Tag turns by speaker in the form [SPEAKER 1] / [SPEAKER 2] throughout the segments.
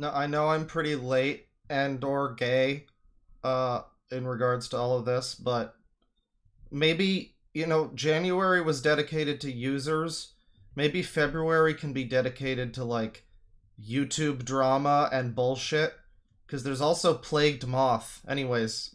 [SPEAKER 1] No, I know I'm pretty late and or gay, in regards to all of this, but maybe, January was dedicated to users. Maybe February can be dedicated to, like, YouTube drama and bullshit. Because there's also Plagued Moth. Anyways,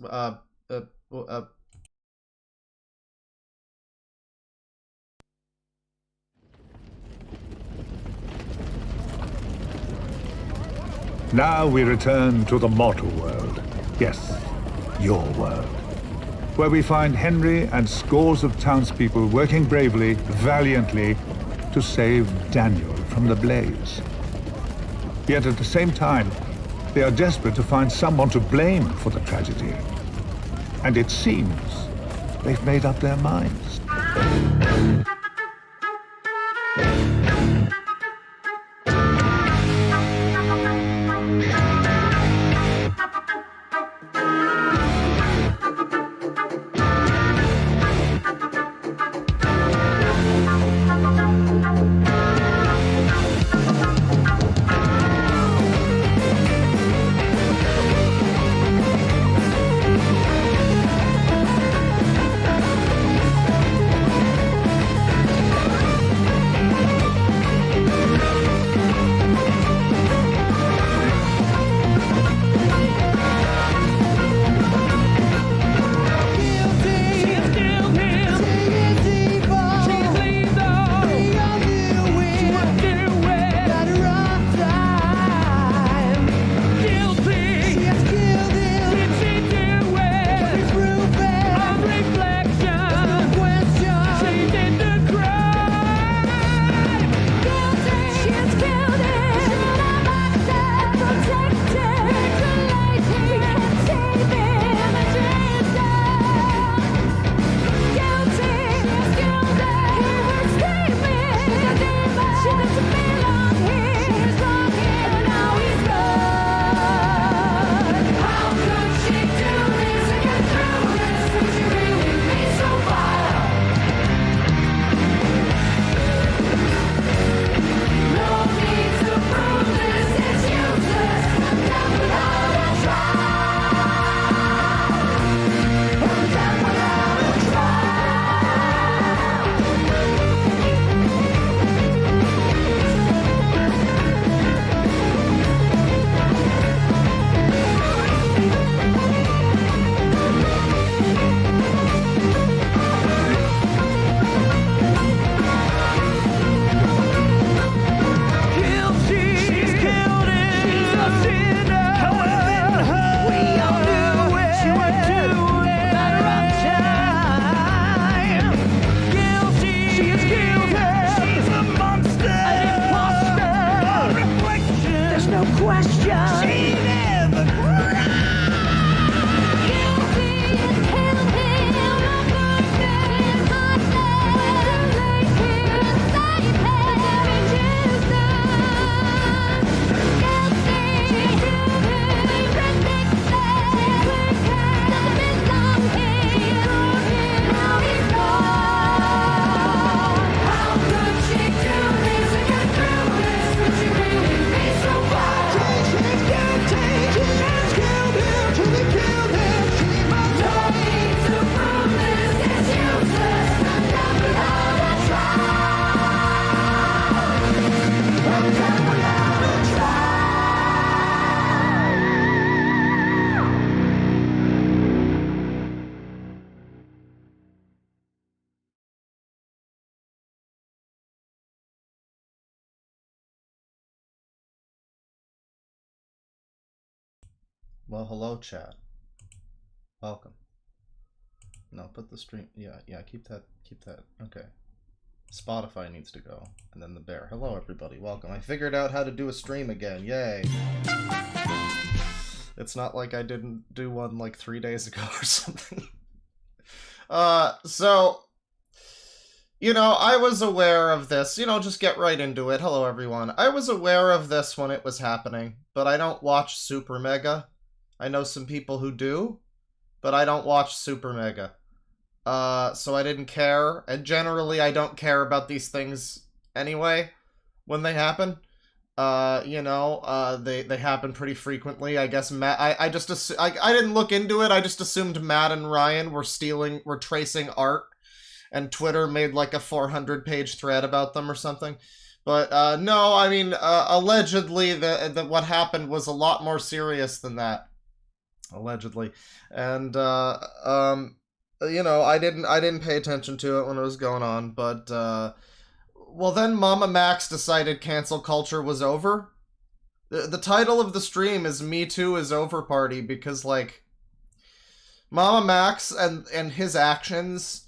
[SPEAKER 2] Now we return to the mortal world. Yes, your world. Where we find Henry and scores of townspeople working bravely, valiantly, to save Daniel from the blaze. Yet at the same time, they are desperate to find someone to blame for the tragedy. And it seems they've made up their minds.
[SPEAKER 1] Well, hello, chat. Welcome. No, put the stream. Yeah, keep that. Okay. Spotify needs to go. And then the bear. Hello, everybody. Welcome. I figured out how to do a stream again. Yay. It's not like I didn't do one like 3 days ago or something. So, I was aware of this. Just get right into it. Hello, everyone. I was aware of this when it was happening, but I don't watch SuperMega. I know some people who do, but I don't watch SuperMega. So I didn't care, and generally I don't care about these things anyway when they happen. They happen pretty frequently. I guess Matt. I didn't look into it. I just assumed Matt and Ryan were tracing art, and Twitter made like a 400-page thread about them or something. But no, I mean, allegedly, what happened was a lot more serious than that. Allegedly, and I didn't pay attention to it when it was going on, but well, then Mama Max decided cancel culture was over. The title of the stream is Me Too is Over Party, because, like, Mama Max and his actions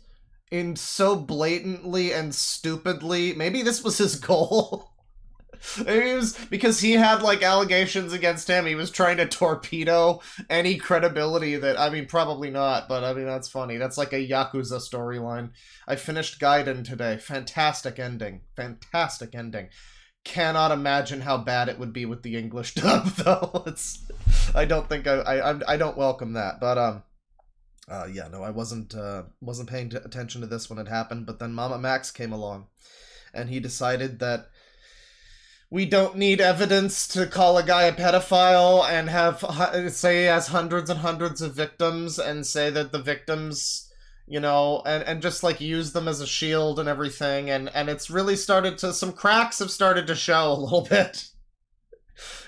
[SPEAKER 1] in so blatantly and stupidly, maybe this was his goal. Maybe it was because he had, like, allegations against him. He was trying to torpedo any credibility that, I mean, probably not, but, I mean, that's funny. That's like a Yakuza storyline. I finished Gaiden today. Fantastic ending. Fantastic ending. Cannot imagine how bad it would be with the English dub, though. I don't think I don't welcome that, but, yeah, no, I wasn't paying attention to this when it happened, but then Mama Max came along, and he decided that we don't need evidence to call a guy a pedophile and say he has hundreds and hundreds of victims and say that the victims, and just, like, use them as a shield and everything. And it's really some cracks have started to show a little bit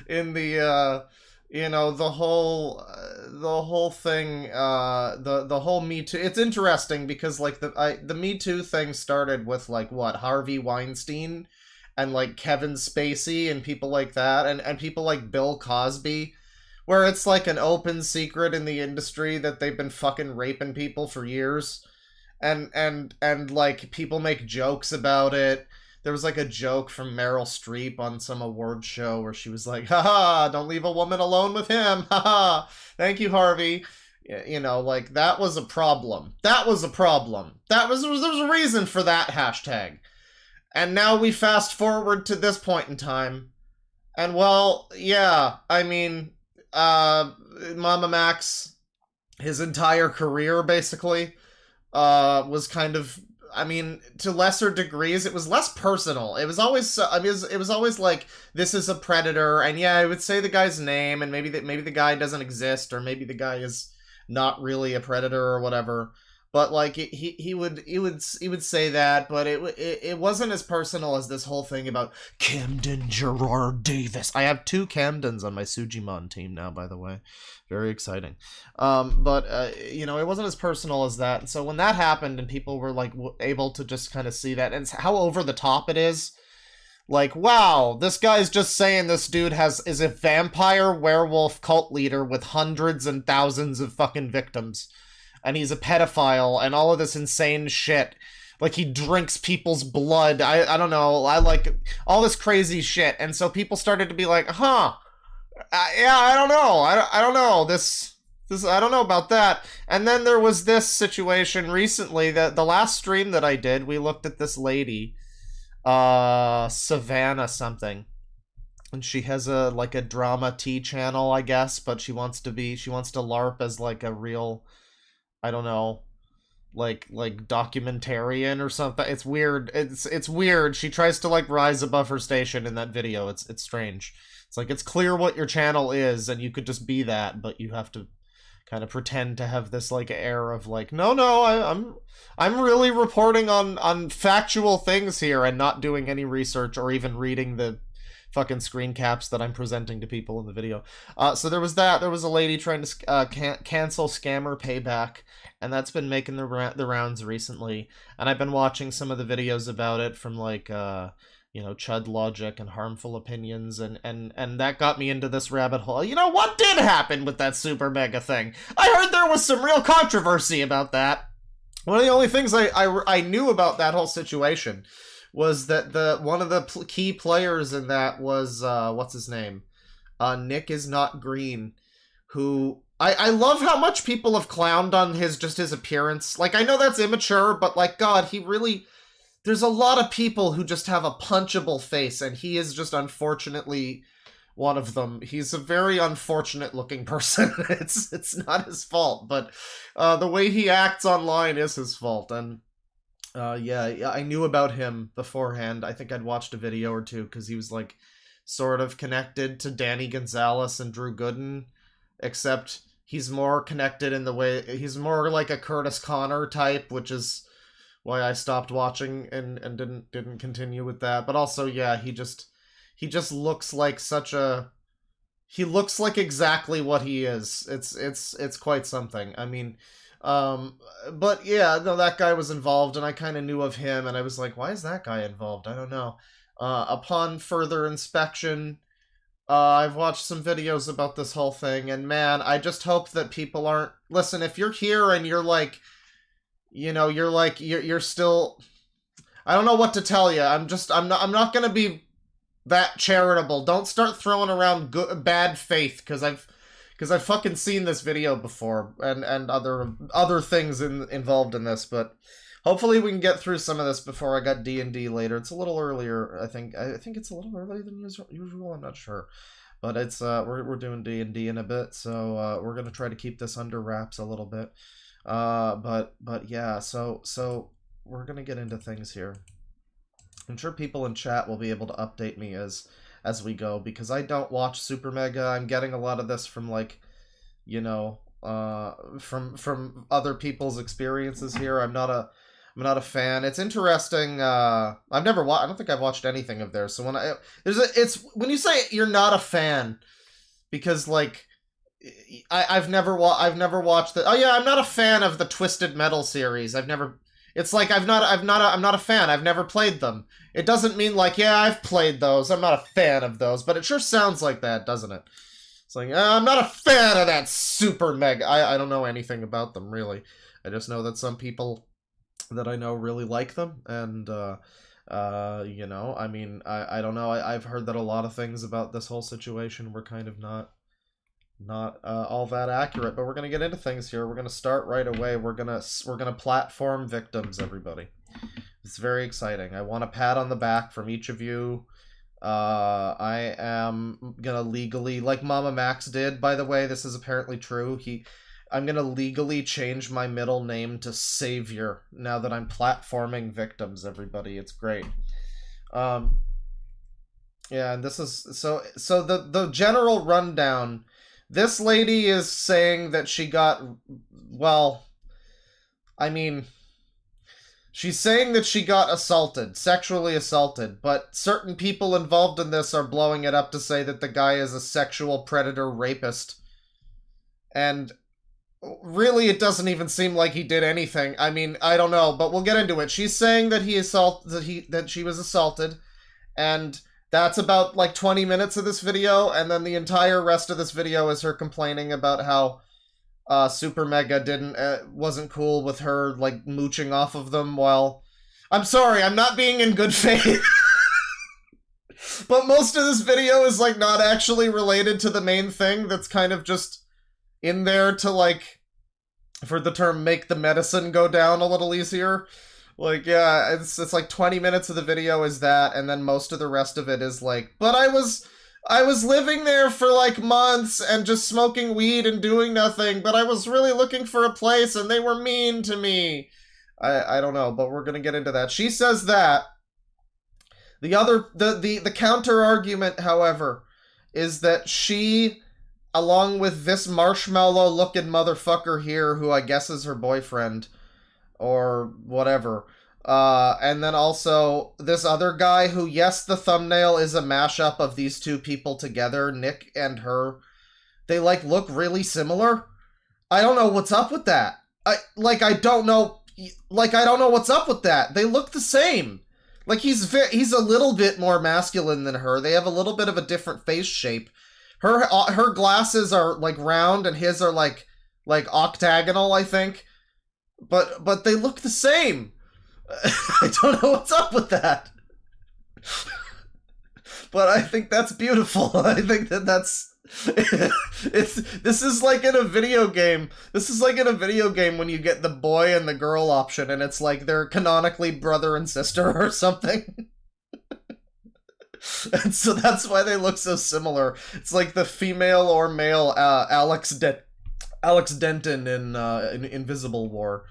[SPEAKER 1] in the, the whole thing, the whole Me Too. It's interesting because, like, the Me Too thing started with, like, what, Harvey Weinstein and, like, Kevin Spacey and people like that, and people like Bill Cosby, where it's, like, an open secret in the industry that they've been fucking raping people for years, and like, people make jokes about it. There was, like, a joke from Meryl Streep on some award show where she was like, haha, don't leave a woman alone with him, haha, thank you, Harvey. Like, that was a problem. There was a reason for that hashtag. And now we fast forward to this point in time. And, well, yeah, I mean, Mama Max, his entire career, basically, was kind of, I mean, to lesser degrees, it was less personal. It was always, it was always like, this is a predator, and yeah, I would say the guy's name, and maybe the guy doesn't exist, or maybe the guy is not really a predator or whatever. But, like, he would say that, but it wasn't as personal as this whole thing about Camden Gerard Davis. I have 2 Camdens on my Sujimon team now, by the way. Very exciting. But it wasn't as personal as that. And so when that happened and people were, like, able to just kind of see that, and how over the top it is, like, wow, this guy's just saying this dude is a vampire werewolf cult leader with hundreds and thousands of fucking victims. And he's a pedophile, and all of this insane shit. Like, he drinks people's blood. I don't know. I like all this crazy shit. And so people started to be like, yeah, I don't know. I don't know. This, I don't know about that. And then there was this situation recently that the last stream that I did, we looked at this lady, Savannah something. And she has a drama T channel, I guess, but she wants to LARP as, like, a real, I don't know, like documentarian or something. It's weird. It's weird. She tries to, like, rise above her station in that video. It's strange. It's like, it's clear what your channel is, and you could just be that, but you have to kind of pretend to have this, like, air of, like, no, I'm really reporting on factual things here and not doing any research or even reading the fucking screen caps that I'm presenting to people in the video. So there was that. There was a lady trying to cancel Scammer Payback, and that's been making the rounds recently. And I've been watching some of the videos about it from, like, Chud Logic and Harmful Opinions, and that got me into this rabbit hole. What did happen with that SuperMega thing? I heard there was some real controversy about that. One of the only things I knew about that whole situation was that one of the key players in that was, what's his name? Nick is Not Green, who, I love how much people have clowned on his appearance. Like, I know that's immature, but, like, God, there's a lot of people who just have a punchable face, and he is just, unfortunately, one of them. He's a very unfortunate looking person. It's not his fault, but the way he acts online is his fault, and yeah, I knew about him beforehand. I think I'd watched a video or two because he was, like, sort of connected to Danny Gonzalez and Drew Gooden, except he's more connected in the way, he's more like a Curtis Connor type, which is why I stopped watching and didn't continue with that. But also, yeah, he just looks like he looks like exactly what he is. It's quite something. I mean, but yeah, no, that guy was involved, and I kind of knew of him, and I was like, why is that guy involved? I don't know. Upon further inspection, I've watched some videos about this whole thing, and man, I just hope that people aren't... Listen, if you're here and you're like, you know, you're still... I don't know what to tell you. I'm not gonna be that charitable. Don't start throwing around bad faith, because I've fucking seen this video before, and other things involved in this, but hopefully we can get through some of this before I got D&D later. It's a little earlier, I think it's a little earlier than usual, I'm not sure. But it's, we're doing D&D in a bit, so, we're gonna try to keep this under wraps a little bit. But yeah, so we're gonna get into things here. I'm sure people in chat will be able to update me as we go, because I don't watch SuperMega. I'm getting a lot of this from, like, you know, from other people's experiences here. I'm not a fan. It's interesting. I don't think I've watched anything of theirs. So when when you say you're not a fan, because like I've never watched the... Oh yeah, I'm not a fan of the Twisted Metal series. It's like I'm not a fan. I've never played them. It doesn't mean like, yeah, I've played those. I'm not a fan of those, but it sure sounds like that, doesn't it? It's like, I'm not a fan of that SuperMega. I don't know anything about them, really. I just know that some people that I know really like them, and you know, I mean, I don't know. I've heard that a lot of things about this whole situation were kind of not all that accurate, but we're gonna get into things here. We're gonna start right away. We're gonna platform victims, everybody. It's very exciting. I want a pat on the back from each of you. I am gonna legally, like Mama Max did, by the way, this is apparently true. I'm gonna legally change my middle name to Savior now that I'm platforming victims, everybody. It's great. Yeah, and this is so the general rundown. This lady is saying that she got, well, I mean, she's saying that she got assaulted, sexually assaulted, but certain people involved in this are blowing it up to say that the guy is a sexual predator rapist. And really, it doesn't even seem like he did anything. I mean, I don't know, but we'll get into it. She's saying that that she was assaulted, and that's about like 20 minutes of this video, and then the entire rest of this video is her complaining about how SuperMega wasn't cool with her like mooching off of them while... I'm sorry, I'm not being in good faith. But most of this video is like not actually related to the main thing, that's kind of just in there to, like, for the term, make the medicine go down a little easier. Like, yeah, it's like 20 minutes of the video is that, and then most of the rest of it is like, but I was living there for like months and just smoking weed and doing nothing, but I was really looking for a place and they were mean to me. I don't know, but we're gonna get into that. She says that. The counter argument, however, is that she, along with this marshmallow-looking motherfucker here, who I guess is her boyfriend, or whatever, and then also this other guy who, yes, the thumbnail is a mashup of these two people together, Nick and her. They, like, look really similar. I don't know what's up with that. I don't know what's up with that. They look the same. Like, he's a little bit more masculine than her. They have a little bit of a different face shape. Her glasses are, like, round, and his are, like octagonal, I think. But they look the same. I don't know what's up with that. But I think that's beautiful. I think that's... This is like in a video game. This is like in a video game when you get the boy and the girl option, and it's like they're canonically brother and sister or something. And so that's why they look so similar. It's like the female or male Alex Denton in Invisible War.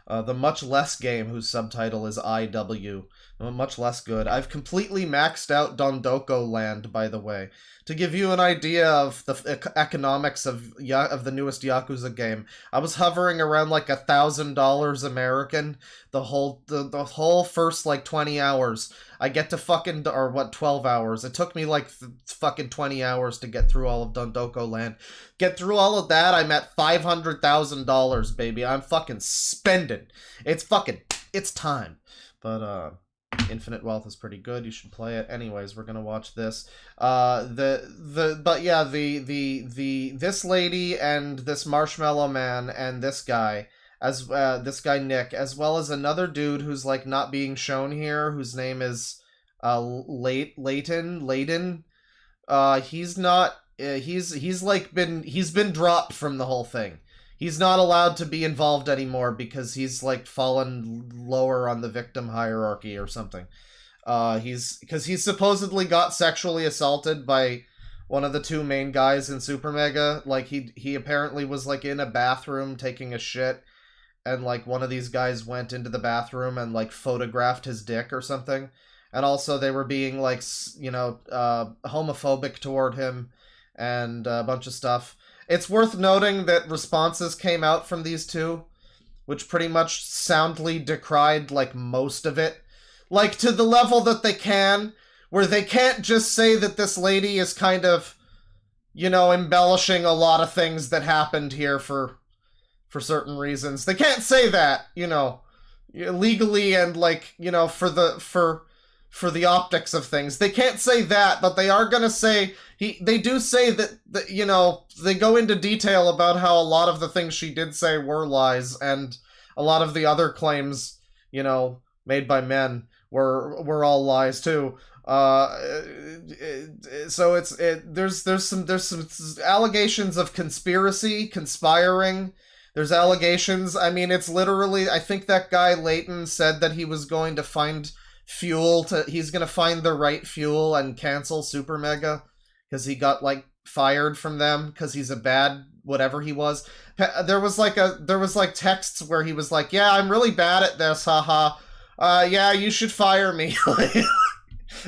[SPEAKER 1] The Much Less game, whose subtitle is IW. Much less good. I've completely maxed out Dondoko Land, by the way. To give you an idea of the economics of the newest Yakuza game, I was hovering around like $1,000 American the whole first like 20 hours. I get to 12 hours. It took me like fucking 20 hours to get through all of Dondoko Land. Get through all of that, I'm at $500,000, baby. I'm fucking spending. It's time. But, Infinite Wealth is pretty good. You should play it. Anyways, we're gonna watch this. This lady and this Marshmallow Man and this guy, this guy Nick, as well as another dude who's like not being shown here, whose name is Layton. He's been dropped from the whole thing. He's not allowed to be involved anymore because he's like fallen lower on the victim hierarchy or something. Because he supposedly got sexually assaulted by one of the two main guys in SuperMega. Like he apparently was like in a bathroom taking a shit, and like one of these guys went into the bathroom and like photographed his dick or something. And also they were being like, homophobic toward him and a bunch of stuff. It's worth noting that responses came out from these two, which pretty much soundly decried, like, most of it. Like, to the level that they can, where they can't just say that this lady is kind of, embellishing a lot of things that happened here for certain reasons. They can't say that, legally and, like, for the optics of things. They can't say that, but they are gonna say... They do say that, they go into detail about how a lot of the things she did say were lies, and a lot of the other claims, made by men were all lies too. So there's some allegations of conspiring. There's allegations. I mean, it's literally, I think that guy Layton said that he was going to find he's gonna find the right fuel and cancel SuperMega. Because he got, like, fired from them because he's a bad whatever he was. There was texts where he was like, yeah, I'm really bad at this, haha. Yeah, you should fire me.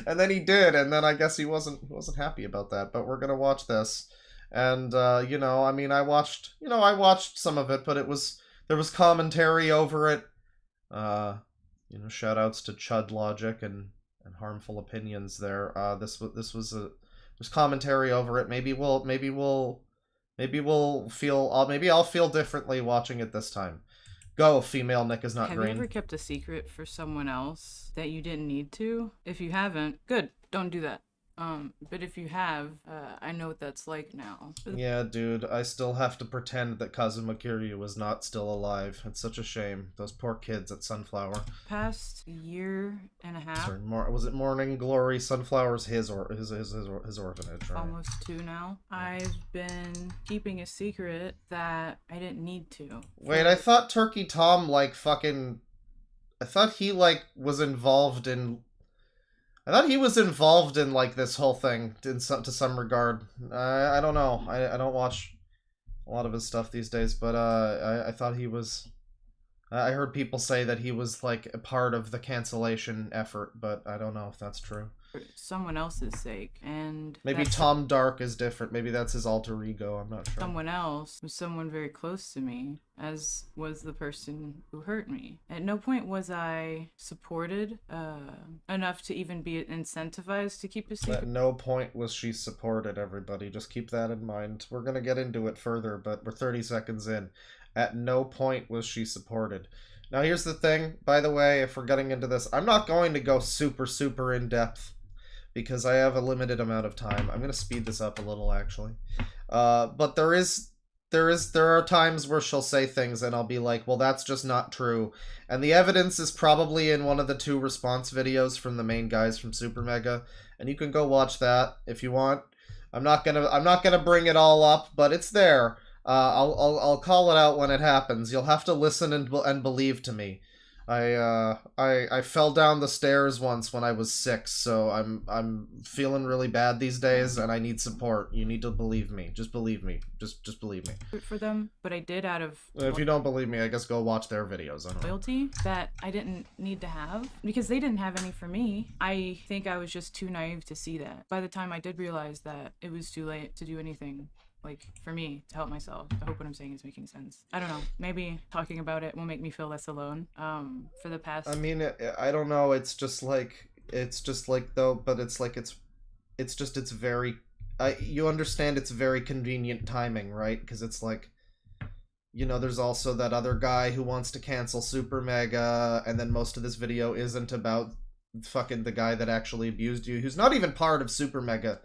[SPEAKER 1] And then he did, and then I guess he wasn't happy about that. But we're gonna watch this. And, I watched some of it, but there was commentary over it. Shout outs to Chud Logic and Harmful Opinions there. There's commentary over it. Maybe I'll feel differently watching it this time. Go, female Nick is not green.
[SPEAKER 3] Have you ever kept a secret for someone else that you didn't need to? If you haven't, good. Don't do that. But if you have, I know what that's like now.
[SPEAKER 1] Yeah, dude, I still have to pretend that Kazuma Kiryu was not still alive. It's such a shame. Those poor kids at Sunflower.
[SPEAKER 3] Past year and a half.
[SPEAKER 1] Sorry, was it Morning Glory? Sunflower's his orphanage, right?
[SPEAKER 3] Almost 2 now. I've been keeping a secret that I didn't need to.
[SPEAKER 1] Wait, I thought Turkey Tom, I thought he, was involved in... I thought he was involved in, this whole thing, to some regard. I don't know. I don't watch a lot of his stuff these days, but, I thought he was... I heard people say that he was, a part of the cancellation effort, but I don't know if that's true.
[SPEAKER 3] For someone else's sake, and...
[SPEAKER 1] Maybe Tom Dark is different. Maybe that's his alter ego, I'm not sure.
[SPEAKER 3] Someone else was someone very close to me, as was the person who hurt me. At no point was I supported enough to even be incentivized to keep a secret.
[SPEAKER 1] At no point was she supported, everybody. Just keep that in mind. We're gonna get into it further, but we're 30 seconds in. At no point was she supported. Now here's the thing, by the way, if we're getting into this, I'm not going to go super in-depth, because I have a limited amount of time. I'm going to speed this up a little, actually. But there are times where she'll say things and I'll be like, well, that's just not true. And the evidence is probably in one of the 2 response videos from the main guys from SuperMega, and you can go watch that if you want. I'm not gonna bring it all up, but it's there. I'll call it out when it happens. You'll have to listen and believe to me. I fell down the stairs once when I was 6, so I'm feeling really bad these days, and I need support. You need to believe me. Just believe me. Just believe me.
[SPEAKER 3] For them, but I did out of
[SPEAKER 1] If you don't believe me, I guess go watch their videos. I don't know.
[SPEAKER 3] loyalty that I didn't need to have because they didn't have any for me. I think I was just too naive to see that. By the time I did realize that it was too late to do anything like for me to help myself. I hope what I'm saying is making sense. I don't know. Maybe talking about it will make me feel less alone. For the past.
[SPEAKER 1] I mean, I don't know. It's just like though, but it's very. You understand it's very convenient timing, right? Because it's like, you know, there's also that other guy who wants to cancel SuperMega, and then most of this video isn't about fucking the guy that actually abused you, who's not even part of SuperMega.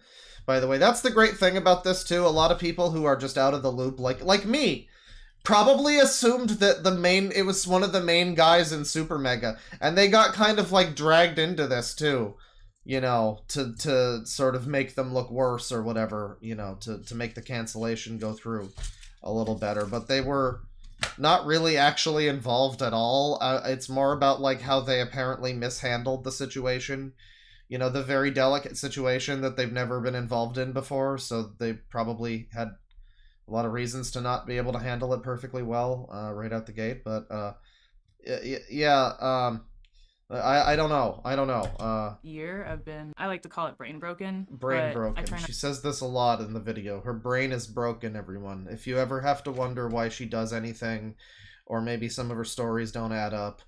[SPEAKER 1] By the way, that's the great thing about this too. A lot of people who are just out of the loop, like me, probably assumed that it was one of the main guys in SuperMega, and they got kind of like dragged into this too, you know, to sort of make them look worse or whatever, you know, to make the cancellation go through a little better. But they were not really actually involved at all. It's more about like how they apparently mishandled the situation. You know, the very delicate situation that they've never been involved in before, so they probably had a lot of reasons to not be able to handle it perfectly well right out the gate. But yeah, I don't know.
[SPEAKER 3] I like to call it brain broken.
[SPEAKER 1] Brain broken. She says this a lot in the video. Her brain is broken, everyone. If you ever have to wonder why she does anything, or maybe some of her stories don't add up,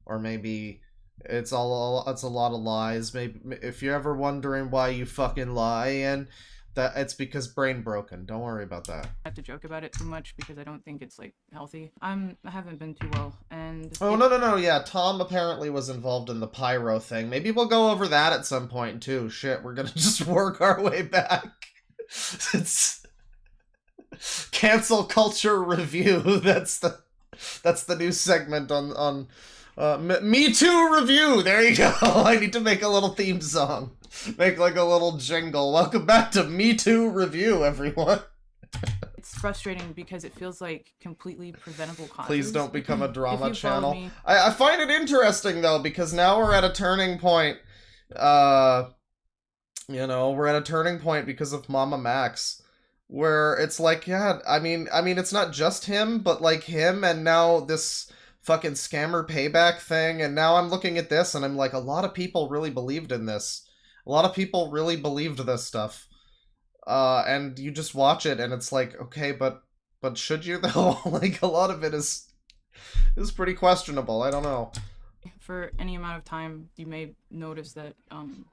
[SPEAKER 1] or maybe it's a lot of lies. Maybe if you're ever wondering why you fucking lie, and that it's because brain broken. Don't worry about that.
[SPEAKER 3] I have to joke about it too much because I don't think it's like healthy. I haven't been too well, and
[SPEAKER 1] no. Yeah, Tom apparently was involved in the pyro thing. Maybe we'll go over that at some point too. Shit, we're gonna just work our way back. It's cancel culture review. That's the new segment on. Me Too review. There you go. I need to make a little theme song. Make like a little jingle. Welcome back to Me Too review, everyone.
[SPEAKER 3] It's frustrating because it feels like completely preventable causes.
[SPEAKER 1] Please don't become a drama channel. I find it interesting though, because now we're at a turning point. You know, we're at a turning point because of Mama Max, where it's like, yeah, I mean, it's not just him, but like him, and now this fucking scammer payback thing, and now I'm looking at this and I'm like, a lot of people really believed in this. A lot of people really believed this stuff. And you just watch it and it's like, okay, but should you though? Like, a lot of it is pretty questionable. I don't know.
[SPEAKER 3] For any amount of time, you may notice that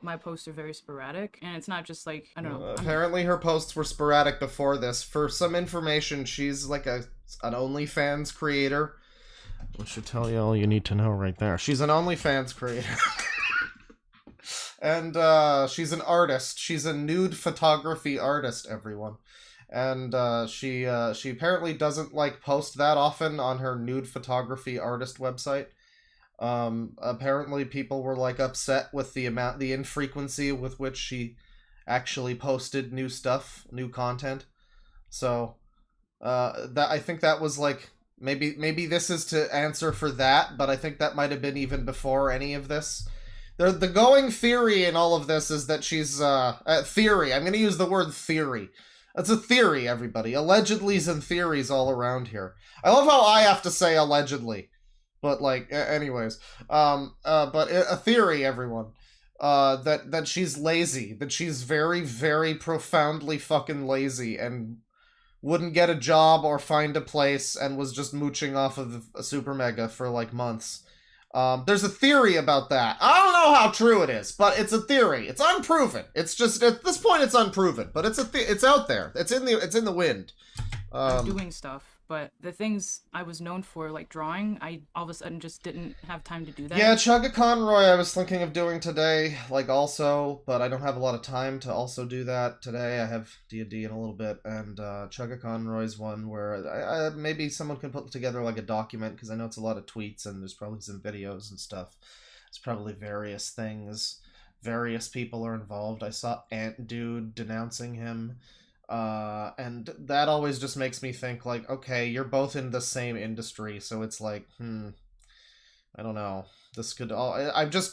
[SPEAKER 3] my posts are very sporadic, and it's not just like, I don't know.
[SPEAKER 1] Apparently her posts were sporadic before this. For some information, she's like an OnlyFans creator. Which should tell you all you need to know right there. She's an OnlyFans creator. And she's an artist. She's a nude photography artist, everyone. And she apparently doesn't like post that often on her nude photography artist website. Apparently people were like upset with the infrequency with which she actually posted new stuff, new content. So I think that was like, maybe this is to answer for that, but I think that might have been even before any of this. The going theory in all of this is that she's theory. I'm going to use the word theory. That's a theory, everybody. Allegedlys and theories all around here. I love how I have to say allegedly, but like, anyways. But a theory, everyone. That she's lazy. That she's very, very profoundly fucking lazy and wouldn't get a job or find a place and was just mooching off of a SuperMega for like months. There's a theory about that. I don't know how true it is, but it's a theory. It's unproven. It's just, at this point it's unproven, but it's out there. It's in the wind.
[SPEAKER 3] Doing stuff. But the things I was known for, like drawing, I all of a sudden just didn't have time to do that.
[SPEAKER 1] Yeah, Chugga Conroy I was thinking of doing today, like also, but I don't have a lot of time to also do that today. I have D&D in a little bit, and Chugga Conroy's one where maybe someone can put together like a document, because I know it's a lot of tweets, and there's probably some videos and stuff. There's probably various things. Various people are involved. I saw Ant Dude denouncing him. And that always just makes me think like, okay, you're both in the same industry, so it's like, I don't know. This could all...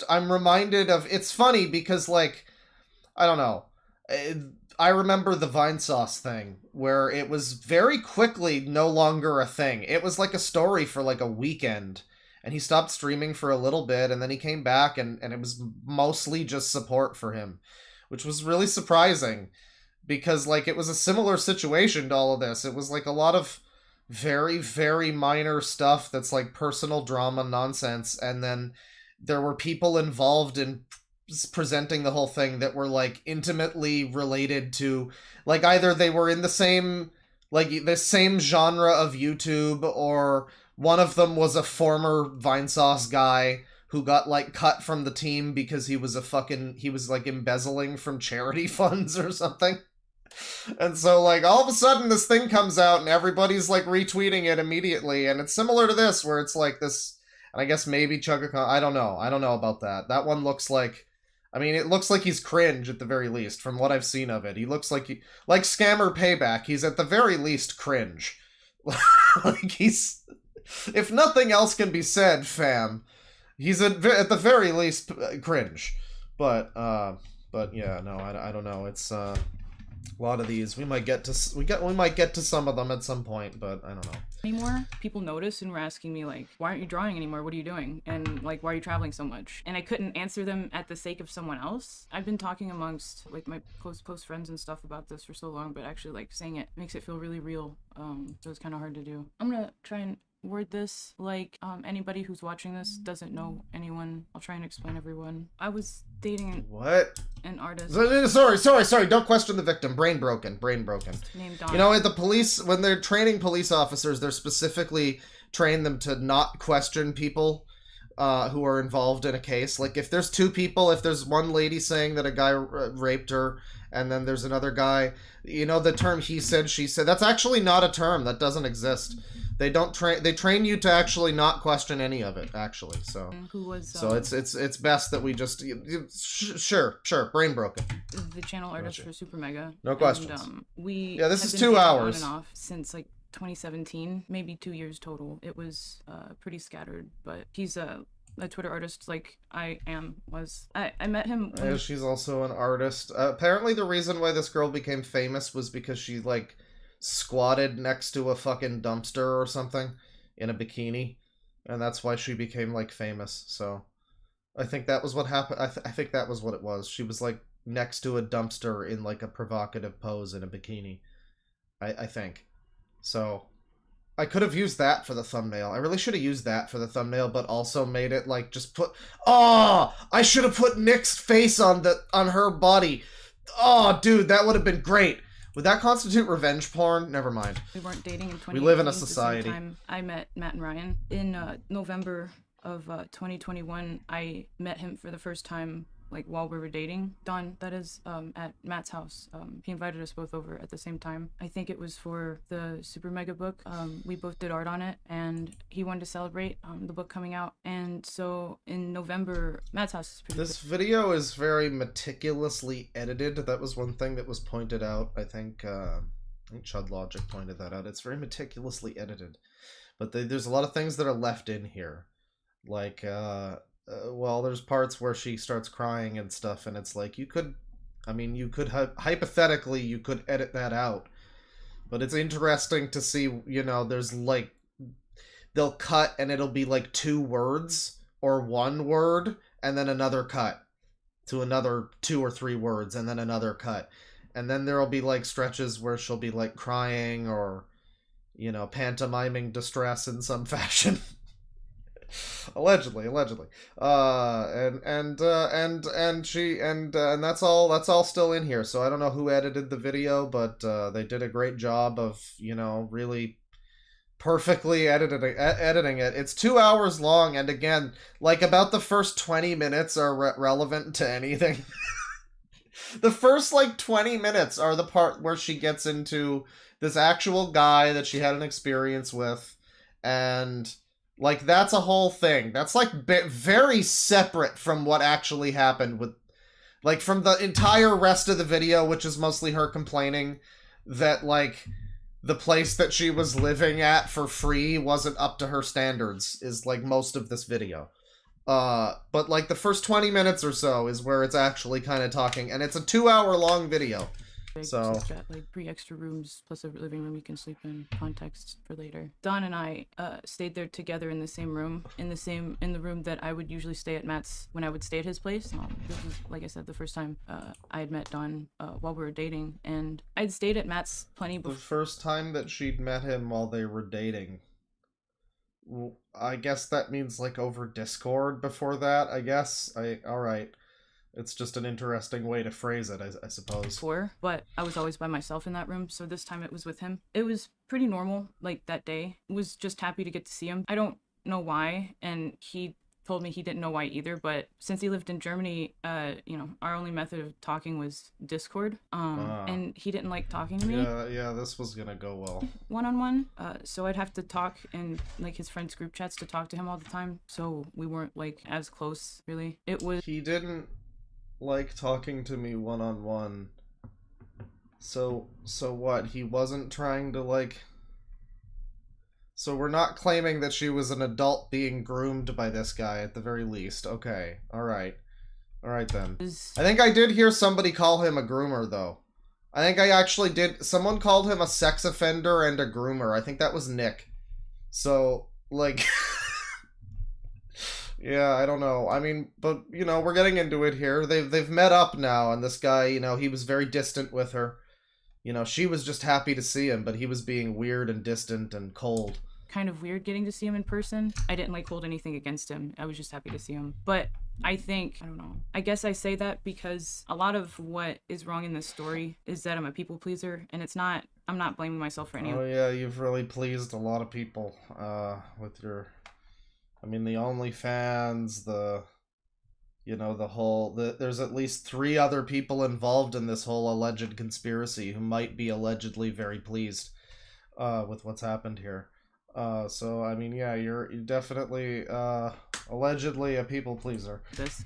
[SPEAKER 1] I'm reminded of... It's funny because, like, I don't know. I remember the Vine Sauce thing, where it was very quickly no longer a thing. It was like a story for like a weekend, and he stopped streaming for a little bit, and then he came back, and it was mostly just support for him, which was really surprising, because, like, it was a similar situation to all of this. It was, like, a lot of very, very minor stuff that's, like, personal drama nonsense, and then there were people involved in presenting the whole thing that were, like, intimately related to, like, either they were in the same genre of YouTube, or one of them was a former Vinesauce guy who got, like, cut from the team because he was like, embezzling from charity funds or something. And so, like, all of a sudden this thing comes out and everybody's, like, retweeting it immediately, and it's similar to this, where it's, like, this, and I guess maybe Chugacon, I don't know about that. That one looks like, I mean, it looks like he's cringe at the very least, from what I've seen of it. He looks like Scammer Payback, he's at the very least cringe. Like, he's, if nothing else can be said, fam, he's at the very least cringe. But yeah, no, I don't know. It's a lot of these. We might get to some of them at some point, but I don't know.
[SPEAKER 3] Anymore, people noticed and were asking me, like, why aren't you drawing anymore? What are you doing? And, like, why are you traveling so much? And I couldn't answer them at the sake of someone else. I've been talking amongst, like, my close friends and stuff about this for so long, but actually, like, saying it makes it feel really real. So it's kind of hard to do. I'm gonna try and word this like anybody who's watching this doesn't know anyone. I'll try and explain everyone. I was dating an artist. Sorry, don't question the victim. Brain broken. Named Don.
[SPEAKER 1] You know, the police, when they're training police officers, they're specifically train them to not question people who are involved in a case. Like, if there's two people, if there's one lady saying that a guy raped her, and then there's another guy, you know, the term he said, she said, that's actually not a term. That doesn't exist. They don't train. They train you to actually not question any of it. Actually, so so it's best that we just sure brain broken.
[SPEAKER 3] The channel artist for SuperMega.
[SPEAKER 1] No questions.
[SPEAKER 3] And,
[SPEAKER 1] this is 2 hours
[SPEAKER 3] on and off since like 2017, maybe 2 years total. It was pretty scattered, but he's a Twitter artist like I met him when...
[SPEAKER 1] she's also an artist. Apparently the reason why this girl became famous was because she, like, squatted next to a fucking dumpster or something in a bikini, and that's why she became, like, famous. So I think that was what happened. I think that was what it was. She was, like, next to a dumpster in, like, a provocative pose in a bikini. I think. So I could have used that for the thumbnail. I really should have used that for the thumbnail, but also made it, like, just put... Oh! I should have put Nick's face on her body. Oh, dude, that would have been great. Would that constitute revenge porn? Never mind.
[SPEAKER 3] We weren't dating in 2018.
[SPEAKER 1] We live in a society.
[SPEAKER 3] The same time I met Matt and Ryan. In November of 2021, I met him for the first time, like, while we were dating. Don, that is, at Matt's house. He invited us both over at the same time. I think it was for the SuperMega book. We both did art on it, and he wanted to celebrate the book coming out. And so in November, Matt's house is pretty
[SPEAKER 1] This video is very meticulously edited. That was one thing that was pointed out. I think Chud Logic pointed that out. It's very meticulously edited. But there's a lot of things that are left in here. Like, well, there's parts where she starts crying and stuff, and it's like, hypothetically, you could edit that out. But it's interesting to see, you know, there's, like, they'll cut and it'll be, like, 2 words or 1 word, and then another cut to another 2 or 3 words, and then another cut. And then there'll be, like, stretches where she'll be, like, crying or, you know, pantomiming distress in some fashion. allegedly and that's all still in here. So I don't know who edited the video, but they did a great job of, you know, really perfectly editing it. It's 2 hours long, and again, like, about the first 20 minutes are relevant to anything. The first, like, 20 minutes are the part where she gets into this actual guy that she had an experience with, and, like, that's a whole thing. That's, like, very separate from what actually happened with, like, from the entire rest of the video, which is mostly her complaining that, like, the place that she was living at for free wasn't up to her standards, is, like, most of this video. But like the first 20 minutes or so is where it's actually kind of talking, and it's a 2-hour long video. So
[SPEAKER 3] got like 3 extra rooms plus a living room you can sleep in. Context for later. Don and I stayed there together in the same room, in the room that I would usually stay at Matt's when I would stay at his place. This was, like I said, the first time I had met Don while we were dating, and I'd stayed at Matt's plenty before.
[SPEAKER 1] The first time that she'd met him while they were dating. Well, I guess that means like over Discord before that, I guess. Alright. It's just an interesting way to phrase it, I suppose.
[SPEAKER 3] Before, but I was always by myself in that room, so this time it was with him. It was pretty normal, like that day. Was just happy to get to see him. I don't know why, and he told me he didn't know why either, but since he lived in Germany, you know, our only method of talking was Discord, and he didn't like talking to me.
[SPEAKER 1] Yeah, this was gonna go well.
[SPEAKER 3] One-on-one, so I'd have to talk in, like, his friends' group chats to talk to him all the time, so we weren't, like, as close, really.
[SPEAKER 1] He didn't like talking to me one-on-one. So what? He wasn't trying to, like... So we're not claiming that she was an adult being groomed by this guy, at the very least. Okay, alright. Alright then. I think I did hear somebody call him a groomer, though. I think I actually did. Someone called him a sex offender and a groomer. I think that was Nick. So, like... Yeah, I don't know. I mean, but, you know, we're getting into it here. They've met up now, and this guy, you know, he was very distant with her. You know, she was just happy to see him, but he was being weird and distant and cold.
[SPEAKER 3] Kind of weird getting to see him in person. I didn't, like, hold anything against him. I was just happy to see him. But I think, I don't know. I guess I say that because a lot of what is wrong in this story is that I'm a people pleaser, and it's not, I'm not blaming myself for any of it.
[SPEAKER 1] Oh yeah, you've really pleased a lot of people, with your... I mean, the OnlyFans, you know, the whole... there's at least 3 other people involved in this whole alleged conspiracy who might be allegedly very pleased with what's happened here. So, I mean, yeah, you're definitely allegedly a people pleaser.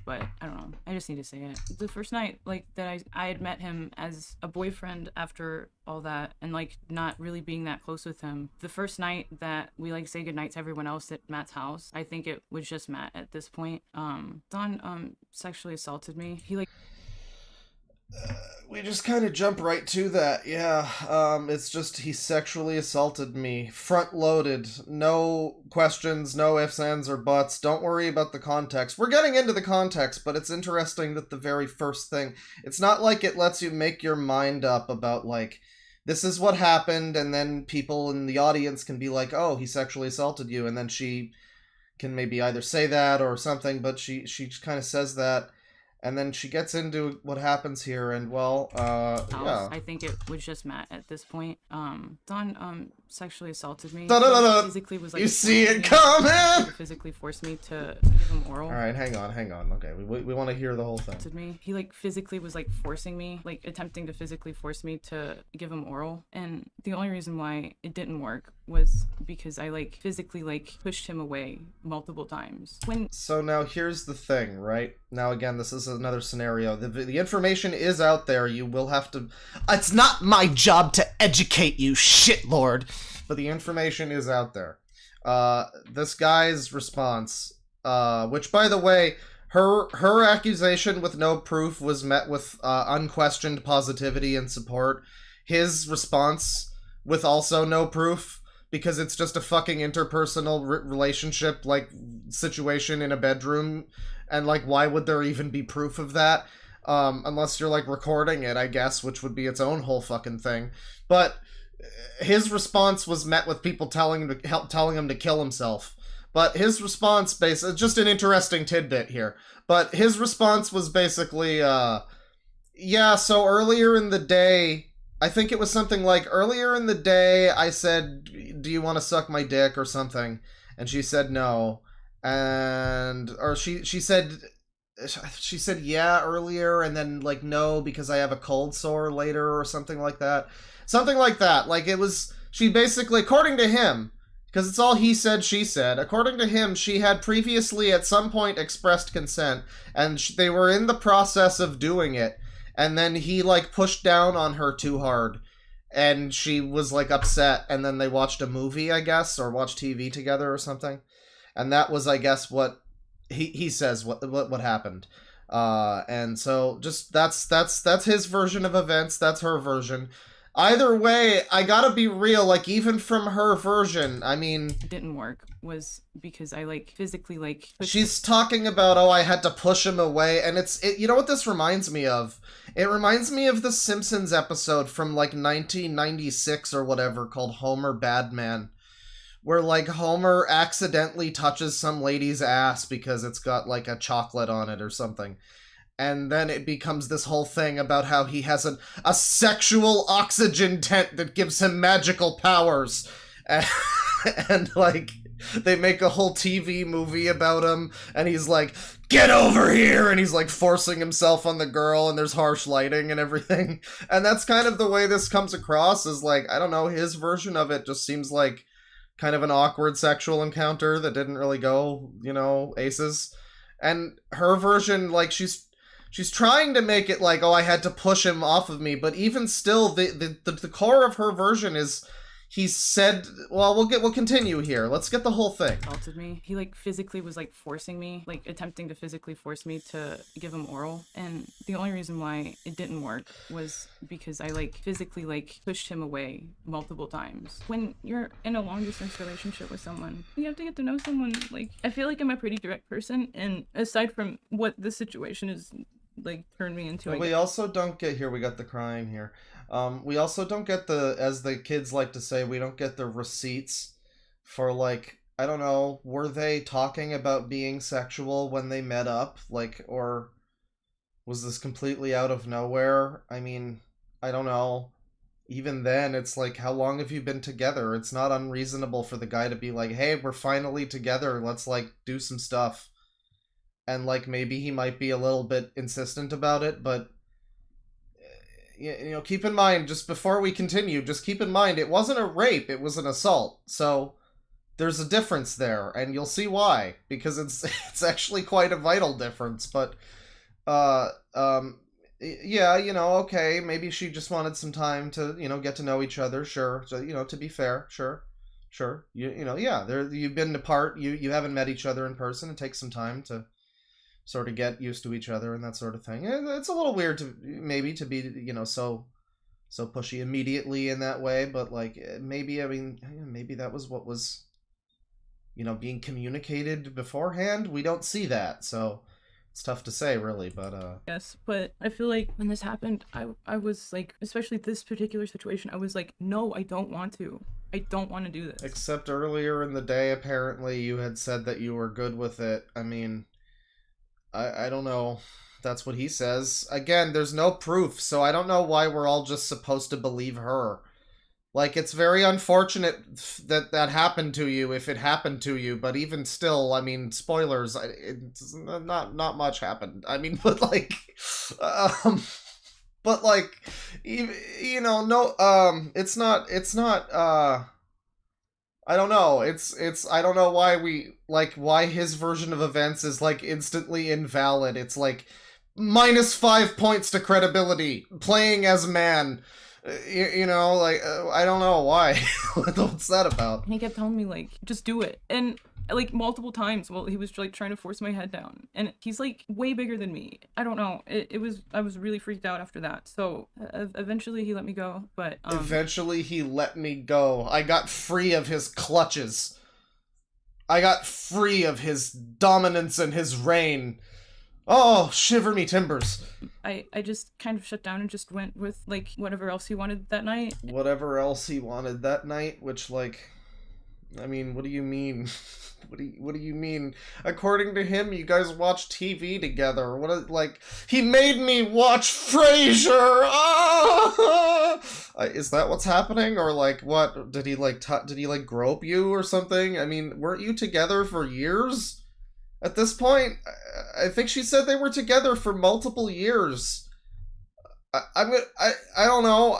[SPEAKER 3] But I don't know. I just need to say it. The first night, like, that I had met him as a boyfriend after all that, and, like, not really being that close with him. The first night that we, like, say goodnight to everyone else at Matt's house, I think it was just Matt at this point. Don sexually assaulted me. He, like...
[SPEAKER 1] We just kind of jump right to that, yeah. It's just he sexually assaulted me. Front-loaded. No questions, no ifs, ands, or buts. Don't worry about the context. We're getting into the context, but it's interesting that the very first thing... It's not like it lets you make your mind up about, like, this is what happened, and then people in the audience can be like, oh, he sexually assaulted you, and then she can maybe either say that or something, but she kind of says that. And then she gets into what happens here, and, well, yeah.
[SPEAKER 3] I think it was just Matt at this point. Don, sexually assaulted me.
[SPEAKER 1] Physically was like... You see it coming!
[SPEAKER 3] Physically forced me to give him oral.
[SPEAKER 1] Alright, hang on. Okay, we want to hear the whole thing.
[SPEAKER 3] He, like, physically was, like, forcing me, like, attempting to physically force me to give him oral. And the only reason why it didn't work was because I, like, physically, like, pushed him away multiple times.
[SPEAKER 1] So now here's the thing, right? Now, again, this is another scenario. The information is out there. You will have to... It's not my job to educate you, shitlord! But the information is out there. This guy's response, which, by the way, her accusation with no proof was met with unquestioned positivity and support. His response with also no proof, because it's just a fucking interpersonal relationship, like, situation in a bedroom, and, like, why would there even be proof of that? Unless you're, like, recording it, I guess, which would be its own whole fucking thing. But his response was met with people telling him to kill himself. But his response, just an interesting tidbit here, but his response was basically, yeah, so earlier in the day, I think it was something like, earlier in the day, I said, do you want to suck my dick or something? And she said no. Or she said yeah earlier, and then, like, no, because I have a cold sore later, or something like that. Something like that. Like, it was, she basically, according to him, because it's all he said, she said, according to him, she had previously at some point expressed consent, and they were in the process of doing it, and then he, like, pushed down on her too hard, and she was, like, upset, and then they watched a movie, I guess, or watched TV together or something. And that was, I guess, what he says what happened. And so just that's his version of events, that's her version. Either way, I gotta be real, like, even from her version, I mean...
[SPEAKER 3] It didn't work, was because I, like, physically, like...
[SPEAKER 1] She's talking about, oh, I had to push him away, and you know what this reminds me of? It reminds me of the Simpsons episode from, like, 1996 or whatever, called Homer Badman, where, like, Homer accidentally touches some lady's ass because it's got, like, a chocolate on it or something. And then it becomes this whole thing about how he has a sexual oxygen tent that gives him magical powers. And, like, they make a whole TV movie about him, and he's like, get over here! And he's, like, forcing himself on the girl, and there's harsh lighting and everything. And that's kind of the way this comes across, is, like, I don't know, his version of it just seems like kind of an awkward sexual encounter that didn't really go, you know, aces. And her version, like, she's trying to make it like, oh, I had to push him off of me, but even still, the core of her version is, he said, well, we'll continue here. Let's get the whole thing.
[SPEAKER 3] Assaulted me. He, like, physically was, like, forcing me, like, attempting to physically force me to give him oral. And the only reason why it didn't work was because I, like, physically, like, pushed him away multiple times. When you're in a long-distance relationship with someone, you have to get to know someone. Like, I feel like I'm a pretty direct person, and aside from what this situation is, like, turned me into...
[SPEAKER 1] We also don't get... Here, we got the crying here. We also don't get as the kids like to say, we don't get the receipts for, like, I don't know, were they talking about being sexual when they met up? Like, or was this completely out of nowhere? I mean, I don't know. Even then, it's like, how long have you been together? It's not unreasonable for the guy to be like, hey, we're finally together, let's, like, do some stuff. And, like, maybe he might be a little bit insistent about it, but... You know, keep in mind, just before we continue, just keep in mind, it wasn't a rape, it was an assault. So, there's a difference there, and you'll see why. Because it's actually quite a vital difference, but, yeah, you know, okay, maybe she just wanted some time to, you know, get to know each other, sure. So, you know, to be fair, sure. You know, yeah, you've been apart, you haven't met each other in person, it takes some time to sort of get used to each other and that sort of thing. It's a little weird to be, you know, so pushy immediately in that way, but, like, maybe, I mean, maybe that was what was, you know, being communicated beforehand. We don't see that, so it's tough to say, really, but
[SPEAKER 3] Yes, but I feel like when this happened, I was like, especially this particular situation, I was like, no, I don't want to. I don't want to do this.
[SPEAKER 1] Except earlier in the day, apparently, you had said that you were good with it. I mean... I don't know. That's what he says. Again, there's no proof, so I don't know why we're all just supposed to believe her. Like, it's very unfortunate that happened to you, if it happened to you, but even still, I mean, spoilers, it's not much happened. I mean, but, like, you know, no, it's not, I don't know. I don't know why his version of events is, like, instantly invalid. It's like -5 points to credibility. Playing as man. You know, like, I don't know why. What's that about?
[SPEAKER 3] And he kept telling me, like, just do it. And, like, multiple times while he was, like, trying to force my head down. And he's, like, way bigger than me. I don't know. I was really freaked out after that. So, eventually he let me go, but,
[SPEAKER 1] Eventually he let me go. I got free of his clutches. I got free of his dominance and his reign. Oh, shiver me timbers.
[SPEAKER 3] I just kind of shut down and just went with, like, whatever else he wanted that night.
[SPEAKER 1] Whatever else he wanted that night, which, like, I mean, what do you mean? What do you mean? According to him, you guys watch TV together. Like, he made me watch Frasier! Ah! Is that what's happening? Or, like, what? Did he, like, grope you or something? I mean, weren't you together for years? At this point, I think she said they were together for multiple years. I don't know.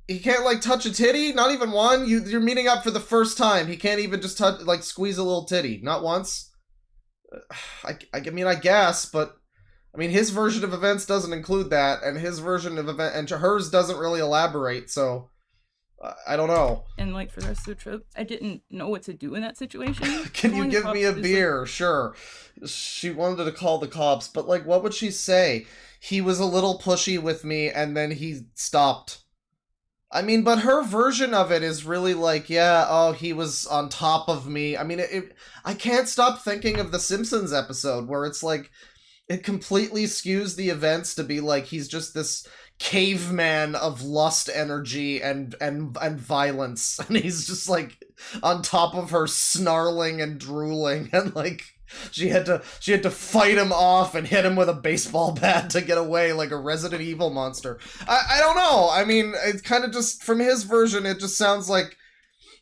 [SPEAKER 1] He can't, like, touch a titty? Not even one? You're meeting up for the first time. He can't even just touch, like, squeeze a little titty. Not once? I mean, I guess, but... I mean, his version of events doesn't include that, and his version of event... And hers doesn't really elaborate, so... I don't know.
[SPEAKER 3] And like for the rest of the trip, I didn't know what to do in that situation.
[SPEAKER 1] Can you give me a beer?
[SPEAKER 3] Like...
[SPEAKER 1] Sure. She wanted to call the cops, but like, what would she say? He was a little pushy with me, and then he stopped. I mean, but her version of it is really like, yeah, oh, he was on top of me. I mean, I can't stop thinking of the Simpsons episode where it's like, it completely skews the events to be like, he's just this caveman of lust energy and violence, and he's just like on top of her, snarling and drooling, and like she had to fight him off and hit him with a baseball bat to get away like a Resident Evil monster. I don't know. I mean, it's kind of just, from his version, it just sounds like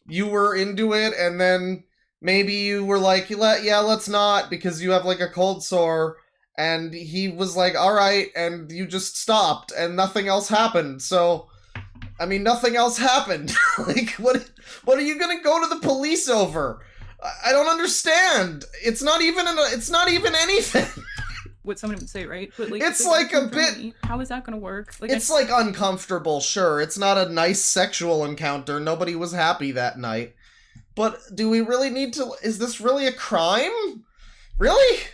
[SPEAKER 1] you were into it, and then maybe you were like, yeah, let's not, because you have like a cold sore. And he was like, all right, and you just stopped, and nothing else happened. So, I mean, nothing else happened. Like, what are you gonna go to the police over? I don't understand. It's not even anything.
[SPEAKER 3] What somebody would say, right? But like,
[SPEAKER 1] it's like a bit...
[SPEAKER 3] How is that gonna work? Like,
[SPEAKER 1] it's like uncomfortable, sure. It's not a nice sexual encounter. Nobody was happy that night. But do we really need to... Is this really a crime? Really?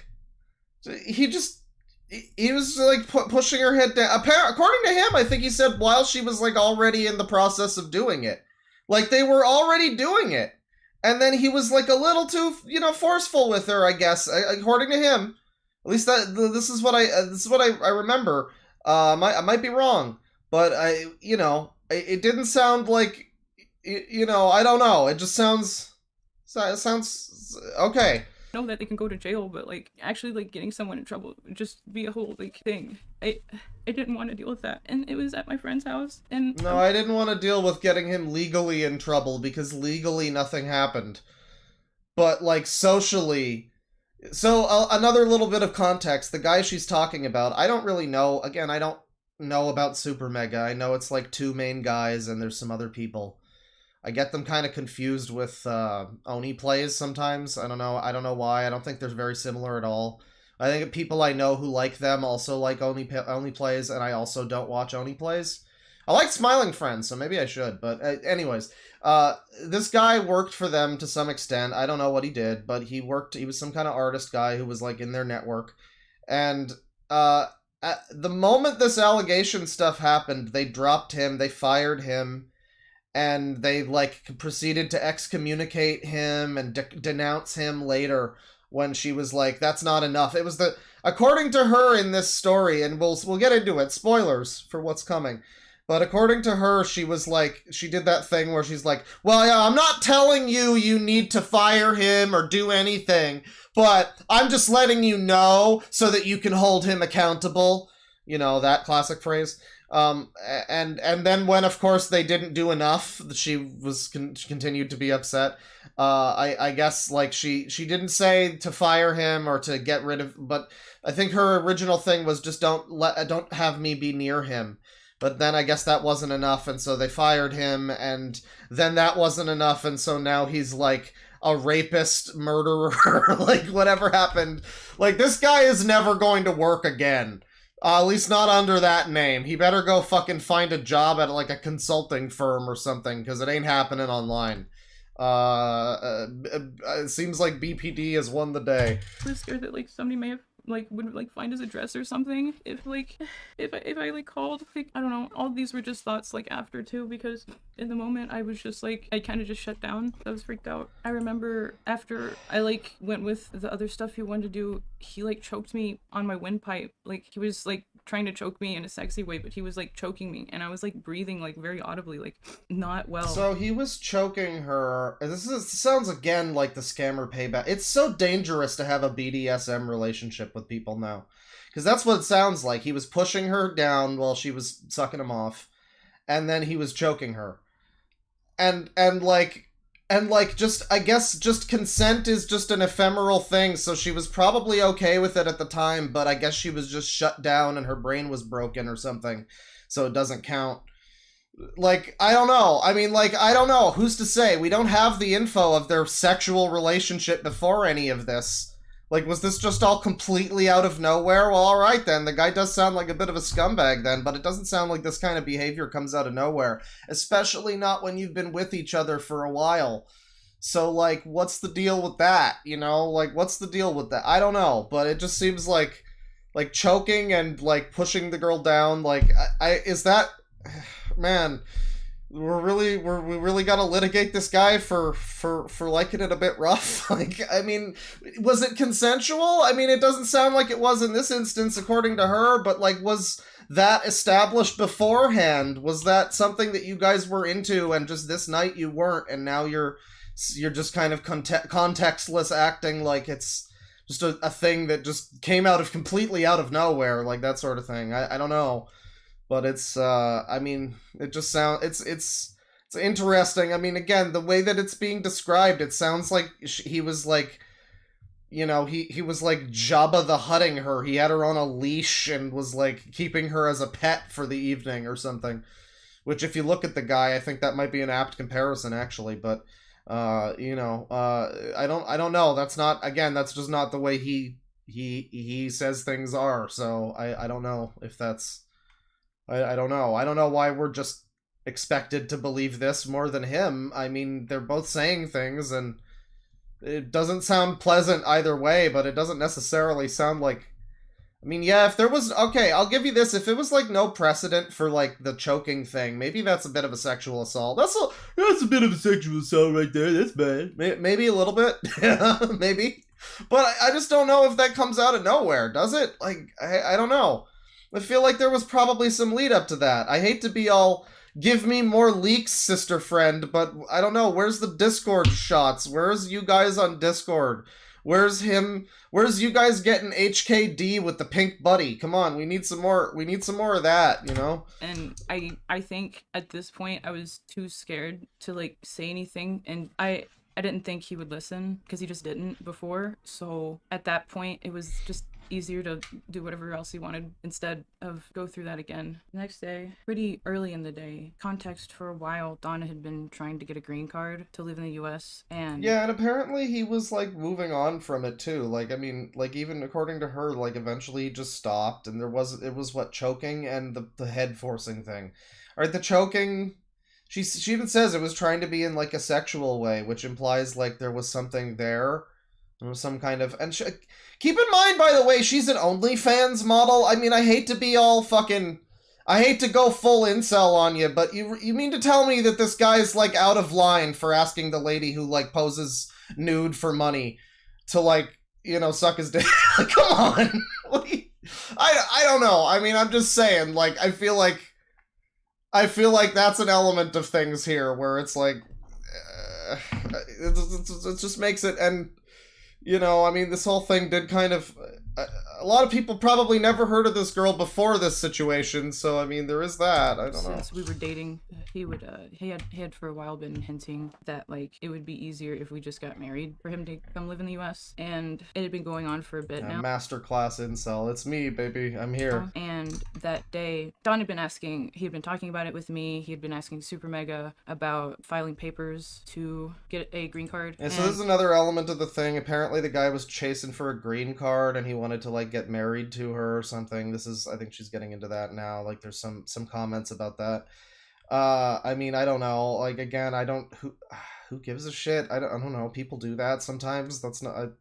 [SPEAKER 1] He was like pushing her head down. According to him, I think he said while she was like already in the process of doing it, like they were already doing it, and then he was like a little too, forceful with her, I guess. According to him, at least this is what I remember. I might be wrong, but it didn't sound like, I don't know. It just sounds okay.
[SPEAKER 3] Know that they can go to jail, but like actually like getting someone in trouble would just be a whole like thing. I didn't want to deal with that, and it was at my friend's house, and
[SPEAKER 1] no, I didn't want to deal with getting him legally in trouble, because legally nothing happened, but like socially. So another little bit of context: the guy she's talking about, I don't really know. Again, I don't know about SuperMega. I know it's like two main guys, and there's some other people. I get them kind of confused with Oni plays sometimes. I don't know why. I don't think they're very similar at all. I think people I know who like them also like Oni plays, and I also don't watch Oni plays. I like Smiling Friends, so maybe I should. But anyways, this guy worked for them to some extent. I don't know what he did, but he was some kind of artist guy who was like in their network. And at the moment this allegation stuff happened, they dropped him, they fired him. And they, like, proceeded to excommunicate him and denounce him later when she was like, that's not enough. It was according to her in this story, and we'll get into it, spoilers for what's coming. But according to her, she was like, she did that thing where she's like, well, yeah, I'm not telling you need to fire him or do anything, but I'm just letting you know so that you can hold him accountable. That classic phrase. And then when, of course, they didn't do enough, she was continued to be upset. I guess, like, she didn't say to fire him or to get rid of, but I think her original thing was just don't have me be near him. But then I guess that wasn't enough, and so they fired him, and then that wasn't enough, and so now he's, like, a rapist, murderer, like, whatever happened. Like, this guy is never going to work again. At least not under that name. He better go fucking find a job at, like, a consulting firm or something, because it ain't happening online. It seems like BPD has won the day.
[SPEAKER 3] I was scared that, like, somebody may have, like, would, like, find his address or something if I, like, called. Like, I don't know. All these were just thoughts, like, after, too, because in the moment, I was just, like, I kind of just shut down. I was freaked out. I remember after I, like, went with the other stuff he wanted to do, he, like, choked me on my windpipe. Like, he was, like, trying to choke me in a sexy way, but he was, like, choking me, and I was, like, breathing, like, very audibly, like, not well.
[SPEAKER 1] So he was choking her. This sounds, again, like the scammer payback. It's so dangerous to have a BDSM relationship with people now. Because that's what it sounds like. He was pushing her down while she was sucking him off, and then he was choking her. And just, I guess, just consent is just an ephemeral thing, so she was probably okay with it at the time, but I guess she was just shut down and her brain was broken or something, so it doesn't count. Like, I don't know. I mean, like, I don't know. Who's to say? We don't have the info of their sexual relationship before any of this. Like, was this just all completely out of nowhere? Well, alright then, the guy does sound like a bit of a scumbag then, but it doesn't sound like this kind of behavior comes out of nowhere. Especially not when you've been with each other for a while. So, like, what's the deal with that, you know? Like, what's the deal with that? I don't know, but it just seems like choking and, like, pushing the girl down, like, is that... Man... we really gotta litigate this guy for liking it a bit rough. Like, I mean, was it consensual? I mean, it doesn't sound like it was in this instance, according to her, but, like, was that established beforehand? Was that something that you guys were into and just this night you weren't, and now you're just kind of contextless acting like it's just a thing that just came completely out of nowhere, like that sort of thing. I don't know. But it's, I mean, it just sounds, it's interesting. I mean, again, the way that it's being described, it sounds like he was like, you know, he was like Jabba the Hutting her. He had her on a leash and was like keeping her as a pet for the evening or something. Which, if you look at the guy, I think that might be an apt comparison, actually. But, you know, I don't know. That's not, again, that's just not the way he says things are. So I don't know if that's... I don't know. I don't know why we're just expected to believe this more than him. I mean, they're both saying things, and it doesn't sound pleasant either way, but it doesn't necessarily sound like... I mean, yeah, if there was... Okay, I'll give you this. If it was, like, no precedent for, like, the choking thing, maybe that's a bit of a sexual assault. That's a bit of a sexual assault right there. That's bad. Maybe a little bit. Maybe. But I just don't know if that comes out of nowhere, does it? Like, I don't know. I feel like there was probably some lead up to that. I hate to be all, give me more leaks, sister friend, but I don't know, where's the Discord shots? Where's you guys on Discord? Where's you guys getting HKD with the pink buddy? Come on, we need some more of that, you know?
[SPEAKER 3] And I think at this point I was too scared to, like, say anything, and I didn't think he would listen, because he just didn't before, so at that point it was just easier to do whatever else he wanted instead of go through that again. The next day, pretty early in the day, context for a while, Donna had been trying to get a green card to live in the US, and... Yeah,
[SPEAKER 1] and apparently he was, like, moving on from it, too. Like, I mean, like, even according to her, like, eventually he just stopped, and it was, what, choking and the head forcing thing. Alright, the choking... She even says it was trying to be in, like, a sexual way, which implies, like, there was something there. There was some kind of... And keep in mind, by the way, she's an OnlyFans model. I mean, I hate to be all fucking... I hate to go full incel on you, but you mean to tell me that this guy's, like, out of line for asking the lady who, like, poses nude for money to, like, you know, suck his dick? Like, come on! I don't know. I mean, I'm just saying, like, I feel like that's an element of things here where it's like... it just makes it... And... You know, I mean, this whole thing did kind of... a lot of people probably never heard of this girl before this situation, so, I mean, there is that. I don't know.
[SPEAKER 3] Since we were dating, he had for a while been hinting that, like, it would be easier if we just got married for him to come live in the US, and it had been going on for a bit now.
[SPEAKER 1] Masterclass incel. It's me, baby. I'm here.
[SPEAKER 3] And that day, Don had been asking... He had been talking about it with me. He had been asking SuperMega about filing papers to get a green card.
[SPEAKER 1] And so this is another element of the thing. Apparently the guy was chasing for a green card, and he wanted to, like, get married to her or something. This is... I think she's getting into that now. Like, there's some comments about that. I mean, I don't know. Like, again, I don't... Who gives a shit? I don't know. People do that sometimes. That's not...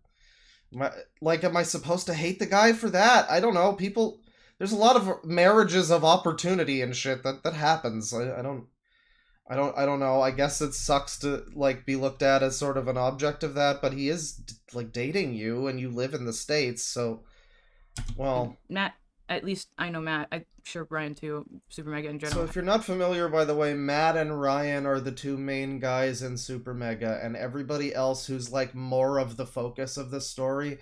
[SPEAKER 1] Like, am I supposed to hate the guy for that? I don't know. People... There's a lot of marriages of opportunity and shit that happens. I don't know. I guess it sucks to, like, be looked at as sort of an object of that, but he is, like, dating you, and you live in the States, so... Well...
[SPEAKER 3] Matt... At least I know Matt. I'm sure Ryan too. SuperMega in general.
[SPEAKER 1] So if you're not familiar, by the way, Matt and Ryan are the two main guys in SuperMega, and everybody else who's, like, more of the focus of this story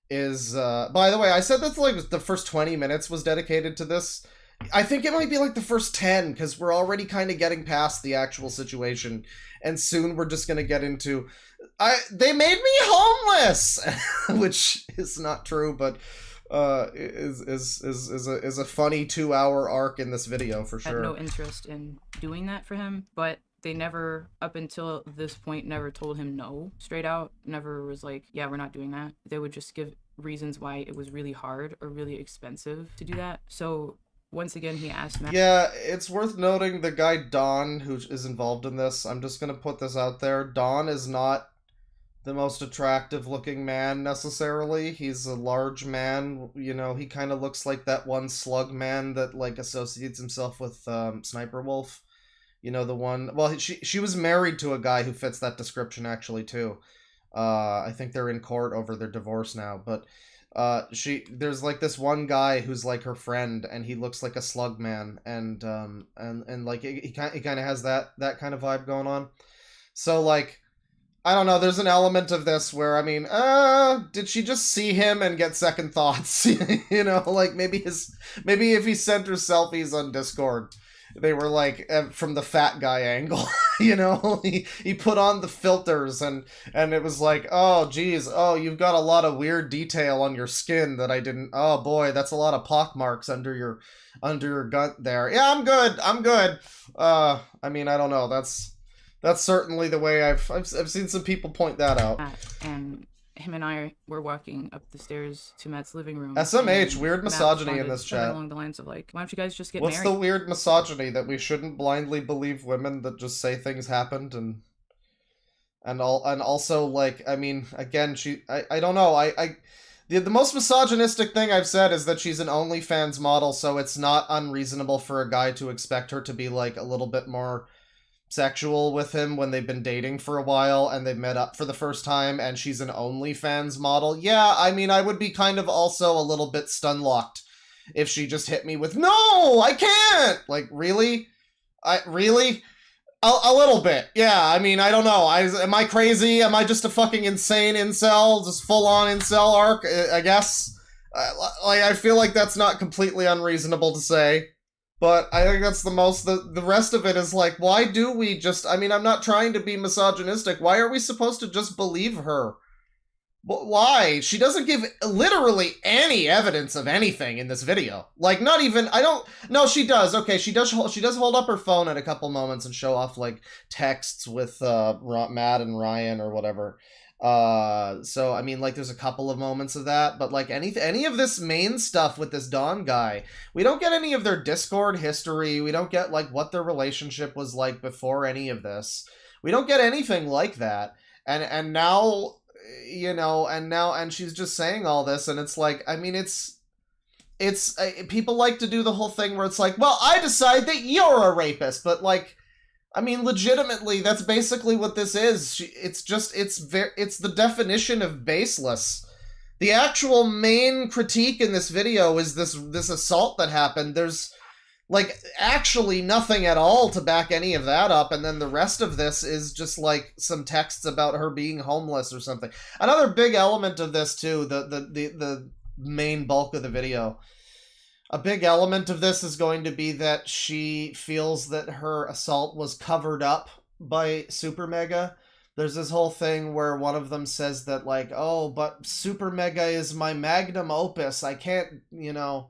[SPEAKER 1] is... By the way, I said that, like, the first 20 minutes was dedicated to this. I think it might be, like, the first 10, because we're already kind of getting past the actual situation, and soon we're just going to get into... They made me homeless! Which is not true, but... is a funny 2-hour arc in this video for sure.
[SPEAKER 3] I had no interest in doing that for him, but they never, up until this point, never told him no straight out. Never was like, yeah, we're not doing that. They would just give reasons why it was really hard or really expensive to do that. So once again, he asked Matt.
[SPEAKER 1] Yeah, it's worth noting the guy Don, who is involved in this, I'm just gonna put this out there, Don is not the most attractive looking man necessarily. He's a large man, you know, he kind of looks like that one slug man that like associates himself with Sniper Wolf. You know, the one, well, she was married to a guy who fits that description actually too. I think they're in court over their divorce now, but there's like this one guy who's like her friend, and he looks like a slug man, and like he kind of has that kind of vibe going on. So like, I don't know, there's an element of this where, I mean, did she just see him and get second thoughts? You know, like maybe if he sent her selfies on Discord, they were like from the fat guy angle. You know, he put on the filters, and it was like, oh geez, oh, you've got a lot of weird detail on your skin that I didn't, oh boy, that's a lot of pock marks under your gut there. Yeah, I'm good. I mean, I don't know, that's certainly the way I've seen some people point that out.
[SPEAKER 3] And him and I were walking up the stairs to Matt's living room.
[SPEAKER 1] SMH, weird misogyny in this chat.
[SPEAKER 3] Along the lines of like, why don't you guys just get
[SPEAKER 1] What's
[SPEAKER 3] married?
[SPEAKER 1] the weird misogyny that we shouldn't blindly believe women that just say things happened, and also like, I mean, again, I don't know, the most misogynistic thing I've said is that she's an OnlyFans model, so it's not unreasonable for a guy to expect her to be like a little bit more sexual with him when they've been dating for a while and they've met up for the first time and she's an OnlyFans model. Yeah, I mean, I would be kind of also a little bit stun-locked if she just hit me with, no, I can't! Like, really? Really? A little bit. Yeah, I mean, I don't know. Am I crazy? Am I just a fucking insane incel? Just full-on incel arc, I guess? Like, I feel like that's not completely unreasonable to say. But I think that's the most, the rest of it is like, why do we just, I mean, I'm not trying to be misogynistic. Why are we supposed to just believe her? Why? She doesn't give literally any evidence of anything in this video. Like, not even, no, she does. Okay, she does hold up her phone at a couple moments and show off, like, texts with Matt and Ryan or whatever. So I mean, like, there's a couple of moments of that, but like any of this main stuff with this Don guy, we don't get any of their Discord history. We don't get like what their relationship was like before any of this. We don't get anything like that. And now, you know, and she's just saying all this, and it's like, I mean, it's people like to do the whole thing where it's like, well, I decide that you're a rapist, but like, I mean, legitimately, that's basically what this is. It's the definition of baseless. The actual main critique in this video is this assault that happened. There's, like, actually nothing at all to back any of that up, and then the rest of this is just, like, some texts about her being homeless or something. Another big element of this, too, the main bulk of the video, a big element of this is going to be that she feels that her assault was covered up by SuperMega. There's this whole thing where one of them says that, like, oh, but SuperMega is my magnum opus. I can't, you know,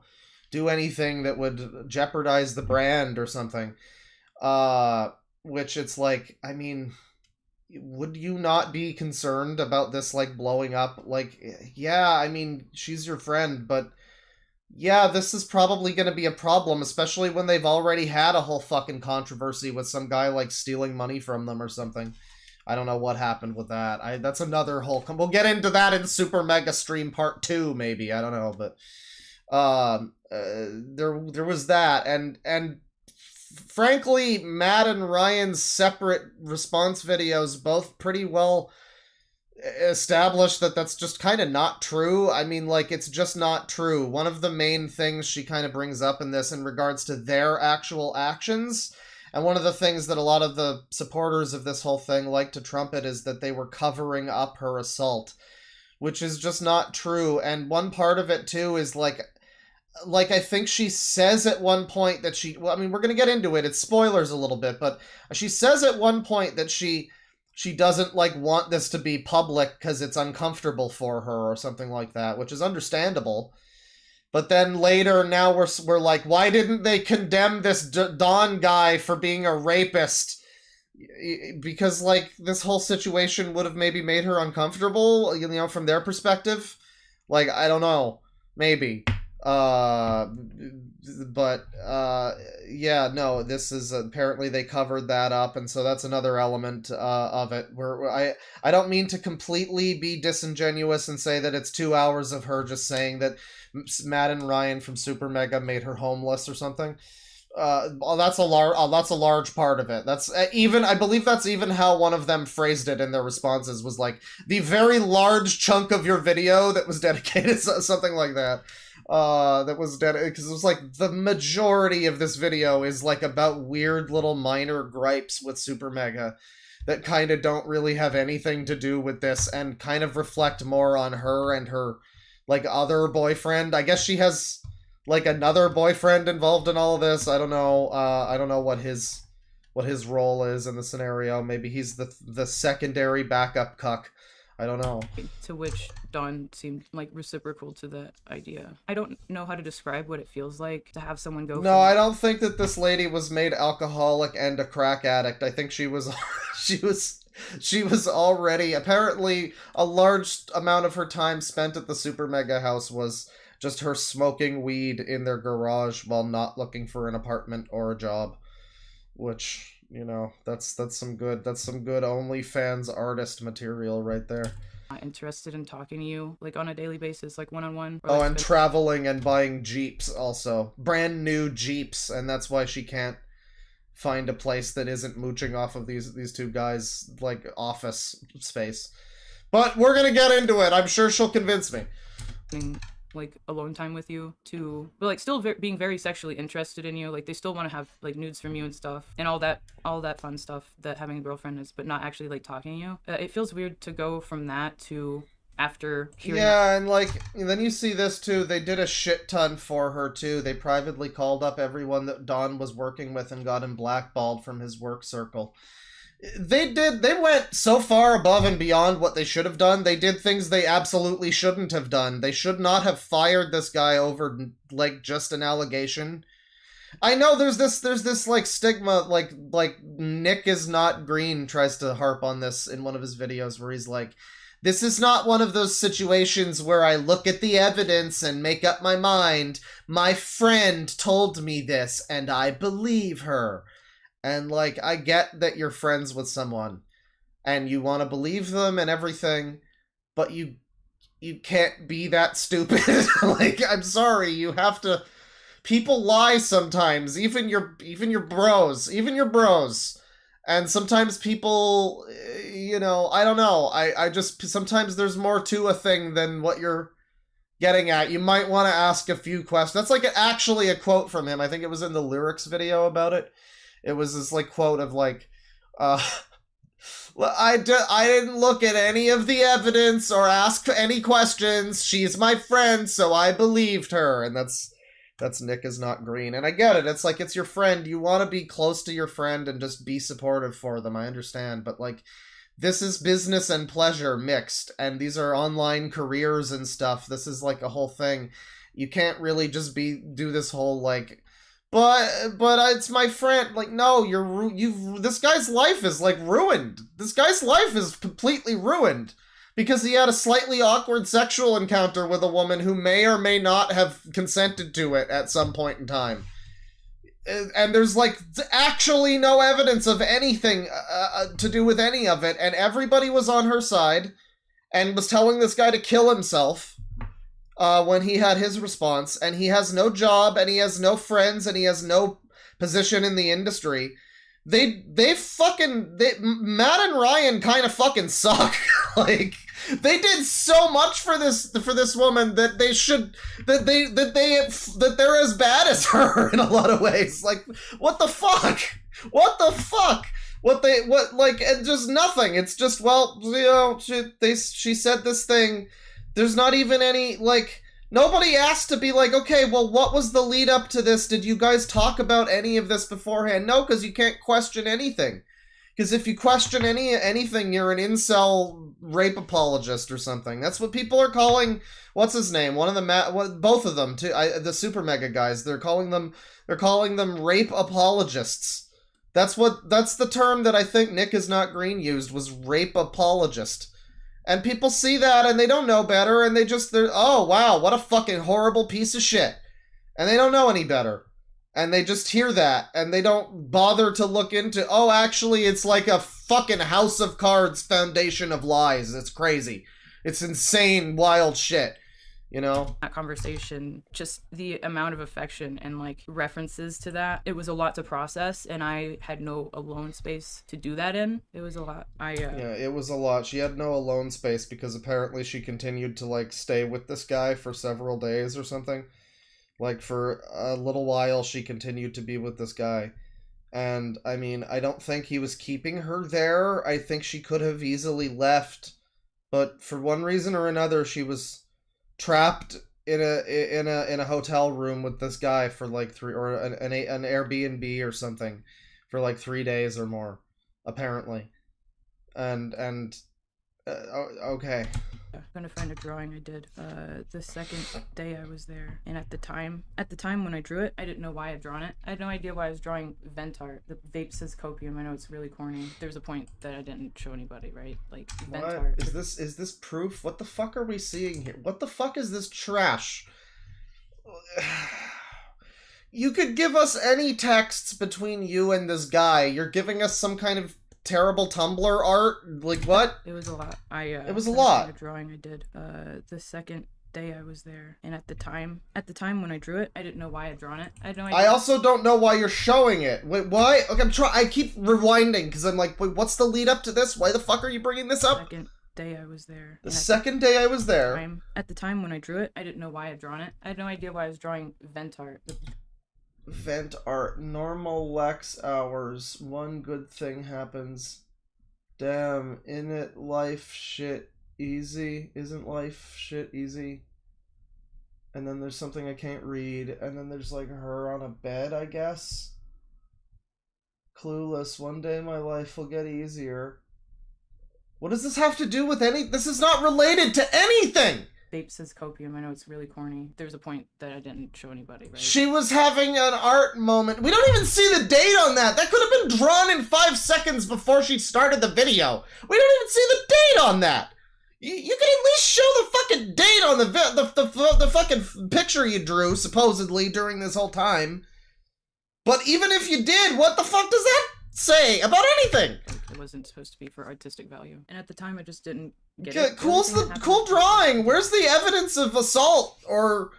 [SPEAKER 1] do anything that would jeopardize the brand or something. Which it's like, I mean, would you not be concerned about this, like, blowing up? Like, yeah, I mean, she's your friend, but yeah, this is probably going to be a problem, especially when they've already had a whole fucking controversy with some guy, like, stealing money from them or something. I don't know what happened with that. That's another whole... We'll get into that in SuperMega Stream Part 2, maybe. I don't know, but... there was that, and frankly, Matt and Ryan's separate response videos both pretty well established that that's just kind of not true. I mean, like, it's just not true. One of the main things she kind of brings up in this in regards to their actual actions, and one of the things that a lot of the supporters of this whole thing like to trumpet, is that they were covering up her assault, which is just not true. And one part of it, too, is like I think she says at one point that she... Well, I mean, we're going to get into it. It's spoilers a little bit, but she says at one point that she doesn't, like, want this to be public because it's uncomfortable for her or something like that, which is understandable. But then later, now we're like, why didn't they condemn this Don guy for being a rapist? because like this whole situation would have maybe made her uncomfortable, you know, from their perspective. Like, I don't know, maybe. Yeah, no, this is apparently they covered that up, and so that's another element of it. Where I don't mean to completely be disingenuous and say that it's 2 hours of her just saying that Matt and Ryan from SuperMega made her homeless or something. That's a large part of it. That's even, I believe that's even how one of them phrased it in their responses, was like, the very large chunk of your video that was dedicated, something like that. That was dedicated, because it was like, the majority of this video is like about weird little minor gripes with SuperMega that kind of don't really have anything to do with this, and kind of reflect more on her and her, like, other boyfriend. I guess she has like another boyfriend involved in all of this. I don't know. I don't know what his role is in the scenario. Maybe he's the secondary backup cuck. I don't know.
[SPEAKER 3] To which Dawn seemed like reciprocal to that idea. I don't know how to describe what it feels like to have someone go.
[SPEAKER 1] No, I don't think that this lady was made alcoholic and a crack addict. I think she was she was already, apparently a large amount of her time spent at the SuperMega house was just her smoking weed in their garage while not looking for an apartment or a job. Which, you know, that's some good OnlyFans artist material right there.
[SPEAKER 3] Interested in talking to you, like, on a daily basis, like one-on-one.
[SPEAKER 1] Oh, and traveling and buying Jeeps also. Brand new Jeeps, and that's why she can't find a place that isn't mooching off of these two guys, like, office space. But we're gonna get into it. I'm sure she'll convince me.
[SPEAKER 3] Like, alone time with you, but like still being very sexually interested in you. Like, they still want to have like nudes from you and stuff, and all that fun stuff that having a girlfriend is, but not actually like talking to you. It feels weird to go from that to after hearing that.
[SPEAKER 1] And like, then you see this too. They did a shit ton for her too. They privately called up everyone that Don was working with and got him blackballed from his work circle. They went so far above and beyond what they should have done. They did things they absolutely shouldn't have done. They should not have fired this guy over, like, just an allegation. I know there's this like stigma, like Nick is not green tries to harp on this in one of his videos where he's like, this is not one of those situations where I look at the evidence and make up my mind. My friend told me this and I believe her. And, like, I get that you're friends with someone and you want to believe them and everything, but you can't be that stupid. Like, I'm sorry, you have to... People lie sometimes, even your bros. And sometimes people, you know, I don't know. I just... Sometimes there's more to a thing than what you're getting at. You might want to ask a few questions. That's, like, actually a quote from him. I think it was in the lyrics video about it. It was this, like, quote of, like, I didn't look at any of the evidence or ask any questions. She's my friend, so I believed her. And that's Nick is not green. And I get it. It's like, it's your friend. You want to be close to your friend and just be supportive for them. I understand. But, like, this is business and pleasure mixed. And these are online careers and stuff. This is, like, a whole thing. You can't really just do this whole, like... But it's my friend. Like, no, this guy's life is, like, ruined. This guy's life is completely ruined because he had a slightly awkward sexual encounter with a woman who may or may not have consented to it at some point in time. And there's, like, actually no evidence of anything to do with any of it, and everybody was on her side and was telling this guy to kill himself. When he had his response, and he has no job, and he has no friends, and he has no position in the industry. They Matt and Ryan kind of fucking suck. Like, they did so much for this woman that they're as bad as her in a lot of ways. Like, what the fuck? And just nothing. It's just, well, you know, she said this thing. There's not even any, like, nobody asked to be like, okay, well, what was the lead up to this? Did you guys talk about any of this beforehand? No, because you can't question anything. Because if you question anything, you're an incel rape apologist or something. That's what people are calling, what's his name? One of the, both of them, too, the SuperMega guys, they're calling them rape apologists. That's the term that I think Nick is not green used, was rape apologist. And people see that and they don't know better and they're, oh wow, what a fucking horrible piece of shit. And they don't know any better. And they just hear that and they don't bother to look into, oh, actually it's like a fucking House of Cards foundation of lies. It's crazy. It's insane, wild shit. You know?
[SPEAKER 3] That conversation, just the amount of affection and like references to that, it was a lot to process, and I had no alone space to do that in. It was a lot. Yeah,
[SPEAKER 1] it was a lot. She had no alone space because apparently she continued to like stay with this guy for several days or something. Like for a little while she continued to be with this guy. And I mean, I don't think he was keeping her there. I think she could have easily left, but for one reason or another she was trapped in a hotel room with this guy for like an Airbnb or something for like 3 days or more, apparently. And okay.
[SPEAKER 3] I'm gonna find a drawing I did the second day I was there, and at the time when I drew it, I didn't know why I'd drawn it. I had no idea why I was drawing vent art. The vape says copium. I know it's really corny. There's a point that I didn't show anybody, right? Like vent art.
[SPEAKER 1] Is this proof? What the fuck are we seeing here? What the fuck is this trash? You could give us any texts between you and this guy. You're giving us some kind of terrible Tumblr art? Like what?
[SPEAKER 3] It was a lot.
[SPEAKER 1] It was a lot.
[SPEAKER 3] A drawing I did the second day I was there, and at the time when I drew it, I didn't know why I'd drawn it. I had no idea.
[SPEAKER 1] I also don't know why you're showing it. Wait, why? Okay, I keep rewinding because I'm like, wait, what's the lead up to this? Why the fuck are you bringing this up?
[SPEAKER 3] Second day I was there.
[SPEAKER 1] The second day I was there.
[SPEAKER 3] At the time when I drew it, I didn't know why I'd drawn it. I had no idea why I was drawing vent art.
[SPEAKER 1] Vent art. Normal Lex hours. One good thing happens. Damn, in it life shit easy? Isn't life shit easy? And then there's something I can't read, and then there's like her on a bed, I guess. Clueless. One day my life will get easier. What does this have to do with any? This is not related to anything!
[SPEAKER 3] Vape says copium. I know it's really corny. There's a point that I didn't show anybody, right?
[SPEAKER 1] She was having an art moment. We don't even see the date on that. That could have been drawn in 5 seconds before she started the video. We don't even see the date on that. You can at least show the fucking date on the fucking picture you drew, supposedly, during this whole time. But even if you did, what the fuck does that say about anything?
[SPEAKER 3] It wasn't supposed to be for artistic value. And at the time, I just didn't get
[SPEAKER 1] it. Cool drawing. Where's the evidence of assault or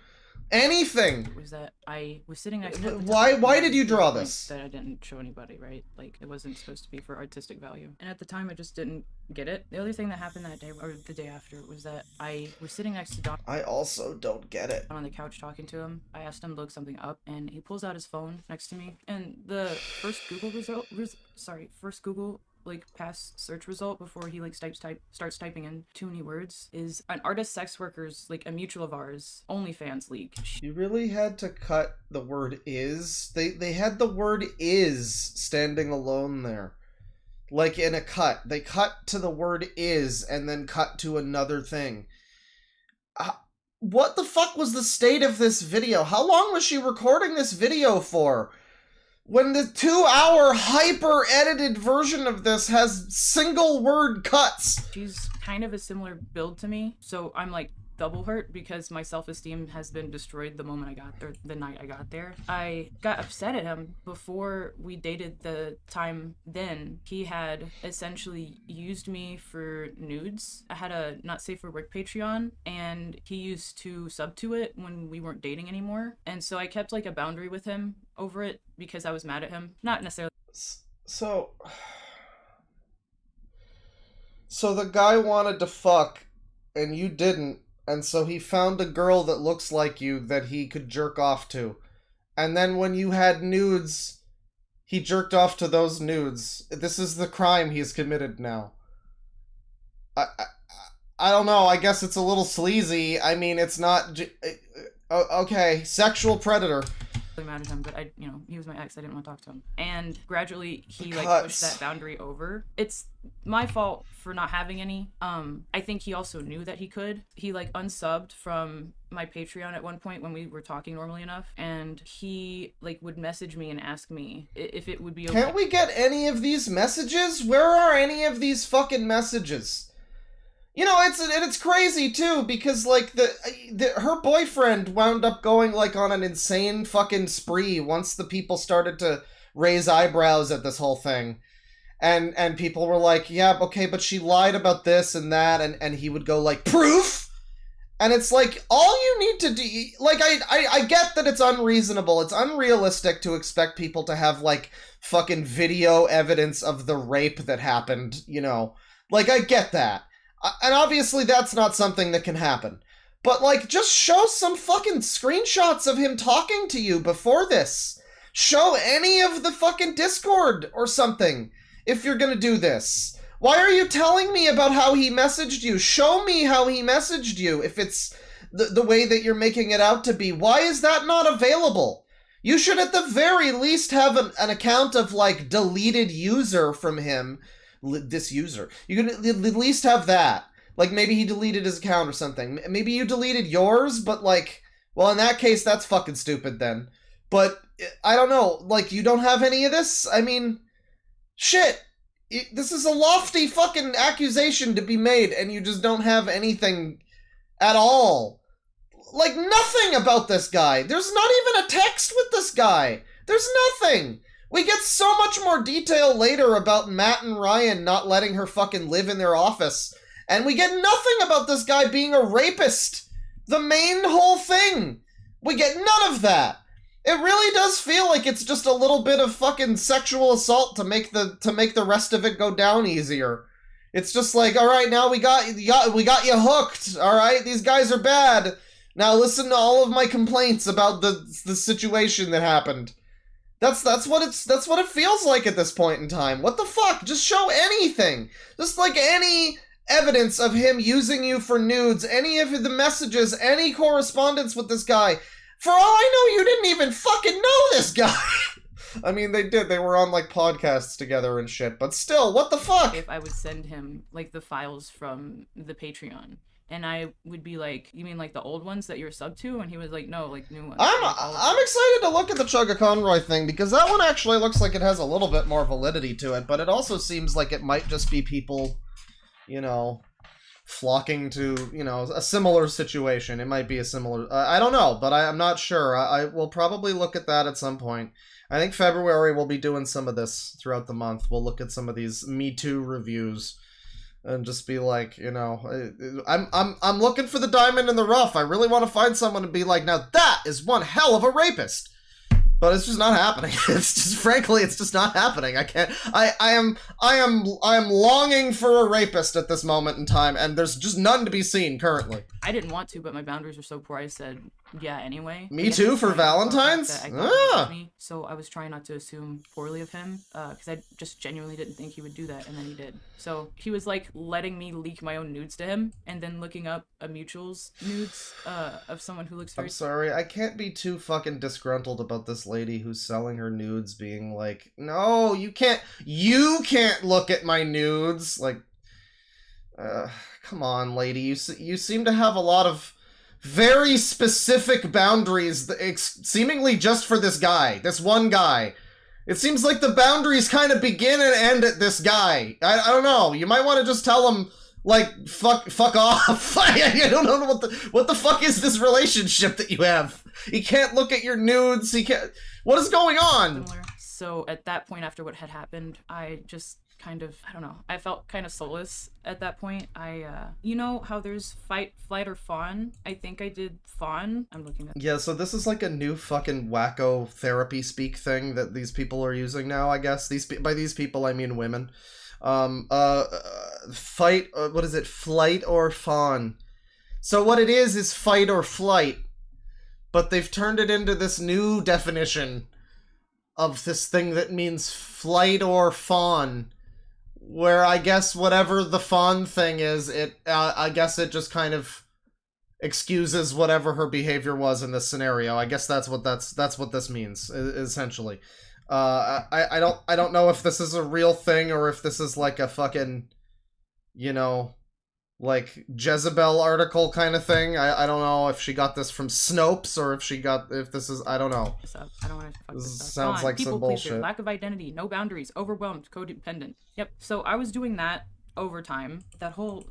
[SPEAKER 1] anything?
[SPEAKER 3] Was that I was sitting next to
[SPEAKER 1] Why did you draw this?
[SPEAKER 3] That I didn't show anybody, right? Like, it wasn't supposed to be for artistic value. And at the time, I just didn't get it. The other thing that happened that day, or the day after, was that I was sitting next to Don.
[SPEAKER 1] I also don't get it.
[SPEAKER 3] On the couch talking to him. I asked him to look something up, and he pulls out his phone next to me. And the first Google like past search result before he like starts typing in too many words is an artist sex worker's, like a mutual of ours, OnlyFans leak.
[SPEAKER 1] You really had to cut the word is. They had the word is standing alone there. Like in a cut. They cut to the word is and then cut to another thing. What the fuck was the state of this video? How long was she recording this video for? When the 2-hour hyper-edited version of this has single word cuts.
[SPEAKER 3] She's kind of a similar build to me, so I'm like double hurt because my self-esteem has been destroyed the moment I got there, the night I got there. I got upset at him before we dated the time then. He had essentially used me for nudes. I had a Not Safe for Work Patreon, and he used to sub to it when we weren't dating anymore. And so I kept like a boundary with him over it because I was mad at him. Not necessarily.
[SPEAKER 1] So the guy wanted to fuck and you didn't. And so he found a girl that looks like you that he could jerk off to. And then when you had nudes, he jerked off to those nudes. This is the crime he's committed now. I don't know. I guess it's a little sleazy. I mean, it's not... Okay, sexual predator.
[SPEAKER 3] mad at him, but he was my ex. I didn't want to talk to him. And gradually he pushed that boundary over. It's my fault for not having any. I think he also knew that he could. He unsubbed from my Patreon at one point when we were talking normally enough, and he would message me and ask me if it would be okay.
[SPEAKER 1] Can't we get any of these messages? Where are any of these fucking messages? It's crazy too, because her boyfriend wound up going on an insane fucking spree once the people started to raise eyebrows at this whole thing. And people were like, yeah, okay, but she lied about this and that, and he would go proof? And it's all you need to do, I get that it's unreasonable, it's unrealistic to expect people to have, fucking video evidence of the rape that happened, I get that. And obviously that's not something that can happen. But, just show some fucking screenshots of him talking to you before this. Show any of the fucking Discord or something, if you're gonna do this. Why are you telling me about how he messaged you? Show me how he messaged you, if it's the way that you're making it out to be. Why is that not available? You should at the very least have an account of, deleted user from him. This user. You can at least have that. Maybe he deleted his account or something. Maybe you deleted yours, but well, in that case, that's fucking stupid then. But, I don't know, you don't have any of this? I mean, shit. This is a lofty fucking accusation to be made, and you just don't have anything at all. Nothing about this guy. There's not even a text with this guy. There's nothing. We get so much more detail later about Matt and Ryan not letting her fucking live in their office. And we get nothing about this guy being a rapist. The main whole thing. We get none of that. It really does feel like it's just a little bit of fucking sexual assault to make the rest of it go down easier. It's just all right, now we got you hooked. All right, these guys are bad. Now listen to all of my complaints about the situation that happened. That's what it feels like at this point in time. What the fuck? Just show anything. Just any evidence of him using you for nudes, any of the messages, any correspondence with this guy. For all I know, you didn't even fucking know this guy. I mean, they did. They were on podcasts together and shit. But still, what the fuck?
[SPEAKER 3] If I would send him the files from the Patreon. And I would be you mean the old ones that you're sub to? And he was no, new ones.
[SPEAKER 1] I'm excited to look at the Chugga Conroy thing, because that one actually looks like it has a little bit more validity to it, but it also seems like it might just be people, flocking to, a similar situation. It might be a similar, I don't know, but I'm not sure. I will probably look at that at some point. I think February we'll be doing some of this throughout the month. We'll look at some of these Me Too reviews. And just be I'm looking for the diamond in the rough. I really want to find someone to be now that is one hell of a rapist. But it's just not happening. It's just, frankly, it's just not happening. I can't, I am longing for a rapist at this moment in time, and there's just none to be seen currently.
[SPEAKER 3] I didn't want to, but my boundaries were so poor, I said, yeah, anyway.
[SPEAKER 1] Me too, for Valentine's?
[SPEAKER 3] So I was trying not to assume poorly of him, because I just genuinely didn't think he would do that, and then he did. So he was letting me leak my own nudes to him, and then looking up a mutual's nudes of someone who looks very...
[SPEAKER 1] I'm sorry, I can't be too fucking disgruntled about this lady who's selling her nudes being no, you can't look at my nudes. Come on, lady, you seem to have a lot of very specific boundaries, seemingly just for this guy, this one guy. It seems like the boundaries kind of begin and end at this guy. I don't know. You might want to just tell him, fuck off. I don't know what the fuck is this relationship that you have. He can't look at your nudes. He can't. What is going on?
[SPEAKER 3] Similar. So at that point, after what had happened, I just kind of, I don't know, I felt kind of soulless at that point. You know how there's fight, flight, or fawn? I think I did fawn. I'm looking at...
[SPEAKER 1] Yeah, so this is a new fucking wacko therapy speak thing that these people are using now, I guess. By these people, I mean women. Fight, what is it? Flight or fawn. So what it is fight or flight. But they've turned it into this new definition of this thing that means flight or fawn. Where I guess whatever the fawn thing is, I guess it just kind of excuses whatever her behavior was in this scenario. I guess that's what this means, essentially. I don't know if this is a real thing or if this is like a fucking, you know, like Jezebel article kind of thing. I don't know if she got this from Snopes or if this is, I don't know.
[SPEAKER 3] I don't want to fuck this up.
[SPEAKER 1] Sounds like some bullshit.
[SPEAKER 3] Lack of identity, no boundaries, overwhelmed, codependent. Yep. So I was doing that overtime. That whole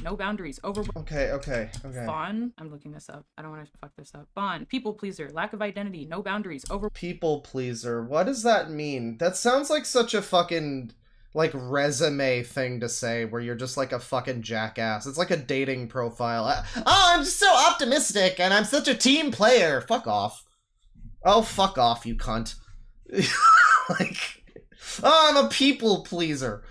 [SPEAKER 3] no boundaries, overwhelmed.
[SPEAKER 1] Okay.
[SPEAKER 3] Vaughan, I'm looking this up. I don't want to fuck this up. Vaughan, people pleaser, lack of identity, no boundaries,
[SPEAKER 1] people pleaser. What does that mean? That sounds like such a fucking like resume thing to say where you're just like a fucking jackass. It's like a dating profile. I'm just so optimistic and I'm such a team player. Fuck off. Oh, fuck off, you cunt. Like, oh, I'm a people pleaser.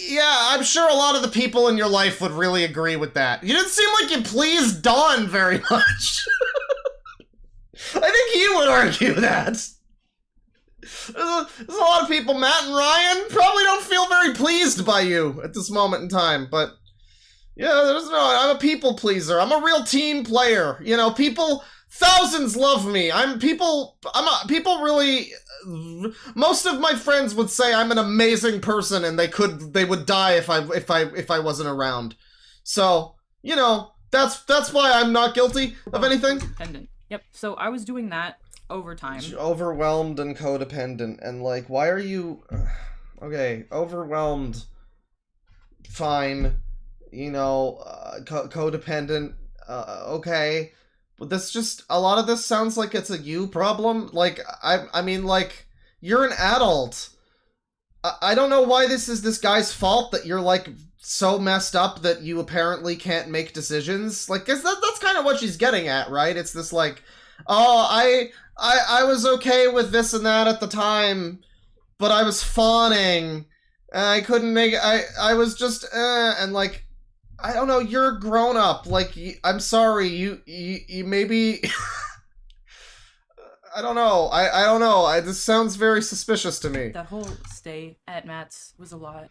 [SPEAKER 1] Yeah, I'm sure a lot of the people in your life would really agree with that. You didn't seem like you pleased Dawn very much. I think he would argue that. There's a lot of people, Matt and Ryan, probably don't feel very pleased by you at this moment in time, but yeah, I'm a people pleaser. I'm a real team player. You know, thousands love me. People really, most of my friends would say I'm an amazing person and they would die if I wasn't around. So, you know, that's why I'm not guilty of anything.
[SPEAKER 3] Dependent. Yep. So I was doing that overtime.
[SPEAKER 1] Overwhelmed and codependent, and like, why are you okay, overwhelmed, fine, you know, codependent, okay, but this just, a lot of this sounds like it's a you problem. Like, I mean, like, you're an adult. I don't know why this is this guy's fault that you're like so messed up that you apparently can't make decisions. Like, 'cause that's kind of what she's getting at, right? It's this like, oh, I was okay with this and that at the time, but I was fawning, and I couldn't make it, I was just, and like, I don't know, you're a grown-up, like, I'm sorry, you maybe, I don't know, I don't know, this sounds very suspicious to me.
[SPEAKER 3] That whole stay at Matt's was a lot.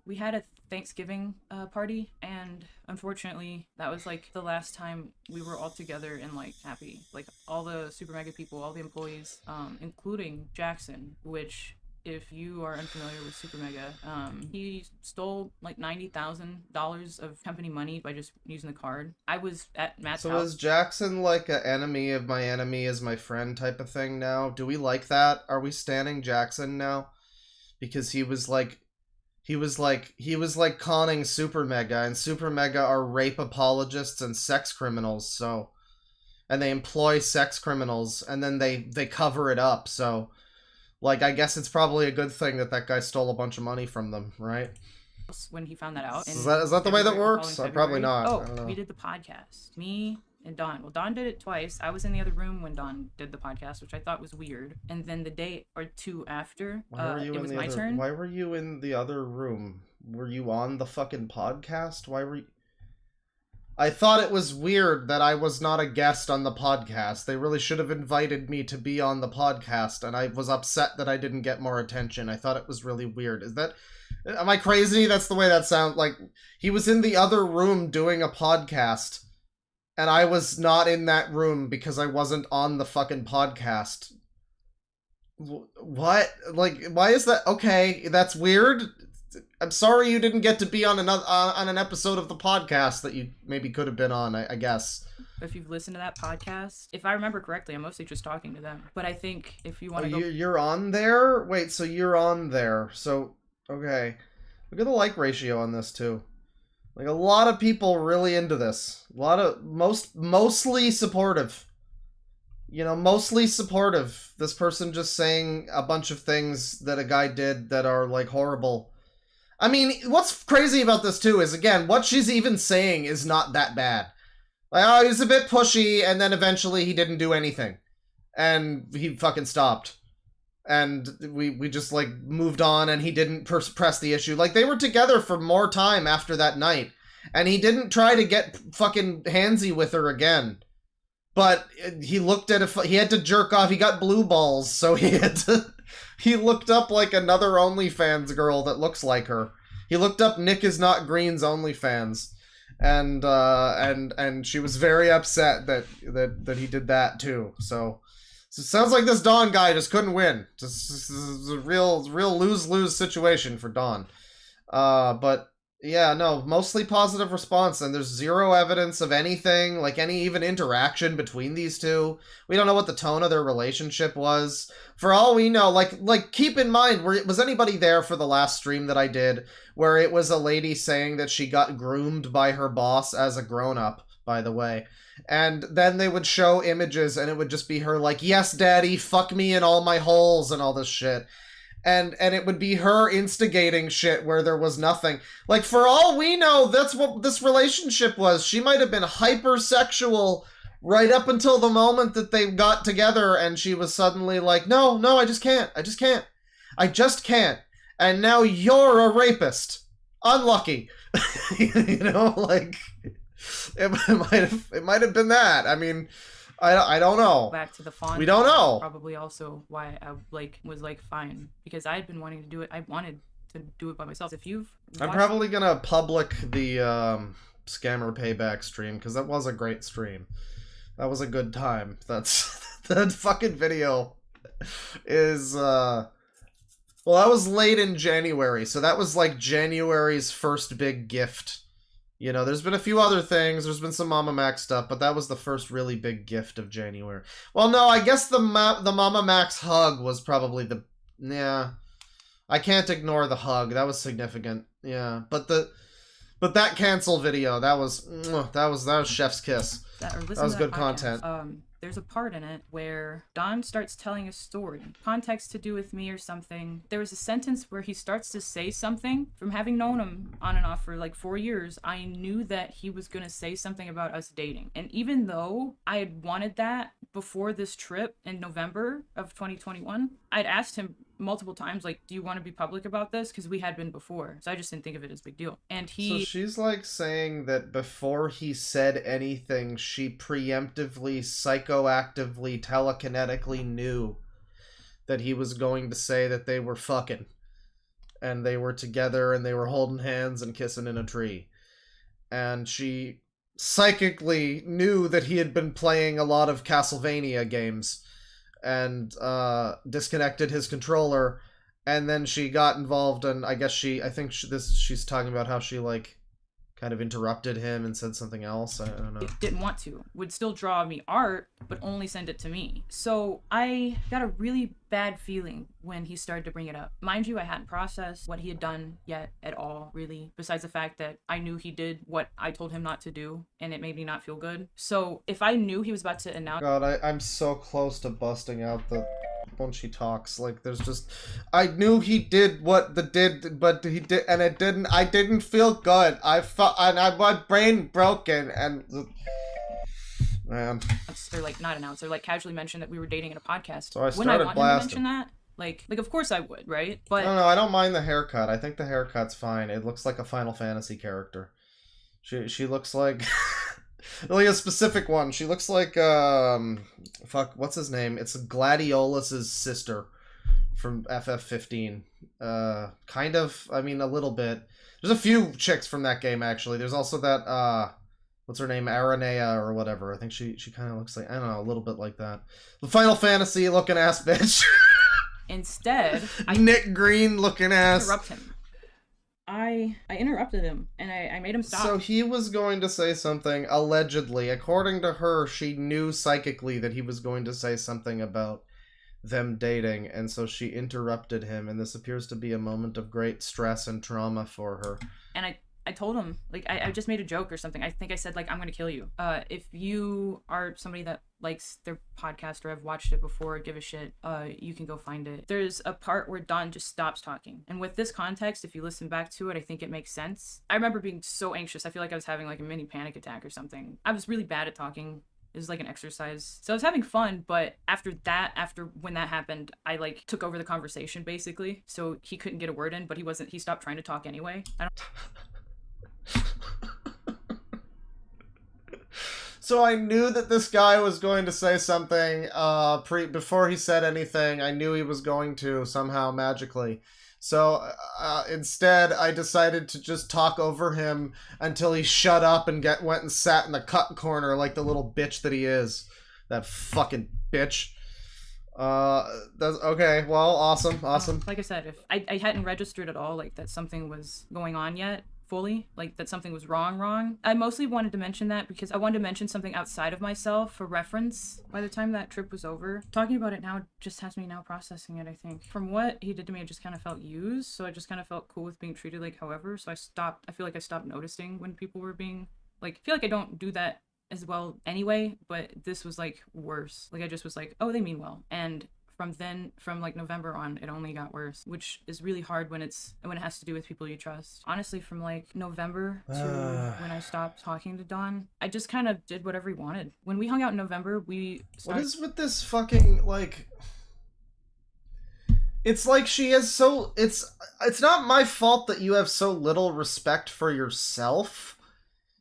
[SPEAKER 3] We had a Thanksgiving party, and unfortunately that was like the last time we were all together and like happy. Like all the SuperMega people, all the employees, including Jackson, which, if you are unfamiliar with SuperMega, he stole like $90,000 of company money by just using the card. I was at Matt's house.
[SPEAKER 1] So is Jackson like an enemy of my enemy is my friend type of thing now? Do we like that? Are we standing Jackson now? Because he was like conning SuperMega, and SuperMega are rape apologists and sex criminals, so, and they employ sex criminals and then they cover it up, so like, I guess it's probably a good thing that guy stole a bunch of money from them, right?
[SPEAKER 3] When he found that out.
[SPEAKER 1] Is that the way that works? Probably not.
[SPEAKER 3] Oh, we did the podcast. Me and Dawn. Well, Dawn did it twice. I was in the other room when Dawn did the podcast, which I thought was weird. And then the day or two after, it was my turn.
[SPEAKER 1] Why were you in the other room? Were you on the fucking podcast? Why were you... I thought it was weird that I was not a guest on the podcast. They really should have invited me to be on the podcast, and I was upset that I didn't get more attention. I thought it was really weird. Am I crazy? That's the way that sounds. Like, he was in the other room doing a podcast, and I was not in that room because I wasn't on the fucking podcast. What? Like, why is that? Okay, that's weird. I'm sorry you didn't get to be on an episode of the podcast that you maybe could have been on, I guess.
[SPEAKER 3] If you've listened to that podcast, if I remember correctly, I'm mostly just talking to them. But I think if you want to go...
[SPEAKER 1] You're on there? Wait, so you're on there. So, okay. Look at the like ratio on this, too. Like, a lot of people really into this. A lot of... Mostly supportive. You know, mostly supportive. This person just saying a bunch of things that a guy did that are, like, horrible. I mean, what's crazy about this, too, is, again, what she's even saying is not that bad. Like, oh, he's a bit pushy, and then eventually he didn't do anything. And he fucking stopped. And we just, like, moved on, and he didn't press the issue. Like, they were together for more time after that night. And he didn't try to get fucking handsy with her again. But he looked at he had to jerk off. He got blue balls, so he had to... He looked up, like, another OnlyFans girl that looks like her. He looked up Nick is Not Green's OnlyFans. and she was very upset that he did that too. So it sounds like this Dawn guy just couldn't win. Just a real lose-lose situation for Dawn. But yeah, no, mostly positive response, and there's zero evidence of anything, like any even interaction between these two. We don't know what the tone of their relationship was. For all we know, like keep in mind, was anybody there for the last stream that I did, where it was a lady saying that she got groomed by her boss as a grown-up, by the way. And then they would show images, and it would just be her like, yes, daddy, fuck me in all my holes, and all this shit. And it would be her instigating shit where there was nothing. Like, for all we know, that's what this relationship was. She might have been hypersexual right up until the moment that they got together, and she was suddenly like, no, I just can't. I just can't. And now you're a rapist. Unlucky. You know, like, it might have been that. I mean, I don't know.
[SPEAKER 3] Back to the font.
[SPEAKER 1] We don't know.
[SPEAKER 3] Probably also why I was fine, because I had been wanting to do it. I wanted to do it by myself. If you've
[SPEAKER 1] I'm probably gonna public the scammer payback stream, because that was a great stream. That was a good time. That's that fucking video is well, that was late in January, so that was like January's first big gift. You know, there's been a few other things. There's been some Mama Max stuff, but that was the first really big gift of January. Well, no, I guess the Mama Max hug was probably the... Yeah. I can't ignore the hug. That was significant. Yeah. But that cancel video, that was chef's kiss. That was good content.
[SPEAKER 3] There's a part in it where Don starts telling a story, context to do with me or something. There was a sentence where he starts to say something. From having known him on and off for like 4 years, I knew that he was going to say something about us dating. And even though I had wanted that before this trip in November of 2021, I'd asked him multiple times, like, do you want to be public about this? Because we had been before, so I just didn't think of it as a big deal. And
[SPEAKER 1] so she's like saying that before he said anything, she preemptively, psychoactively, telekinetically knew that he was going to say that they were fucking, and they were together, and they were holding hands and kissing in a tree. And she psychically knew that he had been playing a lot of Castlevania games and disconnected his controller, and then she got involved, and I guess she's talking about how she like kind of interrupted him and said something else. I don't know.
[SPEAKER 3] Didn't want to. Would still draw me art, but only send it to me. So I got a really bad feeling when he started to bring it up. Mind you, I hadn't processed what he had done yet at all, really, besides the fact that I knew he did what I told him not to do, and it made me not feel good. So if I knew he was about to announce...
[SPEAKER 1] God, I'm so close to busting out the... when she talks, like, there's just... I knew he did what the did, but he did, and it didn't... I didn't feel good. My brain broken, and... Man.
[SPEAKER 3] They're like, not announced. They're like casually mentioned that we were dating in a podcast.
[SPEAKER 1] So I started
[SPEAKER 3] Wouldn't I want
[SPEAKER 1] blasting.
[SPEAKER 3] him to mention that? Like of course I would, right? But
[SPEAKER 1] no, I don't mind the haircut. I think the haircut's fine. It looks like a Final Fantasy character. She looks like really a specific one. She looks like fuck, what's his name? It's Gladiolus's sister from FF15. Kind of, I mean, a little bit. There's a few chicks from that game actually. There's also that what's her name? Aranea or whatever. I think she kind of looks like, I don't know, a little bit like that. The Final Fantasy looking ass bitch.
[SPEAKER 3] Instead,
[SPEAKER 1] Nick Green looking ass.
[SPEAKER 3] Interrupt him. I interrupted him, and I made him stop.
[SPEAKER 1] So he was going to say something, allegedly. According to her, she knew psychically that he was going to say something about them dating, and so she interrupted him, and this appears to be a moment of great stress and trauma for her.
[SPEAKER 3] And I told him, like, I just made a joke or something. I think I said, like, I'm going to kill you. If you are somebody that likes their podcast or have watched it before, give a shit, you can go find it. There's a part where Don just stops talking. And with this context, if you listen back to it, I think it makes sense. I remember being so anxious. I feel like I was having, like, a mini panic attack or something. I was really bad at talking. It was like an exercise. So I was having fun, but after when that happened, I, like, took over the conversation, basically. So he couldn't get a word in, but he stopped trying to talk
[SPEAKER 1] So I knew that this guy was going to say something before he said anything. I knew he was going to somehow magically. So instead, I decided to just talk over him until he shut up and went and sat in the cut corner like the little bitch that he is. That fucking bitch. That's okay. Well, awesome.
[SPEAKER 3] Like I said, if I hadn't registered at all, like that something was going on yet. Fully, like that something was wrong. I mostly wanted to mention that because I wanted to mention something outside of myself for reference by the time that trip was over. Talking about it now just has me now processing it, I think. From what he did to me, I just kind of felt used, so I just kind of felt cool with being treated like however, so I feel like I stopped noticing when people were being, like, I feel like I don't do that as well anyway, but this was, like, worse. Like, I just was like, oh, they mean well, and from like November on, it only got worse, which is really hard when it has to do with people you trust. Honestly, from like November to when I stopped talking to Dawn, I just kind of did whatever he wanted. When we hung out in November,
[SPEAKER 1] what is with this fucking, like, it's like she has so, it's not my fault that you have so little respect for yourself.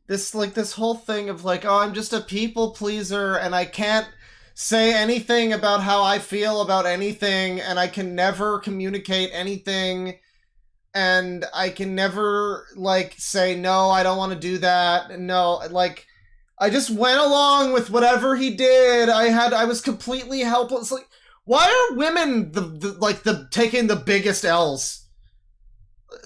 [SPEAKER 1] This whole thing of like, oh, I'm just a people pleaser and I can't say anything about how I feel about anything, and I can never communicate anything, and I can never, like, say, no, I don't want to do that. No, like, I just went along with whatever he did. I was completely helpless. Like, why are women taking the biggest L's?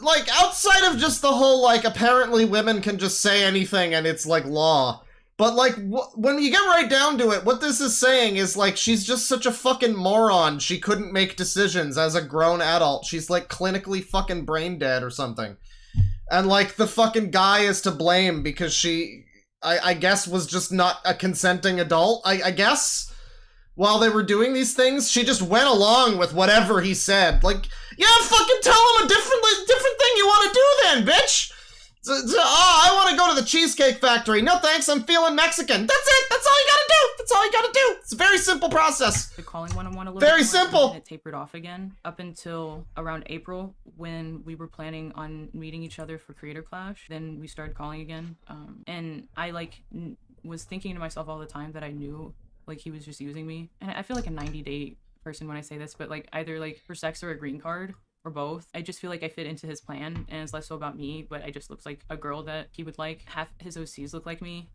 [SPEAKER 1] Like, outside of just the whole, like, apparently women can just say anything and it's, like, law. But, like, when you get right down to it, what this is saying is, like, she's just such a fucking moron. She couldn't make decisions as a grown adult. She's, like, clinically fucking brain dead or something. And, like, the fucking guy is to blame because she, I guess, was just not a consenting adult, I guess? While they were doing these things, she just went along with whatever he said. Like, yeah, fucking tell him a different thing you want to do then, bitch! I want to go to the Cheesecake Factory. No thanks, I'm feeling Mexican. That's it. That's all you gotta do. That's all you gotta do. It's a very simple process.
[SPEAKER 3] The calling one-on-one a little
[SPEAKER 1] very
[SPEAKER 3] bit more,
[SPEAKER 1] simple.
[SPEAKER 3] And it tapered off again up until around April when we were planning on meeting each other for Creator Clash. Then we started calling again. And I was thinking to myself all the time that I knew like he was just using me. And I feel like a 90-day person when I say this, but like either like for sex or a green card. Or both. I just feel like I fit into his plan, and it's less so about me, but I just looks like a girl that he would like. Half his OCs look like me.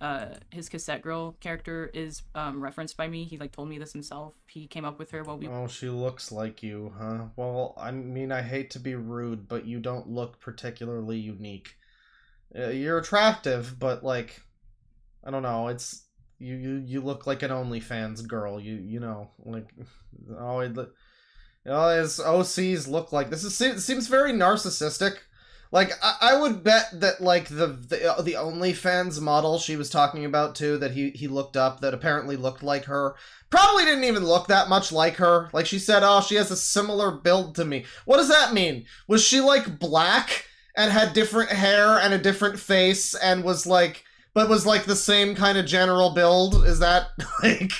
[SPEAKER 3] His cassette girl character is referenced by me. He like told me this himself. He came up with her while we...
[SPEAKER 1] Oh, she looks like you, huh? Well, I mean, I hate to be rude, but you don't look particularly unique. You're attractive, but like, I don't know, it's... You look like an OnlyFans girl, you know, like... Oh, his OCs look like this. It seems very narcissistic. Like I would bet that like the OnlyFans model she was talking about too, that he looked up, that apparently looked like her, probably didn't even look that much like her. Like she said, oh, she has a similar build to me. What does that mean? Was she like black and had different hair and a different face and was like the same kind of general build? Is that like?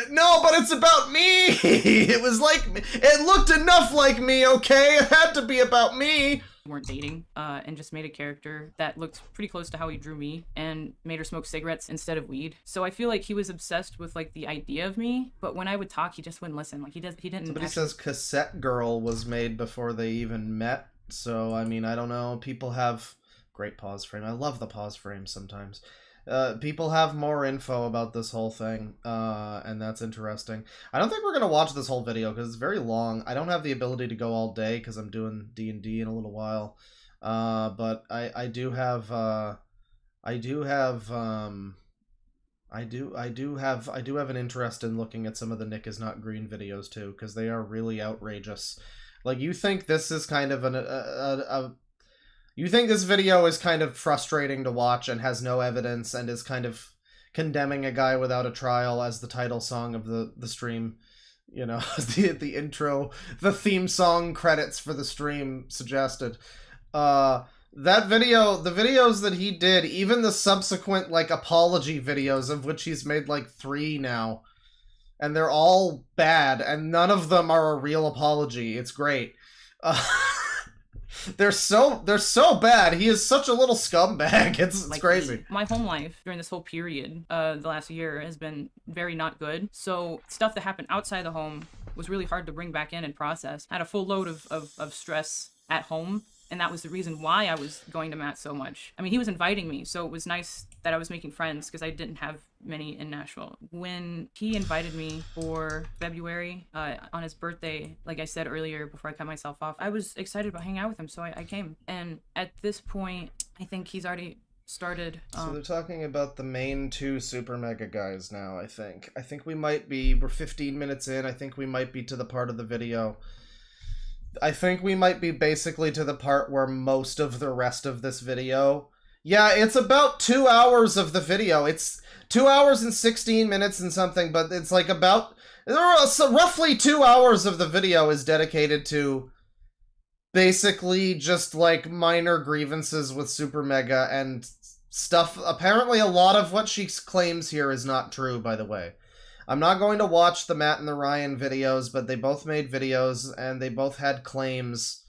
[SPEAKER 1] No, but it's about me. It was like, it looked enough like me, okay? It had to be about me.
[SPEAKER 3] Weren't dating, and just made a character that looked pretty close to how he drew me and made her smoke cigarettes instead of weed. So I feel like he was obsessed with like the idea of me, but when I would talk, he just wouldn't listen. Like he didn't.
[SPEAKER 1] Somebody says Cassette Girl was made before they even met. So, I mean, I don't know. People have great pause frame. I love the pause frame sometimes. People have more info about this whole thing, and that's interesting. I don't think we're gonna watch this whole video because it's very long. I don't have the ability to go all day because I'm doing D&D in a little while. But I do have an interest in looking at some of the Nick is Not Green videos too, because they are really outrageous. Like, you think this is kind of you think this video is kind of frustrating to watch and has no evidence and is kind of condemning a guy without a trial, as the title song of the stream, you know, the intro, the theme song credits for the stream suggested. That video, the videos that he did, even the subsequent, like, apology videos, of which he's made, like, 3 now, and they're all bad, and none of them are a real apology. It's great. They're so bad. He is such a little scumbag. It's
[SPEAKER 3] Like,
[SPEAKER 1] crazy.
[SPEAKER 3] My home life during this whole period, the last year, has been very not good. So stuff that happened outside the home was really hard to bring back in and process. I had a full load of stress at home, and that was the reason why I was going to Matt so much. I mean, he was inviting me, so it was nice that I was making friends because I didn't have many in Nashville. When he invited me for February on his birthday, like I said earlier before I cut myself off, I was excited about hanging out with him, so I came. And at this point, I think he's already started.
[SPEAKER 1] So they're talking about the main two SuperMega guys now, I think. I think we're 15 minutes in. I think we might be to the part of the video. I think we might be basically to the part where most of the rest of this video... Yeah, it's about 2 hours of the video. It's 2 hours and 16 minutes and something, but it's like about... So roughly 2 hours of the video is dedicated to basically just like minor grievances with SuperMega and stuff. Apparently a lot of what she claims here is not true, by the way. I'm not going to watch the Matt and the Ryan videos, but they both made videos and they both had claims.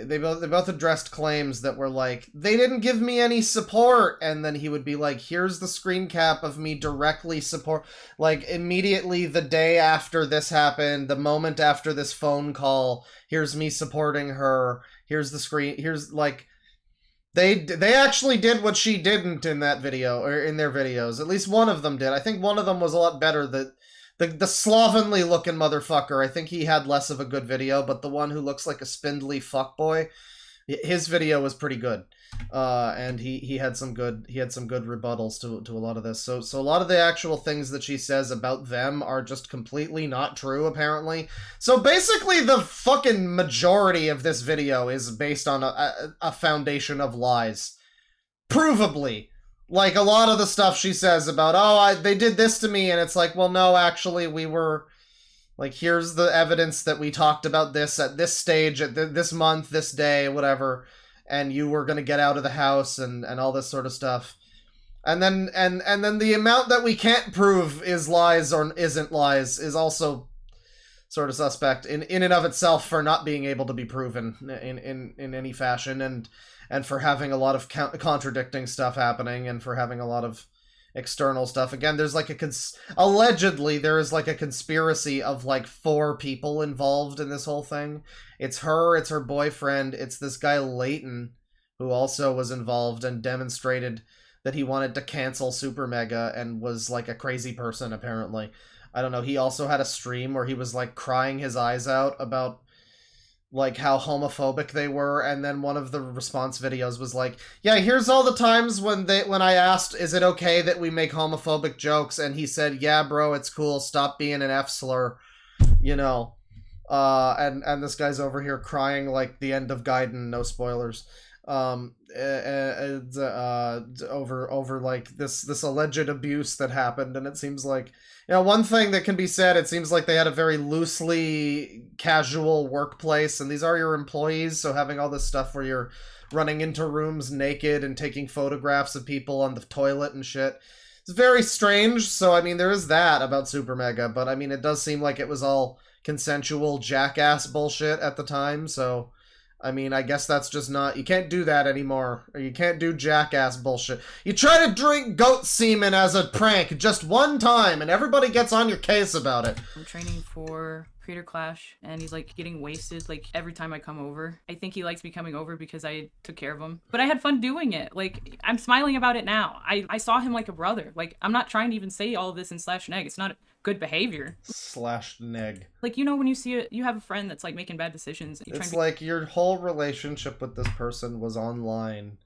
[SPEAKER 1] They both addressed claims that were like, they didn't give me any support, and then he would be like, here's the screen cap of me directly support, like immediately the day after this happened, the moment after this phone call, here's me supporting her, here's the screen, here's like, they actually did what she didn't in that video, or in their videos. At least one of them did. I think one of them was a lot better. The slovenly looking motherfucker, I think he had less of a good video, but the one who looks like a spindly fuckboy, his video was pretty good. And he had some good rebuttals to a lot of this. So a lot of the actual things that she says about them are just completely not true, apparently. So basically the fucking majority of this video is based on a foundation of lies. Provably. Like, a lot of the stuff she says about, they did this to me, and it's like, well, no, actually, we were, like, here's the evidence that we talked about this at this stage, at this month, this day, whatever, and you were gonna get out of the house, and all this sort of stuff. And then the amount that we can't prove is lies or isn't lies is also sort of suspect in and of itself for not being able to be proven in any fashion, and for having a lot of contradicting stuff happening, and for having a lot of external stuff. Again, there's like allegedly there is like a conspiracy of like 4 people involved in this whole thing. It's her boyfriend, it's this guy Leighton, who also was involved and demonstrated that he wanted to cancel SuperMega and was like a crazy person, apparently. I don't know, he also had a stream where he was like crying his eyes out about like how homophobic they were, and then one of the response videos was like, yeah, here's all the times when I asked, is it okay that we make homophobic jokes, and he said, yeah, bro, it's cool, stop being an F slur, you know. And this guy's over here crying like the end of Gaiden, no spoilers, over like this alleged abuse that happened. And it seems like, you know, one thing that can be said, it seems like they had a very loosely casual workplace, and these are your employees, so having all this stuff where you're running into rooms naked and taking photographs of people on the toilet and shit, it's very strange. So I mean, there is that about SuperMega, but I mean, it does seem like it was all consensual jackass bullshit at the time, so I mean, I guess that's just not... You can't do that anymore. Or you can't do jackass bullshit. You try to drink goat semen as a prank just one time, and everybody gets on your case about it.
[SPEAKER 3] I'm training for Creator Clash, and he's like getting wasted like every time I come over. I think he likes me coming over because I took care of him. But I had fun doing it. Like, I'm smiling about it now. I saw him like a brother. Like, I'm not trying to even say all of this in /neg. It's not good behavior.
[SPEAKER 1] /neg.
[SPEAKER 3] Like, you know, when you have a friend that's like making bad decisions.
[SPEAKER 1] It's like your whole relationship with this person was online,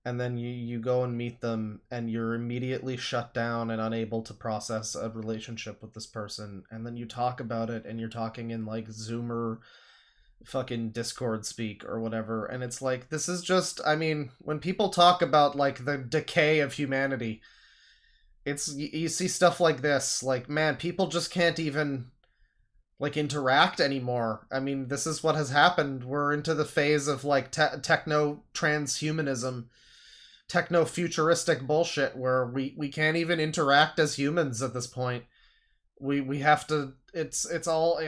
[SPEAKER 1] and then you go and meet them, and you're immediately shut down and unable to process a relationship with this person, and then you talk about it, and you're talking in like Zoomer fucking Discord speak or whatever, and it's like, this is just, I mean, when people talk about like the decay of humanity, it's, you see stuff like this, like, man, people just can't even like interact anymore. I mean, this is what has happened. We're into the phase of like techno transhumanism, techno futuristic bullshit where we can't even interact as humans at this point. We have to it's all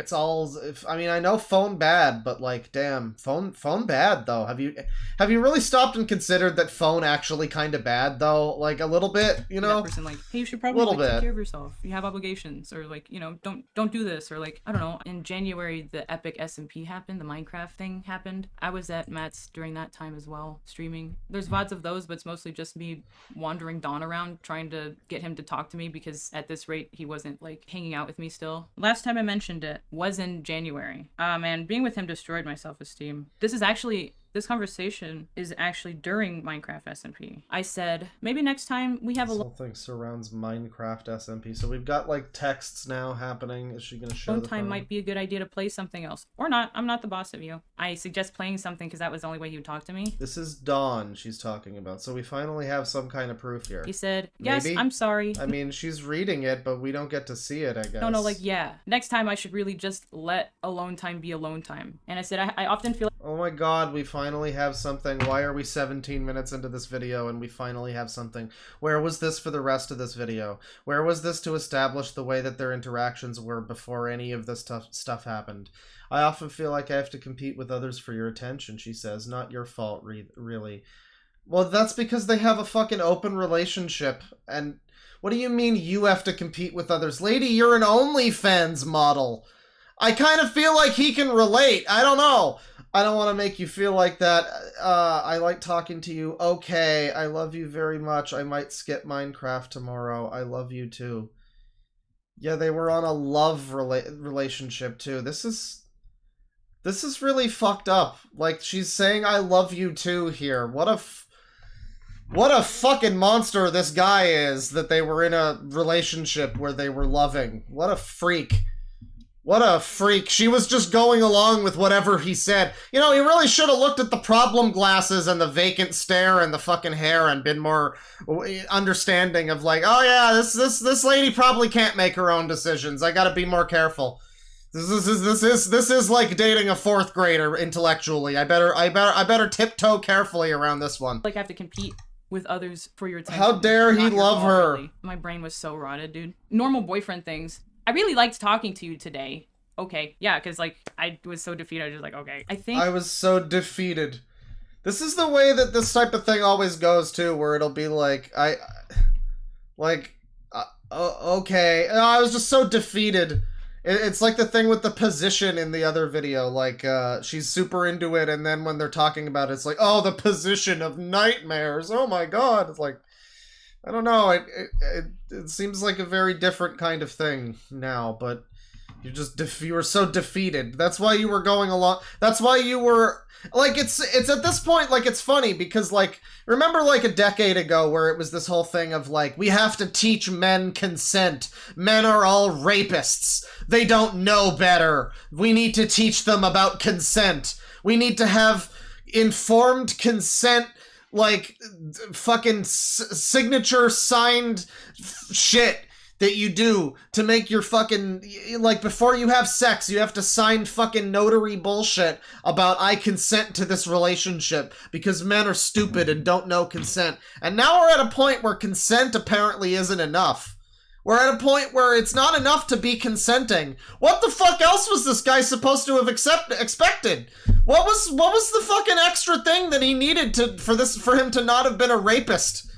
[SPEAKER 1] I mean, I know phone bad, but like damn, phone bad though. Have you really stopped and considered that phone actually kind of bad though? Like a little bit, you know?
[SPEAKER 3] That person like, hey, you should probably like, take care of yourself. You have obligations, or like, you know, don't do this, or like, I don't know. In January, the epic SMP happened, the Minecraft thing happened. I was at Matt's during that time as well, streaming. There's VODs of those, but it's mostly just me wandering Dawn around trying to get him to talk to me, because at this rate he wasn't like hanging out with me still. Last time I mentioned it was in January. Man, being with him destroyed my self-esteem. This conversation is actually during Minecraft SMP. I said, maybe next time we have
[SPEAKER 1] this whole thing surrounds Minecraft SMP. So we've got like texts now happening. Is she gonna show the
[SPEAKER 3] time might be a good idea to play something else. Or not. I'm not the boss of you. I suggest playing something because that was the only way he would talk to me.
[SPEAKER 1] This is Dawn she's talking about. So we finally have some kind of proof here.
[SPEAKER 3] He said, yes,
[SPEAKER 1] maybe?
[SPEAKER 3] I'm sorry.
[SPEAKER 1] I mean, she's reading it, but we don't get to see it, I guess.
[SPEAKER 3] No, like, yeah. Next time I should really just let alone time be alone time. And I said, I often feel like...
[SPEAKER 1] Oh my god, we finally have something. Why are we 17 minutes into this video and we finally have something? Where was this for the rest of this video? Where was this to establish the way that their interactions were before any of this stuff happened? I often feel like I have to compete with others for your attention, she says. Not your fault, really. Well, that's because they have a fucking open relationship. And what do you mean you have to compete with others? Lady, you're an OnlyFans model. I kind of feel like he can relate. I don't know. I don't want to make you feel like that. I like talking to you. Okay, I love you very much. I might skip Minecraft tomorrow. I love you too. Yeah, they were on a love relationship too. This is really fucked up. Like, she's saying I love you too here. What a fucking monster this guy is, that they were in a relationship where they were loving. What a freak. What a freak. She was just going along with whatever he said. You know, he really should have looked at the problem glasses and the vacant stare and the fucking hair and been more understanding of like, oh yeah, this lady probably can't make her own decisions. I gotta be more careful. This is like dating a fourth grader intellectually. I better tiptoe carefully around this one.
[SPEAKER 3] Like I have to compete with others for your attention.
[SPEAKER 1] How dare he love her?
[SPEAKER 3] Really. My brain was so rotted, dude. Normal boyfriend things. I really liked talking to you today. Okay, yeah, because, like, I was so defeated, I was just like, okay.
[SPEAKER 1] I was so defeated. This is the way that this type of thing always goes, too, where it'll be like, okay. I was just so defeated. It's like the thing with the position in the other video, like, she's super into it, and then when they're talking about it, it's like, oh, the position of nightmares, oh my god, it's like... I don't know, it seems like a very different kind of thing now, but you were so defeated. That's why you were going along, that's why you were, like, it's at this point, like, it's funny, because, like, remember, like, a decade ago, where it was this whole thing of, like, we have to teach men consent. Men are all rapists. They don't know better. We need to teach them about consent. We need to have informed consent, like, fucking signature signed shit that you do to make your fucking, like, before you have sex, you have to sign fucking notary bullshit about I consent to this relationship because men are stupid and don't know consent. And now we're at a point where consent apparently isn't enough. We're at a point where it's not enough to be consenting. What the fuck else was this guy supposed to have expected? What was the fucking extra thing that he needed for him to not have been a rapist?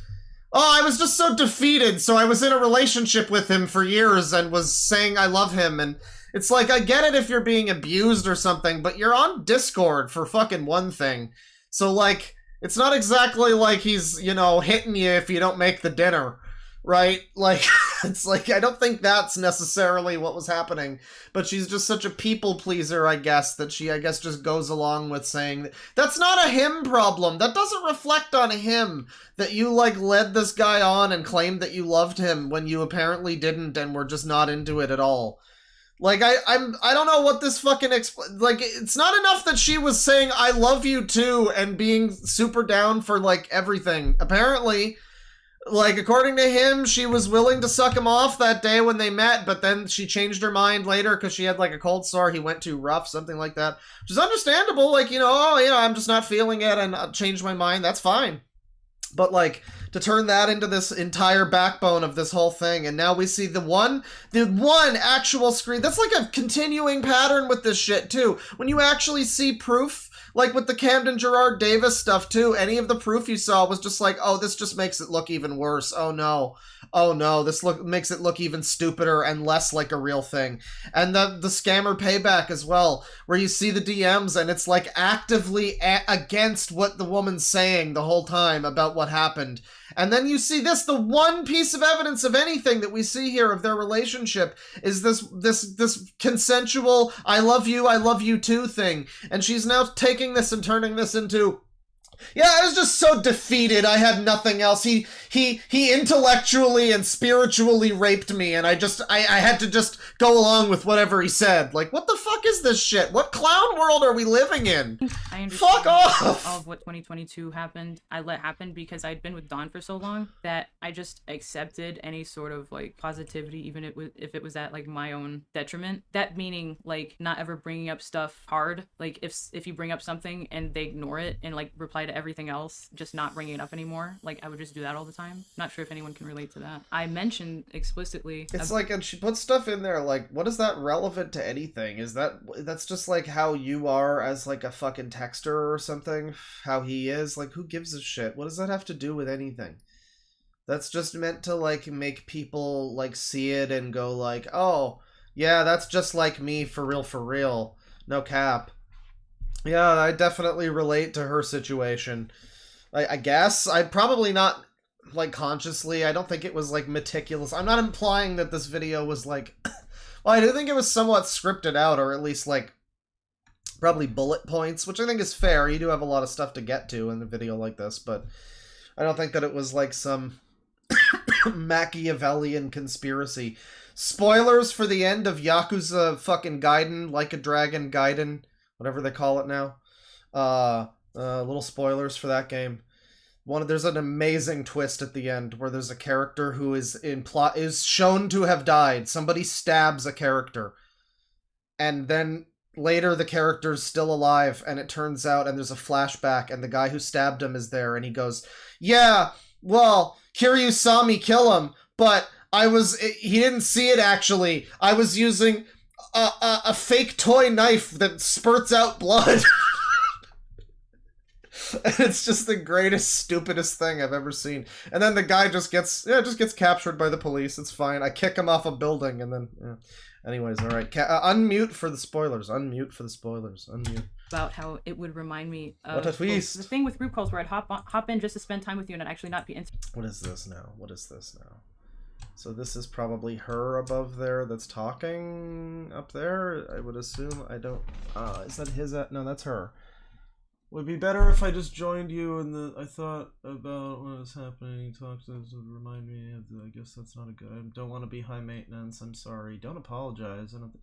[SPEAKER 1] Oh, I was just so defeated, so I was in a relationship with him for years and was saying I love him, and it's like, I get it if you're being abused or something, but you're on Discord for fucking one thing. So, like, it's not exactly like he's, you know, hitting you if you don't make the dinner. Right? Like, it's like, I don't think that's necessarily what was happening, but she's just such a people pleaser, I guess, that she, I guess, just goes along with saying that's not a him problem. That doesn't reflect on him, that you, like, led this guy on and claimed that you loved him when you apparently didn't and were just not into it at all. Like, I don't know what this fucking, like, it's not enough that she was saying I love you too and being super down for, like, everything. Apparently, like, according to him, she was willing to suck him off that day when they met, but then she changed her mind later because she had, like, a cold sore. He went too rough, something like that. Which is understandable, like, you know, oh, yeah, I'm just not feeling it and I'll change my mind. That's fine. But, like, to turn that into this entire backbone of this whole thing, and now we see the one actual screen. That's like a continuing pattern with this shit, too. When you actually see proof, like with the Camden Gerard Davis stuff, too, any of the proof you saw was just like, oh, this just makes it look even worse. Oh, no. Oh, no, this makes it look even stupider and less like a real thing. And the scammer payback as well, where you see the DMs and it's, like, actively against what the woman's saying the whole time about what happened. And then you see this, the one piece of evidence of anything that we see here of their relationship is this consensual I love you too thing. And she's now taking this and turning this into, yeah, I was just so defeated. I had nothing else. He intellectually and spiritually raped me, and I had to just go along with whatever he said. Like, what the fuck is this shit? What clown world are we living in?
[SPEAKER 3] I understand
[SPEAKER 1] fuck off!
[SPEAKER 3] All of what 2022 happened, I let happen because I'd been with Dawn for so long that I just accepted any sort of, like, positivity, even if it was at, like, my own detriment. That meaning, like, not ever bringing up stuff hard. Like, if you bring up something and they ignore it and, like, reply to everything else, just not bringing it up anymore. Like, I would just do that all the time. Not sure if anyone can relate to that. I mentioned explicitly,
[SPEAKER 1] it's like, and she puts stuff in there like, what is that relevant to anything? That's just like how you are as like a fucking texter or something, how he is, like, who gives a shit? What does that have to do with anything? That's just meant to, like, make people, like, see it and go like, oh yeah, that's just like me, for real, no cap. Yeah, I definitely relate to her situation. I guess. I probably not, like, consciously. I don't think it was, like, meticulous. I'm not implying that this video was, like... well, I do think it was somewhat scripted out, or at least, like, probably bullet points, which I think is fair. You do have a lot of stuff to get to in a video like this, but I don't think that it was, like, some Machiavellian conspiracy. Spoilers for the end of Yakuza fucking Gaiden, Like a Dragon Gaiden, whatever they call it now. Little spoilers for that game. There's an amazing twist at the end where there's a character who is shown to have died. Somebody stabs a character, and then later the character's still alive, and it turns out, and there's a flashback, and the guy who stabbed him is there, and he goes, yeah, well, Kiryu saw me kill him, but he didn't see it actually. I was using a fake toy knife that spurts out blood. And it's just the greatest, stupidest thing I've ever seen. And then the guy just gets captured by the police. It's fine. I kick him off a building, and then, yeah. Anyways, all right. Unmute for the spoilers. Unmute for the spoilers. Unmute.
[SPEAKER 3] About how it would remind me of
[SPEAKER 1] what a twist.
[SPEAKER 3] The thing with group calls where I'd hop in just to spend time with you and I'd actually not be
[SPEAKER 1] What is this now? What is this now? So this is probably her above there that's talking up there, I would assume. I don't... is that his... No, that's her. Would be better if I just joined you and I thought about what was happening. Talked to remind me of I guess that's not a good... I don't want to be high maintenance. I'm sorry. Don't apologize. I don't...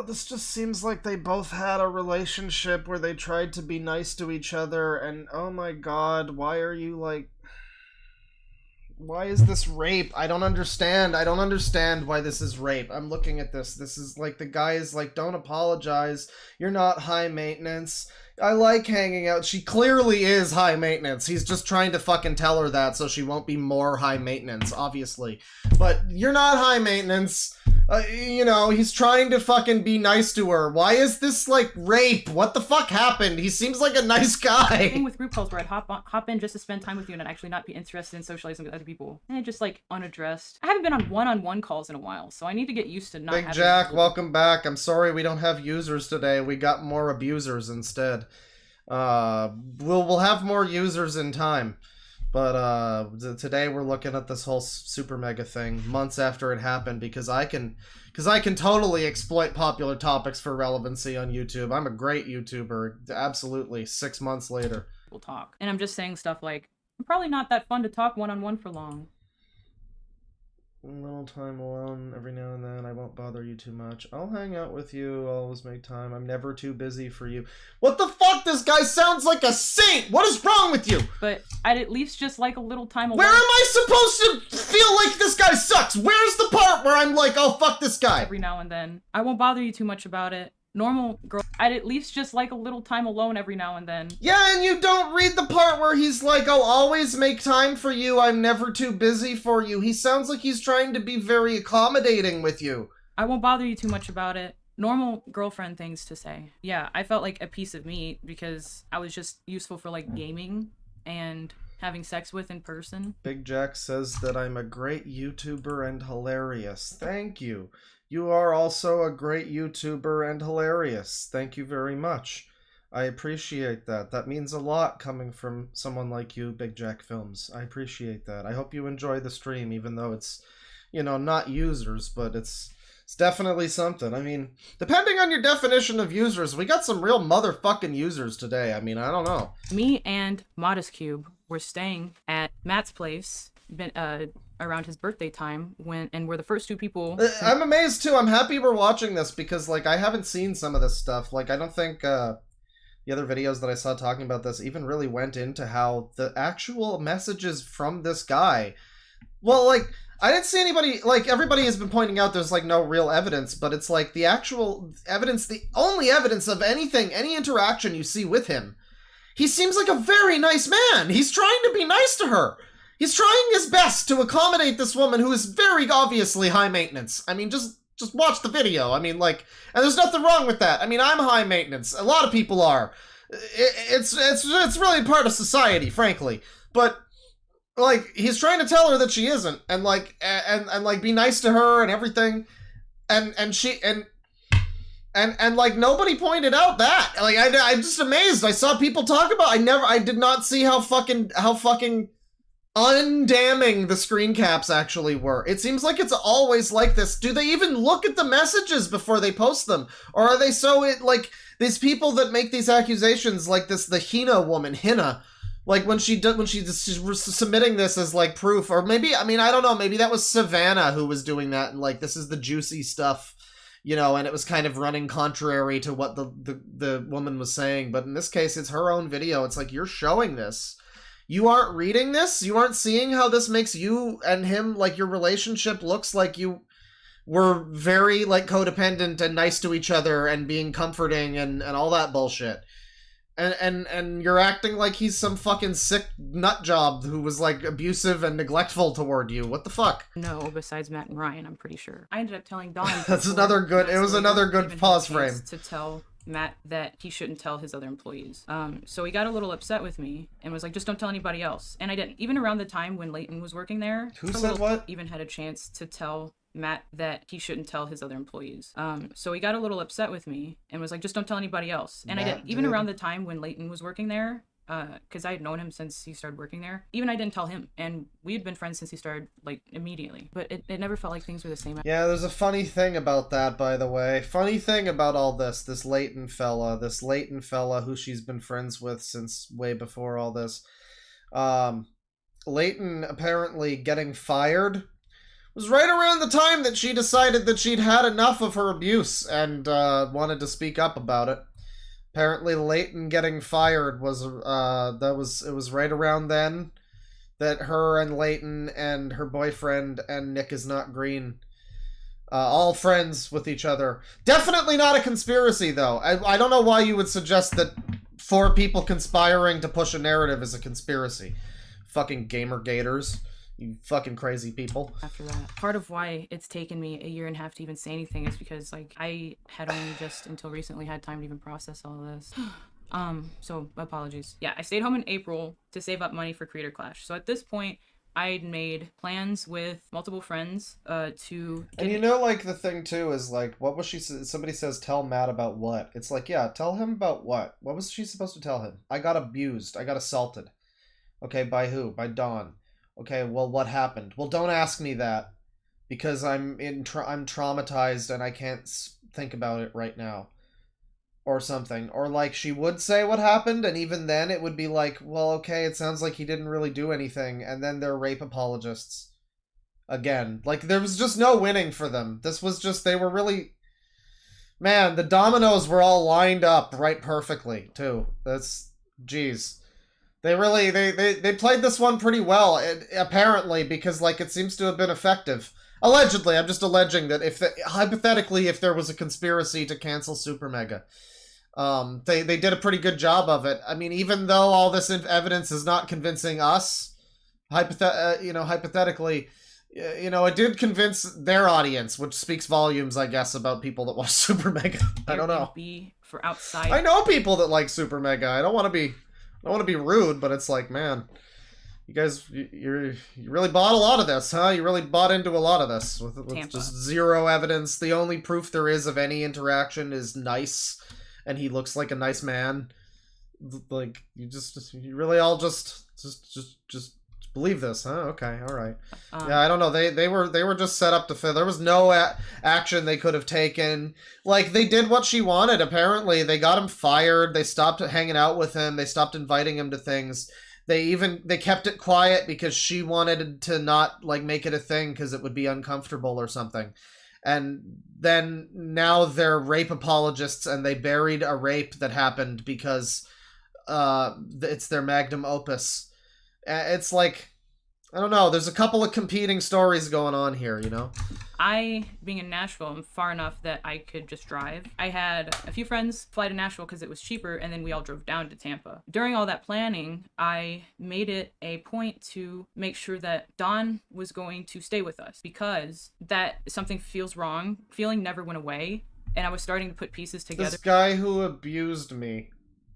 [SPEAKER 1] this just seems like they both had a relationship where they tried to be nice to each other, and oh my god, why are you like... Why is this rape? I don't understand. I don't understand why this is rape. I'm looking at this. This is like, the guy is like, don't apologize. You're not high maintenance. I like hanging out. She clearly is high maintenance. He's just trying to fucking tell her that so she won't be more high maintenance, obviously. But you're not high maintenance. You know, he's trying to fucking be nice to her. Why is this, like, rape? What the fuck happened? He seems like a nice guy.
[SPEAKER 3] Thing with group calls where I'd hop in just to spend time with you and I'd actually not be interested in socializing with other people. And it just, like, unaddressed. I haven't been on one-on-one calls in a while, so I need to get used to not having...
[SPEAKER 1] Big Jack, welcome back. I'm sorry we don't have users today. We got more abusers instead. We'll have more users in time. But today we're looking at this whole SuperMega thing months after it happened because I can totally exploit popular topics for relevancy on YouTube. I'm a great YouTuber, absolutely. 6 months later.
[SPEAKER 3] We'll talk. And I'm just saying stuff like, I'm probably not that fun to talk one-on-one for long.
[SPEAKER 1] A little time alone every now and then. I won't bother you too much. I'll hang out with you. I'll always make time. I'm never too busy for you. What the fuck? This guy sounds like a saint! What is wrong with you?
[SPEAKER 3] But I'd at least just like a little time alone.
[SPEAKER 1] Where am I supposed to feel like this guy sucks? Where's the part where I'm like, oh, fuck this guy?
[SPEAKER 3] Every now and then. I won't bother you too much about it. normal girl. I'd at least just like a little time alone every now and then.
[SPEAKER 1] Yeah, and you don't read the part where he's like, I'll always make time for you, I'm never too busy for you. He sounds like he's trying to be very accommodating with you.
[SPEAKER 3] I won't bother you too much about it. Normal girlfriend things to say. Yeah, I felt like a piece of meat because I was just useful for like gaming and having sex with in person.
[SPEAKER 1] Big Jack says that I'm a great YouTuber and hilarious. Thank you. You are also a great YouTuber and hilarious. Thank you very much. I appreciate that. That means a lot coming from someone like you, Big Jack Films. I appreciate that. I hope you enjoy the stream, even though it's, you know, not users, but it's definitely something. I mean, depending on your definition of users, we got some real motherfucking users today. I mean, I don't know.
[SPEAKER 3] Me and Modest Cube were staying at Matt's place around his birthday time and we're the first two people.
[SPEAKER 1] I'm amazed too. I'm happy we're watching this because like I haven't seen some of this stuff. Like I don't think the other videos that I saw talking about this even really went into how the actual messages from this guy. Well, like I didn't see anybody, like everybody has been pointing out there's like no real evidence, but it's like the actual evidence, the only evidence of anything, any interaction you see with him. He seems like a very nice man. He's trying to be nice to her. He's trying his best to accommodate this woman who is very obviously high maintenance. I mean, just watch the video. I mean, like, and there's nothing wrong with that. I mean, I'm high maintenance. A lot of people are. It's really part of society, frankly. But like, he's trying to tell her that she isn't, and like, and like, be nice to her and everything, and like nobody pointed out that. Like, I'm just amazed. I saw people talk about. I did not see how fucking undamning the screen caps actually were. It seems like it's always like this. Do they even look at the messages before they post them? Or are they so, like, these people that make these accusations, like this, the Hina woman, like when she's submitting this as like proof, or maybe, I mean, I don't know, maybe that was Savannah who was doing that, and like, this is the juicy stuff, you know, and it was kind of running contrary to what the woman was saying. But in this case, it's her own video. It's like, you're showing this. You aren't reading this? You aren't seeing how this makes you and him, like, your relationship looks like you were very, like, codependent and nice to each other and being comforting and all that bullshit. And you're acting like he's some fucking sick nut job who was, like, abusive and neglectful toward you. What the fuck?
[SPEAKER 3] No, besides Matt and Ryan, I'm pretty sure. I ended up telling Dawn.
[SPEAKER 1] That's another good, it was another good pause frame.
[SPEAKER 3] To tell Matt that he shouldn't tell his other employees. So he got a little upset with me and was like, just don't tell anybody else. And I didn't. Even around the time when Leighton was working there.
[SPEAKER 1] Who said what?
[SPEAKER 3] Even had a chance to tell Matt that he shouldn't tell his other employees. So he got a little upset with me and was like, just don't tell anybody else. And I didn't. Even around the time when Leighton was working there, because I had known him since he started working there. Even I didn't tell him, and we had been friends since he started, like, immediately. But it never felt like things were the same.
[SPEAKER 1] Yeah, there's a funny thing about that, by the way. Funny thing about all this Leighton fella who she's been friends with since way before all this. Leighton apparently getting fired was right around the time that she decided that she'd had enough of her abuse and wanted to speak up about it. Apparently, Leighton getting fired was it was right around then that her and Leighton and her boyfriend and Nick is not green, all friends with each other. Definitely not a conspiracy, though. I don't know why you would suggest that 4 people conspiring to push a narrative is a conspiracy. Fucking gamer gators. You fucking crazy people.
[SPEAKER 3] After that, part of why it's taken me a year and a half to even say anything is because, like, I had only just until recently had time to even process all of this. So apologies. Yeah, I stayed home in April to save up money for Creator Clash. So at this point, I'd made plans with multiple friends to...
[SPEAKER 1] And you know, like, the thing, too, is, like, what was she... Somebody says, tell Matt about what? It's like, yeah, tell him about what? What was she supposed to tell him? I got abused. I got assaulted. Okay, by who? By Dawn. Okay, well, what happened? Well, don't ask me that, because I'm traumatized and I can't think about it right now. Or something. Or, like, she would say what happened, and even then it would be like, well, okay, it sounds like he didn't really do anything, and then they're rape apologists. Again. Like, there was just no winning for them. This was just, they were really... Man, the dominoes were all lined up right perfectly, too. That's... Jeez. They really, they played this one pretty well, apparently, because, like, it seems to have been effective. Allegedly, I'm just alleging that hypothetically, if there was a conspiracy to cancel SuperMega, they did a pretty good job of it. I mean, even though all this evidence is not convincing us, hypothetically, it did convince their audience, which speaks volumes, I guess, about people that watch SuperMega. I don't know.
[SPEAKER 3] For outside.
[SPEAKER 1] I know people that like SuperMega. I don't want to be rude, but it's like, man, you guys, you really bought a lot of this, huh? You really bought into a lot of this with just zero evidence. The only proof there is of any interaction is nice, and he looks like a nice man. Like, you really all just believe this, huh? Okay, all right. Yeah, I don't know. They were just set up to fail. There was no action they could have taken. Like, they did what she wanted. Apparently, they got him fired. They stopped hanging out with him. They stopped inviting him to things. They kept it quiet because she wanted to not, like, make it a thing because it would be uncomfortable or something. And then now they're rape apologists, and they buried a rape that happened because it's their magnum opus. It's like, I don't know, there's a couple of competing stories going on here,
[SPEAKER 3] I, being in Nashville, I'm far enough that I could just drive. I had a few friends fly to Nashville because it was cheaper, and then we all drove down to Tampa. During all that planning, I made it a point to make sure that Dawn was going to stay with us, because that something feels wrong. Feeling never went away, and I was starting to put pieces together.
[SPEAKER 1] This guy who abused me,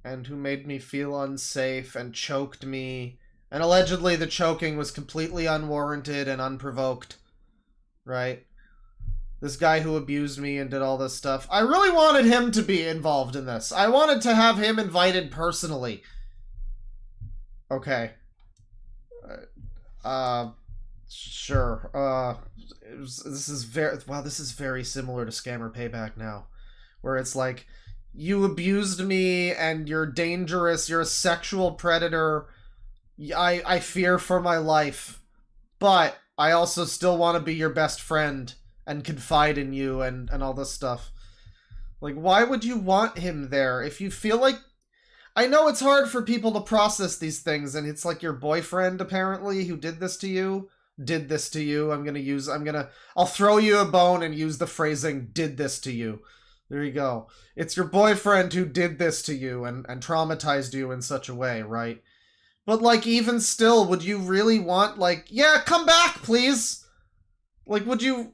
[SPEAKER 1] and who made me feel unsafe, and choked me, and allegedly the choking was completely unwarranted and unprovoked, right? This guy who abused me and did all this stuff. I really wanted him to be involved in this. I wanted to have him invited personally. Okay. Sure. This is very similar to Scammer Payback now. Where it's like, you abused me and you're dangerous, you're a sexual predator. I fear for my life. But I also still want to be your best friend and confide in you and all this stuff. Like, why would you want him there? If you feel like... I know it's hard for people to process these things, and it's like your boyfriend, apparently, who did this to you. I'll throw you a bone and use the phrasing, did this to you. There you go. It's your boyfriend who did this to you and traumatized you in such a way, right? But, like, even still, would you really want, like, yeah, come back, please? Like, would you...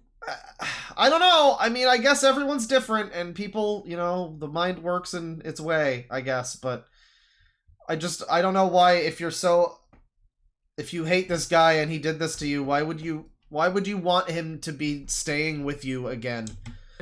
[SPEAKER 1] I don't know. I mean, I guess everyone's different, and people, the mind works in its way, I guess, but I don't know why, if you hate this guy and he did this to you, why would you want him to be staying with you again?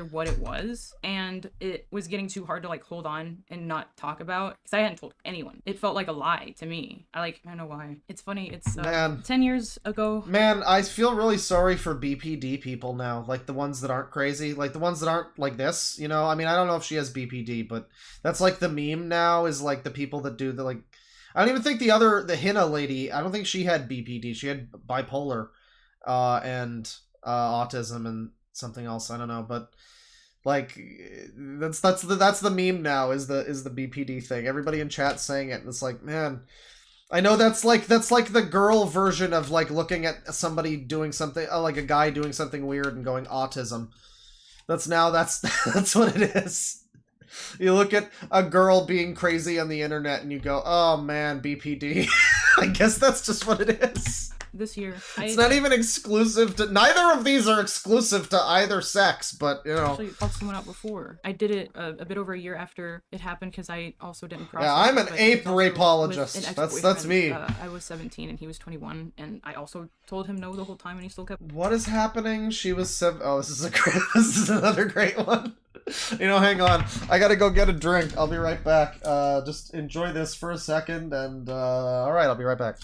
[SPEAKER 3] What it was, and it was getting too hard to, like, hold on and not talk about, because I hadn't told anyone. It felt like a lie to me. I don't know why. It's funny. It's 10 years ago.
[SPEAKER 1] Man, I feel really sorry for BPD people now, like the ones that aren't crazy, like the ones that aren't like this, I mean, I don't know if she has BPD, but that's like the meme now, is like the people that do the, like, I don't even think the Hina lady, I don't think she had BPD. She had bipolar and autism and something else, I don't know, but like, that's the meme now, is the BPD thing. Everybody in chat saying it, and it's like, man, I know that's like the girl version of, like, looking at somebody doing something, like a guy doing something weird and going autism. That's what it is. You look at a girl being crazy on the internet and you go, oh man, BPD. I guess that's just what it is.
[SPEAKER 3] This year.
[SPEAKER 1] It's not even exclusive to... Neither of these are exclusive to either sex, but,
[SPEAKER 3] Actually, called someone out before. I did it a bit over a year after it happened, because I also didn't process
[SPEAKER 1] Yeah, I'm an ape rapeologist. That's me.
[SPEAKER 3] I was 17 and he was 21, and I also told him no the whole time, and he still kept...
[SPEAKER 1] What is happening? She was 7... Oh, this is another great one. Hang on. I gotta go get a drink. I'll be right back. Just enjoy this for a second, and, alright, I'll be right back.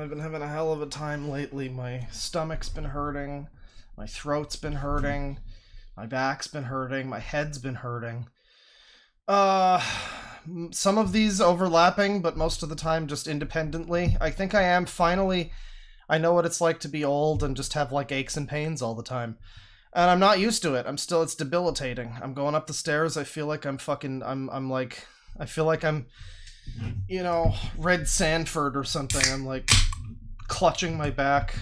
[SPEAKER 1] I've been having a hell of a time lately. My stomach's been hurting, my throat's been hurting, my back's been hurting, my head's been hurting. Some of these overlapping, but most of the time just independently. I think I am finally... I know what it's like to be old and just have, like, aches and pains all the time. And I'm not used to it. It's debilitating. I'm going up the stairs, I feel like I'm fucking... I feel like I'm, you know, Red Sanford or something. I'm, like, clutching my back,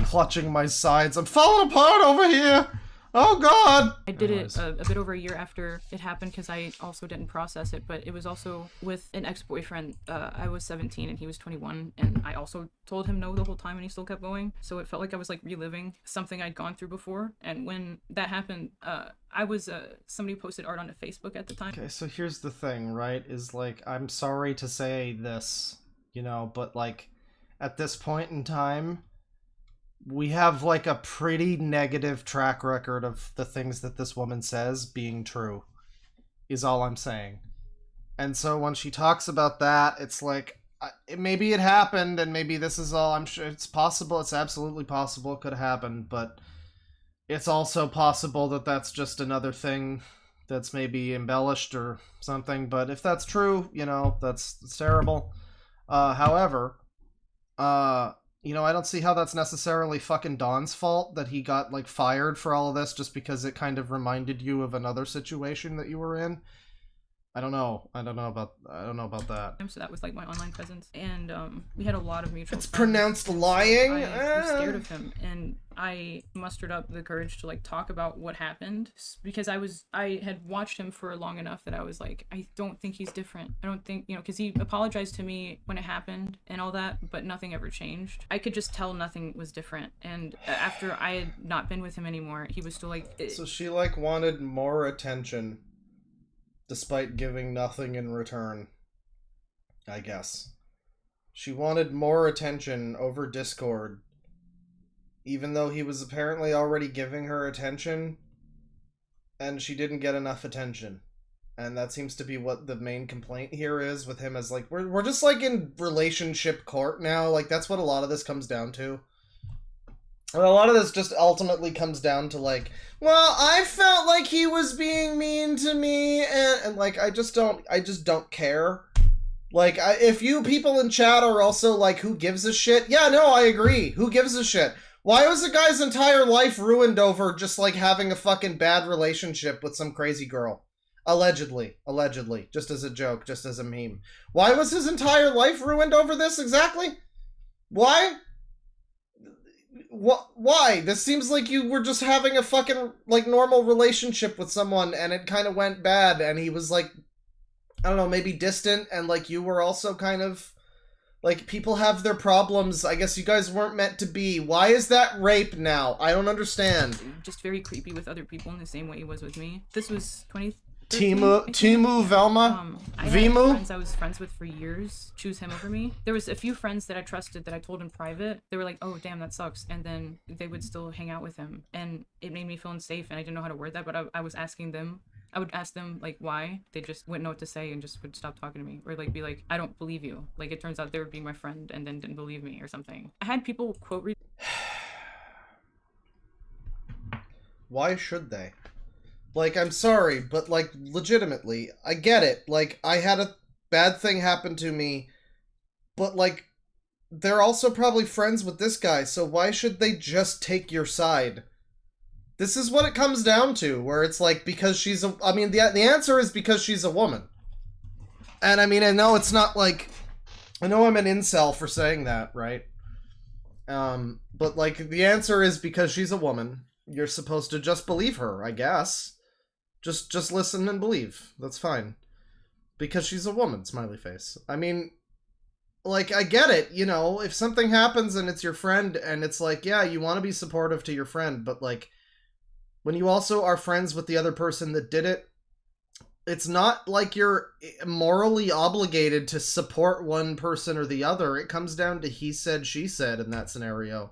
[SPEAKER 1] clutching my sides. I'm falling apart over here! Oh god!
[SPEAKER 3] I did it a bit over a year after it happened because I also didn't process it, but it was also with an ex-boyfriend. I was 17 and he was 21, and I also told him no the whole time and he still kept going. So it felt like I was like reliving something I'd gone through before. And when that happened, I was somebody posted art onto Facebook at the time.
[SPEAKER 1] Okay, so here's the thing, right? Is like, I'm sorry to say this, you know, but like, at this point in time, we have, like, a pretty negative track record of the things that this woman says being true, is all I'm saying. And so when she talks about that, it's like, maybe it happened, and maybe this is all, I'm sure it's possible, it's absolutely possible it could happen, but it's also possible that that's just another thing that's maybe embellished or something, but if that's true, you know, that's terrible. However, you know, I don't see how that's necessarily fucking Don's fault that he got, like, fired for all of this just because it kind of reminded you of another situation that you were in. I don't know about that.
[SPEAKER 3] So that was like my online presence, and we had a lot of mutual.
[SPEAKER 1] It's
[SPEAKER 3] friends.
[SPEAKER 1] pronounced lying.
[SPEAKER 3] I was scared of him, and I mustered up the courage to like talk about what happened because I had watched him for long enough that I was like, I don't think he's different. I don't think, you know, because he apologized to me when it happened and all that, but nothing ever changed. I could just tell nothing was different, and after I had not been with him anymore, he was still like.
[SPEAKER 1] So she like wanted more attention. Despite giving nothing in return, I guess. She wanted more attention over Discord, even though he was apparently already giving her attention, and she didn't get enough attention. And that seems to be what the main complaint here is with him, as like, we're just like in relationship court now, like that's what a lot of this comes down to. And a lot of this just ultimately comes down to like, well, I felt like he was being mean to me, and like, I just don't care. Like, if you people in chat are also like, who gives a shit? Yeah, no, I agree. Who gives a shit? Why was a guy's entire life ruined over just like having a fucking bad relationship with some crazy girl? Allegedly, just as a joke, just as a meme. Why was his entire life ruined over this exactly? Why? Why? This seems like you were just having a fucking, like, normal relationship with someone, and it kind of went bad, and he was, like, I don't know, maybe distant, and, like, you were also kind of, like, people have their problems. I guess you guys weren't meant to be. Why is that rape now? I don't understand.
[SPEAKER 3] Just very creepy with other people in the same way he was with me. This was 20...
[SPEAKER 1] Timu, Velma,
[SPEAKER 3] I had
[SPEAKER 1] Vimu.
[SPEAKER 3] friends I was friends with for years choose him over me. There was a few friends that I trusted that I told in private. They were like, oh, damn, that sucks. And then they would still hang out with him. And it made me feel unsafe, and I didn't know how to word that, but I was asking them. I would ask them, like, why. They just wouldn't know what to say and just would stop talking to me. Or, like, be like, I don't believe you. Like, it turns out they were being my friend and then didn't believe me or something. I had people quote read.
[SPEAKER 1] Why should they? Like, I'm sorry, but, like, legitimately, I get it. Like, I had a bad thing happen to me, but, like, they're also probably friends with this guy, so why should they just take your side? This is what it comes down to, where it's like, because she's a... I mean, the answer is because she's a woman. And, I mean, I know it's not, like... I know I'm an incel for saying that, right? But, like, the answer is because she's a woman. You're supposed to just believe her, I guess. Just listen and believe. That's fine. Because she's a woman, smiley face. I mean, like, I get it, you know, if something happens and it's your friend and it's like, yeah, you want to be supportive to your friend, but, like, when you also are friends with the other person that did it, it's not like you're morally obligated to support one person or the other. It comes down to he said, she said in that scenario.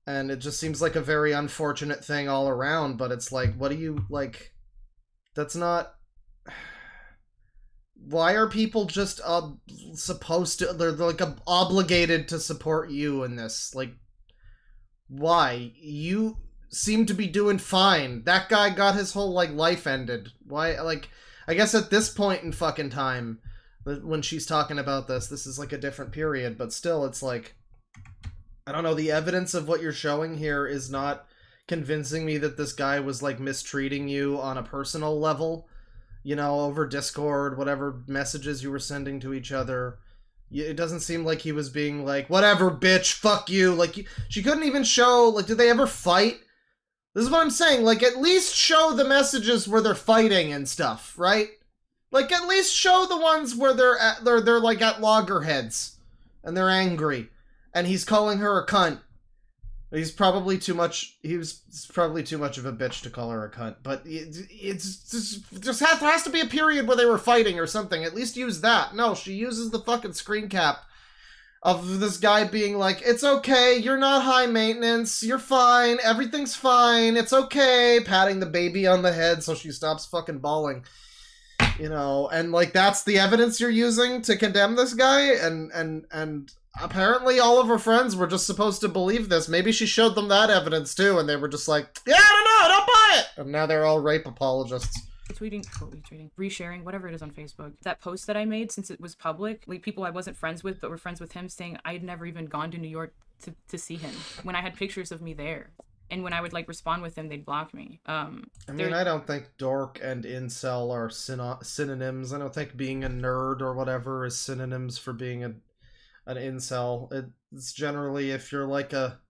[SPEAKER 1] And it just seems like a very unfortunate thing all around, but it's like, what do you, like, that's not... Why are people just supposed to? They're like obligated to support you in this. Like, why? You seem to be doing fine. That guy got his whole like life ended. Why? Like, I guess at this point in fucking time, when she's talking about this is like a different period. But still, it's like, I don't know. The evidence of what you're showing here is not convincing me that this guy was like mistreating you on a personal level. You know, over Discord, whatever messages you were sending to each other. It doesn't seem like he was being like, whatever, bitch, fuck you. Like, she couldn't even show, like, did they ever fight? This is what I'm saying. Like, at least show the messages where they're fighting and stuff, right? Like, at least show the ones where they're like at loggerheads and they're angry and he's calling her a cunt. He's probably too much. He was probably too much of a bitch to call her a cunt. But it's just has to be a period where they were fighting or something. At least use that. No, she uses the fucking screen cap of this guy being like, "It's okay. You're not high maintenance. You're fine. Everything's fine. It's okay." Patting the baby on the head so she stops fucking bawling. You know, and like that's the evidence you're using to condemn this guy, and apparently all of her friends were just supposed to believe this. Maybe she showed them that evidence too, and they were just like, yeah, I don't know, don't buy it! And now they're all rape apologists.
[SPEAKER 3] Retweeting, resharing, whatever it is on Facebook. That post that I made, since it was public, like people I wasn't friends with but were friends with him, saying I'd never even gone to New York to see him, when I had pictures of me there. And when I would like respond with them, they'd block me. I
[SPEAKER 1] mean, I don't think dork and incel are synonyms. I don't think being a nerd or whatever is synonyms for being an incel. It's generally if you're like a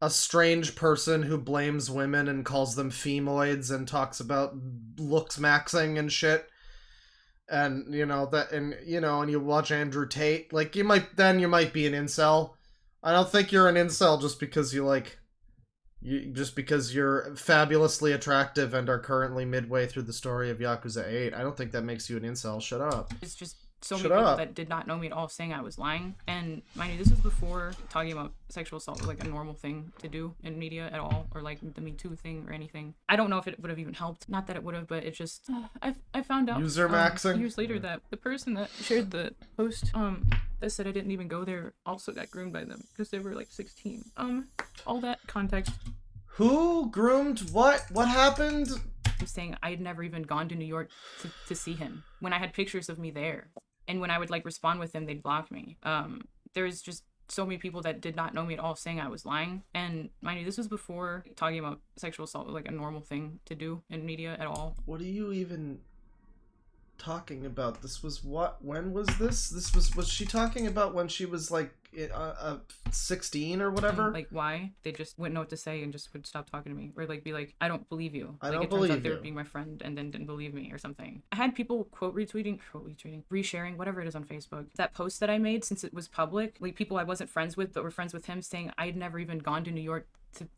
[SPEAKER 1] strange person who blames women and calls them femoids and talks about looks maxing and shit. And you know that, and you know, and you watch Andrew Tate, like you might be an incel. I don't think you're an incel just because just because you're fabulously attractive and are currently midway through the story of Yakuza 8. I don't think that makes you an incel. Shut up.
[SPEAKER 3] It's just so many people that did not know me at all saying I was lying. And mind you, this was before talking about sexual assault was like a normal thing to do in media at all, or like the Me Too thing or anything. I don't know if it would have even helped. Not that it would have, but it just I found out
[SPEAKER 1] user maxing
[SPEAKER 3] years later that the person that shared the post that said I didn't even go there also got groomed by them because they were like 16. All that context.
[SPEAKER 1] Who groomed what? What happened?
[SPEAKER 3] I'm saying I'd never even gone to New York to see him, when I had pictures of me there. And when I would like respond with them, they'd block me. There's just so many people that did not know me at all saying I was lying. And mind you, this was before talking about sexual assault was like a normal thing to do in media at all.
[SPEAKER 1] What are you even talking about? This was what? When was this? Was she talking about when she was like 16 or whatever?
[SPEAKER 3] Like why? They just wouldn't know what to say and just would stop talking to me, or like be like, I don't believe you.
[SPEAKER 1] I
[SPEAKER 3] like
[SPEAKER 1] don't
[SPEAKER 3] it
[SPEAKER 1] believe
[SPEAKER 3] turns out they
[SPEAKER 1] you.
[SPEAKER 3] were being my friend and then didn't believe me or something. I had people quote retweeting, resharing, whatever it is on Facebook. That post that I made, since it was public, like people I wasn't friends with but were friends with him, saying I'd never even gone to New York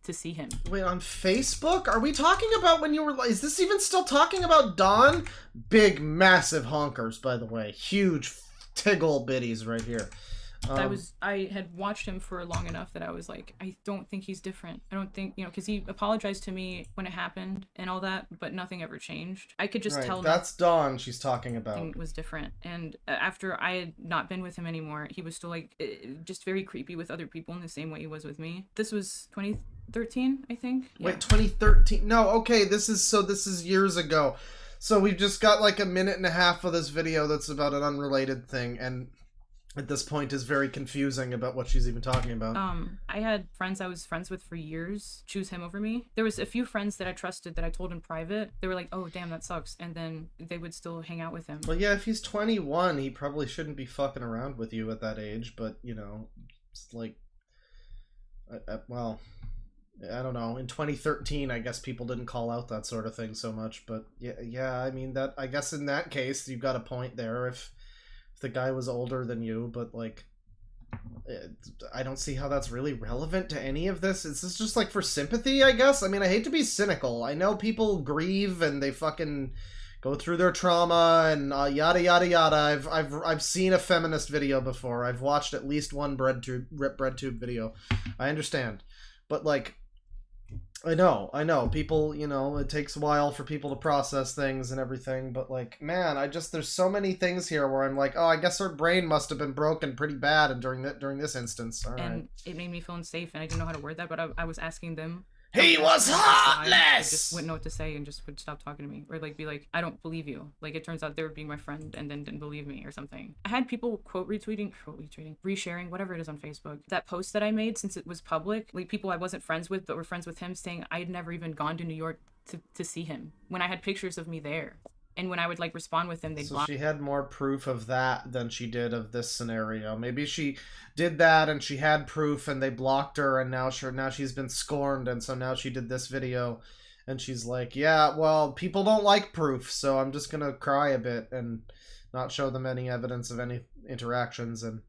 [SPEAKER 3] to see him.
[SPEAKER 1] Wait, on Facebook? Are we talking about when you were... Is this even still talking about Dawn? Big, massive honkers, by the way. Huge tiggle bitties right here.
[SPEAKER 3] I had watched him for long enough that I was like, I don't think he's different. I don't think, because he apologized to me when it happened and all that, but nothing ever changed. I could just tell
[SPEAKER 1] that's Dawn she's talking about.
[SPEAKER 3] Nothing was different. And after I had not been with him anymore, he was still like just very creepy with other people in the same way he was with me. This was 2013, I think. Yeah.
[SPEAKER 1] Wait, 2013? No, okay, this is years ago. So we've just got like a minute and a half of this video that's about an unrelated thing, and at this point is very confusing about what she's even talking about.
[SPEAKER 3] I had friends I was friends with for years choose him over me. There was a few friends that I trusted that I told in private. They were like, oh, damn, that sucks. And then they would still hang out with him.
[SPEAKER 1] Well, yeah, if he's 21, he probably shouldn't be fucking around with you at that age. But, it's like... well, I don't know. In 2013, I guess people didn't call out that sort of thing so much. But, yeah, I mean, I guess in that case, you've got a point there. If the guy was older than you, but like I don't see how that's really relevant to any of this. Is this just like for sympathy, I guess? I mean, I hate to be cynical. I know people grieve and they fucking go through their trauma and yada yada yada. I've seen a feminist video before. I've watched at least one bread tube video. I understand. But like I know. People, it takes a while for people to process things and everything, but like, man, there's so many things here where I'm like, oh, I guess her brain must have been broken pretty bad and during this instance. All right.
[SPEAKER 3] And it made me feel unsafe, and I didn't know how to word that, but I was asking them.
[SPEAKER 1] He was heartless!
[SPEAKER 3] I just wouldn't know what to say and just would stop talking to me. Or like be like, I don't believe you. Like it turns out they were being my friend and then didn't believe me or something. I had people quote retweeting, resharing, whatever it is on Facebook. That post that I made, since it was public, like people I wasn't friends with but were friends with him, saying I'd never even gone to New York to see him when I had pictures of me there. And when I would like respond with them, they'd block.
[SPEAKER 1] So she had more proof of that than she did of this scenario. Maybe she did that and she had proof and they blocked her, and now she's been scorned, and so now she did this video and she's like, yeah, well, people don't like proof, so I'm just gonna cry a bit and not show them any evidence of any interactions and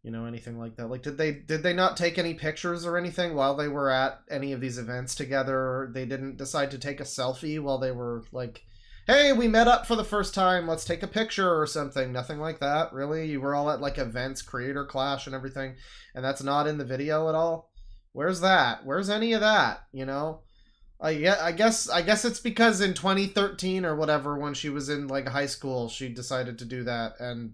[SPEAKER 1] anything like that. Like, did they not take any pictures or anything while they were at any of these events together? They didn't decide to take a selfie while they were like, hey, we met up for the first time, let's take a picture or something? Nothing like that, really? You were all at like events, Creator Clash and everything, and that's not in the video at all? Where's that? Where's any of that, I guess it's because in 2013 or whatever, when she was in like high school, she decided to do that and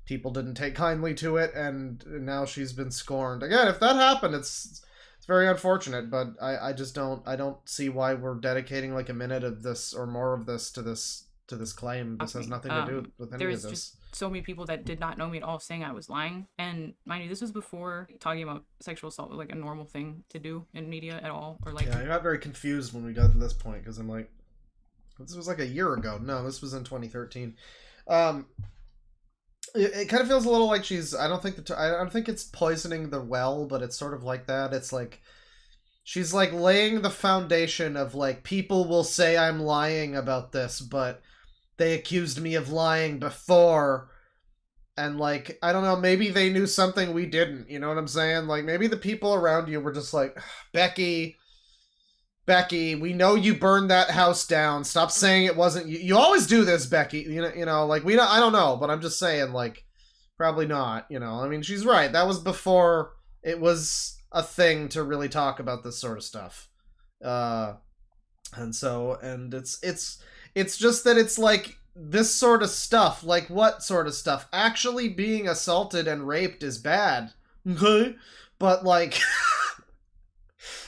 [SPEAKER 1] people didn't take kindly to it, and now she's been scorned. Again, if that happened, it's very unfortunate, but I don't see why we're dedicating like a minute of this or more of this to this claim. This has nothing to do with any of this.
[SPEAKER 3] There was just so many people that did not know me at all saying I was lying, and mind you, this was before talking about sexual assault was like a normal thing to do in media at all, or like.
[SPEAKER 1] Yeah, I got very confused when we got to this point because I'm like, this was like a year ago. No, this was in 2013. It kind of feels a little like she's. I don't think it's poisoning the well, but it's sort of like that. It's like she's like laying the foundation of like, people will say I'm lying about this, but they accused me of lying before, and like, I don't know, maybe they knew something we didn't. You know what I'm saying? Like maybe the people around you were just like, Becky, we know you burned that house down. Stop saying it wasn't you. You always do this, Becky. Like I don't know, but I'm just saying, like, probably not. I mean, she's right. That was before it was a thing to really talk about this sort of stuff. And it's just that it's like this sort of stuff. Like what sort of stuff? Actually being assaulted and raped is bad. Okay, but like.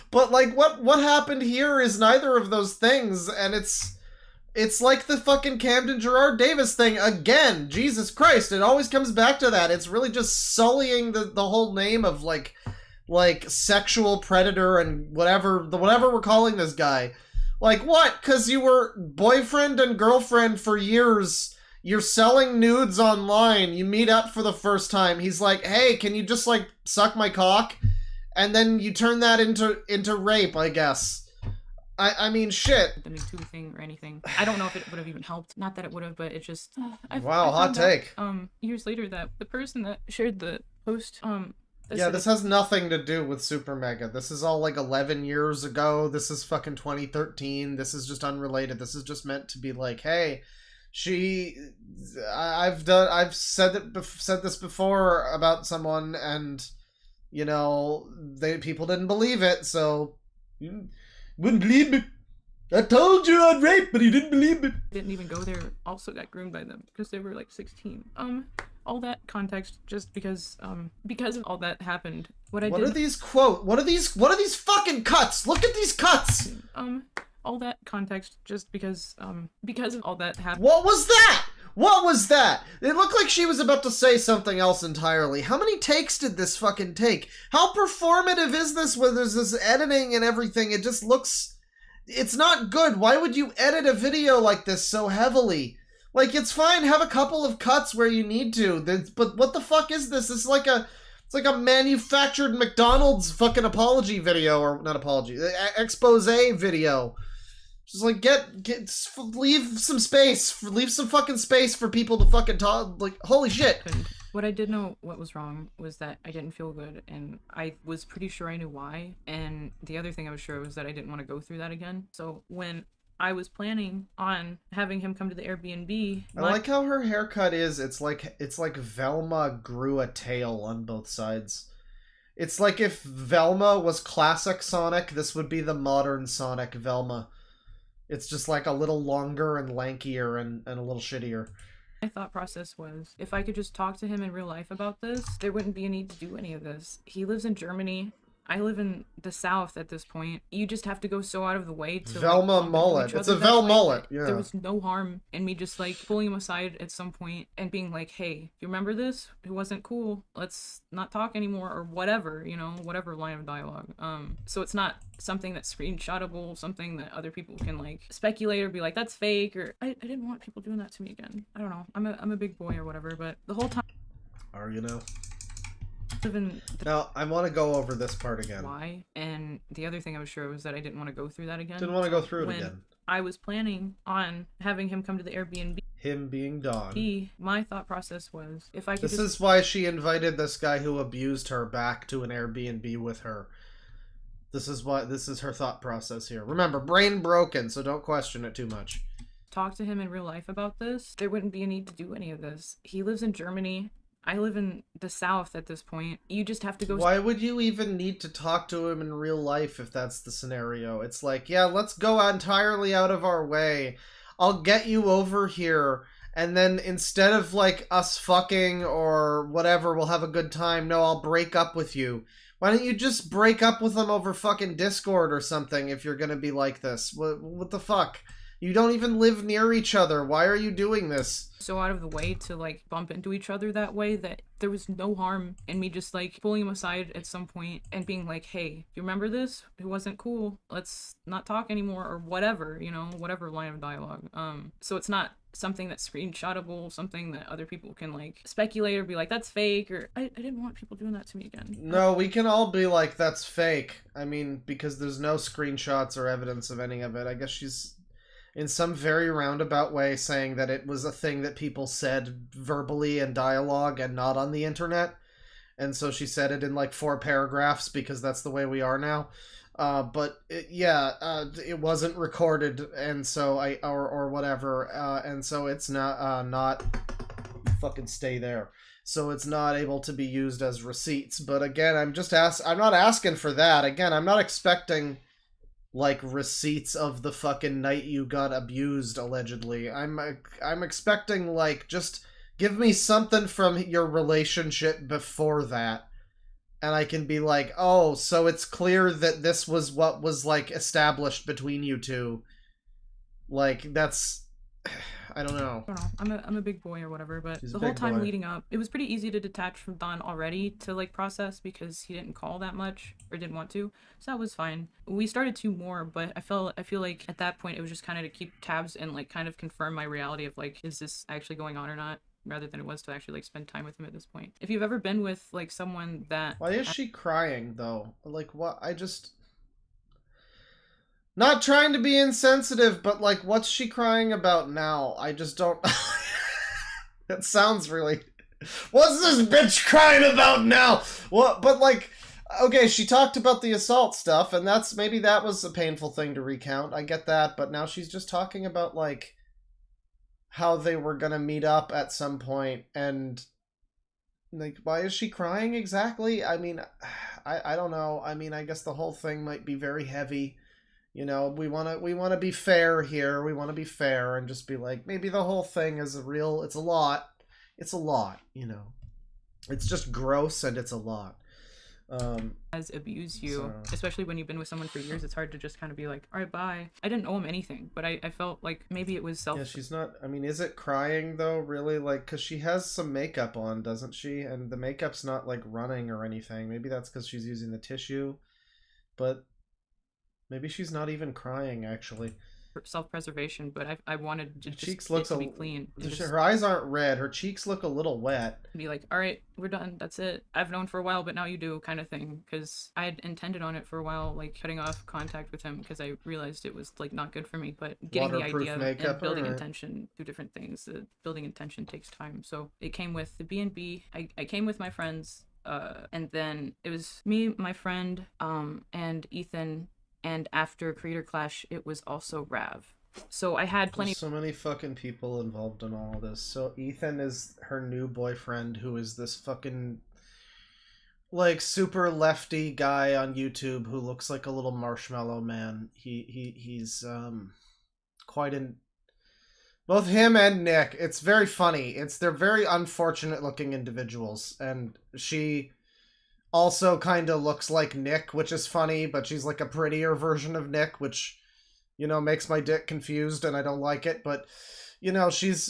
[SPEAKER 1] But like what happened here is neither of those things, and it's like the fucking Camden Gerard Davis thing again. Jesus Christ, it always comes back to that. It's really just sullying the whole name of like sexual predator and whatever we're calling this guy. Like what? 'Cause you were boyfriend and girlfriend for years. You're selling nudes online. You meet up for the first time. He's like, "Hey, can you just like suck my cock?" And then you turn that into rape, I guess. I mean, shit.
[SPEAKER 3] The Me Too thing or anything. I don't know if it would have even helped. Not that it would have, but it just.
[SPEAKER 1] Wow, hot take.
[SPEAKER 3] Years later, that the person that shared the post.
[SPEAKER 1] Yeah, this has nothing to do with SuperMega. This is all like 11 years ago. This is fucking 2013. This is just unrelated. This is just meant to be like, hey, I've said this before about someone, and. People didn't believe it, so you wouldn't believe me. I told you I'd rape, but you didn't believe me.
[SPEAKER 3] Didn't even go there. Also got groomed by them because they were like 16. All that context, just because of all that happened. What
[SPEAKER 1] are these What are these fucking cuts? Look at these cuts.
[SPEAKER 3] All that context, just because of all that happened.
[SPEAKER 1] What was that? What was that? It looked like she was about to say something else entirely. How many takes did this fucking take? How performative is this where there's this editing and everything? It just looks... It's not good. Why would you edit a video like this so heavily? Like, it's fine, have a couple of cuts where you need to. But what the fuck is this? It's like a manufactured McDonald's fucking apology video, or not apology, expose video. Just like leave some space, leave some fucking space for people to fucking talk. Like, holy shit.
[SPEAKER 3] What I did know what was wrong was that I didn't feel good, and I was pretty sure I knew why. And the other thing I was sure was that I didn't want to go through that again. So when I was planning on having him come to the Airbnb,
[SPEAKER 1] I like how her haircut is. It's like Velma grew a tail on both sides. It's like if Velma was classic Sonic, this would be the modern Sonic Velma. It's just like a little longer and lankier and a little shittier.
[SPEAKER 3] My thought process was, if I could just talk to him in real life about this, there wouldn't be a need to do any of this. He lives in Germany. I live in the South at this point. You just have to go so out of the way to
[SPEAKER 1] Velma
[SPEAKER 3] like,
[SPEAKER 1] mullet. It's a Vel mullet. Yeah.
[SPEAKER 3] There was no harm in me just like pulling him aside at some point and being like, "Hey, you remember this? It wasn't cool. Let's not talk anymore," or whatever, you know, whatever line of dialogue. So it's not something that's screenshotable, something that other people can like speculate or be like, "That's fake," or I didn't want people doing that to me again. I don't know. I'm a big boy or whatever, but the whole time.
[SPEAKER 1] Are you know? Now, I want to go over this part again.
[SPEAKER 3] Why? And the other thing I was sure was that I didn't want to go through that again.
[SPEAKER 1] Didn't want to go through it again.
[SPEAKER 3] I was planning on having him come to the Airbnb.
[SPEAKER 1] Him being Dawn.
[SPEAKER 3] My thought process was, if I could
[SPEAKER 1] This is why she invited this guy who abused her back to an Airbnb with her. This is her thought process here. Remember, brain broken, so don't question it too much.
[SPEAKER 3] Talk to him in real life about this, there wouldn't be a need to do any of this. He lives in Germany. I live in the South at this point. You just have to go...
[SPEAKER 1] Why would you even need to talk to him in real life if that's the scenario? It's like, yeah, let's go entirely out of our way. I'll get you over here, and then instead of, like, us fucking or whatever, we'll have a good time. No, I'll break up with you. Why don't you just break up with them over fucking Discord or something if you're gonna be like this? What the fuck? You don't even live near each other. Why are you doing this?
[SPEAKER 3] So out of the way to like bump into each other that way that there was no harm in me just like pulling him aside at some point and being like, "Hey, you remember this? It wasn't cool. Let's not talk anymore," or whatever, you know, whatever line of dialogue. So it's not something that's screenshotable, something that other people can like speculate or be like, "That's fake," or I didn't want people doing that to me again.
[SPEAKER 1] No, we can all be like, "That's fake." I mean, because there's no screenshots or evidence of any of it. I guess she's in some very roundabout way saying that it was a thing that people said verbally in dialogue and not on the internet. And so she said it in like 4 paragraphs because that's the way we are now. But it wasn't recorded, and so or whatever, and so it's not fucking stay there. So it's not able to be used as receipts. But again, I'm not asking for that. Again, I'm not expecting like receipts of the fucking night you got abused allegedly. I'm expecting like just give me something from your relationship before that, and I can be like, "Oh, so it's clear that this was what was like established between you two." Like that's I don't know.
[SPEAKER 3] I'm a big boy or whatever, but the whole time leading up, it was pretty easy to detach from Don already to like process because he didn't call that much or didn't want to, so that was fine. We started 2 more, but I feel like at that point it was just kind of to keep tabs and like kind of confirm my reality of like, is this actually going on or not, rather than it was to actually like spend time with him at this point. If you've ever been with like someone that...
[SPEAKER 1] Why is she crying though? Like what? Not trying to be insensitive, but like, what's she crying about now? I just don't... That sounds really... What's this bitch crying about now? What? But like, okay, she talked about the assault stuff, and maybe that was a painful thing to recount. I get that, but now she's just talking about like how they were gonna meet up at some point, and like, why is she crying exactly? I mean, I don't know. I mean, I guess the whole thing might be very heavy. You know, we want to be fair here. We want to be fair and just be like, maybe the whole thing is it's a lot. It's a lot, you know. It's just gross and it's a lot.
[SPEAKER 3] Has abused you, especially when you've been with someone for years. It's hard to just kind of be like, all right, bye. I didn't owe him anything, but I felt like maybe it was self...
[SPEAKER 1] Yeah, she's not... I mean, is it crying, though, really? Like, because she has some makeup on, doesn't she? And the makeup's not, like, running or anything. Maybe that's because she's using the tissue. But... maybe she's not even crying, actually.
[SPEAKER 3] Self-preservation, but I wanted to
[SPEAKER 1] cheeks
[SPEAKER 3] to be clean.
[SPEAKER 1] Her eyes aren't red. Her cheeks look a little wet.
[SPEAKER 3] Be like, all right, we're done. That's it. I've known for a while, but now you do, kind of thing. Because I had intended on it for a while, like cutting off contact with him because I realized it was like not good for me. But getting the idea and building intention through different things, building intention takes time. So it came with the B&B. I came with my friends, and then it was me, my friend, and Ethan. And after Creator Clash, it was also Rav. So I had plenty...
[SPEAKER 1] There's so many fucking people involved in all this. So Ethan is her new boyfriend, who is this fucking like super lefty guy on YouTube who looks like a little marshmallow man. He's quite in both him and Nick. It's very funny. They're very unfortunate looking individuals, and she also kind of looks like Nick, which is funny, but she's like a prettier version of Nick, which, you know, makes my dick confused and I don't like it, but you know, she's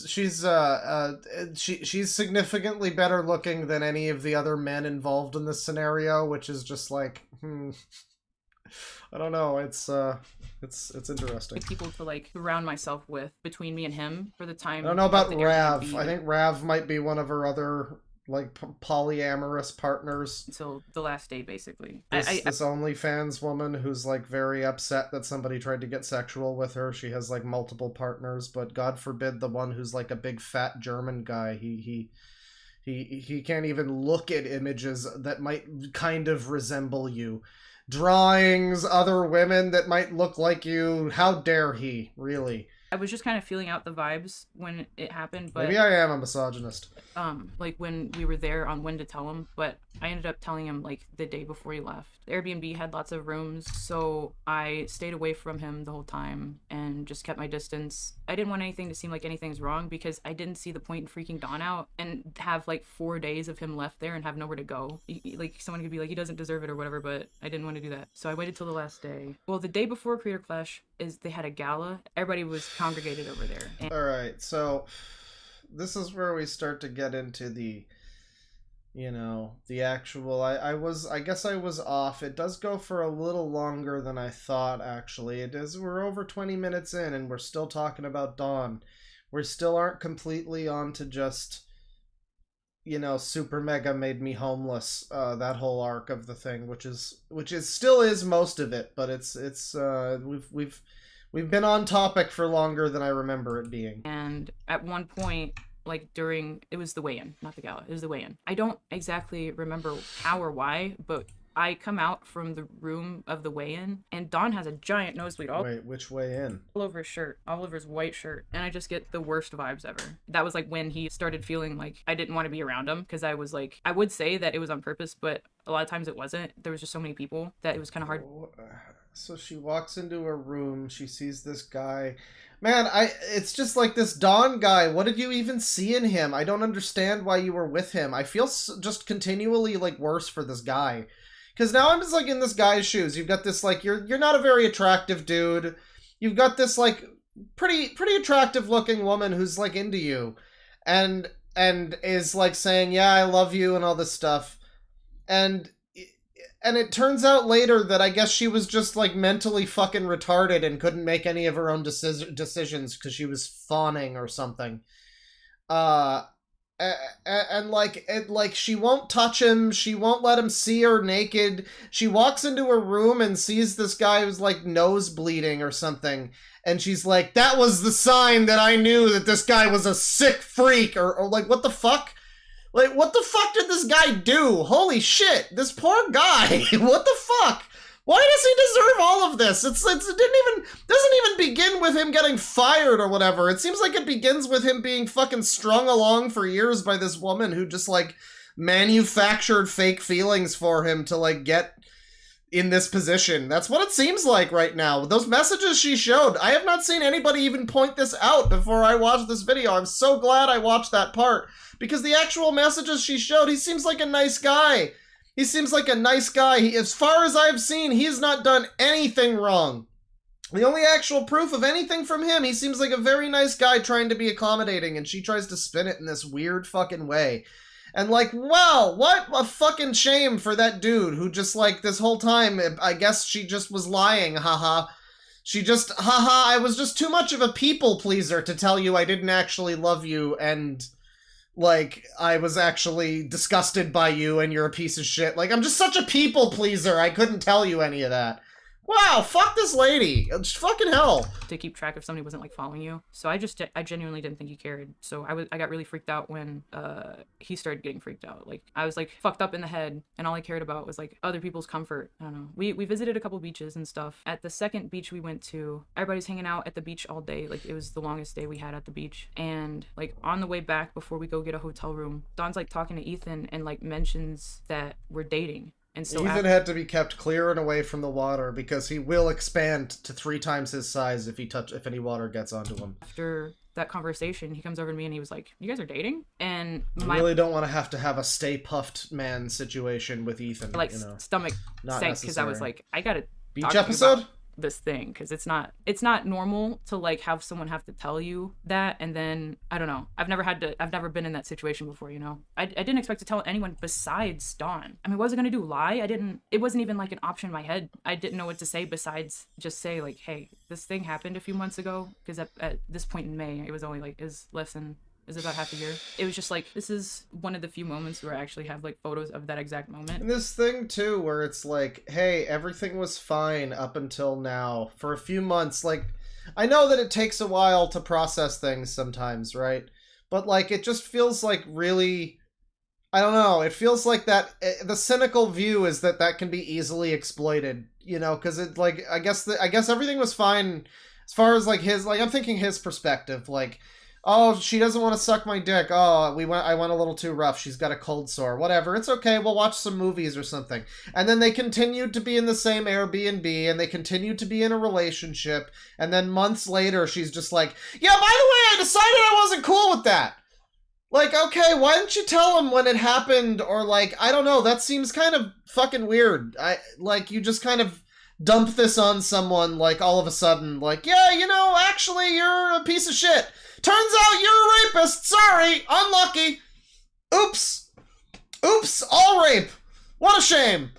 [SPEAKER 1] significantly better looking than any of the other men involved in this scenario, which is just like, I don't know. It's interesting.
[SPEAKER 3] People to like surround myself with between me and him for the time.
[SPEAKER 1] I don't know about Rav. I think Rav might be one of her other like polyamorous partners.
[SPEAKER 3] Until the last day, basically.
[SPEAKER 1] This OnlyFans woman who's like very upset that somebody tried to get sexual with her. She has like multiple partners, but God forbid the one who's like a big fat German guy. He can't even look at images that might kind of resemble you. Drawings, other women that might look like you. How dare he, really?
[SPEAKER 3] I was just kind of feeling out the vibes when it happened, but
[SPEAKER 1] maybe I am a misogynist.
[SPEAKER 3] Like when we were there on when to tell him, but I ended up telling him like the day before he left. The Airbnb had lots of rooms, so I stayed away from him the whole time and just kept my distance. I didn't want anything to seem like anything's wrong because I didn't see the point in freaking Dawn out and have like 4 days of him left there and have nowhere to go. Like someone could be like, he doesn't deserve it or whatever, but I didn't want to do that. So I waited till the last day. Well, the day before Creator Clash they had a gala. Everybody was congregated over there. And
[SPEAKER 1] all right, so this is where we start to get into the, you know, the actual, I guess I was off. It does go for a little longer than I thought, actually. We're over 20 minutes in and we're still talking about Dawn. We still aren't completely on to just, you know, SuperMega made me homeless, that whole arc of the thing, which is still is most of it, but we've been on topic for longer than I remember it being.
[SPEAKER 3] And at one point, like it was the weigh-in, not the gala, it was the weigh-in. I don't exactly remember how or why, but I come out from the room of the weigh-in and Dawn has a giant nosebleed
[SPEAKER 1] Wait, which way in?
[SPEAKER 3] All over his shirt, all over his white shirt, and I just get the worst vibes ever. That was like when he started feeling like I didn't want to be around him, because I was like, I would say that it was on purpose, but a lot of times it wasn't. There was just so many people that it was kind of hard.
[SPEAKER 1] So she walks into a room, she sees this guy. Man, it's just like this Dawn guy. What did you even see in him? I don't understand why you were with him. I feel just continually like worse for this guy. Because now I'm just like in this guy's shoes. You've got this like, you're not a very attractive dude. You've got this like pretty attractive looking woman who's like into you. And is like saying, yeah, I love you and all this stuff. And it turns out later that I guess she was just like mentally fucking retarded and couldn't make any of her own decisions because she was fawning or something. And like she won't touch him, she won't let him see her naked. She walks into her room and sees this guy who's like nose bleeding or something, and she's like, that was the sign that I knew that this guy was a sick freak, or like, what the fuck? Like, what the fuck did this guy do? Holy shit, this poor guy. What the fuck? Why does he deserve all of this? It doesn't even begin with him getting fired or whatever. It seems like it begins with him being fucking strung along for years by this woman who just like manufactured fake feelings for him to like get in this position. That's what it seems like right now. Those messages she showed, I have not seen anybody even point this out before I watched this video. I'm so glad I watched that part, because the actual messages she showed, he seems like a nice guy. He seems like a nice guy. As far as I've seen, he has not done anything wrong. The only actual proof of anything from him, he seems like a very nice guy trying to be accommodating, and she tries to spin it in this weird fucking way. And like, wow, what a fucking shame for that dude who just like this whole time, I guess she just was lying, haha. I was just too much of a people pleaser to tell you I didn't actually love you, and like, I was actually disgusted by you and you're a piece of shit. Like, I'm just such a people pleaser, I couldn't tell you any of that. Wow, fuck this lady. It's fucking hell.
[SPEAKER 3] To keep track if somebody wasn't like following you. So I genuinely didn't think he cared. So I got really freaked out when he started getting freaked out. Like I was like fucked up in the head, and all I cared about was like other people's comfort. I don't know. We visited a couple beaches and stuff. At the second beach we went to, everybody's hanging out at the beach all day. Like it was the longest day we had at the beach. And like on the way back before we go get a hotel room, Dawn's like talking to Ethan and like mentions that we're dating. And so
[SPEAKER 1] Ethan had to be kept clear and away from the water because he will expand to 3 times his size if any water gets onto him.
[SPEAKER 3] After that conversation, he comes over to me and he was like, "You guys are dating?" And
[SPEAKER 1] I really don't want to have a stay puffed man situation with Ethan.
[SPEAKER 3] Like stomach sank because I was like, I gotta
[SPEAKER 1] beach episode.
[SPEAKER 3] This thing, because it's not normal to like have someone have to tell you that, and then I don't know, I've never been in that situation before, you know. I didn't expect to tell anyone besides Dawn. I mean, what was I gonna do, lie? It wasn't even like an option in my head. I didn't know what to say besides just say like, hey, this thing happened a few months ago, because at this point in May it was only like is about half a year. It was just like, this is one of the few moments where I actually have like photos of that exact moment.
[SPEAKER 1] And this thing too, where it's like, hey, everything was fine up until now. For a few months, like, I know that it takes a while to process things sometimes, right? But like, it just feels like really, I don't know, it feels like that, the cynical view is that can be easily exploited, you know, because it like, I guess everything was fine as far as like I'm thinking his perspective, like, oh, she doesn't want to suck my dick. Oh, I went a little too rough. She's got a cold sore. Whatever. It's okay. We'll watch some movies or something. And then they continued to be in the same Airbnb, and they continued to be in a relationship. And then months later, she's just like, yeah, by the way, I decided I wasn't cool with that. Like, okay, why didn't you tell him when it happened? Or like, I don't know. That seems kind of fucking weird. Like, you just kind of dump this on someone, like, all of a sudden. Like, yeah, you know, actually, you're a piece of shit. Turns out you're a rapist. Sorry. Unlucky. Oops. Oops. All rape. What a shame.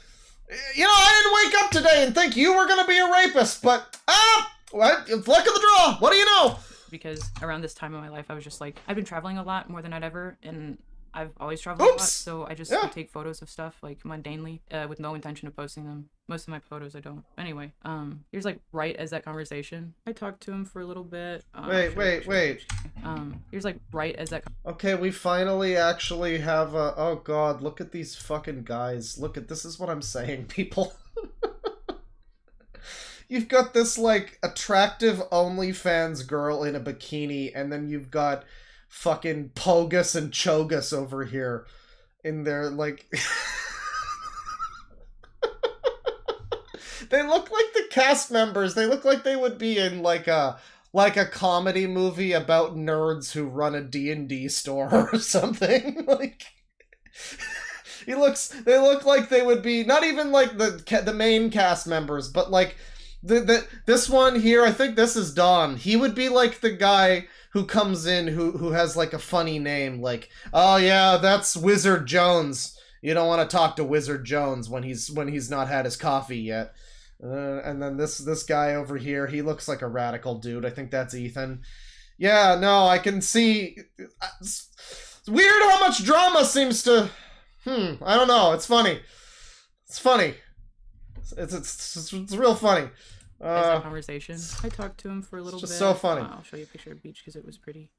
[SPEAKER 1] You know, I didn't wake up today and think you were going to be a rapist, but, what? Luck of the draw. What do you know?
[SPEAKER 3] Because around this time in my life, I was just like, I've been traveling a lot more than I'd ever, and I've always traveled a lot, so I just would take photos of stuff, like, mundanely, with no intention of posting them. Most of my photos I don't. Anyway, here's, like, right as that conversation. I talked to him for a little bit.
[SPEAKER 1] Wait.
[SPEAKER 3] Here's, like, right as that...
[SPEAKER 1] Okay, we finally actually have a... Oh, God, look at these fucking guys. This is what I'm saying, people. You've got this, like, attractive OnlyFans girl in a bikini, and then you've got fucking Pogus and Chogus over here in their, like... They look like the cast members. They look like they would be in, like a comedy movie about nerds who run a D&D store or something. Like... They look like they would be, not even, like, the main cast members, but, like... This one here, I think this is Don. He would be like the guy who comes in who has like a funny name, like, oh yeah, that's Wizard Jones. You don't want to talk to Wizard Jones when he's not had his coffee yet. And then this guy over here, he looks like a radical dude. I think that's Ethan. Yeah, no, I can see. It's weird how much drama seems to. I don't know. It's funny. It's funny. It's real funny.
[SPEAKER 3] That conversation. I talked to him for a little bit.
[SPEAKER 1] It's just so funny.
[SPEAKER 3] I'll show you a picture of the beach because it was pretty.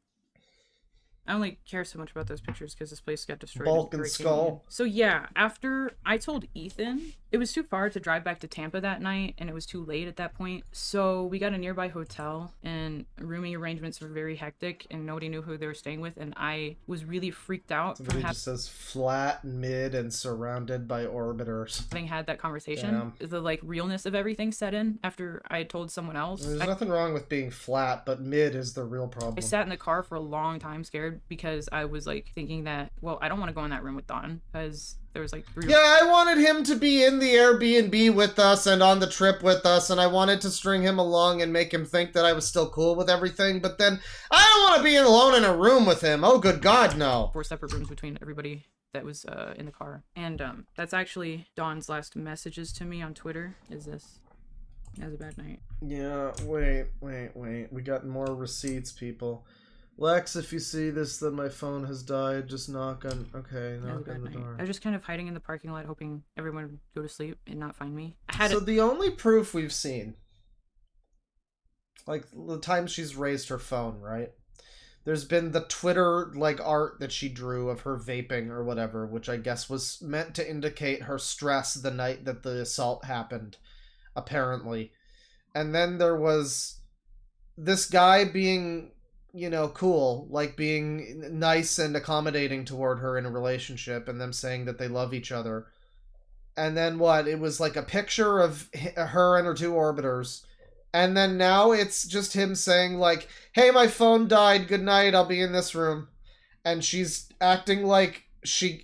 [SPEAKER 3] I only care so much about those pictures because this place got destroyed.
[SPEAKER 1] Bulk and Skull.
[SPEAKER 3] So yeah, after I told Ethan, it was too far to drive back to Tampa that night, and it was too late at that point. So we got a nearby hotel, and rooming arrangements were very hectic, and nobody knew who they were staying with, and I was really freaked out.
[SPEAKER 1] Somebody just says flat, mid, and surrounded by orbiters.
[SPEAKER 3] Having had that conversation, the like realness of everything set in after I had told someone else.
[SPEAKER 1] There's nothing wrong with being flat, but mid is the real problem.
[SPEAKER 3] I sat in the car for a long time scared because I was like thinking that, well, I don't want to go in that room with Dawn because there was like 3
[SPEAKER 1] Yeah, I wanted him to be in the Airbnb with us and on the trip with us, and I wanted to string him along and make him think that I was still cool with everything, but then I don't want to be alone in a room with him. Oh, good God, no.
[SPEAKER 3] 4 separate rooms between everybody that was in the car. And that's actually Dawn's last messages to me on Twitter is this. It was a bad night.
[SPEAKER 1] Yeah, wait. We got more receipts, people. Lex, if you see this, then my phone has died. Just knock on... Okay,
[SPEAKER 3] That was a
[SPEAKER 1] knock
[SPEAKER 3] bad
[SPEAKER 1] on the
[SPEAKER 3] night.
[SPEAKER 1] door.
[SPEAKER 3] I was just kind of hiding in the parking lot, hoping everyone would go to sleep and not find me.
[SPEAKER 1] So the only proof we've seen, like the time she's raised her phone, right? There's been the Twitter like art that she drew of her vaping or whatever, which I guess was meant to indicate her stress the night that the assault happened, apparently. And then there was this guy being, you know, cool, like being nice and accommodating toward her in a relationship, and them saying that they love each other. And then what? It was like a picture of her and her two orbiters. And then now it's just him saying like, hey, my phone died, good night, I'll be in this room. And she's acting like she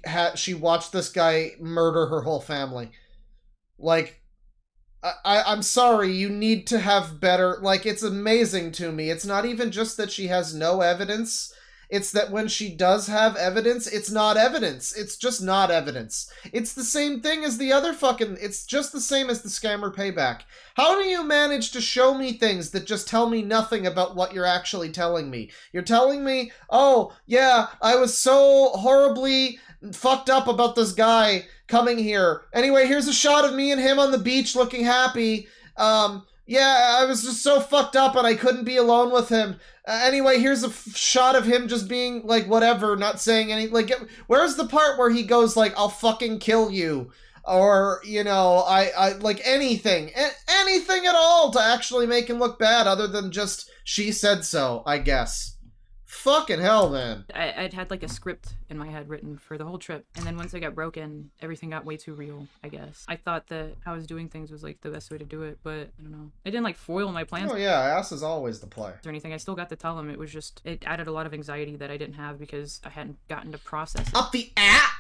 [SPEAKER 1] watched this guy murder her whole family. Like, I'm sorry, you need to have better... Like, it's amazing to me. It's not even just that she has no evidence. It's that when she does have evidence, it's not evidence. It's just not evidence. It's the same thing as the other fucking... It's just the same as the scammer payback. How do you manage to show me things that just tell me nothing about what you're actually telling me? You're telling me, oh, yeah, I was so horribly fucked up about this guy coming here. Anyway, here's a shot of me and him on the beach looking happy. Yeah, I was just so fucked up and I couldn't be alone with him. Anyway, here's a shot of him just being, like, whatever, not saying any... Like, where's the part where he goes, like, I'll fucking kill you? Or, you know, I like, anything. Anything at all to actually make him look bad other than just, she said so, I guess. Fucking hell, man.
[SPEAKER 3] I'd had like a script in my head written for the whole trip, and then once I got broken, everything got way too real, I guess. I thought that how I was doing things was like the best way to do it, but I don't know. It didn't like foil my plans.
[SPEAKER 1] Oh yeah, ass is always the play.
[SPEAKER 3] Or anything. I still got to tell him. It was just, it added a lot of anxiety that I didn't have because I hadn't gotten to process it.
[SPEAKER 1] Up the app!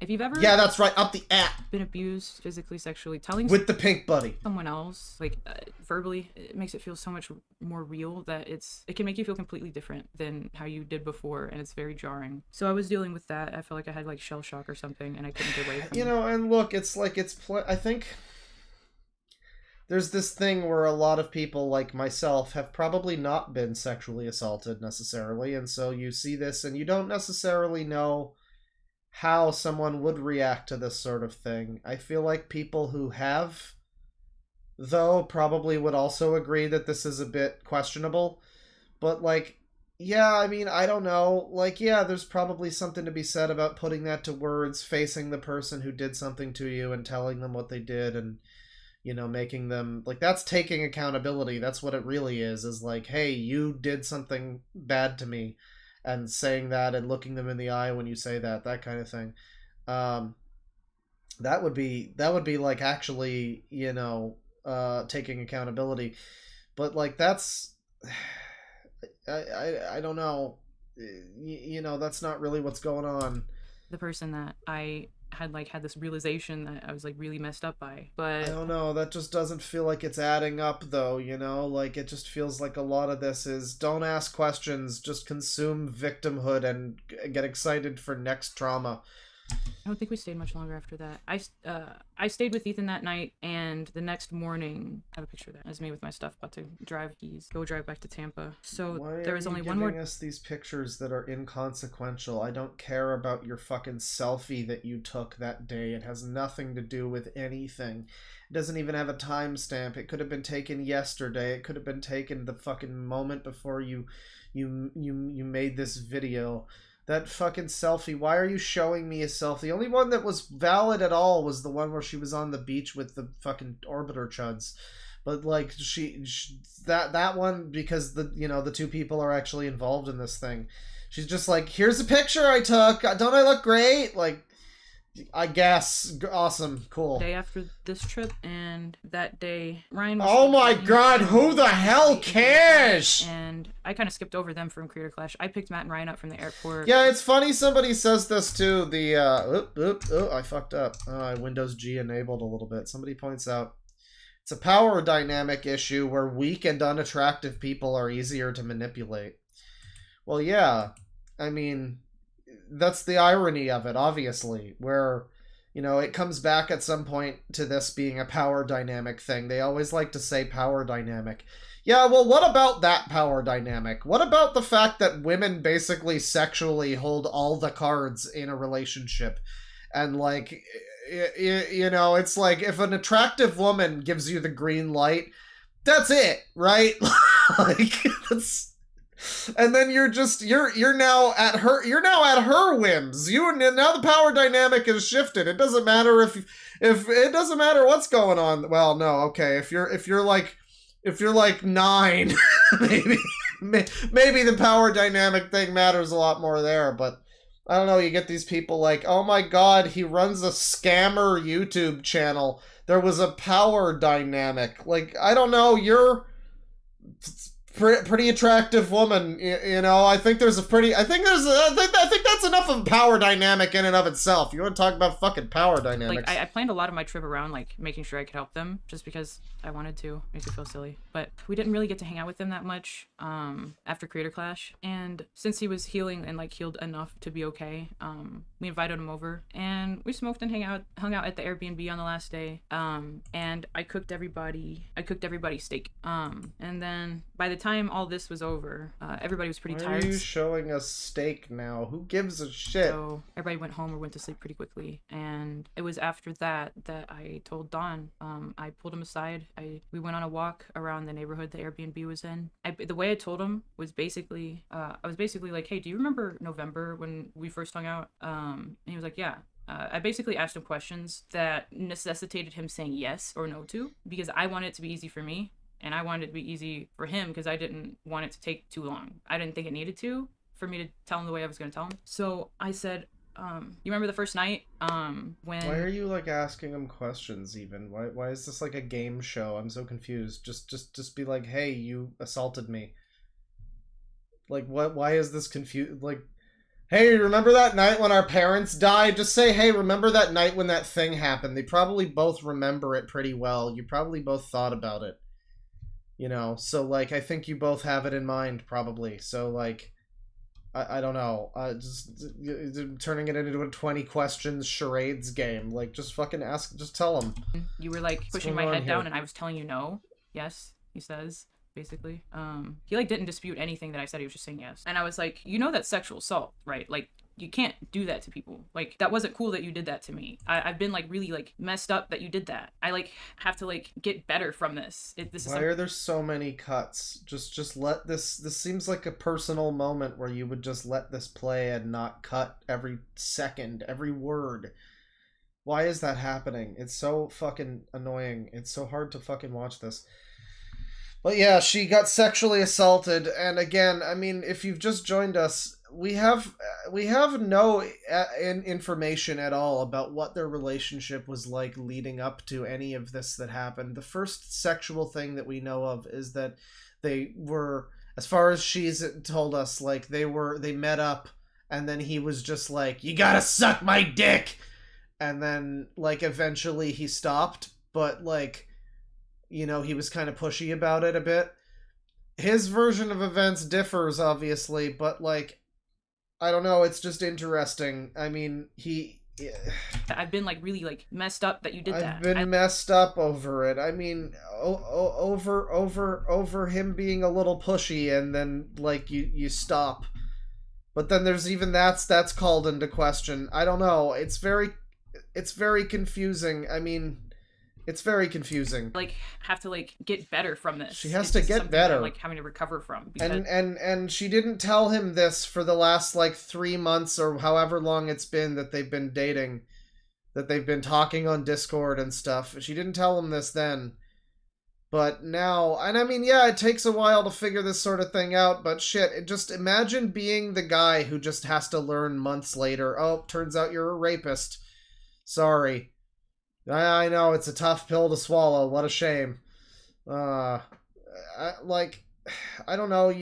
[SPEAKER 3] If you've ever...
[SPEAKER 1] Yeah, that's right, up the app!
[SPEAKER 3] Been abused physically, sexually, telling...
[SPEAKER 1] With the pink buddy.
[SPEAKER 3] Someone else, like, verbally, it makes it feel so much more real that it can make you feel completely different than how you did before, and it's very jarring. So I was dealing with that. I felt like I had, like, shell shock or something, and I couldn't get away from it.
[SPEAKER 1] You know, and look, it's like, I think... There's this thing where a lot of people, like myself, have probably not been sexually assaulted, necessarily, and so you see this, and you don't necessarily know how someone would react to this sort of thing. I feel like people who have, though, probably would also agree that this is a bit questionable. But, like, yeah, I mean, I don't know. Like, yeah, there's probably something to be said about putting that to words, facing the person who did something to you and telling them what they did and, you know, making them... Like, that's taking accountability. That's what it really is like, hey, you did something bad to me. And saying that and looking them in the eye when you say that kind of thing. That would be like actually, you know, taking accountability. But like that's, I don't know, you know, that's not really what's going on.
[SPEAKER 3] The person that I had this realization that I was like really messed up by, but
[SPEAKER 1] I don't know, that just doesn't feel like it's adding up though, you know, like it just feels like a lot of this is don't ask questions, just consume victimhood and get excited for next trauma.
[SPEAKER 3] I don't think we stayed much longer after that. I stayed with Ethan that night, and the next morning, I have a picture of that. That's me with my stuff, about to go drive back to Tampa. So there was only one more.
[SPEAKER 1] Why are you giving us these pictures that are inconsequential? I don't care about your fucking selfie that you took that day. It has nothing to do with anything. It doesn't even have a timestamp. It could have been taken yesterday. It could have been taken the fucking moment before you made this video. That fucking selfie. Why are you showing me a selfie? The only one that was valid at all was the one where she was on the beach with the fucking orbiter chuds. But like that one, because the two people are actually involved in this thing. She's just like, here's a picture I took. Don't I look great? Like, I guess. Awesome. Cool.
[SPEAKER 3] Day after this trip, and that day Ryan was...
[SPEAKER 1] Oh my god, who the hell cares?
[SPEAKER 3] And I kind of skipped over them from Creator Clash. I picked Matt and Ryan up from the airport.
[SPEAKER 1] Yeah, it's funny somebody says this too. I fucked up. I Windows G enabled a little bit. Somebody points out it's a power dynamic issue where weak and unattractive people are easier to manipulate. Well, yeah. I mean, that's the irony of it, obviously, where, You know, it comes back at some point to this being a power dynamic thing. They always like to say power dynamic. Yeah, well, what about that power dynamic? What about the fact that women basically sexually hold all the cards in a relationship? And, like, you know, it's like if an attractive woman gives you the green light, that's it, right? Like, that's... And then you're now at her whims. Now the power dynamic has shifted. It doesn't matter if it doesn't matter what's going on. Well, no, okay. If you're like 9, maybe the power dynamic thing matters a lot more there. But I don't know. You get these people like, oh my God, he runs a scammer YouTube channel. There was a power dynamic. Like, I don't know. You're pretty attractive woman, you know. I think that's enough of a power dynamic in and of itself. You want to talk about fucking power dynamics?
[SPEAKER 3] Like, I planned a lot of my trip around, like, making sure I could help them, just because I wanted to. Makes me feel silly. But we didn't really get to hang out with them that much after Creator Clash. And since he was healing and, like, healed enough to be okay, we invited him over, and we smoked and hung out at the Airbnb on the last day. And I cooked everybody steak. And then by the time all this was over, everybody was pretty tired.
[SPEAKER 1] Why are you showing us steak now? Who gives a shit?
[SPEAKER 3] So everybody went home or went to sleep pretty quickly, and it was after that I told Dawn. I pulled him aside. We went on a walk around the neighborhood the Airbnb was in. The way I told him was basically, I was basically like, hey, do you remember November when we first hung out? And he was like, yeah. I basically asked him questions that necessitated him saying yes or no to, because I wanted it to be easy for me, and I wanted it to be easy for him because I didn't want it to take too long. I didn't think it needed to for me to tell him the way I was going to tell him. So I said, you remember the first night when...
[SPEAKER 1] Why are you, like, asking him questions even? Why is this like a game show? I'm so confused. Just be like, hey, you assaulted me. Like, what? Why is this confused? Like, hey, remember that night when our parents died? Just say, hey, remember that night when that thing happened? They probably both remember it pretty well. You probably both thought about it. You know, so, like, I think you both have it in mind, probably. So, like, I don't know. Just turning it into a 20 questions charades game. Like, just fucking ask, just tell him.
[SPEAKER 3] You were, like, pushing my head down, and I was telling you no. Yes, he says, basically. He, like, didn't dispute anything that I said. He was just saying yes. And I was like, you know that's sexual assault, right? Like, you can't do that to people. Like, that wasn't cool that you did that to me. I've been, like, really, like, messed up that you did that. I, like, have to, like, get better from this.
[SPEAKER 1] Why are there so many cuts? Just let this seems like a personal moment where you would just let this play and not cut every second, every word. Why is that happening? It's so fucking annoying. It's so hard to fucking watch this. But yeah, she got sexually assaulted, and again, I mean, if you've just joined us, we have no information at all about what their relationship was like leading up to any of this that happened. The first sexual thing that we know of is that they were, as far as she's told us, like, they met up, and then he was just like, you gotta suck my dick! And then, like, eventually he stopped, but, like, you know, he was kind of pushy about it a bit. His version of events differs, obviously, but, like, I don't know, it's just interesting. I mean, I've
[SPEAKER 3] been, like, really, like, messed up that you did that.
[SPEAKER 1] I've been messed up over it. I mean, over him being a little pushy, and then, like, you stop. But then there's even that's called into question. I don't know. It's very confusing. I mean, it's very confusing.
[SPEAKER 3] Like, have to, like, get better from this.
[SPEAKER 1] She has to get better.
[SPEAKER 3] I'm, like, having to recover from. Because...
[SPEAKER 1] And she didn't tell him this for the last, like, 3 months or however long it's been that they've been dating, that they've been talking on Discord and stuff. She didn't tell him this then. But now, and I mean, yeah, it takes a while to figure this sort of thing out, but shit, just imagine being the guy who just has to learn months later, oh, turns out you're a rapist. Sorry. I know, it's a tough pill to swallow. What a shame. I don't know.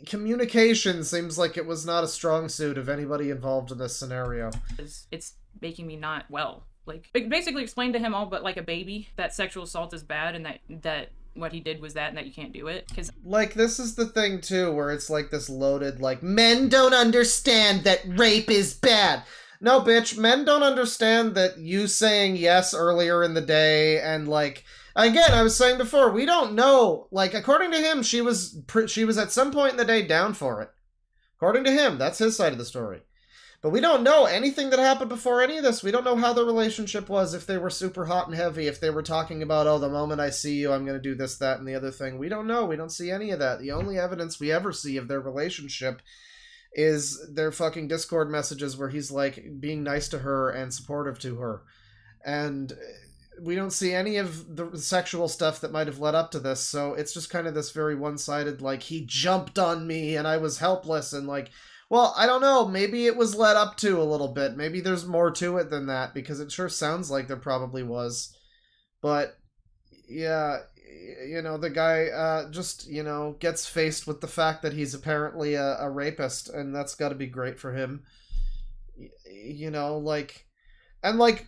[SPEAKER 1] Communication seems like it was not a strong suit of anybody involved in this scenario.
[SPEAKER 3] It's making me not well. Like, basically explain to him all but like a baby that sexual assault is bad and that what he did was that and that you can't do it. Because,
[SPEAKER 1] like, this is the thing, too, where it's like this loaded, like, men don't understand that rape is bad. No, bitch, men don't understand that you saying yes earlier in the day and, like, again, I was saying before, we don't know, like, according to him, she was at some point in the day down for it. According to him, that's his side of the story. But we don't know anything that happened before any of this. We don't know how the relationship was, if they were super hot and heavy, if they were talking about, oh, the moment I see you, I'm going to do this, that, and the other thing. We don't know. We don't see any of that. The only evidence we ever see of their relationship is their fucking Discord messages where he's, like, being nice to her and supportive to her. And we don't see any of the sexual stuff that might have led up to this, so it's just kind of this very one-sided, like, he jumped on me and I was helpless, and, like, well, I don't know, maybe it was led up to a little bit. Maybe there's more to it than that, because it sure sounds like there probably was. But, yeah, you know, the guy just, you know, gets faced with the fact that he's apparently a rapist, and that's got to be great for him. You know, like, and, like,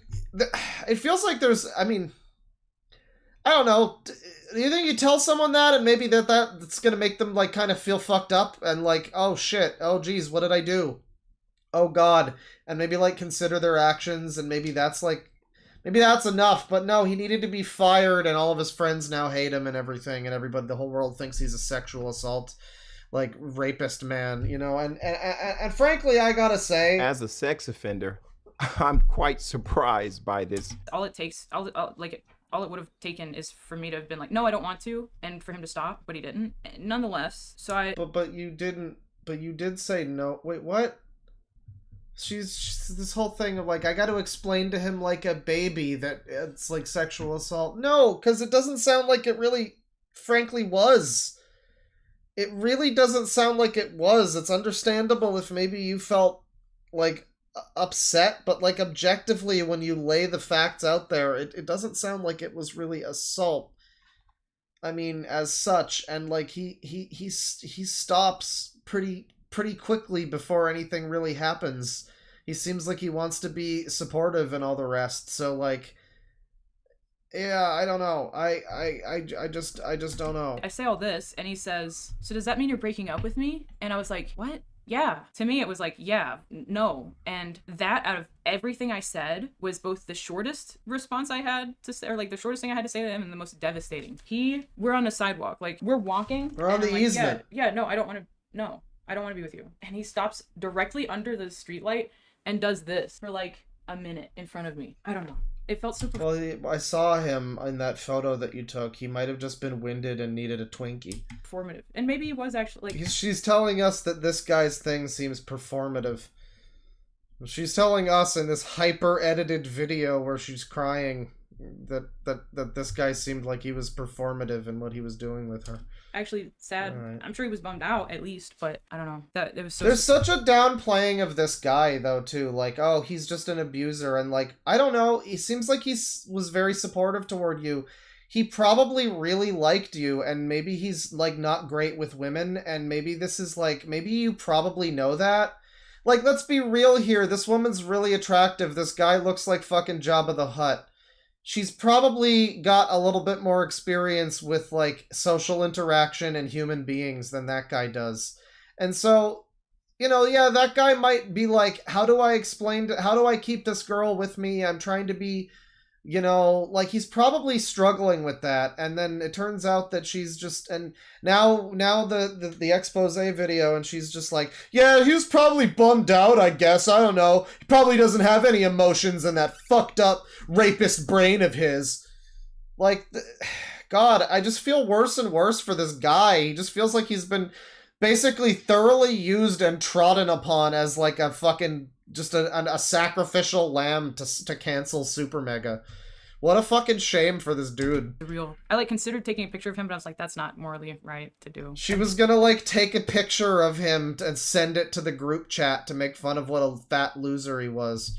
[SPEAKER 1] it feels like there's, I mean, I don't know, do you think you tell someone that, and maybe that's gonna make them, like, kind of feel fucked up, and, like, oh shit, oh geez, what did I do? Oh god, and maybe, like, consider their actions, and maybe that's, like, maybe that's enough, but no, he needed to be fired, and all of his friends now hate him and everything, and everybody, the whole world thinks he's a sexual assault, like, rapist man, you know, and frankly, I gotta say,
[SPEAKER 4] as a sex offender, I'm quite surprised by this.
[SPEAKER 3] All it takes, all it would have taken is for me to have been like, no, I don't want to, and for him to stop, but he didn't. Nonetheless, so I...
[SPEAKER 1] But you didn't, but you did say no. Wait, what? She's this whole thing of, like, I got to explain to him like a baby that it's, like, sexual assault. No, because it doesn't sound like it really, frankly, was. It really doesn't sound like it was. It's understandable if maybe you felt, like, upset, but, like, objectively, when you lay the facts out there, it doesn't sound like it was really assault. I mean, as such, and, like, he stops pretty quickly before anything really happens. He seems like he wants to be supportive and all the rest. So, like, yeah, I don't know. I just don't know.
[SPEAKER 3] I say all this, and he says, so does that mean you're breaking up with me? And I was like, what? Yeah. To me, it was like, yeah, no. And that, out of everything I said, was both the shortest response I had to say, or, like, the shortest thing I had to say to him, and the most devastating. We're on a sidewalk. Like, we're walking.
[SPEAKER 1] We're on the easement.
[SPEAKER 3] Yeah, no, I don't want to be with you. And he stops directly under the streetlight and does this for, like, a minute in front of me. I don't know. It felt super...
[SPEAKER 1] Well, I saw him in that photo that you took. He might have just been winded and needed a Twinkie.
[SPEAKER 3] Performative. And maybe he was actually, like...
[SPEAKER 1] She's telling us that this guy's thing seems performative. She's telling us in this hyper-edited video where she's crying that this guy seemed like he was performative in what he was doing with her.
[SPEAKER 3] Actually, sad. Right. I'm sure he was bummed out, at least, but I don't know. That it was so...
[SPEAKER 1] There's such a downplaying of this guy, though, too. Like, oh, he's just an abuser, and, like, I don't know. He seems like he was very supportive toward you. He probably really liked you, and maybe he's, like, not great with women, and maybe this is, like, maybe you probably know that. Like, let's be real here. This woman's really attractive. This guy looks like fucking Jabba the Hutt. She's probably got a little bit more experience with, like, social interaction and human beings than that guy does. And so, you know, yeah, that guy might be like, how do I keep this girl with me? I'm trying to be, you know, like, he's probably struggling with that. And then it turns out that she's just, and now the expose video, and she's just like, yeah, he was probably bummed out, I guess. I don't know. He probably doesn't have any emotions in that fucked up rapist brain of his. Like, God, I just feel worse and worse for this guy. He just feels like he's been basically thoroughly used and trodden upon as, like, a fucking, just a sacrificial lamb to cancel SuperMega. What a fucking shame for this dude.
[SPEAKER 3] Real. I, like, considered taking a picture of him, but I was like, that's not morally right to do.
[SPEAKER 1] She was gonna, like, take a picture of him and send it to the group chat to make fun of what a fat loser he was.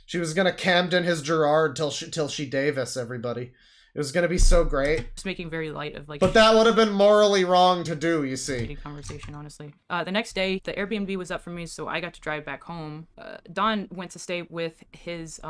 [SPEAKER 1] She was gonna Camden his Gerard till she Davis everybody. It was gonna be so great.
[SPEAKER 3] Just making very light of like.
[SPEAKER 1] But that would have been morally wrong to do, you see.
[SPEAKER 3] Conversation, honestly. The next day, the Airbnb was up for me, so I got to drive back home. Don went to stay with his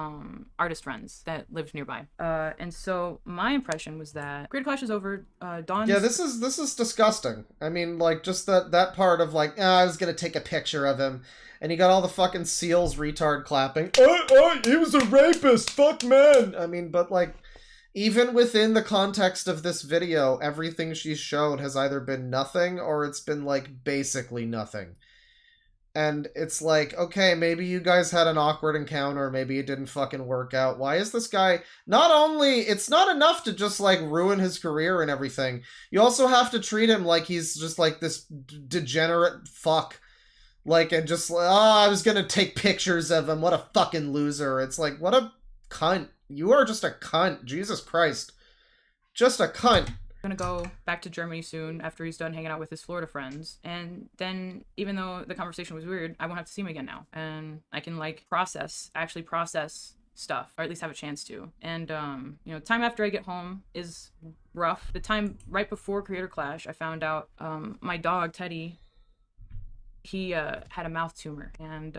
[SPEAKER 3] artist friends that lived nearby. And so my impression was that Creator Clash is over. Don's...
[SPEAKER 1] Yeah, this is disgusting. I mean, like, just that part of like, I was gonna take a picture of him, and he got all the fucking seals retard clapping. Oh, he was a rapist. Fuck man. I mean, but like, even within the context of this video, everything she's showed has either been nothing or it's been like basically nothing. And it's like, okay, maybe you guys had an awkward encounter, maybe it didn't fucking work out. Why is this guy... Not only... It's not enough to just, like, ruin his career and everything. You also have to treat him like he's just, like, this degenerate fuck. Like, and just, I was gonna take pictures of him. What a fucking loser. It's like, what a cunt. You are just a cunt. Jesus Christ. Just a cunt.
[SPEAKER 3] Gonna go back to Germany soon after he's done hanging out with his Florida friends, and then even though the conversation was weird, I won't have to see him again now, and I can like actually process stuff, or at least have a chance to. And you know, time after I get home is rough. The time right before Creator Clash, I found out my dog Teddy, he had a mouth tumor, and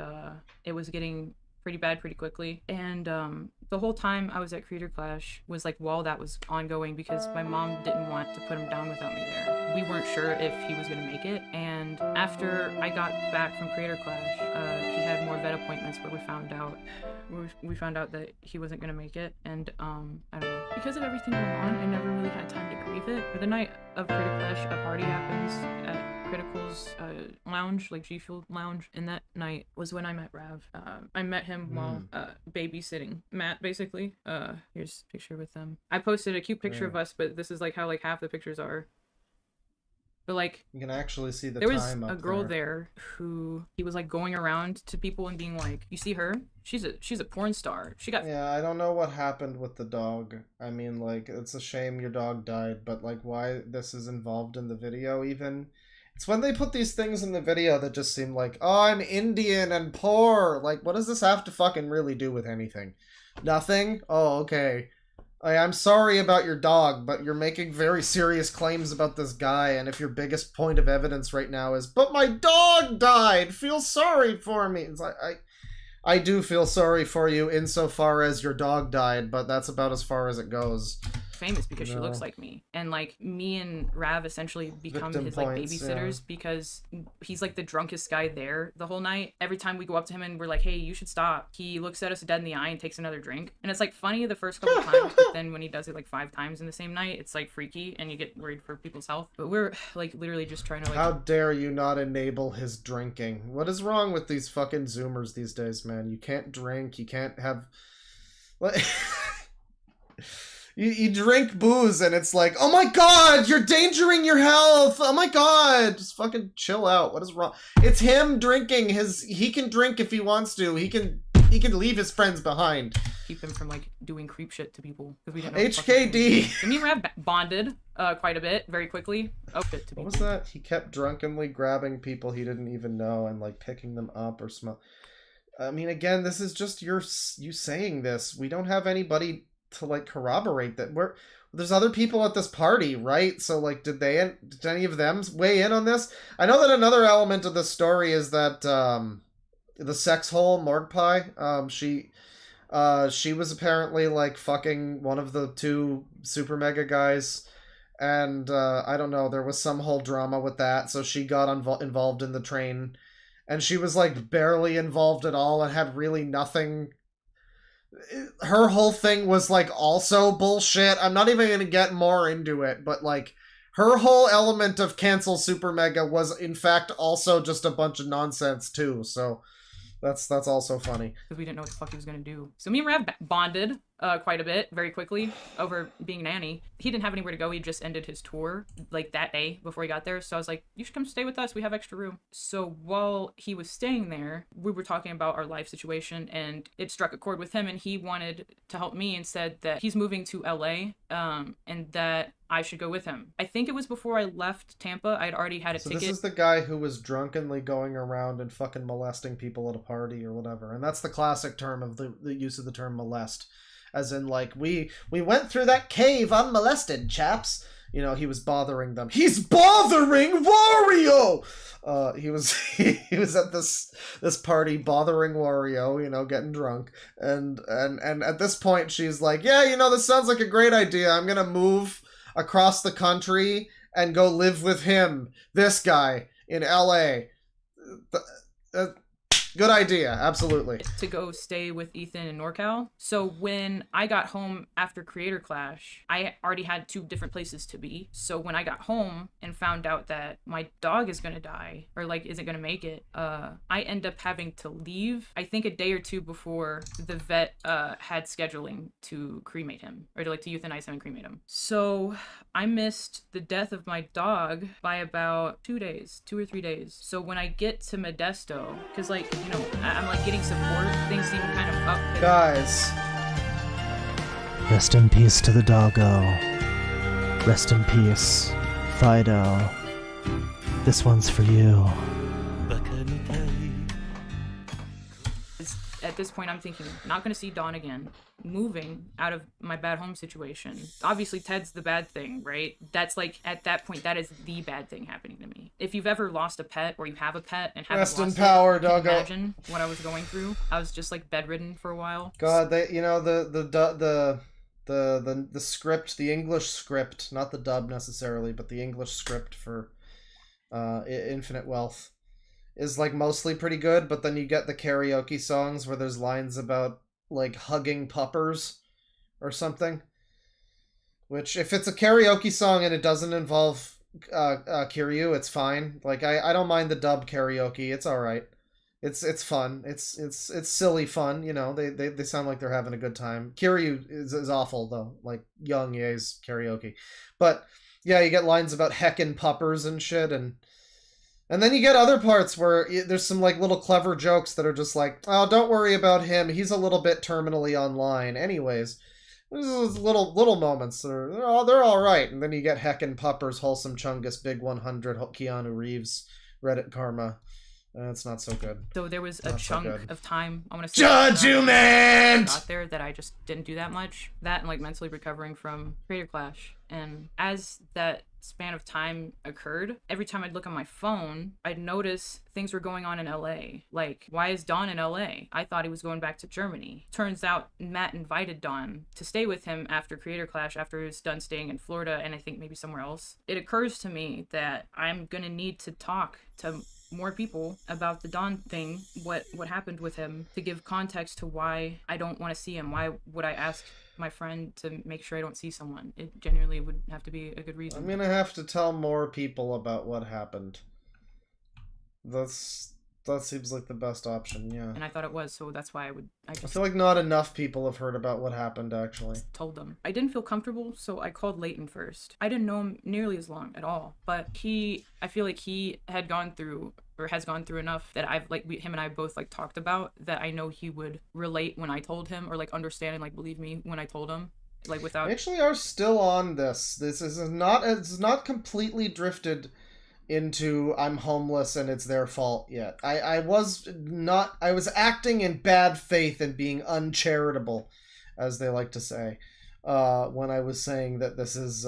[SPEAKER 3] it was getting pretty bad pretty quickly. And the whole time I was at Creator Clash was like while that was ongoing, because my mom didn't want to put him down without me there. We weren't sure if he was gonna make it. And after I got back from Creator Clash, he had more vet appointments where we found out that he wasn't gonna make it. And I don't know, because of everything going on, I never really had time to grieve it. But the night of Creator Clash, a party happens at Critical's lounge, like G Fuel lounge, and that night was when I met Rav. I met him while babysitting Matt, basically. Here's a picture with them. I posted a cute picture of us, but this is like how like half the pictures are. But like,
[SPEAKER 1] you can actually see the
[SPEAKER 3] there was
[SPEAKER 1] time up
[SPEAKER 3] a girl there who he was like going around to people and being like, "You see her? She's a porn star. She got..."
[SPEAKER 1] Yeah, I don't know what happened with the dog. I mean, like, it's a shame your dog died, but like, why this is involved in the video even? It's when they put these things in the video that just seem like, oh, I'm Indian and poor. Like, what does this have to fucking really do with anything? Nothing? Oh, okay. I'm sorry about your dog, but you're making very serious claims about this guy, and if your biggest point of evidence right now is, but my dog died, feel sorry for me. It's like, I do feel sorry for you insofar as your dog died, but that's about as far as it goes.
[SPEAKER 3] Famous because she looks like me, and like me and Rav essentially become his like babysitters, because he's like the drunkest guy there the whole night. Every time we go up to him and we're like, hey, you should stop, he looks at us dead in the eye and takes another drink. And it's like funny the first couple times, but then when he does it like 5 times in the same night, it's like freaky and you get worried for people's health. But we're like literally just trying to like,
[SPEAKER 1] how dare you not enable his drinking? What is wrong with these fucking Zoomers these days, man? You can't drink, you can't have... You drink booze and it's like, oh my god, you're endangering your health. Oh my god, just fucking chill out. What is wrong? It's him drinking. He can drink if he wants to. He can leave his friends behind.
[SPEAKER 3] Keep him from like doing creep shit to people, because we didn't know.
[SPEAKER 1] HKD.
[SPEAKER 3] So me and Rav bonded quite a bit very quickly. Oh shit to people.
[SPEAKER 1] What was that? He kept drunkenly grabbing people he didn't even know and like picking them up or smell. I mean, again, this is just you saying this. We don't have anybody to like corroborate that. There's other people at this party, right? So like, did any of them weigh in on this? I know that another element of this story is that the sex hole morgue pie, she was apparently like fucking one of the 2 SuperMega guys, and I don't know, there was some whole drama with that, so she got involved in the train, and she was like barely involved at all and had really nothing. Her whole thing was like also bullshit. I'm not even gonna get more into it, but like her whole element of cancel SuperMega was in fact also just a bunch of nonsense too. So that's also funny.
[SPEAKER 3] Because we didn't know what the fuck he was gonna do. So me and Rav bonded quite a bit very quickly over being nanny. He didn't have anywhere to go. He just ended his tour like that day before he got there. So I was like, you should come stay with us. We have extra room. So while he was staying there, we were talking about our life situation, and it struck a chord with him, and he wanted to help me and said that he's moving to LA and that I should go with him. I think it was before I left Tampa. I'd already had a ticket.
[SPEAKER 1] This is the guy who was drunkenly going around and fucking molesting people at a party or whatever. And that's the classic term of the use of the term molest. As in, like, we went through that cave unmolested, chaps. You know, he was bothering them. He's bothering Wario! He was at this party bothering Wario, you know, getting drunk. And at this point, she's like, yeah, you know, this sounds like a great idea. I'm gonna move across the country and go live with him, this guy, in L.A. Good idea, absolutely.
[SPEAKER 3] To go stay with Ethan in NorCal. So when I got home after Creator Clash, I already had 2 different places to be. So when I got home and found out that my dog is gonna die, or like isn't gonna make it, I end up having to leave, I think a day or 2 before the vet had scheduling to cremate him, or to euthanize him and cremate him. So I missed the death of my dog by about 2 days, 2 or 3 days. So when I get to Modesto, because like, you know, I'm like getting support, things seem kind of up.
[SPEAKER 1] Guys.
[SPEAKER 5] Rest in peace to the doggo. Rest in peace, Fido. This one's for you.
[SPEAKER 3] At this point, I'm thinking, not going to see Dawn again. Moving out of my bad home situation. Obviously, Ted's the bad thing, right? That's like, at that point, that is the bad thing happening to me. If you've ever lost a pet, or you have a pet and haven't
[SPEAKER 1] Rest in
[SPEAKER 3] lost
[SPEAKER 1] power,
[SPEAKER 3] it, you can
[SPEAKER 1] doggo.
[SPEAKER 3] imagine what I was going through. I was just like bedridden for a while.
[SPEAKER 1] God, they, you know, the script, the English script, not the dub necessarily, but the English script for Infinite Wealth is like mostly pretty good, but then you get the karaoke songs where there's lines about like hugging puppers or something, which if it's a karaoke song and it doesn't involve Kiryu, it's fine. Like I don't mind the dub karaoke, it's all right. It's fun. It's silly fun, you know. They sound like they're having a good time. Kiryu is awful though, like Young Ye's karaoke. But yeah, you get lines about heckin' puppers and shit, and then you get other parts where there's some like little clever jokes that are just like, oh, don't worry about him. He's a little bit terminally online. Anyways, there's those little moments. They're all right. And then you get heckin' puppers, wholesome Chungus, Big 100, Keanu Reeves, Reddit karma. It's not so good.
[SPEAKER 3] So there was a
[SPEAKER 1] Not so
[SPEAKER 3] chunk
[SPEAKER 1] good.
[SPEAKER 3] of time, I want to say,
[SPEAKER 1] Judgment!
[SPEAKER 3] got there that I just didn't do that much. That and like mentally recovering from Creator Clash. And as that span of time occurred, every time I'd look on my phone, I'd notice things were going on in LA. Like, why is Dawn in LA? I thought he was going back to Germany. Turns out Matt invited Dawn to stay with him after Creator Clash, after he was done staying in Florida and I think maybe somewhere else. It occurs to me that I'm gonna need to talk to more people about the Dawn thing, what happened with him, to give context to why I don't want to see him. Why would I ask my friend to make sure I don't see someone? It genuinely would have to be a good reason.
[SPEAKER 1] I'm gonna have to tell more people about what happened. That seems like the best option, yeah.
[SPEAKER 3] And I thought it was, so that's why I
[SPEAKER 1] I
[SPEAKER 3] just
[SPEAKER 1] feel like not enough people have heard about what happened, actually.
[SPEAKER 3] told them. I didn't feel comfortable, so I called Leighton first. I didn't know him nearly as long at all, but I feel like he had gone through, or has gone through enough that him and I both like talked about, that I know he would relate when I told him, or like understand and like believe me when I told him, like without.
[SPEAKER 1] We actually are still on this. It's not completely drifted into I'm homeless and it's their fault yet. I was acting in bad faith and being uncharitable, as they like to say, when I was saying that this is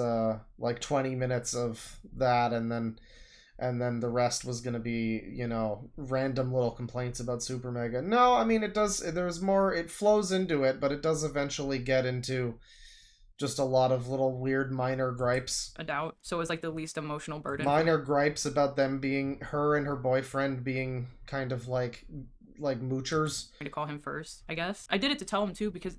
[SPEAKER 1] like 20 minutes of that and then the rest was going to be, you know, random little complaints about SuperMega. No, I mean, there's more, it flows into it, but it does eventually get into just a lot of little weird minor gripes.
[SPEAKER 3] A doubt. So it was like the least emotional burden.
[SPEAKER 1] Minor gripes about her and her boyfriend being kind of like moochers.
[SPEAKER 3] To call him first, I guess. I did it to tell him too, because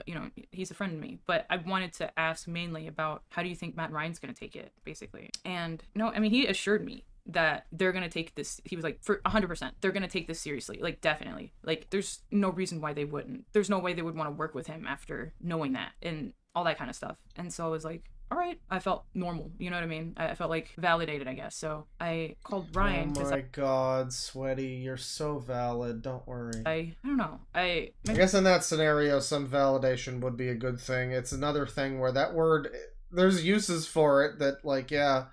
[SPEAKER 3] you know, he's a friend to me, but I wanted to ask mainly about how do you think Matt and Ryan's gonna take it, basically. And no, I mean, he assured me that they're gonna take this, he was like, for 100%, they're gonna take this seriously, like definitely. Like there's no reason why they wouldn't. There's no way they would want to work with him after knowing that and all that kind of stuff. And so I was like, all right, I felt normal, you know what I mean? I felt like validated, I guess. So I called Ryan.
[SPEAKER 1] Oh my god, Sweaty, you're so valid, don't worry.
[SPEAKER 3] I don't know. I
[SPEAKER 1] guess in that scenario, some validation would be a good thing. It's another thing where that word, there's uses for it that, like, yeah,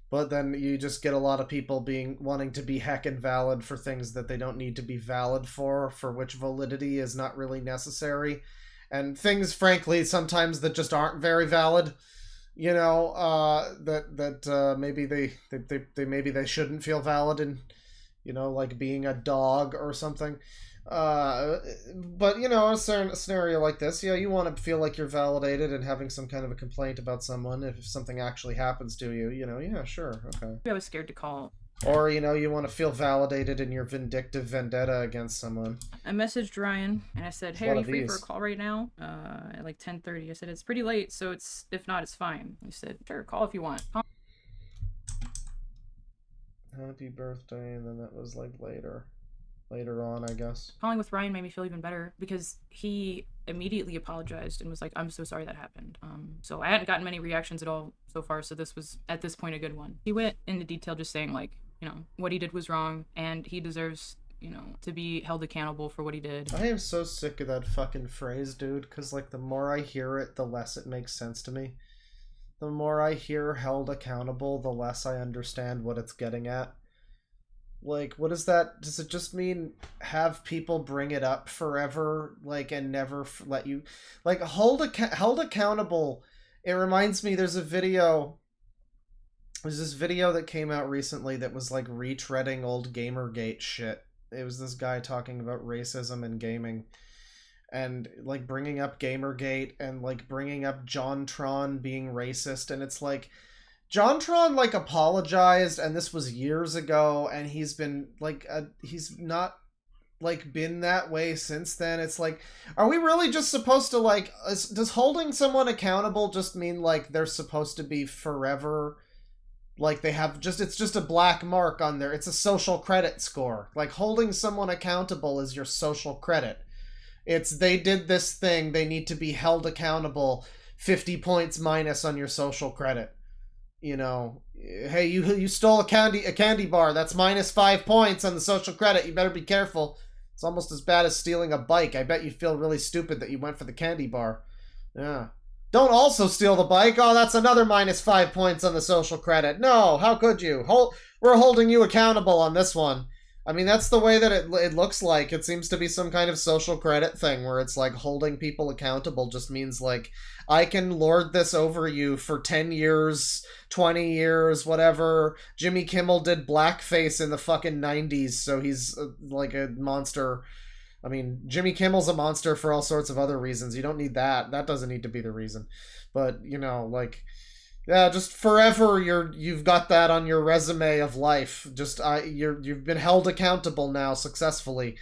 [SPEAKER 1] but then you just get a lot of people wanting to be heckin' valid for things that they don't need to be valid for which validity is not really necessary. and things, frankly, sometimes that just aren't very valid. You know, maybe maybe they shouldn't feel valid in, you know, like being a dog or something. But you know, a scenario like this, yeah, you want to feel like you're validated and having some kind of a complaint about someone if something actually happens to you, you know, yeah, sure, okay.
[SPEAKER 3] I was scared to call.
[SPEAKER 1] Or, you know, you want to feel validated in your vindictive vendetta against someone.
[SPEAKER 3] I messaged Ryan and I said, hey, are you free for a call right now? At like 10:30. I said, it's pretty late, so it's, if not, it's fine. He said, sure, call if you want.
[SPEAKER 1] Happy birthday, and then that was like later on, I guess. Calling
[SPEAKER 3] with Ryan made me feel even better because he immediately apologized and was like, I'm so sorry that happened. So I hadn't gotten many reactions at all so far, so this was, at this point, a good one. He went into detail just saying, like, you know, what he did was wrong, and he deserves, you know, to be held accountable for what he did.
[SPEAKER 1] I am so sick of that fucking phrase, dude, because, like, the more I hear it, the less it makes sense to me. The more I hear held accountable, the less I understand what it's getting at. Like, what is that? Does it just mean have people bring it up forever, like, and never let you... Like, held accountable, it reminds me, there's this video that came out recently that was, like, retreading old Gamergate shit. It was this guy talking about racism in gaming. And, like, bringing up Gamergate and, like, bringing up JonTron being racist. And it's like... JonTron, like, apologized, and this was years ago, and he's been, like, he's not, like, been that way since then. It's like, are we really just supposed to, like, does holding someone accountable just mean, like, they're supposed to be forever, like, they have just, it's just a black mark on there, it's a social credit score. Like, holding someone accountable is your social credit. It's, they did this thing, they need to be held accountable, 50 points minus on your social credit. You know, hey, you stole a candy bar. That's minus 5 points on the social credit. You better be careful. It's almost as bad as stealing a bike. I bet you feel really stupid that you went for the candy bar. Yeah. Don't also steal the bike. Oh, that's another minus 5 points on the social credit. No, how could you? We're holding you accountable on this one. I mean, that's the way that it looks like. It seems to be some kind of social credit thing where it's like holding people accountable just means like, I can lord this over you for 10 years, 20 years, whatever. Jimmy Kimmel did blackface in the fucking 90s, so he's like a monster. I mean, Jimmy Kimmel's a monster for all sorts of other reasons. You don't need that. That doesn't need to be the reason. But, you know, like... Yeah, just forever you've got that on your resume of life. Just you've been held accountable now successfully.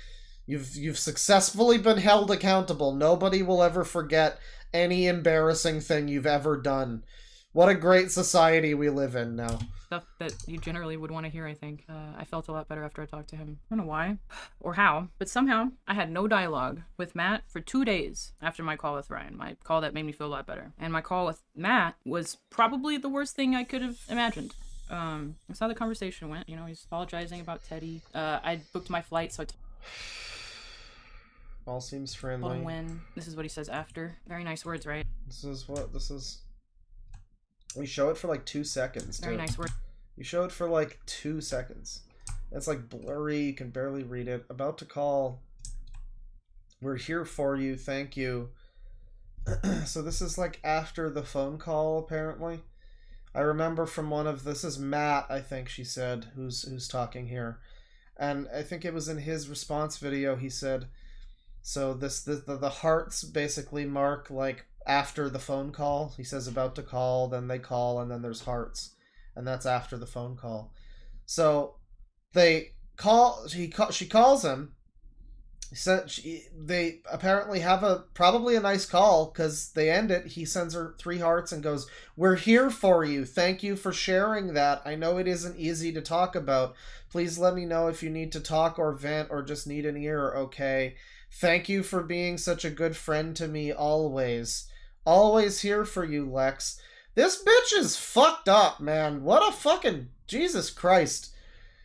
[SPEAKER 1] You've successfully been held accountable. Nobody will ever forget any embarrassing thing you've ever done. What a great society we live in now.
[SPEAKER 3] Stuff that you generally would want to hear, I think. I felt a lot better after I talked to him. I don't know why or how, but somehow I had no dialogue with Matt for 2 days after my call with Ryan. My call that made me feel a lot better. And my call with Matt was probably the worst thing I could have imagined. That's how the conversation went. You know, he's apologizing about Teddy. I booked my flight, so
[SPEAKER 1] all seems friendly.
[SPEAKER 3] Told him when. This is what he says after. Very nice words, right?
[SPEAKER 1] This is... We show it for like 2 seconds, too.
[SPEAKER 3] Very nice word.
[SPEAKER 1] You show it for like 2 seconds. It's like blurry, you can barely read it. About to call. We're here for you, thank you. So this is like after the phone call, apparently. I remember from this is Matt, I think she said, who's talking here. And I think it was in his response video, he said, so the hearts basically mark like after the phone call. He says about to call, then they call, and then there's hearts, and that's after the phone call. So they call, she calls him. They apparently have probably a nice call because they end it. He sends her 3 hearts and goes, "We're here for you. Thank you for sharing that. I know it isn't easy to talk about. Please let me know if you need to talk or vent or just need an ear, okay? Thank you for being such a good friend to me always. Always here for you, Lex." This bitch is fucked up, man. What a fucking... Jesus Christ.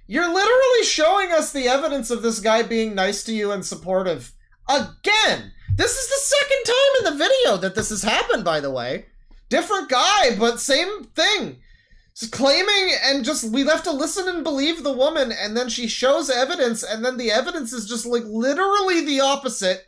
[SPEAKER 1] You're literally showing us the evidence of this guy being nice to you and supportive. Again! This is the second time in the video that this has happened, by the way. Different guy, but same thing. Just claiming and just, we have to listen and believe the woman, and then she shows evidence, and then the evidence is just like literally the opposite.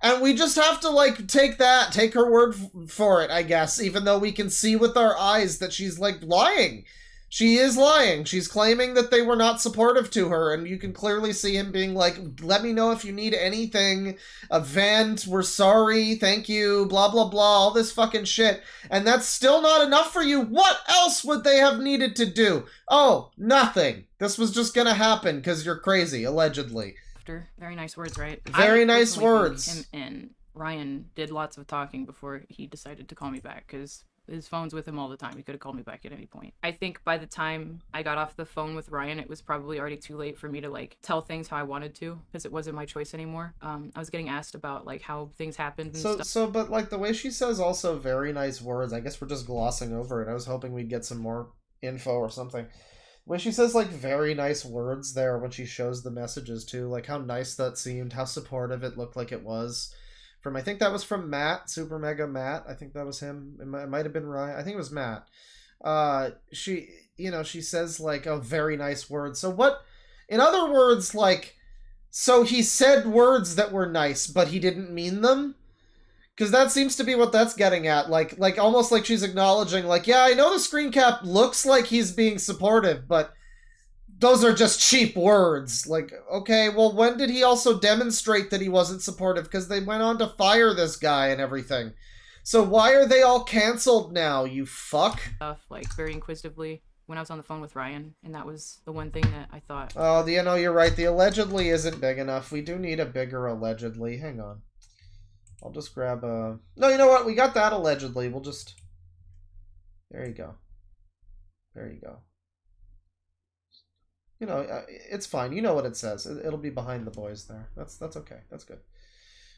[SPEAKER 1] And we just have to, like, take her word for it, I guess, even though we can see with our eyes that she's, like, lying. She is lying. She's claiming that they were not supportive to her, and you can clearly see him being like, let me know if you need anything, a vent, we're sorry, thank you, blah, blah, blah, all this fucking shit. And that's still not enough for you. What else would they have needed to do? Oh, nothing. This was just gonna happen because you're crazy, allegedly.
[SPEAKER 3] Very nice words, right?
[SPEAKER 1] Very nice words.
[SPEAKER 3] Him and Ryan did lots of talking before he decided to call me back, because his phone's with him all the time. He could have called me back at any point. I think by the time I got off the phone with Ryan, it was probably already too late for me to, like, tell things how I wanted to, because it wasn't my choice anymore. I was getting asked about, like, how things happened and stuff.
[SPEAKER 1] But, like, the way she says also very nice words, I guess we're just glossing over it. I was hoping we'd get some more info or something. When she says, like, very nice words there when she shows the messages, too, like, how nice that seemed, how supportive it looked like it was. I think that was from Matt, SuperMega Matt. I think that was him. It might have been Ryan. I think it was Matt. She says, like, oh, very nice words. So what, in other words, like, so he said words that were nice, but he didn't mean them? Because that seems to be what that's getting at. Like almost like she's acknowledging, like, yeah, I know the screen cap looks like he's being supportive, but those are just cheap words. Like, okay, well, when did he also demonstrate that he wasn't supportive? Because they went on to fire this guy and everything. So why are they all canceled now, you fuck?
[SPEAKER 3] Like, very inquisitively when I was on the phone with Ryan, and that was the one thing that I thought.
[SPEAKER 1] Oh, you're right. The allegedly isn't big enough. We do need a bigger allegedly. Hang on. I'll just grab a... No, you know what? We got that allegedly. We'll just... There you go. There you go. You know, it's fine. You know what it says. It'll be behind the boys there. That's okay. That's good.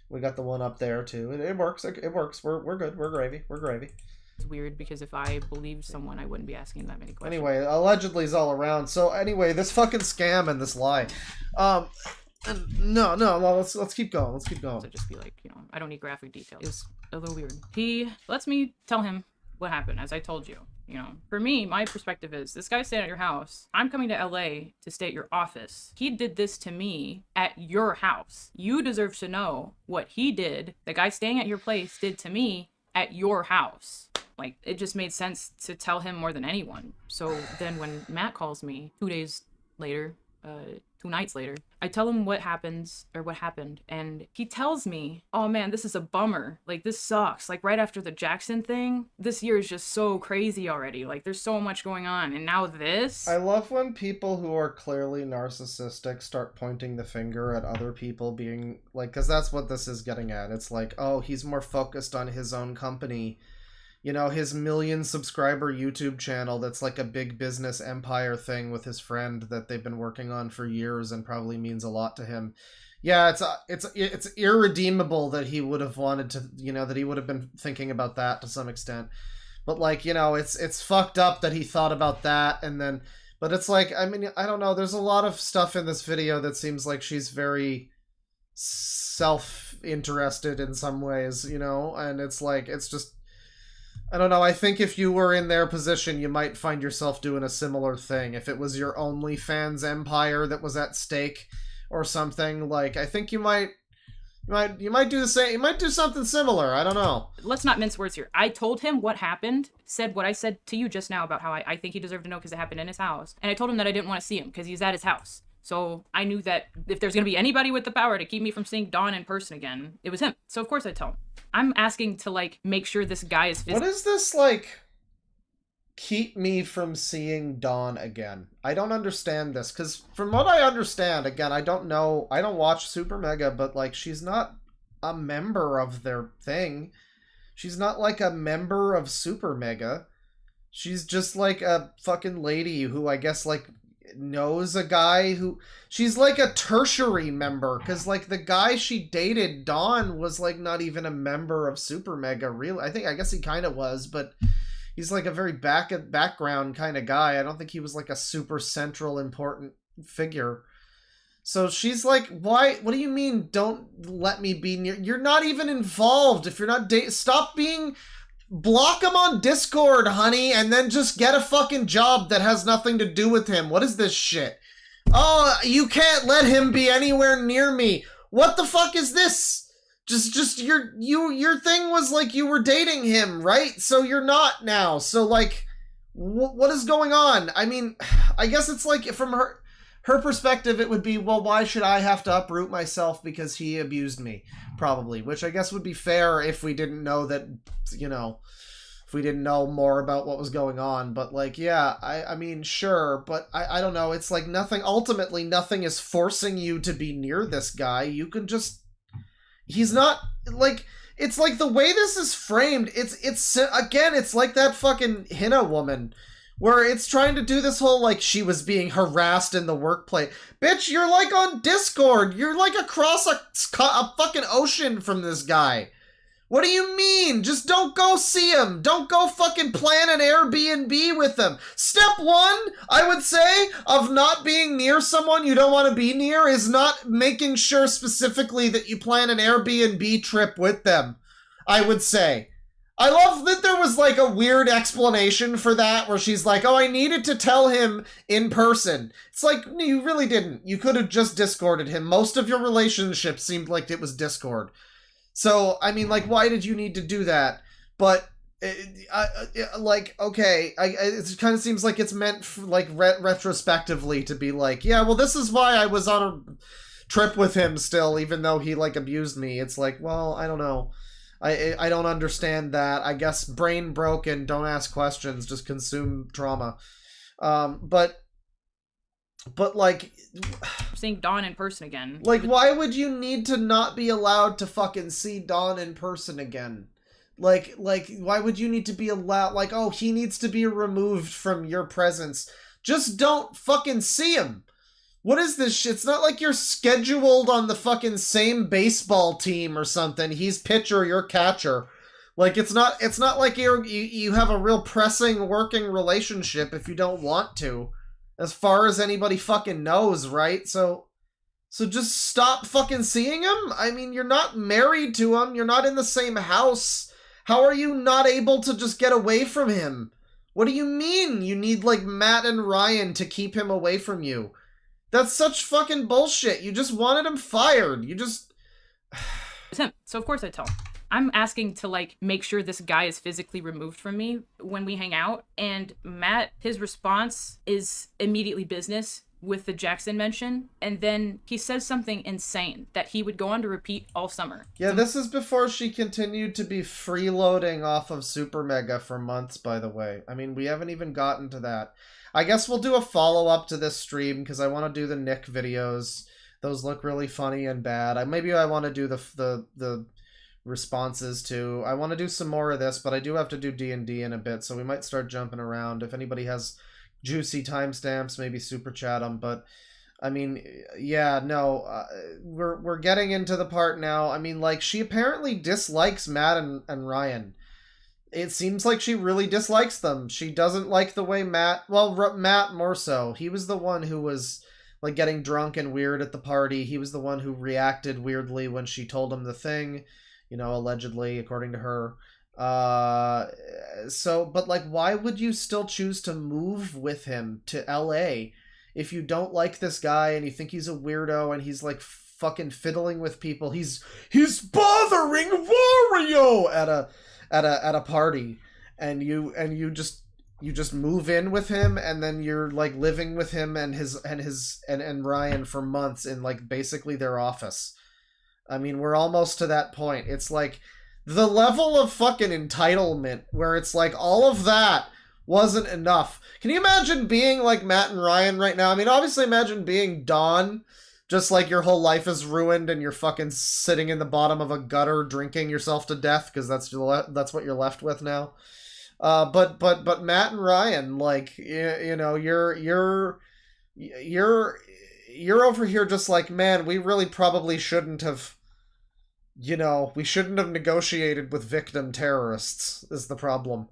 [SPEAKER 1] We got the one up there too. It works. It works. We're good. We're gravy. We're gravy.
[SPEAKER 3] It's weird because if I believed someone, I wouldn't be asking that many questions.
[SPEAKER 1] Anyway, allegedly is all around. So anyway, this fucking scam and this lie. No. Let's keep going. Let's keep going.
[SPEAKER 3] So just be like, you know, I don't need graphic details. It was a little weird. He lets me tell him what happened, as I told you. You know, for me, my perspective is, this guy's staying at your house. I'm coming to LA to stay at your office. He did this to me at your house. You deserve to know what he did, the guy staying at your place, did to me at your house. Like, it just made sense to tell him more than anyone. So then when Matt calls me 2 days later, 2 nights later, I tell him what happened, and he tells me, oh man, this is a bummer. Like, this sucks. Like, right after the Jackson thing, this year is just so crazy already. Like, there's so much going on, and now this?
[SPEAKER 1] I love when people who are clearly narcissistic start pointing the finger at other people being, like, because that's what this is getting at. It's like, oh, he's more focused on his own company. You know, his 1 million subscriber YouTube channel that's like a big business empire thing with his friend that they've been working on for years and probably means a lot to him. Yeah, it's irredeemable that he would have wanted to, you know, that he would have been thinking about that to some extent. But, like, you know, it's fucked up that he thought about that and then... But it's like, I mean, I don't know, there's a lot of stuff in this video that seems like she's very self-interested in some ways, you know? And it's like, it's just... I don't know, I think if you were in their position, you might find yourself doing a similar thing. If it was your OnlyFans empire that was at stake or something, like, I think you might do the same. You might do something similar. I don't know.
[SPEAKER 3] Let's not mince words here. I told him what happened, said what I said to you just now about how I think he deserved to know because it happened in his house. And I told him that I didn't want to see him because he's at his house. So I knew that if there's going to be anybody with the power to keep me from seeing Dawn in person again, it was him. So of course I'd tell him. I'm asking to, like, make sure this guy is
[SPEAKER 1] What is this, like, keep me from seeing Dawn again? I don't understand this, because from what I understand, again, I don't know, I don't watch SuperMega, but, like, she's not a member of their thing. She's not, like, a member of SuperMega. She's just, like, a fucking lady who I guess, like, knows a guy who... She's like a tertiary member, because, like, the guy she dated, Dawn, was, like, not even a member of SuperMega, really. I guess he kind of was, but he's, like, a very background kind of guy. I don't think he was, like, a super central important figure. So she's like, why? What do you mean, don't let me be near... You're not even involved. If you're not stop being... Block him on Discord, honey, and then just get a fucking job that has nothing to do with him. What is this shit? Oh, you can't let him be anywhere near me. What the fuck is this? Just your thing was like you were dating him, right? So you're not now. So like, what is going on? I mean, I guess it's like from her perspective, it would be, well, why should I have to uproot myself because he abused me? Probably, which I guess would be fair if we didn't know that, you know, if we didn't know more about what was going on. But like, yeah, I mean, sure, but I don't know. It's like ultimately nothing is forcing you to be near this guy. You can just, he's not, like, it's like the way this is framed, it's again, it's like that fucking Hina woman, where it's trying to do this whole, like, she was being harassed in the workplace. Bitch, you're, like, on Discord. You're, like, across a fucking ocean from this guy. What do you mean? Just don't go see him. Don't go fucking plan an Airbnb with him. Step one, I would say, of not being near someone you don't want to be near is not making sure specifically that you plan an Airbnb trip with them, I would say. I love that there was like a weird explanation for that where she's like, oh, I needed to tell him in person. It's like, no, you really didn't. You could have just Discorded him. Most of your relationship seemed like it was Discord. So, I mean, like, why did you need to do that? But, like, okay, it kind of seems like it's meant, for, like, retrospectively to be like, yeah, well, this is why I was on a trip with him still, even though he, like, abused me. It's like, well, I don't know. I don't understand that. I guess brain broken, don't ask questions, just consume trauma. But like,
[SPEAKER 3] seeing Dawn in person again.
[SPEAKER 1] Like, why would you need to not be allowed to fucking see Dawn in person again? Like, why would you need to be allowed, like, oh, he needs to be removed from your presence. Just don't fucking see him. What is this shit? It's not like you're scheduled on the fucking same baseball team or something. He's pitcher, you're catcher. Like, it's not like you have a real pressing working relationship if you don't want to. As far as anybody fucking knows, right? So just stop fucking seeing him? I mean, you're not married to him. You're not in the same house. How are you not able to just get away from him? What do you mean you need, like, Matt and Ryan to keep him away from you? That's such fucking bullshit. You just wanted him fired. You just...
[SPEAKER 3] It's him. So of course I tell him. I'm asking to, like, make sure this guy is physically removed from me when we hang out. And Matt, his response is immediately business with the Jackson mention. And then he says something insane that he would go on to repeat all summer.
[SPEAKER 1] Yeah, this is before she continued to be freeloading off of SuperMega for months, by the way. I mean, we haven't even gotten to that. I guess we'll do a follow-up to this stream because I want to do the Nick videos. Those look really funny and bad. Maybe I want to do the responses too. I want to do some more of this, but I do have to do D&D in a bit, so we might start jumping around. If anybody has juicy timestamps, maybe super chat them. But I mean, yeah, no, we're getting into the part now. I mean, like, she apparently dislikes Matt and Ryan. It seems like she really dislikes them. She doesn't like the way Matt more so. He was the one who was, like, getting drunk and weird at the party. He was the one who reacted weirdly when she told him the thing, you know, allegedly, according to her. But, like, why would you still choose to move with him to LA if you don't like this guy and you think he's a weirdo and he's, like, fucking fiddling with people? He's bothering Wario at a party, and you just move in with him, and then you're, like, living with him and Ryan for months in, like, basically their office. I mean, we're almost to that point. It's like the level of fucking entitlement where it's like all of that wasn't enough. Can you imagine being like Matt and Ryan right now? I mean, obviously imagine being Dawn, just like your whole life is ruined and you're fucking sitting in the bottom of a gutter drinking yourself to death because that's what you're left with now. But Matt and Ryan, like, you know, you're over here just like, man, we really probably shouldn't have, you know, we shouldn't have negotiated with victim terrorists is the problem.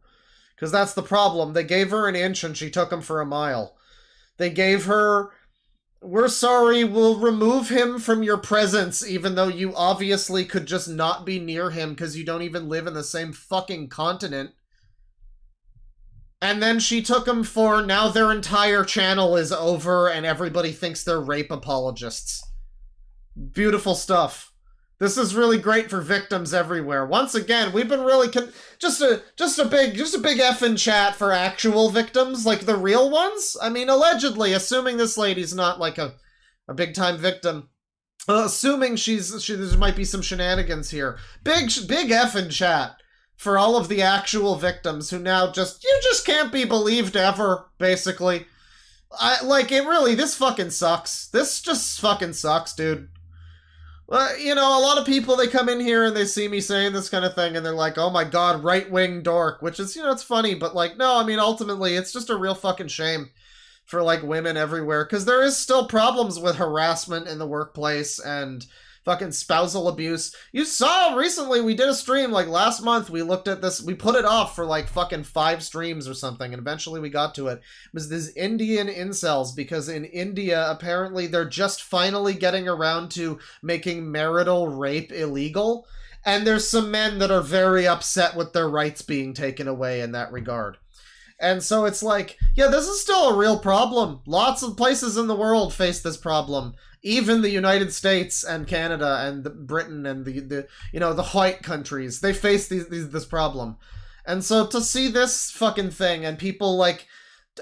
[SPEAKER 1] Because that's the problem. They gave her an inch and she took him for a mile. They gave her, we're sorry, we'll remove him from your presence, even though you obviously could just not be near him because you don't even live in the same fucking continent. And then she took him for, now their entire channel is over and everybody thinks they're rape apologists. Beautiful stuff. This is really great for victims everywhere. Once again, we've been really just a big effing chat for actual victims, like the real ones. I mean, allegedly, assuming this lady's not like a big time victim, assuming there might be some shenanigans here. Big effing chat for all of the actual victims who now you just can't be believed ever. Basically, this fucking sucks. This just fucking sucks, dude. You know, a lot of people, they come in here and they see me saying this kind of thing and they're like, oh my god, right-wing dork, which is, you know, it's funny, but like, no, I mean, ultimately, it's just a real fucking shame for like women everywhere, because there is still problems with harassment in the workplace and fucking spousal abuse. You saw recently, we did a stream like last month, we looked at this, we put it off for like fucking 5 streams or something, and eventually we got to it. It was this Indian incels, because in India, apparently they're just finally getting around to making marital rape illegal, and there's some men that are very upset with their rights being taken away in that regard. And so it's like, yeah, this is still a real problem. Lots of places in the world face this problem. Even the United States and Canada and Britain and the white countries, they face this problem. And so to see this fucking thing and people like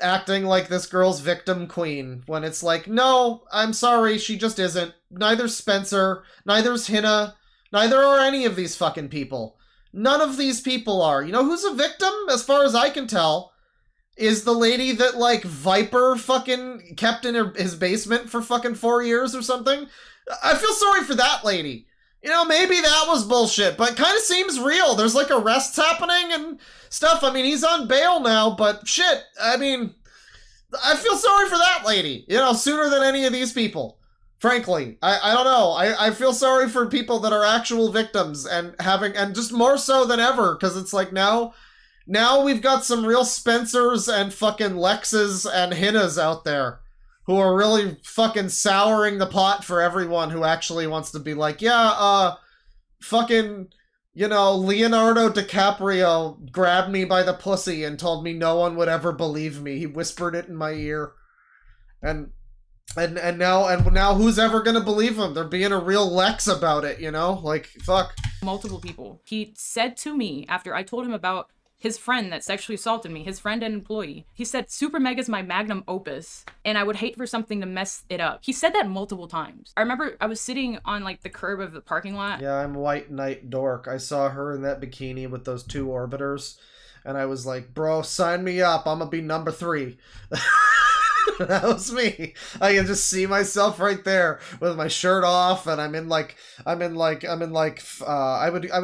[SPEAKER 1] acting like this girl's victim queen, when it's like, no, I'm sorry, she just isn't. Neither's Spencer, neither's Hina, neither are any of these fucking people. None of these people are. You know who's a victim, as far as I can tell? Is the lady that, like, Viper fucking kept in his basement for fucking 4 years or something? I feel sorry for that lady. You know, maybe that was bullshit, but kind of seems real. There's, like, arrests happening and stuff. I mean, he's on bail now, but shit, I mean, I feel sorry for that lady, you know, sooner than any of these people. Frankly, I don't know. I feel sorry for people that are actual victims and just more so than ever, because it's like now we've got some real Spencers and fucking Lexes and Hinnas out there who are really fucking souring the pot for everyone who actually wants to be like, yeah, fucking, you know, Leonardo DiCaprio grabbed me by the pussy and told me no one would ever believe me. He whispered it in my ear. And now who's ever gonna believe him? They're being a real Lex about it, you know? Like, fuck.
[SPEAKER 3] Multiple people. He said to me, after I told him about his friend that sexually assaulted me, his friend and employee, he said, SuperMega's my magnum opus, and I would hate for something to mess it up. He said that multiple times. I remember I was sitting on, like, the curb of the parking lot.
[SPEAKER 1] Yeah, I'm White Knight Dork. I saw her in that bikini with those 2 orbiters, and I was like, bro, sign me up. I'm gonna be number 3. That was me. I can just see myself right there with my shirt off, and I would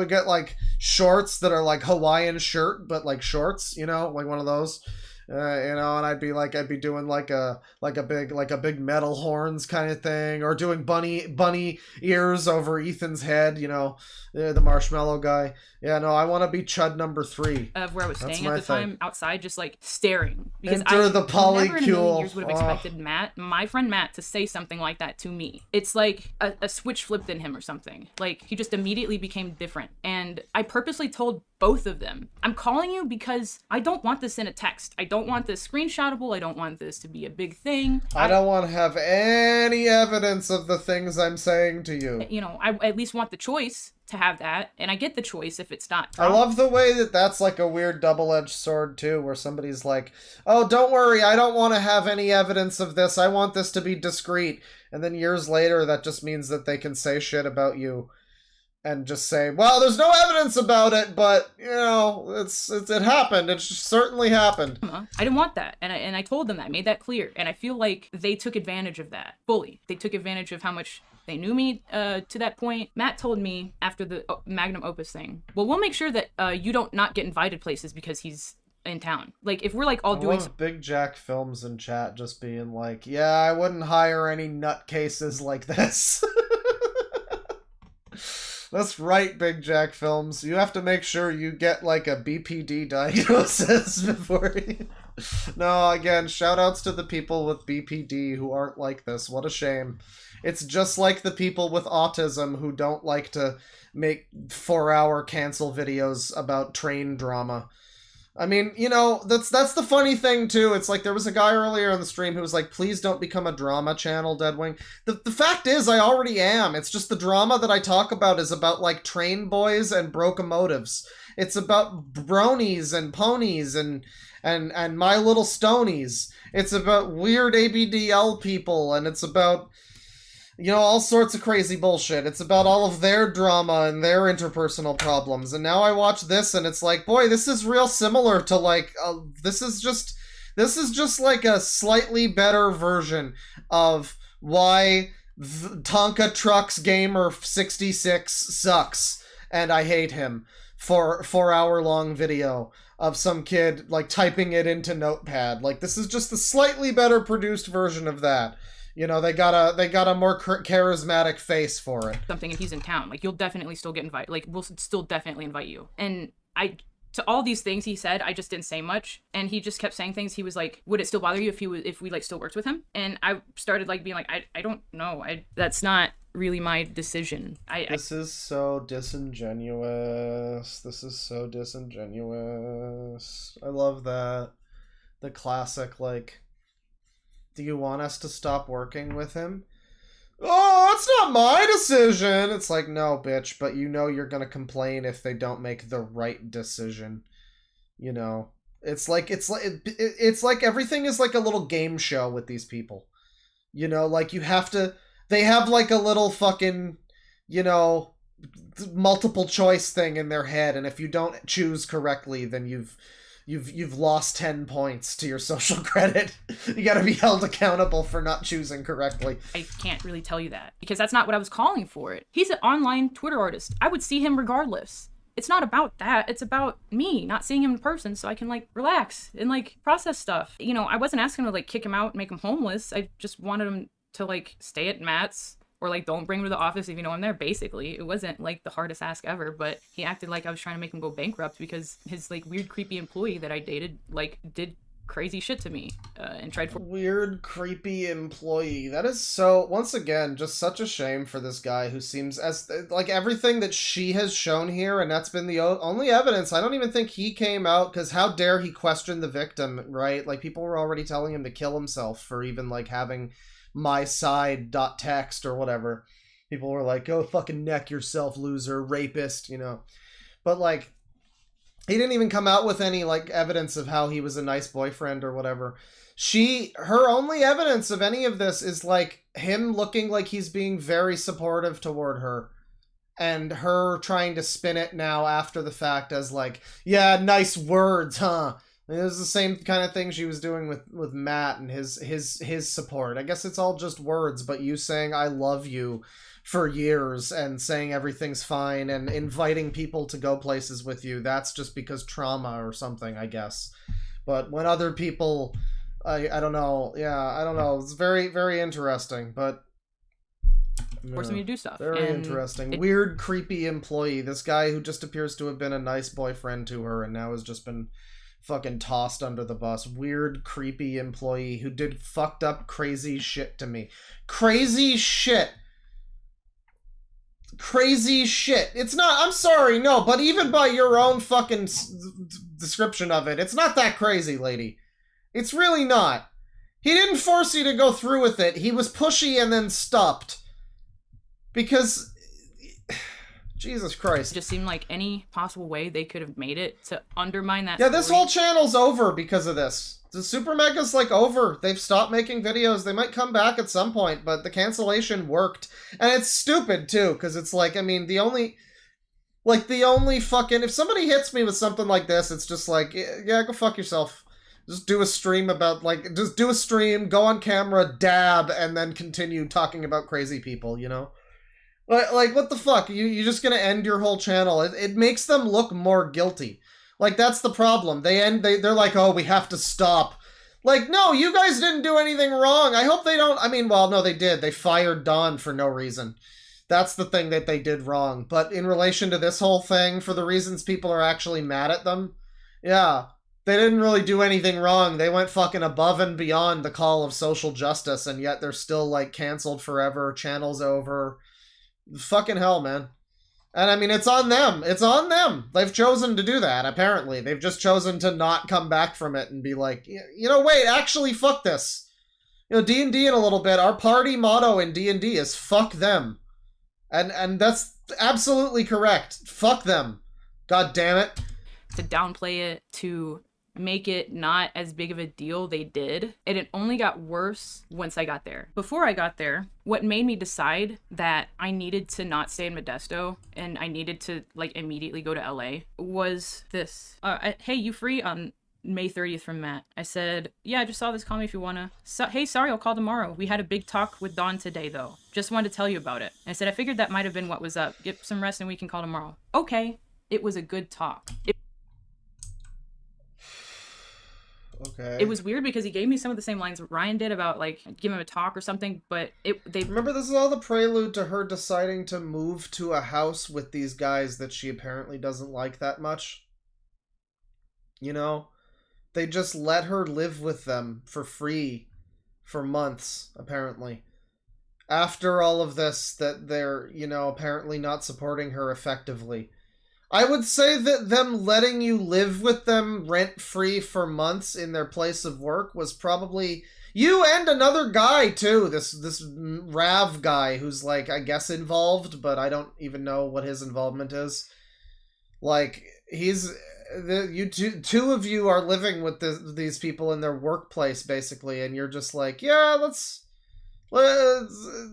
[SPEAKER 1] get like shorts that are like Hawaiian shirt, but like shorts, you know, like one of those, you know, and I'd be doing like a big metal horns kind of thing, or doing bunny ears over Ethan's head, you know, the marshmallow guy. Yeah, no, I want to be Chud number 3.
[SPEAKER 3] Of where I was staying at the time, outside, just like staring. Because
[SPEAKER 1] Enter the polycule.
[SPEAKER 3] Never in a million years would have expected my friend Matt, to say something like that to me. It's like a switch flipped in him or something. Like, he just immediately became different. And I purposely told both of them, I'm calling you because I don't want this in a text. I don't want this screenshotable. I don't want this to be a big thing.
[SPEAKER 1] I don't want to have any evidence of the things I'm saying to you.
[SPEAKER 3] You know, I at least want the choice to have that, and I get the choice if it's not.
[SPEAKER 1] I love the way that that's like a weird double-edged sword too, where somebody's like, oh, don't worry, I don't want to have any evidence of this, I want this to be discreet, and then years later that just means that they can say shit about you and just say, well, there's no evidence about it, but, you know, it happened, it certainly happened.
[SPEAKER 3] I didn't want that, and I told them that, I made that clear, and I feel like they took advantage of that, fully. They took advantage of how much they knew me to that point. Matt told me after the magnum opus thing, well, we'll make sure that you don't not get invited places because he's in town. Like, if we're like all doing
[SPEAKER 1] Big Jack Films in chat just being like, yeah, I wouldn't hire any nutcases like this. That's right, Big Jack Films. You have to make sure you get like a BPD diagnosis before you... No, again, shout outs to the people with BPD who aren't like this. What a shame. It's just like the people with autism who don't like to make 4-hour cancel videos about train drama. I mean, you know, that's the funny thing too. It's like there was a guy earlier on the stream who was like, please don't become a drama channel, Deadwing. The fact is, I already am. It's just the drama that I talk about is about like train boys and brocomotives. It's about bronies and ponies and My Little Stonies. It's about weird ABDL people, and it's about, you know, all sorts of crazy bullshit. It's about all of their drama and their interpersonal problems. And now I watch this and it's like, boy, this is real similar to like, this is just like a slightly better version of why Tonka Trucks Gamer 66 sucks and I hate him for 4-hour-long video of some kid like typing it into Notepad. Like, this is just a slightly better produced version of that. You know, they got a more charismatic face for it.
[SPEAKER 3] Something, and he's in town. Like, you'll definitely still get invited. Like, we'll still definitely invite you. And to all these things he said, I just didn't say much. And he just kept saying things. He was like, would it still bother you if we like still worked with him? And I started like being like, I don't know. That's not really my decision.
[SPEAKER 1] This is so disingenuous. This is so disingenuous. I love that. The classic, like, do you want us to stop working with him? Oh, that's not my decision. It's like, no, bitch, but you know you're gonna complain if they don't make the right decision. You know, it's like everything is like a little game show with these people. You know, like they have like a little fucking, you know, multiple choice thing in their head, and if you don't choose correctly, then you've lost 10 points to your social credit. You gotta be held accountable for not choosing correctly.
[SPEAKER 3] I can't really tell you that, because that's not what I was calling for it. He's an online Twitter artist. I would see him regardless. It's not about that. It's about me not seeing him in person so I can, like, relax and, like, process stuff. You know, I wasn't asking him to, like, kick him out and make him homeless. I just wanted him to, like, stay at Matt's. Or, like, don't bring him to the office if you know I'm there, basically. It wasn't, like, the hardest ask ever, but he acted like I was trying to make him go bankrupt because his, like, weird, creepy employee that I dated, like, did crazy shit to me and tried for...
[SPEAKER 1] Weird, creepy employee. That is so, once again, just such a shame for this guy who seems as, like, everything that she has shown here, and that's been the only evidence. I don't even think he came out, because how dare he question the victim, right? Like, people were already telling him to kill himself for even, like, having my side.txt or whatever. People were like, go fucking neck yourself, loser, rapist, you know. But, like, he didn't even come out with any, like, evidence of how he was a nice boyfriend or whatever. Her only evidence of any of this is, like, him looking like he's being very supportive toward her. And her trying to spin it now after the fact as, like, yeah, nice words, huh? It was the same kind of thing she was doing with Matt and his support. I guess it's all just words, but you saying I love you for years and saying everything's fine and inviting people to go places with you, that's just because trauma or something, I guess. But when other people, I don't know. Yeah, I don't know. It's very, very interesting, but...
[SPEAKER 3] forcing me to do stuff.
[SPEAKER 1] Very interesting. Weird, creepy employee. This guy who just appears to have been a nice boyfriend to her and now has just been fucking tossed under the bus. Weird, creepy employee who did fucked up crazy shit to me. Crazy shit. Crazy shit. It's not, I'm sorry, no, but even by your own fucking description of it, it's not that crazy, lady. It's really not. He didn't force you to go through with it. He was pushy and then stopped. Because... Jesus Christ.
[SPEAKER 3] It just seemed like any possible way they could have made it to undermine that
[SPEAKER 1] Yeah, this
[SPEAKER 3] story.
[SPEAKER 1] whole channel's over because of this. The SuperMega's, like, over. They've stopped making videos. They might come back at some point, but the cancellation worked. And it's stupid, too, because it's like, I mean, the only fucking... If somebody hits me with something like this, it's just like, yeah, go fuck yourself. Just do a stream about, like, just do a stream, go on camera, dab, and then continue talking about crazy people, you know? Like, what the fuck? You're just gonna end your whole channel. It makes them look more guilty. Like, that's the problem. They're like, oh, we have to stop. Like, no, you guys didn't do anything wrong. I hope they don't... I mean, well, no, they did. They fired Dawn for no reason. That's the thing that they did wrong. But in relation to this whole thing, for the reasons people are actually mad at them, yeah, they didn't really do anything wrong. They went fucking above and beyond the call of social justice, and yet they're still, like, canceled forever, channel's over... Fucking hell, man. And I mean, it's on them. It's on them. They've chosen to do that, apparently. They've just chosen to not come back from it and be like, you know, wait, actually, fuck this. You know, D&D in a little bit, our party motto in D&D is fuck them. And that's absolutely correct. Fuck them. God damn it.
[SPEAKER 3] To downplay it, to make it not as big of a deal, they did. And it only got worse once I got there. Before I got there, what made me decide that I needed to not stay in Modesto and I needed to like immediately go to LA was this. Hey, you free on May 30th from Matt? I said, yeah, I just saw this. Call me if you wanna. Hey, sorry, I'll call tomorrow. We had a big talk with Dawn today, though. Just wanted to tell you about it. And I said, I figured that might have been what was up. Get some rest and we can call tomorrow. Okay. It was a good talk.
[SPEAKER 1] Okay.
[SPEAKER 3] It was weird because he gave me some of the same lines Ryan did about, like, give him a talk or something, but they...
[SPEAKER 1] Remember, this is all the prelude to her deciding to move to a house with these guys that she apparently doesn't like that much. You know? They just let her live with them for free for months, apparently. After all of this, that they're, you know, apparently not supporting her effectively. I would say that them letting you live with them rent-free for months in their place of work was probably... You and another guy, too. This Rav guy who's, like, I guess involved, but I don't even know what his involvement is. Like, he's... two of you are living with these people in their workplace, basically, and you're just like, yeah, let's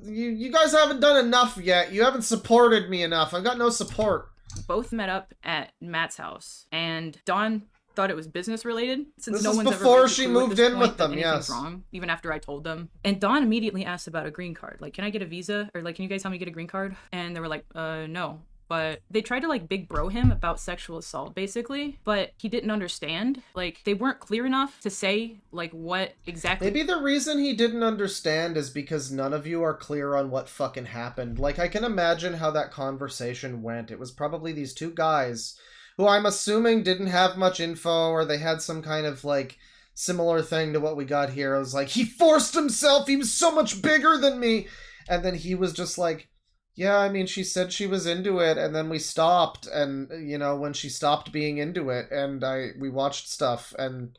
[SPEAKER 1] you guys haven't done enough yet. You haven't supported me enough. I've got no support.
[SPEAKER 3] Both met up at Matt's house, and Dawn thought it was business related. Since
[SPEAKER 1] This
[SPEAKER 3] no
[SPEAKER 1] is
[SPEAKER 3] one's
[SPEAKER 1] before
[SPEAKER 3] ever
[SPEAKER 1] she
[SPEAKER 3] really
[SPEAKER 1] moved in with them,
[SPEAKER 3] anything's
[SPEAKER 1] yes.
[SPEAKER 3] wrong, even after I told them. And Dawn immediately asked about a green card. Like, can I get a visa? Or, like, can you guys help me get a green card? And they were like, no. But they tried to, like, big bro him about sexual assault, basically. But he didn't understand. Like, they weren't clear enough to say, like, what exactly...
[SPEAKER 1] Maybe the reason he didn't understand is because none of you are clear on what fucking happened. Like, I can imagine how that conversation went. It was probably these two guys who I'm assuming didn't have much info, or they had some kind of, like, similar thing to what we got here. It was like, he forced himself! He was so much bigger than me! And then he was just like... Yeah, I mean, she said she was into it, and then we stopped, and, you know, when she stopped being into it, and we watched stuff, and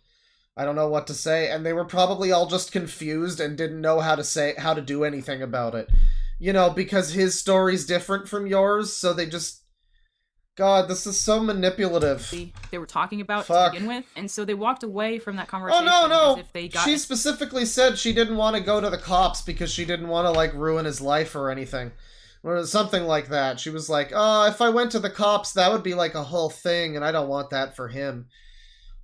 [SPEAKER 1] I don't know what to say, and they were probably all just confused and didn't know how to do anything about it. You know, because his story's different from yours, so they just... God, this is so manipulative.
[SPEAKER 3] They were talking about
[SPEAKER 1] Fuck.
[SPEAKER 3] to begin with, and so they walked away from that conversation.
[SPEAKER 1] Oh, no!
[SPEAKER 3] As if they got
[SPEAKER 1] She specifically said she didn't want to go to the cops because she didn't want to, like, ruin his life or anything. Or something like that. She was like, oh, if I went to the cops, that would be like a whole thing, and I don't want that for him.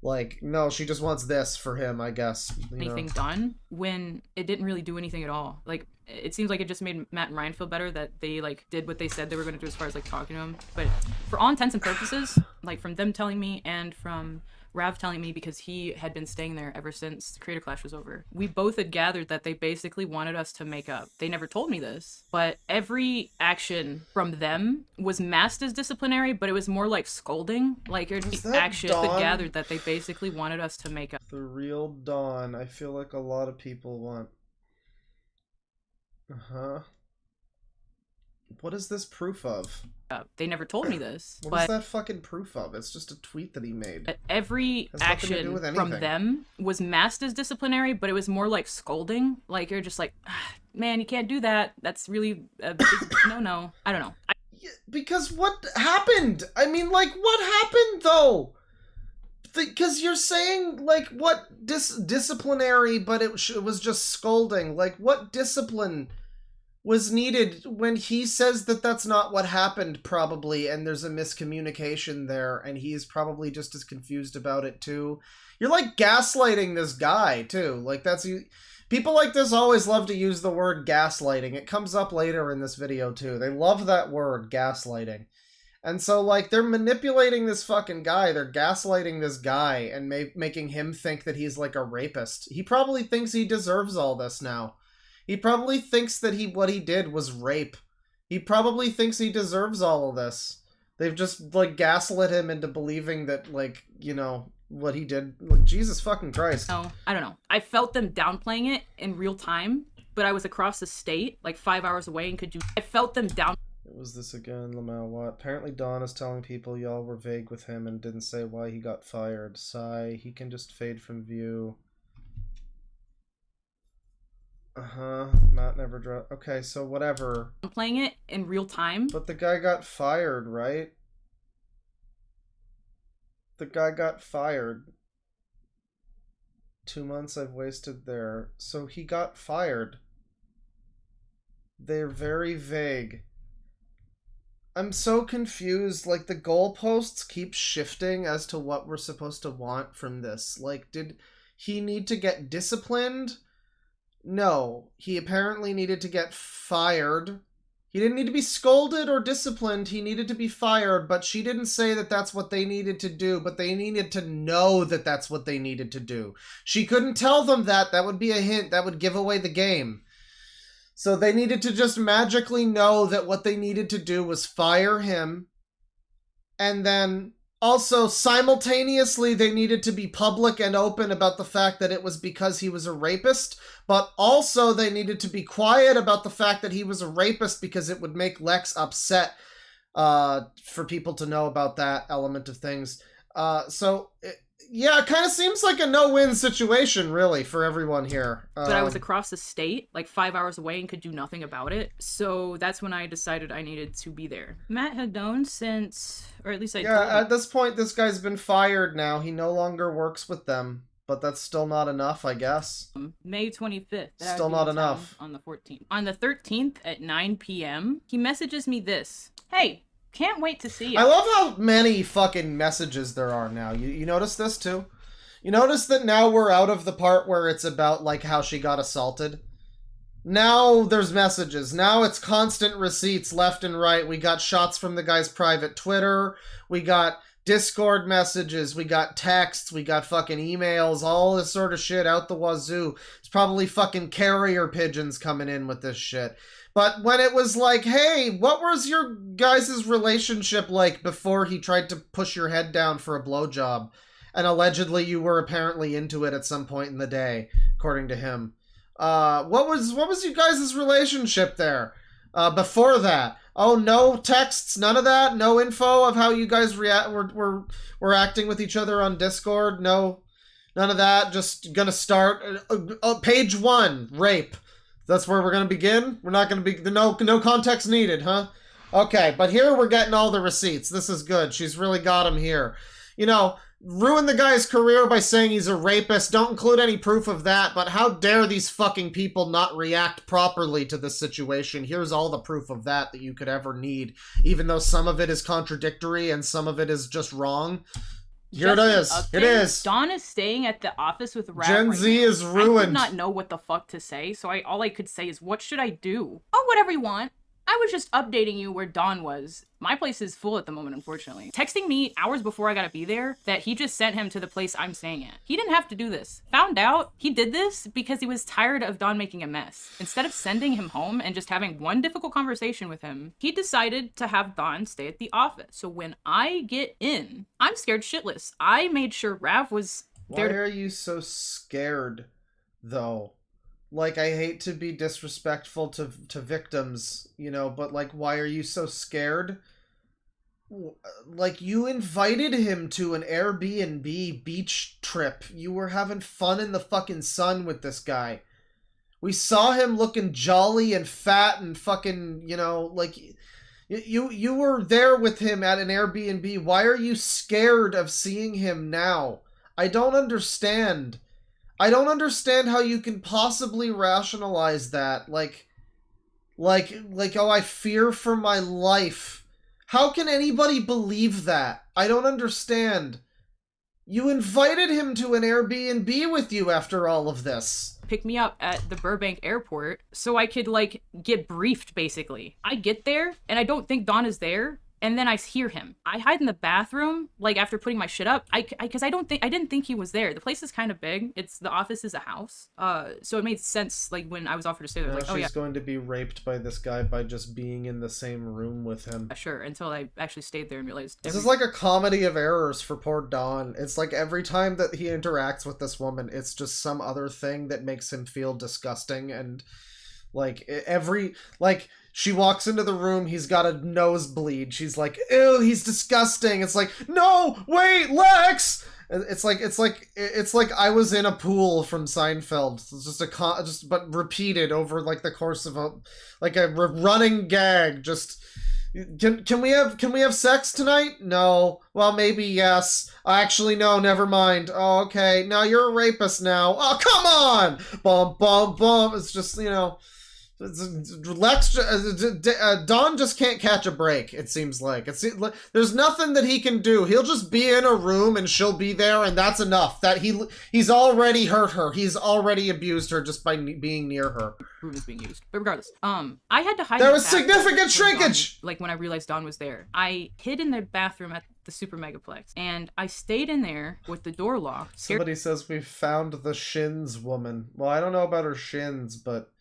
[SPEAKER 1] Like, no, she just wants this for him, I guess.
[SPEAKER 3] anything done when it didn't really do anything at all. Like, it seems like it just made Matt and Ryan feel better that they, like, did what they said they were going to do as far as, like, talking to him. But for all intents and purposes, like, from them telling me and from Rav telling me, because he had been staying there ever since Creator Clash was over, we both had gathered that they basically wanted us to make up. They never told me this, but every action from them was masked as disciplinary, but it was more like scolding. Like, action that gathered that they basically wanted us to make up.
[SPEAKER 1] The real Dawn. I feel like a lot of people want... Uh-huh. What is this proof of?
[SPEAKER 3] They never told me this.
[SPEAKER 1] What is that fucking proof of? It's just a tweet that he made.
[SPEAKER 3] Every action from them was masked as disciplinary, but it was more like scolding. Like, you're just like, man, you can't do that. That's really a big no. I don't know.
[SPEAKER 1] Because what happened? I mean, like, what happened, though? Because you're saying, like, what disciplinary, but it was just scolding. Like, what discipline was needed when he says that that's not what happened, probably, and there's a miscommunication there, and he's probably just as confused about it, too. You're, like, gaslighting this guy, too. Like, that's... People like this always love to use the word gaslighting. It comes up later in this video, too. They love that word, gaslighting. And so, like, they're manipulating this fucking guy. They're gaslighting this guy and making him think that he's, like, a rapist. He probably thinks he deserves all this now. He probably thinks that what he did was rape. He probably thinks he deserves all of this. They've just, like, gaslit him into believing that, like, you know, what he did. Like, Jesus fucking Christ.
[SPEAKER 3] No, I don't know. I felt them downplaying it in real time, but I was across the state, like 5 hours away, and I felt them down.
[SPEAKER 1] was this again? Lamau, what? Apparently Dawn is telling people y'all were vague with him and didn't say why he got fired. Sigh, he can just fade from view. Matt never dropped. Okay, so whatever.
[SPEAKER 3] I'm playing it in real time.
[SPEAKER 1] But the guy got fired, right? The guy got fired. 2 months I've wasted there. So he got fired. They're very vague. I'm so confused. Like, the goalposts keep shifting as to what we're supposed to want from this. Like, did he need to get disciplined? No. He apparently needed to get fired. He didn't need to be scolded or disciplined. He needed to be fired, but she didn't say that that's what they needed to do, but they needed to know that that's what they needed to do. She couldn't tell them that. That would be a hint. That would give away the game. So they needed to just magically know that what they needed to do was fire him. And then also simultaneously they needed to be public and open about the fact that it was because he was a rapist. But also they needed to be quiet about the fact that he was a rapist because it would make Lex upset for people to know about that element of things. Yeah, it kind of seems like a no-win situation, really, for everyone here.
[SPEAKER 3] But I was across the state, like 5 hours away, and could do nothing about it. So that's when I decided I needed to be there. Matt had known since, or at least I told him.
[SPEAKER 1] At this point, this guy's been fired now. He no longer works with them. But that's still not enough, I guess.
[SPEAKER 3] May 25th.
[SPEAKER 1] Still not enough.
[SPEAKER 3] On the 14th. On the 13th at 9 p.m., he messages me this. Hey, can't wait to see you.
[SPEAKER 1] I love how many fucking messages there are now. You notice this too? You notice that now we're out of the part where it's about like how she got assaulted? Now there's messages. Now it's constant receipts left and right. We got shots from the guy's private Twitter. We got Discord messages. We got texts. We got fucking emails. All this sort of shit out the wazoo. It's probably fucking carrier pigeons coming in with this shit. But when it was like, hey, what was your guys' relationship like before he tried to push your head down for a blowjob? And allegedly you were apparently into it at some point in the day, according to him. What was you guys' relationship there? Before that? Oh, no texts, none of that? No info of how you guys were acting with each other on Discord? No, none of that? Just gonna start, page 1, rape. That's where we're going to begin? We're not going to be... No context needed, huh? Okay, but here we're getting all the receipts. This is good. She's really got him here. You know, ruin the guy's career by saying he's a rapist. Don't include any proof of that, but how dare these fucking people not react properly to this situation? Here's all the proof of that you could ever need, even though some of it is contradictory and some of it is just wrong. Here it is. It is.
[SPEAKER 3] Dawn is staying at the office with Rat
[SPEAKER 1] Gen
[SPEAKER 3] right
[SPEAKER 1] Z
[SPEAKER 3] now.
[SPEAKER 1] is ruined.
[SPEAKER 3] I did not know what the fuck to say, so all I could say is, what should I do? Oh, whatever you want. I was just updating you where Dawn was. My place is full at the moment, unfortunately. Texting me hours before I gotta be there that he just sent him to the place I'm staying at. He didn't have to do this. Found out he did this because he was tired of Dawn making a mess. Instead of sending him home and just having one difficult conversation with him, he decided to have Dawn stay at the office. So when I get in, I'm scared shitless. I made sure Rav was there.
[SPEAKER 1] Why are you so scared, though? Like, I hate to be disrespectful to victims, you know, but, like, why are you so scared? Like, you invited him to an Airbnb beach trip. You were having fun in the fucking sun with this guy. We saw him looking jolly and fat and fucking, you know, like... You were there with him at an Airbnb. Why are you scared of seeing him now? I don't understand. I don't understand how you can possibly rationalize that. Like, oh, I fear for my life. How can anybody believe that? I don't understand. You invited him to an Airbnb with you after all of this.
[SPEAKER 3] Pick me up at the Burbank airport so I could, like, get briefed, basically. I get there, and I don't think Dawn is there. And then I hear him. I hide in the bathroom, like after putting my shit up, because I didn't think he was there. The place is kind of big. The office is a house. So it made sense, like when I was offered to stay there. Like, oh yeah,
[SPEAKER 1] she's going to be raped by this guy by just being in the same room with him.
[SPEAKER 3] Sure. Until I actually stayed there and realized
[SPEAKER 1] this is like a comedy of errors for poor Dawn. It's like every time that he interacts with this woman, it's just some other thing that makes him feel disgusting and like She walks into the room, he's got a nosebleed. She's like, ew, he's disgusting. It's like, no, wait, Lex! It's like I was in a pool from Seinfeld. It's just but repeated over like the course of a running gag. Just can we have sex tonight? No. Well, maybe yes. Actually, no. Never mind. Oh, okay. Now you're a rapist now. Oh, come on! Bum bum bum. It's just Lex, Don just can't catch a break. It seems like there's nothing that he can do. He'll just be in a room and she'll be there, and that's enough. That he's already hurt her. He's already abused her just by being near her.
[SPEAKER 3] Room is being used, but regardless, I had to hide.
[SPEAKER 1] There was significant shrinkage.
[SPEAKER 3] Like when I realized Don was there, I hid in the bathroom at the Super Megaplex, and I stayed in there with the door locked.
[SPEAKER 1] Somebody says we found the shins woman. Well, I don't know about her shins, but.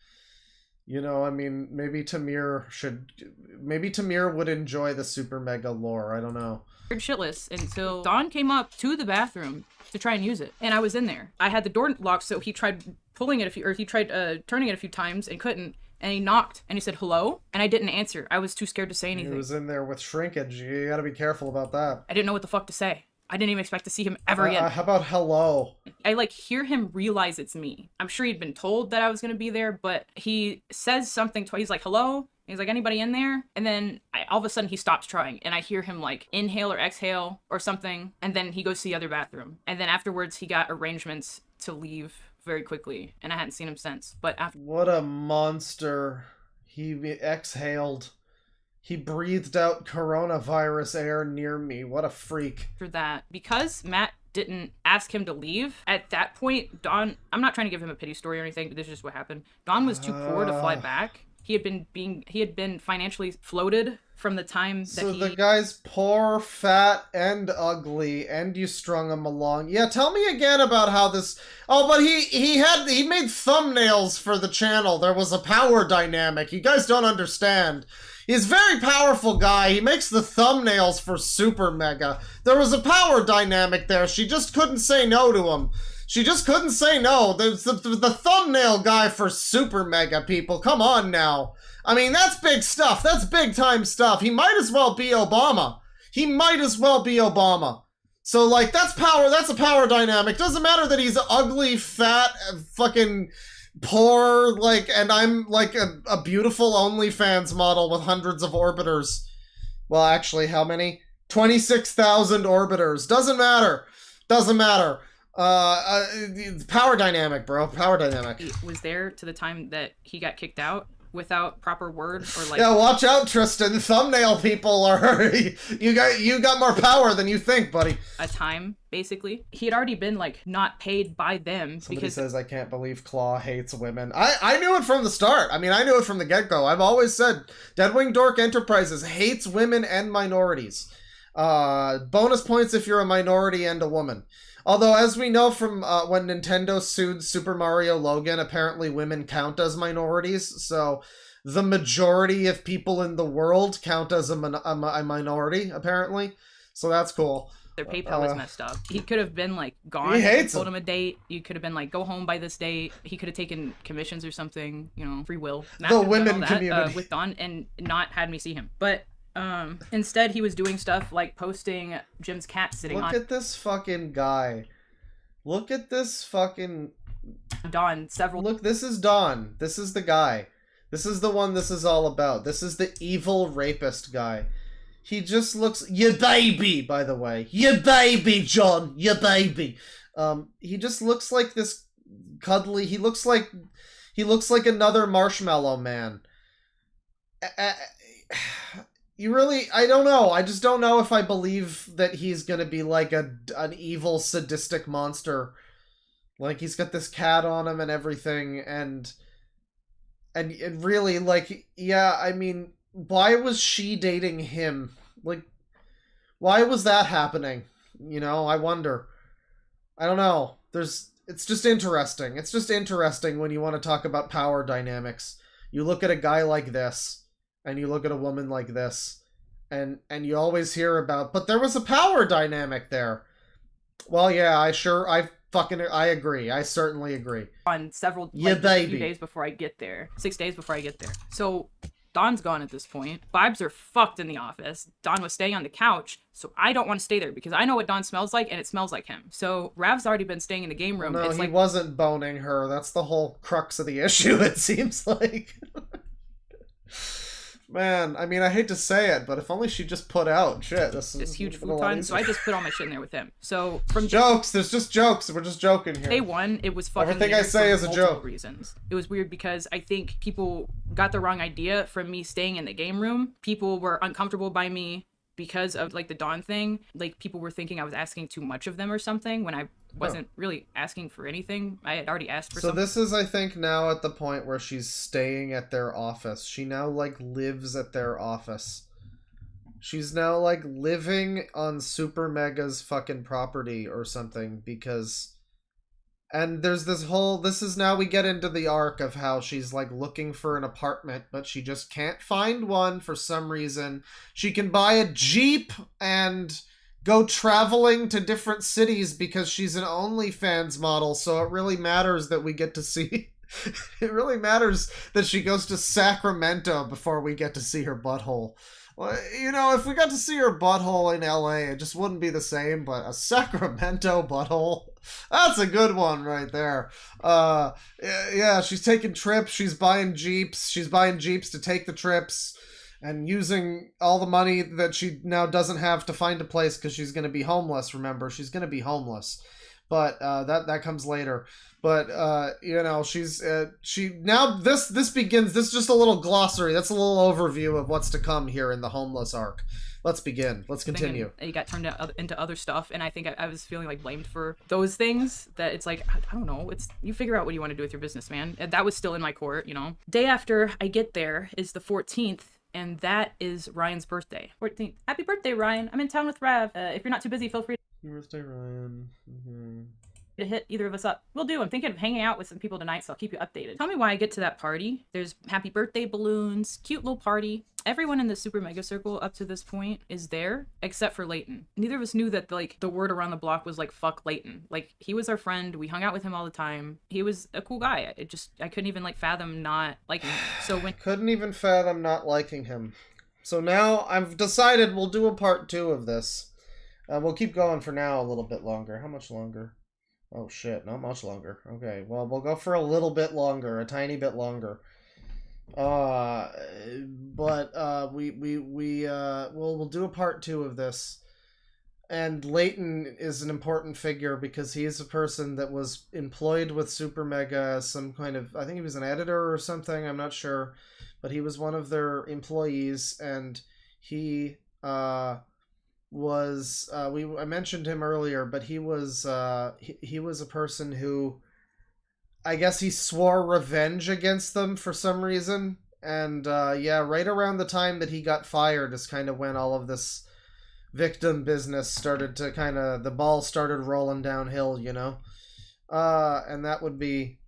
[SPEAKER 1] You know, I mean, maybe Tamir would enjoy the Super Mega lore. I don't know.
[SPEAKER 3] Shitless until Don came up to the bathroom to try and use it, and I was in there. I had the door locked, so he tried pulling it turning it a few times and couldn't. And he knocked and he said hello, and I didn't answer. I was too scared to say anything.
[SPEAKER 1] He was in there with shrinkage. You gotta be careful about that.
[SPEAKER 3] I didn't know what the fuck to say. I didn't even expect to see him ever again.
[SPEAKER 1] How about hello?
[SPEAKER 3] I hear him realize it's me. I'm sure he'd been told that I was gonna be there, but he says something twice. He's like, hello? He's like, anybody in there? And then all of a sudden he stops trying, and I hear him inhale or exhale or something, and then he goes to the other bathroom. And then afterwards he got arrangements to leave very quickly, and I hadn't seen him since. But after—
[SPEAKER 1] What a monster. He exhaled. He breathed out coronavirus air near me. What a freak.
[SPEAKER 3] After that, because Matt didn't ask him to leave, at that point, Don— I'm not trying to give him a pity story or anything, but this is just what happened. Don was too poor to fly back. He had been financially floated from the time that
[SPEAKER 1] the guy's poor, fat, and ugly, and you strung him along. Yeah, tell me again about how this— Oh, but he made thumbnails for the channel. There was a power dynamic. You guys don't understand. He's a very powerful guy. He makes the thumbnails for Super Mega. There was a power dynamic there. She just couldn't say no to him. She just couldn't say no. There's the thumbnail guy for Super Mega, people. Come on now. I mean, that's big stuff. That's big time stuff. He might as well be Obama. He might as well be Obama. So, that's power. That's a power dynamic. Doesn't matter that he's ugly, fat, fucking poor, and I'm a beautiful OnlyFans model with hundreds of orbiters. Well, actually, how many? 26,000 orbiters. Doesn't matter. Doesn't matter. Power dynamic, bro. Power dynamic.
[SPEAKER 3] He was there to the time that he got kicked out without proper word or
[SPEAKER 1] Yeah, watch out, Tristan. Thumbnail people are you got more power than you think, buddy.
[SPEAKER 3] A time, basically. He had already been not paid by them.
[SPEAKER 1] Somebody says I can't believe Claw hates women. I knew it from the start. I mean, I knew it from the get-go. I've always said Deadwing Dork Enterprises hates women and minorities. Bonus points if you're a minority and a woman. Although, as we know from when Nintendo sued Super Mario Logan, apparently women count as minorities, so the majority of people in the world count as a minority, apparently. So that's cool.
[SPEAKER 3] Their PayPal was messed up. He could have been gone.
[SPEAKER 1] He hates
[SPEAKER 3] told him a date. You could have been go home by this date. He could have taken commissions or something, free will.
[SPEAKER 1] The women community.
[SPEAKER 3] With Don and not had me see him. But instead he was doing stuff like posting Jim's cat sitting on—
[SPEAKER 1] Look at this fucking guy. Look at this fucking—
[SPEAKER 3] Don, several—
[SPEAKER 1] Look, this is Don. This is the guy. This is the one this is all about. This is the evil rapist guy. He just looks— your baby, by the way. Your baby, John. Your baby. He just looks like this cuddly— he looks like another Marshmallow Man. You really— I don't know. I just don't know if I believe that he's gonna be an evil, sadistic monster. He's got this cat on him and everything, and really, yeah, I mean, why was she dating him? Why was that happening? I wonder. I don't know. It's just interesting. It's just interesting when you want to talk about power dynamics. You look at a guy like this, and you look at a woman like this, and you always hear about— but there was a power dynamic there. Well, yeah, I agree. I certainly agree.
[SPEAKER 3] On several—
[SPEAKER 1] yeah, baby.
[SPEAKER 3] few days before I get there. 6 days before I get there. So Dawn's gone at this point. Vibes are fucked in the office. Dawn was staying on the couch, so I don't want to stay there because I know what Dawn smells like, and it smells like him. So Rav's already been staying in the game room.
[SPEAKER 1] No,
[SPEAKER 3] it's
[SPEAKER 1] he
[SPEAKER 3] like,
[SPEAKER 1] wasn't boning her. That's the whole crux of the issue, it seems like. Man, I mean, I hate to say it, but if only she just put out, shit, this
[SPEAKER 3] huge
[SPEAKER 1] a lot
[SPEAKER 3] futon, so I
[SPEAKER 1] easier.
[SPEAKER 3] just put all my shit in there with him. So from
[SPEAKER 1] Jokes, there's just jokes. We're just joking here.
[SPEAKER 3] day one, it was fucking
[SPEAKER 1] Everything I
[SPEAKER 3] weird
[SPEAKER 1] say
[SPEAKER 3] for
[SPEAKER 1] is a
[SPEAKER 3] multiple
[SPEAKER 1] joke.
[SPEAKER 3] reasons. It was weird because I think people got the wrong idea from me staying in the game room. People were uncomfortable by me because of like the Dawn thing. Like people were thinking I was asking too much of them or something when I wasn't really asking for anything. I had already asked for
[SPEAKER 1] So
[SPEAKER 3] something.
[SPEAKER 1] this is, I think, now at the point where she's staying at their office. She now, like, lives at their office. She's now, like, living on SuperMega's fucking property or something because... And there's this whole... This is now we get into the arc of how she's, like, looking for an apartment, but she just can't find one for some reason. She can buy a Jeep and go traveling to different cities because she's an OnlyFans model, so it really matters that we get to see... It really matters that she goes to Sacramento before we get to see her butthole. Well, you know, if we got to see her butthole in LA, it just wouldn't be the same, but a Sacramento butthole, that's a good one right there. Yeah, she's taking trips, she's buying Jeeps to take the trips, and using all the money that she now doesn't have to find a place because she's going to be homeless, remember, she's going to be homeless. But that comes later. But you know, she now this begins. This is just a little glossary. That's a little overview of what's to come here in the homeless arc. Let's begin. Let's continue.
[SPEAKER 3] And he got turned into other stuff, and I think I was feeling like blamed for those things. That it's like I don't know. It's you figure out what you want to do with your business, man. And that was still in my court, you know. Day after I get there is the 14th. And that is Ryan's birthday. 14th. Happy birthday, Ryan. I'm in town with Rav. If you're not too busy, feel free
[SPEAKER 1] Happy birthday, Ryan.
[SPEAKER 3] to hit either of us up. Will do. I'm thinking of hanging out with some people tonight, so I'll keep you updated. Tell me why I get to that party. There's happy birthday balloons, cute little party. Everyone in the Super Mega Circle up to this point is there, except for Leighton. Neither of us knew that like the word around the block was like fuck Leighton. Like he was our friend. We hung out with him all the time. He was a cool guy. I couldn't even like fathom not liking him. So when
[SPEAKER 1] Couldn't even fathom not liking him. So now I've decided we'll do a part 2 of this. We'll keep going for now a little bit longer. How much longer? Oh shit, not much longer. Okay, well we'll go for a little bit longer, a tiny bit longer. We'll do a part 2 of this. And Leighton is an important figure because he is a person that was employed with Super Mega as some kind of, I think he was an editor or something, I'm not sure, but he was one of their employees, and he I mentioned him earlier, but he was he was a person who, I guess he swore revenge against them for some reason. And yeah, right around the time that he got fired is kind of when all of this victim business started to the ball started rolling downhill, you know. And that would be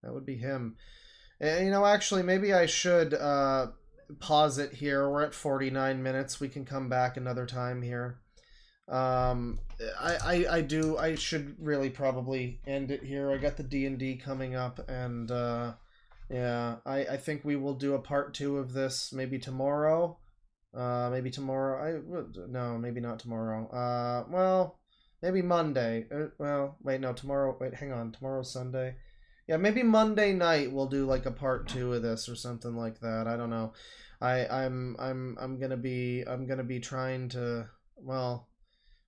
[SPEAKER 1] him. And, you know, actually, maybe I should pause it here. We're at 49 minutes. We can come back another time here. I should really probably end it here. I got the D&D coming up, and yeah, I think we will do a part 2 of this maybe tomorrow. Maybe tomorrow. No, maybe not tomorrow. Well, maybe Monday. Well, wait, no, tomorrow. Wait, hang on. Tomorrow's Sunday. Yeah, maybe Monday night we'll do like a part 2 of this or something like that. I don't know. I'm gonna be trying to, well,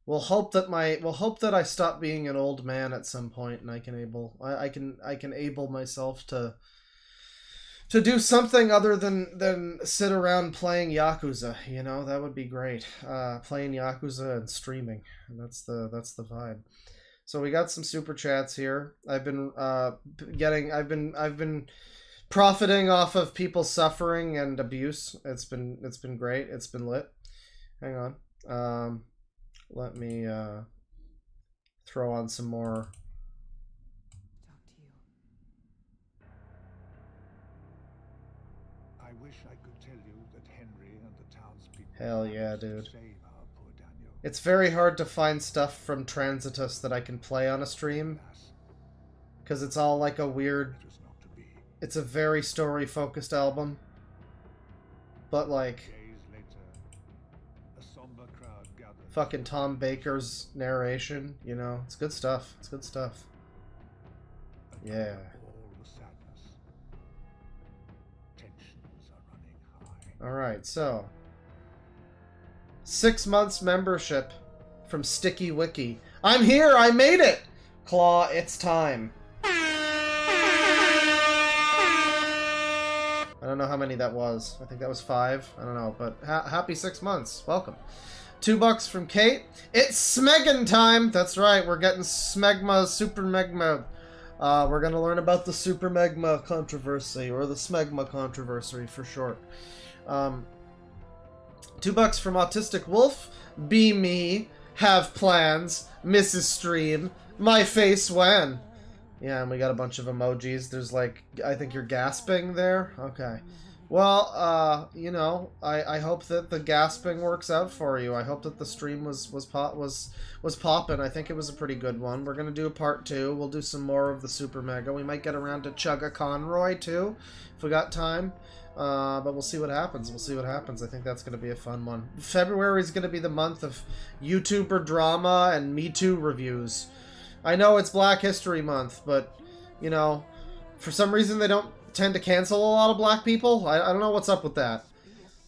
[SPEAKER 1] we'll hope that I stop being an old man at some point, and I can able myself to do something other than sit around playing Yakuza, you know. That would be great. Playing Yakuza and streaming. That's the vibe. So we got some super chats here. I've been profiting off of people's suffering and abuse. It's been great. It's been lit. Hang on. Let me throw on some more.
[SPEAKER 2] I wish I could tell you that Henry and the townspeople.
[SPEAKER 1] Hell yeah, dude.
[SPEAKER 2] Save our poor Daniel.
[SPEAKER 1] It's very hard to find stuff from Transitus that I can play on a stream, because it's all like a weird,
[SPEAKER 2] It was not to be.
[SPEAKER 1] it's a very story-focused album. But, like,
[SPEAKER 2] Days later, a somber crowd gathered.
[SPEAKER 1] fucking Tom Baker's narration, you know, it's good stuff. It's good stuff. Yeah.
[SPEAKER 2] All the sadness. Tensions are running high.
[SPEAKER 1] Alright, so 6 months membership from Sticky Wiki. I'm here! I made it! Claw, it's time. I don't know how many that was. I think that was 5. I don't know, but happy 6 months. Welcome. $2 from Kate. It's Smeggin time! That's right, we're getting Smegma, SuperMega. We're gonna learn about the SuperMega controversy, or the Smegma controversy for short. $2 from Autistic Wolf. Be me. Have plans. Mrs. Stream. My face when. Yeah, and we got a bunch of emojis. There's like, I think you're gasping there. Okay. Well, you know, I hope that the gasping works out for you. I hope that the stream was popping. I think it was a pretty good one. We're gonna do a part 2. We'll do some more of the SuperMega. We might get around to Chugga Conroy too, if we got time. But we'll see what happens. We'll see what happens. I think that's going to be a fun one. February is going to be the month of YouTuber drama and Me Too reviews. I know it's Black History Month, but, you know, for some reason they don't tend to cancel a lot of black people. I don't know what's up with that.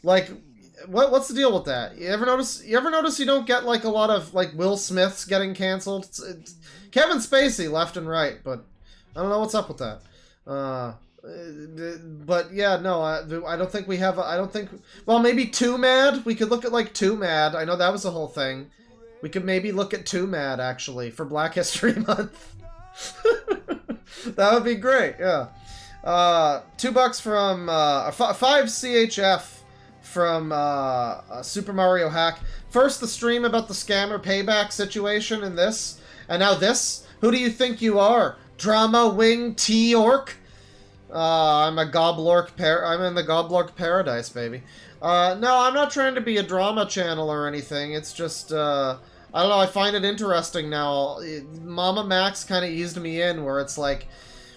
[SPEAKER 1] Like, what's the deal with that? You ever notice you don't get, like, a lot of, like, Will Smiths getting canceled? It's Kevin Spacey left and right, but I don't know what's up with that. But yeah, no, I don't think we have. I don't think. Well, maybe Too Mad. We could look at like Too Mad. I know that was the whole thing. We could maybe look at Too Mad actually for Black History Month. That would be great. Yeah. $2 from 5 CHF from Super Mario Hack. First, the stream about the scammer payback situation in this, and now this. Who do you think you are? Drama Wing T-Orc? I'm a Goblork I'm in the Goblork paradise, baby. No, I'm not trying to be a drama channel or anything. It's just, I don't know, I find it interesting now. Mama Max kind of eased me in where it's like,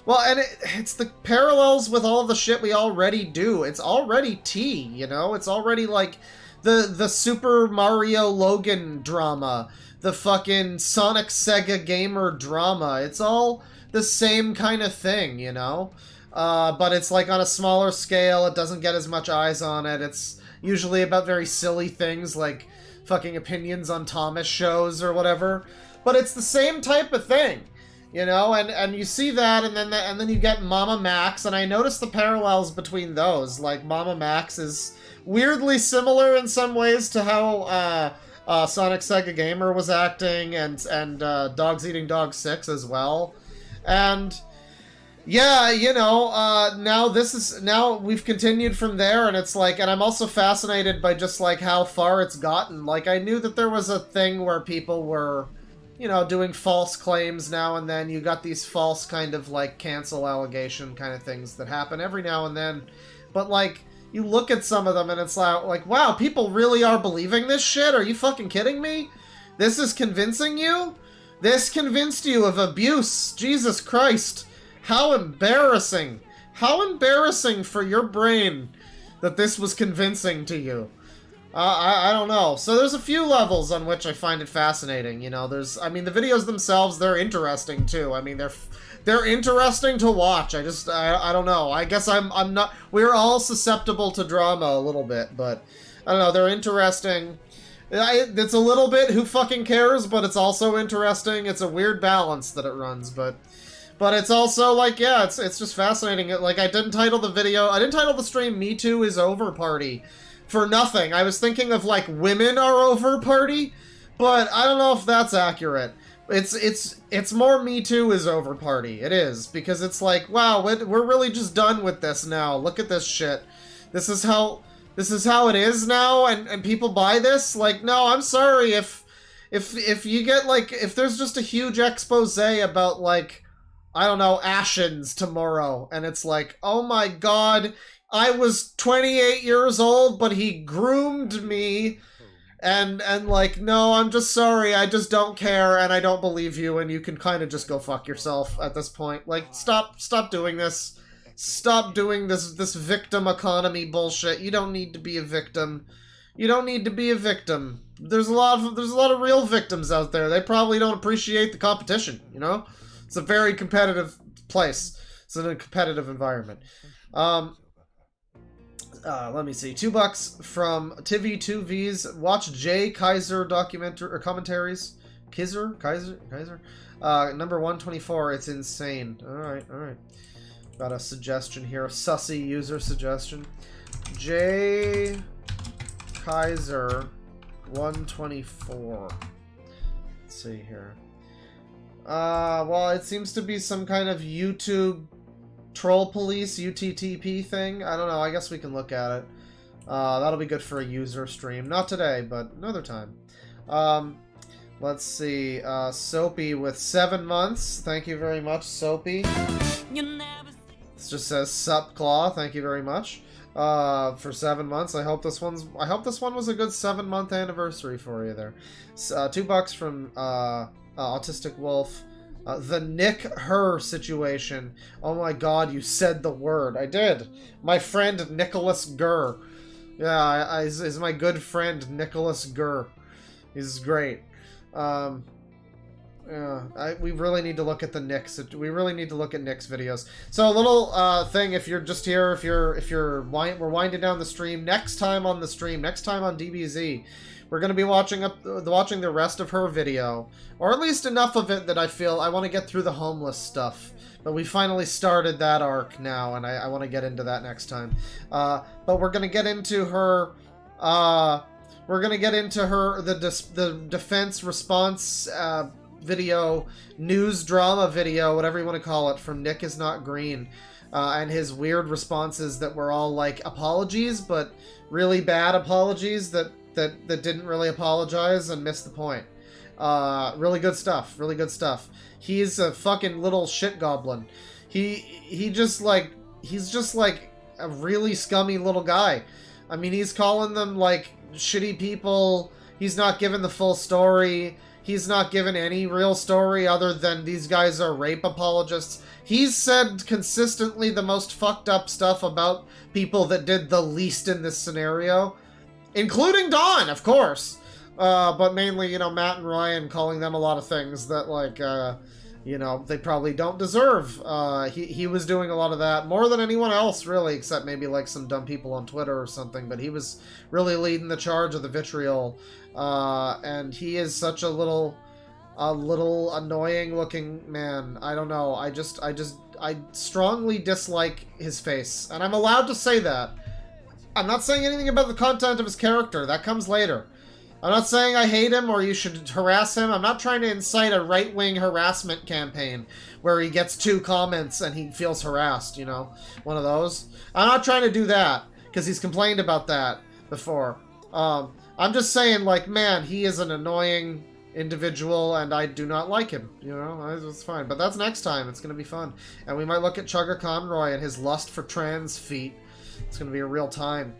[SPEAKER 1] well, and it's the parallels with all of the shit we already do. It's already tea, you know? It's already like the Super Mario Logan drama, the fucking Sonic Sega Gamer drama. It's all the same kind of thing, you know? But it's like on a smaller scale. It doesn't get as much eyes on it. It's usually about very silly things like fucking opinions on Thomas shows or whatever. But it's the same type of thing, you know. And you see that, and then you get Mama Max, and I noticed the parallels between those. Like Mama Max is weirdly similar in some ways to how Sonic Sega Gamer was acting, and Dogs Eating Dogs 6 as well, and. Yeah, you know, now we've continued from there, and it's like, and I'm also fascinated by just, like, how far it's gotten. Like, I knew that there was a thing where people were, you know, doing false claims now and then. You got these false kind of, like, cancel allegation kind of things that happen every now and then. But, like, you look at some of them, and it's like, wow, people really are believing this shit? Are you fucking kidding me? This is convincing you? This convinced you of abuse? Jesus Christ. How embarrassing. How embarrassing for your brain that this was convincing to you. I don't know. So there's a few levels on which I find it fascinating. You know, I mean, the videos themselves, they're interesting too. I mean, they're interesting to watch. I don't know. I guess I'm not, we're all susceptible to drama a little bit, but I don't know, they're interesting. It's a little bit who fucking cares, but it's also interesting. It's a weird balance that it runs, but it's also, like, yeah, it's just fascinating. Like, I didn't title the stream Me Too is Over Party for nothing. I was thinking of, like, Women Are Over Party, but I don't know if that's accurate. It's more Me Too is Over Party. It is, because it's like, wow, we're really just done with this now. Look at this shit. This is how it is now, and people buy this? Like, no, I'm sorry if you get, like, if there's just a huge expose about, like, I don't know, Ashens tomorrow, and it's like, oh my god, I was 28 years old, but he groomed me, and like, no, I'm just sorry, I just don't care, and I don't believe you, and you can kind of just go fuck yourself at this point. Like, stop doing this. Stop doing this victim economy bullshit. You don't need to be a victim. You don't need to be a victim. There's a lot of real victims out there. They probably don't appreciate the competition, you know? It's a very competitive place. It's in a competitive environment. Let me see. $2 from Tivy2Vs. Watch Jay Kaiser documentary or commentaries. Kaiser? Number 124. It's insane. Alright. Got a suggestion here. A sussy user suggestion. Jay Kaiser 124. Let's see here. Well, it seems to be some kind of YouTube troll police UTTP thing. I don't know. I guess we can look at it. That'll be good for a user stream. Not today, but another time. Let's see. Soapy with 7 months. Thank you very much, Soapy. This just says Sup Claw. Thank you very much. For 7 months. I hope this one was a good 7-month anniversary for you there. $2 from Autistic Wolf. The Nick Her situation. Oh my god, you said the word. I did. My friend Nicholas Gurr. Yeah, is my good friend Nicholas Gurr. He's great. Yeah, we really need to look at the Nick's. We really need to look at Nick's videos. So a little thing, if you're just here, we're winding down the stream. Next time on the stream, next time on DBZ, we're going to be watching the rest of her video, or at least enough of it that I feel I want to get through the homeless stuff. But we finally started that arc now, and I want to get into that next time. But we're going to get into her. We're going to get into her the defense response video, news drama video, whatever you want to call it, from Nick is Not Green, and his weird responses that were all like apologies, but really bad apologies that didn't really apologize and missed the point. Really good stuff. Really good stuff. He's a fucking little shit goblin. He's just like a really scummy little guy. I mean, he's calling them like shitty people. He's not given the full story. He's not given any real story other than these guys are rape apologists. He's said consistently the most fucked up stuff about people that did the least in this scenario. Including Dawn, of course. But mainly, you know, Matt and Ryan calling them a lot of things that, like, you know, they probably don't deserve. He was doing a lot of that, more than anyone else, really, except maybe, like, some dumb people on Twitter or something. But he was really leading the charge of the vitriol. And he is such a little annoying-looking man. I don't know. I strongly dislike his face. And I'm allowed to say that. I'm not saying anything about the content of his character. That comes later. I'm not saying I hate him or you should harass him. I'm not trying to incite a right-wing harassment campaign where he gets 2 comments and he feels harassed, you know? One of those. I'm not trying to do that, because he's complained about that before. I'm just saying, like, man, he is an annoying individual and I do not like him, you know? It's fine. But that's next time. It's going to be fun. And we might look at Chugger Conroy and his lust for trans feet. It's going to be a real time.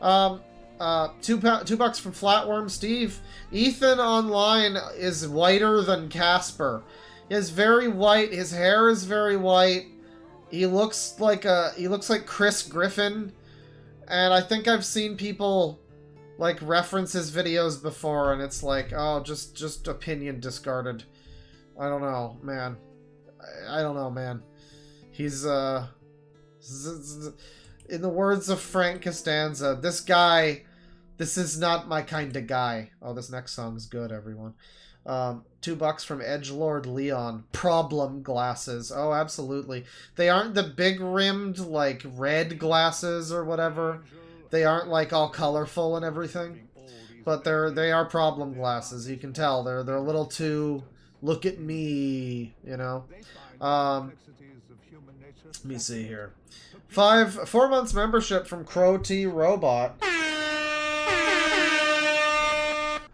[SPEAKER 1] $2 from Flatworm Steve. Ethan online is whiter than Casper. He's very white. His hair is very white. He looks like Chris Griffin. And I think I've seen people like reference his videos before, and it's like, oh, just opinion discarded. I don't know, man. I don't know, man. He's in the words of Frank Costanza, this is not my kind of guy. Oh, this next song's good, everyone. $2 from Edgelord Leon. Problem glasses. Oh, absolutely. They aren't the big rimmed, like, red glasses or whatever. They aren't, like, all colorful and everything. But they are problem glasses. You can tell. They're a little too, look at me, you know. Let me see here. 4 months membership from Crow T Robot.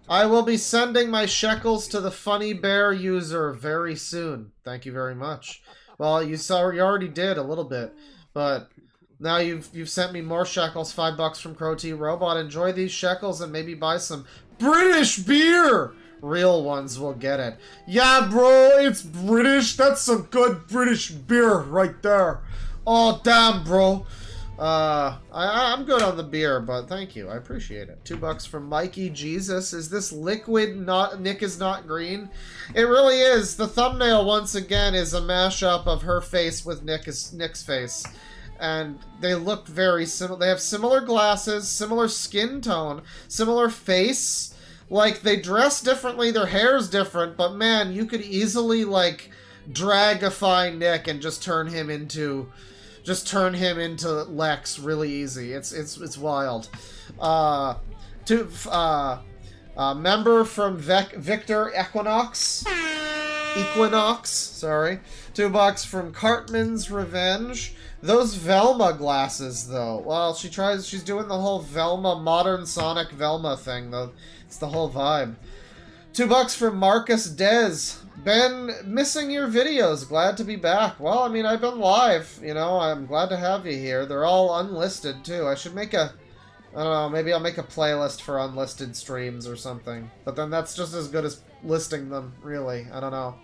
[SPEAKER 1] I will be sending my shekels to the Funny Bear user very soon. Thank you very much. Well, you already did a little bit, but now you've sent me more shekels. $5 from Crow T Robot. Enjoy these shekels and maybe buy some British beer. Real ones will get it. Yeah, bro, it's British. That's some good British beer right there. Oh, damn, bro. I'm good on the beer, but thank you. I appreciate it. $2 from Mikey Jesus. Is this liquid not Nick is not green? It really is. The thumbnail, once again, is a mashup of her face with Nick's face. And they look very similar. They have similar glasses, similar skin tone, similar face. Like, they dress differently, their hair's different, but man, you could easily, like, dragify Nick and just turn him into Lex really easy. It's wild. Member from Victor Equinox, sorry. $2 from Cartman's Revenge. Those Velma glasses, though. Well, she's doing the whole Velma, modern Sonic Velma thing, though. It's the whole vibe. $2 from Marcus Dez. Been missing your videos. Glad to be back. Well, I mean, I've been live. You know, I'm glad to have you here. They're all unlisted, too. I should make I don't know, maybe I'll make a playlist for unlisted streams or something. But then that's just as good as listing them, really. I don't know.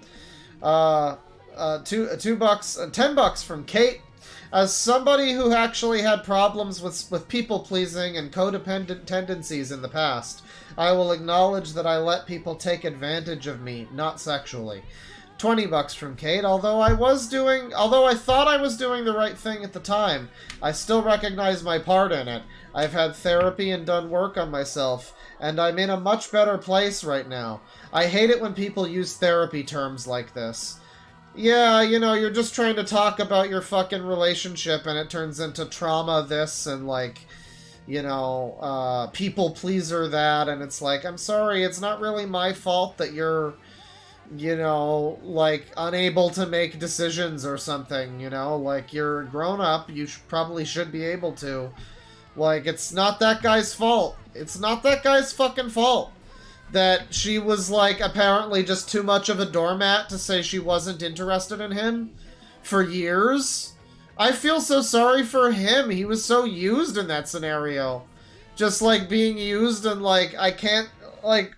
[SPEAKER 1] $10 from Kate. As somebody who actually had problems with people-pleasing and codependent tendencies in the past, I will acknowledge that I let people take advantage of me, not sexually. $20 from Kate. Although I thought I was doing the right thing at the time, I still recognize my part in it. I've had therapy and done work on myself, and I'm in a much better place right now. I hate it when people use therapy terms like this. Yeah, you know, you're just trying to talk about your fucking relationship and it turns into trauma this and, like, you know, people pleaser that, and it's like, I'm sorry, it's not really my fault that you're, you know, like, unable to make decisions or something, you know? Like, you're grown up, you probably should be able to. Like, it's not that guy's fault. It's not that guy's fucking fault that she was, like, apparently just too much of a doormat to say she wasn't interested in him for years. I feel so sorry for him. He was so used in that scenario. Just, like, being used and, like, I can't, like,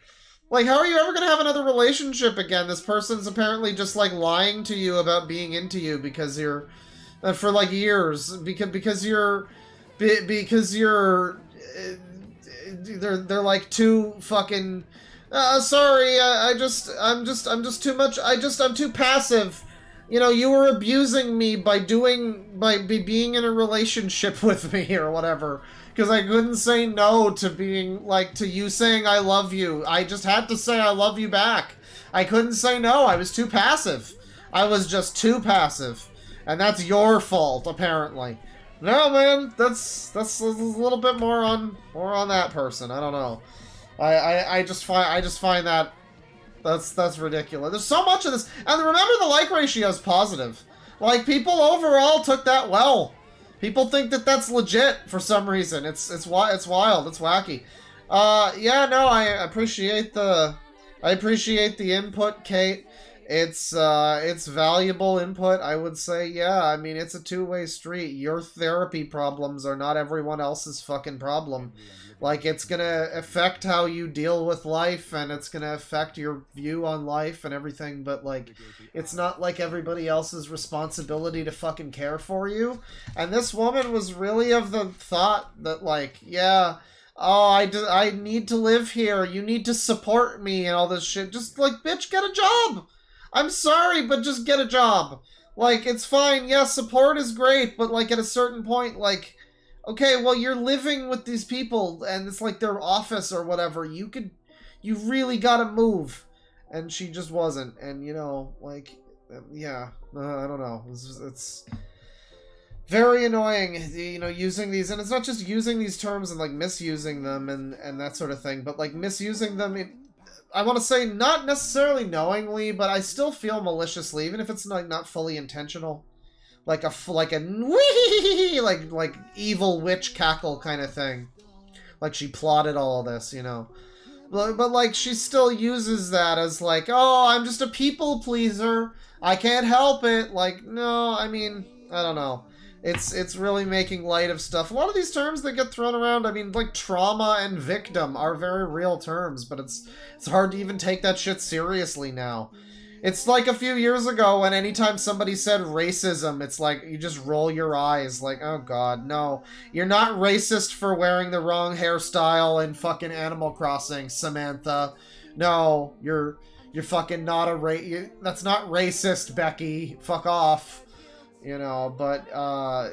[SPEAKER 1] how are you ever gonna have another relationship again? This person's apparently just, like, lying to you about being into you because you're, for, like, years. Because you're, they're, like, too fucking... sorry, I'm too passive. You know, you were abusing me by being in a relationship with me or whatever. Because I couldn't say no to being, like, to you saying I love you. I just had to say I love you back. I couldn't say no, I was too passive. I was just too passive. And that's your fault, apparently. No, man, that's a little bit more on that person. I don't know. I just find that that's ridiculous. There's so much of this, and remember the like ratio is positive. Like, people overall took that well. People think that that's legit for some reason. It's wild. It's wacky. Yeah, no, I appreciate the input, Kate. It's valuable input, I would say. Yeah, I mean, it's a two-way street. Your therapy problems are not everyone else's fucking problem. Like, it's gonna affect how you deal with life, and it's gonna affect your view on life and everything, but, like, it's not like everybody else's responsibility to fucking care for you. And this woman was really of the thought that, like, yeah, oh, I need to live here, you need to support me and all this shit. Just, like, bitch, get a job! I'm sorry, but just get a job. Like, it's fine, yeah, support is great, but, like, at a certain point, like, okay, well, you're living with these people, and it's like their office or whatever. You really gotta move. And she just wasn't. And, you know, like, yeah, I don't know. It's very annoying, you know, using these, and it's not just using these terms and, like, misusing them and that sort of thing, but, like, misusing them, I want to say not necessarily knowingly, but I still feel maliciously, even if it's, like, not fully intentional. Like a wee, like evil witch cackle kind of thing. Like she plotted all of this, you know. But like she still uses that as like, oh, I'm just a people pleaser. I can't help it. Like, no, I mean, I don't know. It's really making light of stuff. A lot of these terms that get thrown around, I mean, like trauma and victim are very real terms, but it's hard to even take that shit seriously now. It's like a few years ago when anytime somebody said racism, it's like you just roll your eyes like, oh god, no. You're not racist for wearing the wrong hairstyle in fucking Animal Crossing, Samantha. No, you're fucking not a that's not racist, Becky. Fuck off. You know, but now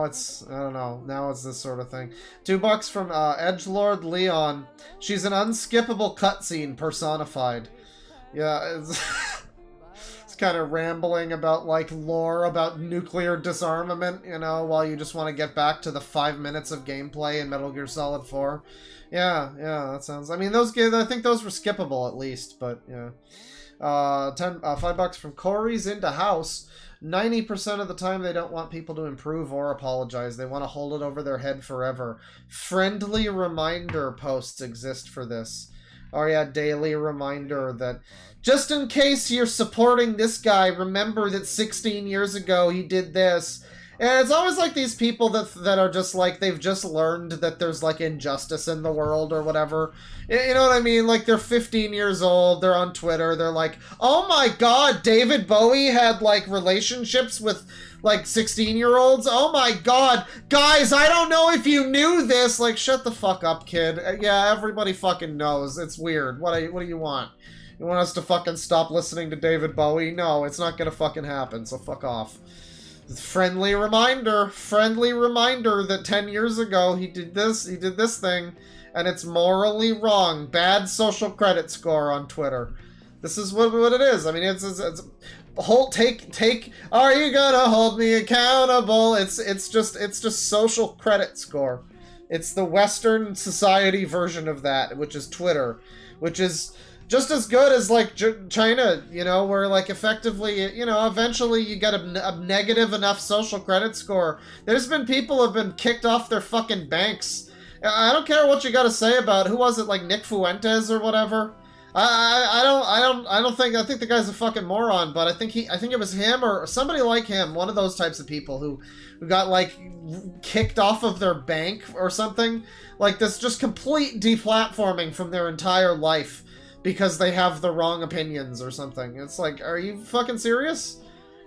[SPEAKER 1] it's I don't know, now it's this sort of thing. $2 from Edgelord Leon. She's an unskippable cutscene personified. Yeah, it's kind of rambling about like lore about nuclear disarmament, you know, while you just want to get back to the 5 minutes of gameplay in Metal Gear Solid 4. Yeah, that sounds. I mean, those games, I think those were skippable at least, but yeah. $5 from Corey's into house. 90% of the time they don't want people to improve or apologize. They want to hold it over their head forever. Friendly reminder posts exist for this. Oh yeah, daily reminder that just in case you're supporting this guy, remember that 16 years ago he did this. And it's always like these people that are just like, they've just learned that there's like injustice in the world or whatever. You know what I mean? Like they're 15 years old, they're on Twitter, they're like, oh my god, David Bowie had like relationships with like 16-year-olds? Oh my god. Guys, I don't know if you knew this. Like, shut the fuck up, kid. Yeah, everybody fucking knows. It's weird. What do you want? You want us to fucking stop listening to David Bowie? No, it's not gonna fucking happen, so fuck off. Friendly reminder that 10 years ago he did this thing, and it's morally wrong. Bad social credit score on Twitter. This is what it is. I mean, it's are you gonna hold me accountable? It's just social credit score. It's the Western society version of that, which is Twitter, which is just as good as like China, you know, where like effectively, you know, eventually you get a negative enough social credit score. There's been people who have been kicked off their fucking banks. I don't care what you got to say about who was it, like Nick Fuentes or whatever. I think the guy's a fucking moron, but I think it was him or somebody like him, one of those types of people who got like kicked off of their bank or something. Like this just complete deplatforming from their entire life because they have the wrong opinions or something. It's like, are you fucking serious?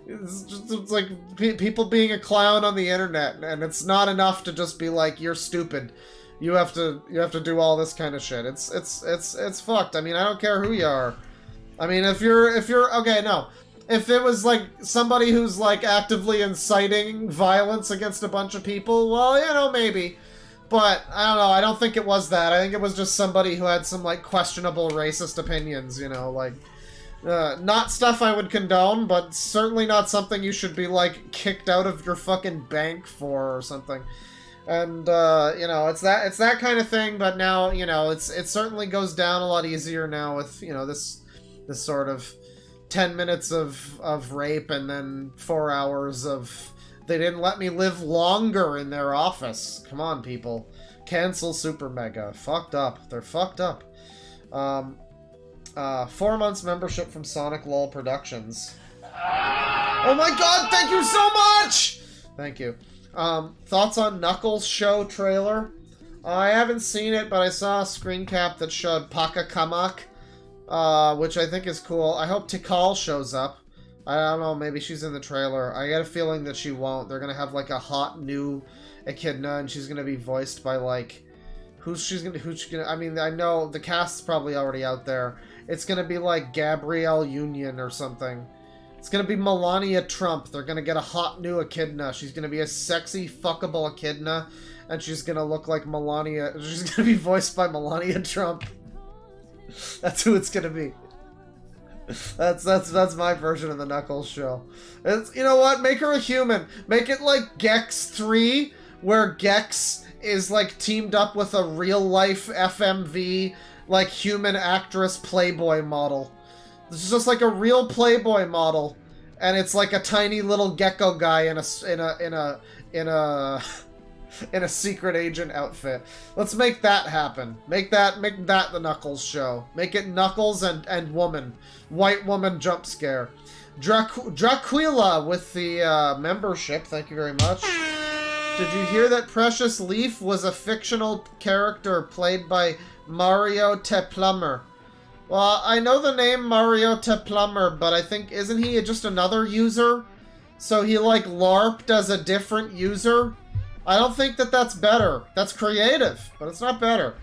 [SPEAKER 1] It's like people being a clown on the internet, and it's not enough to just be like, you're stupid. You have to do all this kind of shit. It's fucked. I mean, I don't care who you are. I mean, if you're okay, no. If it was like somebody who's like actively inciting violence against a bunch of people, well, you know, maybe. But, I don't know, I don't think it was that. I think it was just somebody who had some, like, questionable racist opinions, you know, like, not stuff I would condone, but certainly not something you should be, like, kicked out of your fucking bank for or something. And, you know, it's that kind of thing, but now, you know, it certainly goes down a lot easier now with, you know, this sort of 10 minutes of rape and then 4 hours of... They didn't let me live longer in their office. Come on, people. Cancel SuperMega. Fucked up. They're fucked up. 4 months membership from Sonic LOL Productions. Oh my god, thank you so much! Thank you. Thoughts on Knuckles show trailer? I haven't seen it, but I saw a screen cap that showed Paka Kamak, which I think is cool. I hope Tikal shows up. I don't know, maybe she's in the trailer. I get a feeling that she won't. They're gonna have like a hot new Echidna, and she's gonna be voiced by like... Who's she gonna... I mean, I know the cast's probably already out there. It's gonna be like Gabrielle Union or something. It's gonna be Melania Trump. They're gonna get a hot new Echidna. She's gonna be a sexy, fuckable Echidna, and she's gonna look like Melania... She's gonna be voiced by Melania Trump. That's who it's gonna be. That's my version of the Knuckles show. It's, you know what? Make her a human. Make it like Gex 3, where Gex is like teamed up with a real life FMV, like human actress Playboy model. This is just like a real Playboy model, and it's like a tiny little gecko guy in a secret agent outfit. Let's make that happen. Make that the Knuckles show. Make it Knuckles and woman. White woman jump scare. Draquila with the membership. Thank you very much. Did you hear that Precious Leaf was a fictional character played by Mario Te Plummer? Well, I know the name Mariota Plumber, but I think, isn't he just another user? So he, like, LARPed as a different user? I don't think that that's better. That's creative, but it's not better.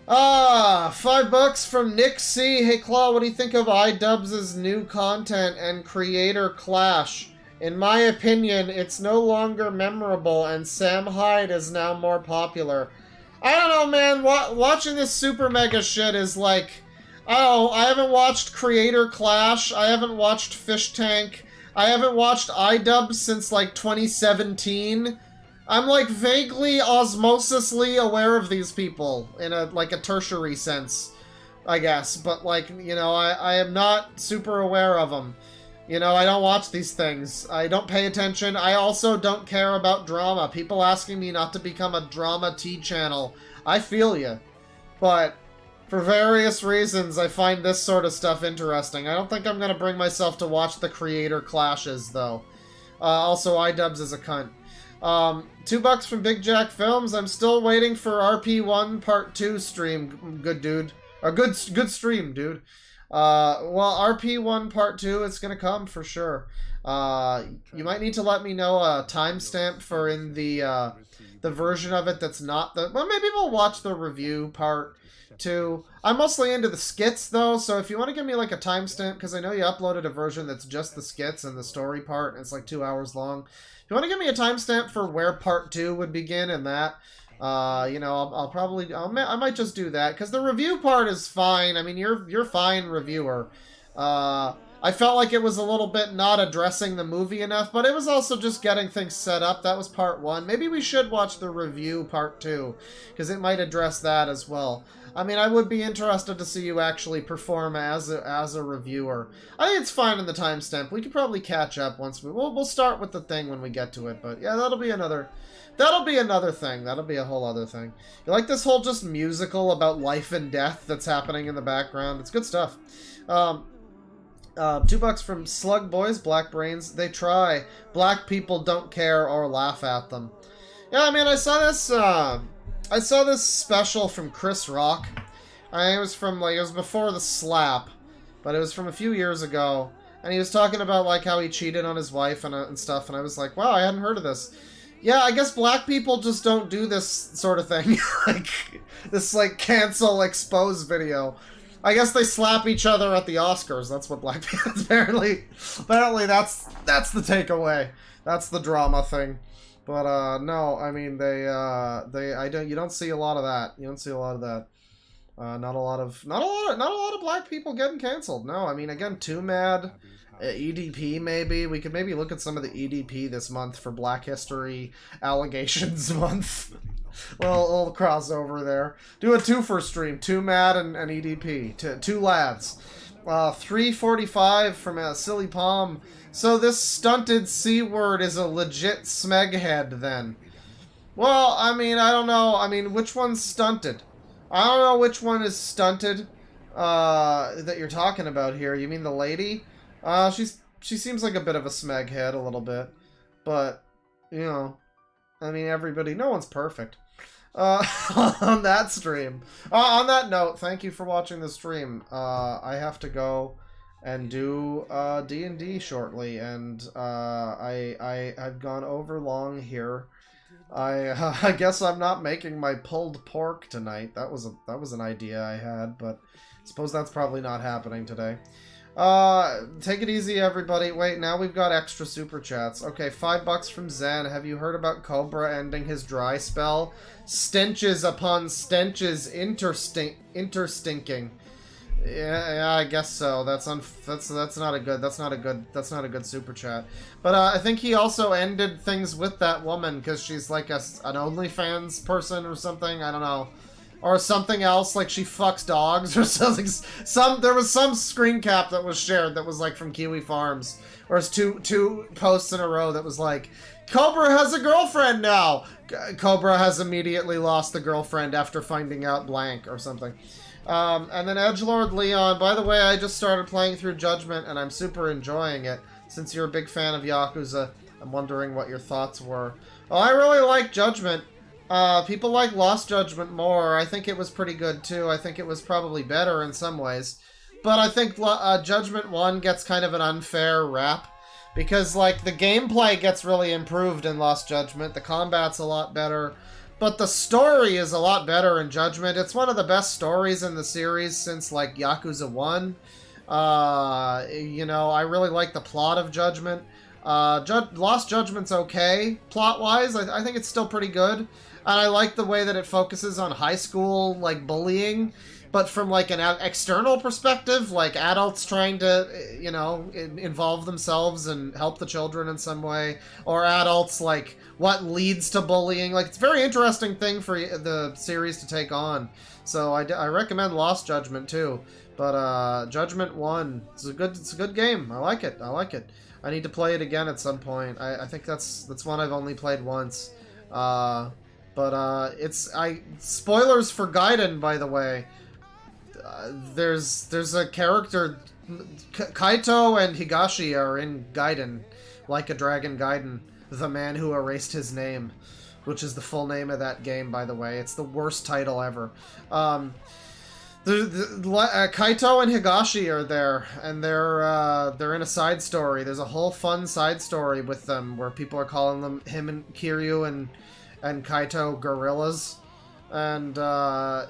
[SPEAKER 1] $5 from Nick C. Hey, Claw, what do you think of iDubbbz's new content and creator clash? In my opinion, it's no longer memorable, and Sam Hyde is now more popular. I don't know, man. Watching this SuperMega shit is like... Oh, I haven't watched Creator Clash. I haven't watched Fish Tank. I haven't watched iDubbbz since, like, 2017. I'm, like, vaguely osmosisly aware of these people in a, like, a tertiary sense, I guess. But, like, you know, I am not super aware of them. You know, I don't watch these things. I don't pay attention. I also don't care about drama. People asking me not to become a drama T channel. I feel you. But for various reasons, I find this sort of stuff interesting. I don't think I'm going to bring myself to watch the creator clashes, though. Also, iDubbbz is a cunt. $2 from Big Jack Films. I'm still waiting for RP1 Part 2 stream, good dude. Or good stream, dude. Well, RP1 Part 2, it's gonna come for sure. You might need to let me know a timestamp for in the version of it that's not the... Well, maybe we'll watch the review part 2. I'm mostly into the skits, though, so if you want to give me, like, a timestamp, because I know you uploaded a version that's just the skits and the story part, and it's, like, 2 hours long. If you want to give me a timestamp for where Part 2 would begin and that... you know, I'll probably, I might just do that, because the review part is fine. I mean, you're fine, reviewer. I felt like it was a little bit not addressing the movie enough, but it was also just getting things set up. That was part 1. Maybe we should watch the review part 2, because it might address that as well. I mean, I would be interested to see you actually perform as a reviewer. I think it's fine in the timestamp. We could probably catch up once we'll start with the thing when we get to it, but yeah, that'll be another thing. That'll be a whole other thing. You like this whole just musical about life and death that's happening in the background? It's good stuff. $2 from Slug Boys, Black Brains. They try. Black people don't care or laugh at them. Yeah, I mean, I saw this special from Chris Rock. It was from, like, it was before the slap, but it was from a few years ago, and he was talking about, like, how he cheated on his wife and stuff, and I was like, wow, I hadn't heard of this. Yeah, I guess black people just don't do this sort of thing. Like, this, like, cancel expose video. I guess they slap each other at the Oscars. That's what black people... Apparently that's the takeaway. That's the drama thing. But, no, I mean, you don't see a lot of that. You don't see a lot of that. Not a lot of black people getting canceled. No, I mean, again, Too Mad... EDP, maybe. We could maybe look at some of the EDP this month for Black History Allegations Month. little crossover there. Do a 2-for stream. Too Mad and EDP. Two lads. 345 from Silly Palm. So this stunted C-word is a legit smeghead, then. Well, I mean, I don't know. I mean, which one's stunted? I don't know which one is stunted that you're talking about here. You mean the lady? She seems like a bit of a smeghead, a little bit, but, you know, I mean, no one's perfect, on that stream. On that note, thank you for watching the stream. I have to go and do, D&D shortly, and, I've gone over long here. I guess I'm not making my pulled pork tonight. That was an idea I had, but I suppose that's probably not happening today. Take it easy, everybody. Wait, now we've got extra super chats. Okay, $5 from Zen. Have you heard about Cobra ending his dry spell? Stenches upon stenches interstinking. Yeah, I guess so. That's not a good super chat. But I think he also ended things with that woman because she's like an OnlyFans person or something. I don't know. Or something else, like she fucks dogs or something. There was some screen cap that was shared that was like from Kiwi Farms. Or it's two posts in a row that was like, Cobra has a girlfriend now! Cobra has immediately lost the girlfriend after finding out blank or something. And then Edgelord Leon, by the way, I just started playing through Judgment and I'm super enjoying it. Since you're a big fan of Yakuza, I'm wondering what your thoughts were. Oh, I really like Judgment. People like Lost Judgment more. I think it was pretty good too. I think it was probably better in some ways. But I think Judgment 1 gets kind of an unfair rap. Because, like, the gameplay gets really improved in Lost Judgment. The combat's a lot better. But the story is a lot better in Judgment. It's one of the best stories in the series since, like, Yakuza 1. You know, I really like the plot of Judgment. Lost Judgment's okay, plot-wise. I think it's still pretty good. And I like the way that it focuses on high school, like, bullying. But from, like, an external perspective, like, adults trying to, you know, involve themselves and help the children in some way. Or adults, like, what leads to bullying. Like, it's a very interesting thing for the series to take on. So I recommend Lost Judgment, too. But, Judgment 1, it's a good game. I like it. I need to play it again at some point. I think that's one I've only played once. Spoilers for Gaiden, by the way. There's a character, Kaito and Higashi are in Gaiden, Like a Dragon Gaiden, The Man Who Erased His Name, which is the full name of that game, by the way. It's the worst title ever. Kaito and Higashi are there, and they're in a side story. There's a whole fun side story with them where people are calling him and Kiryu and Kaito gorillas. And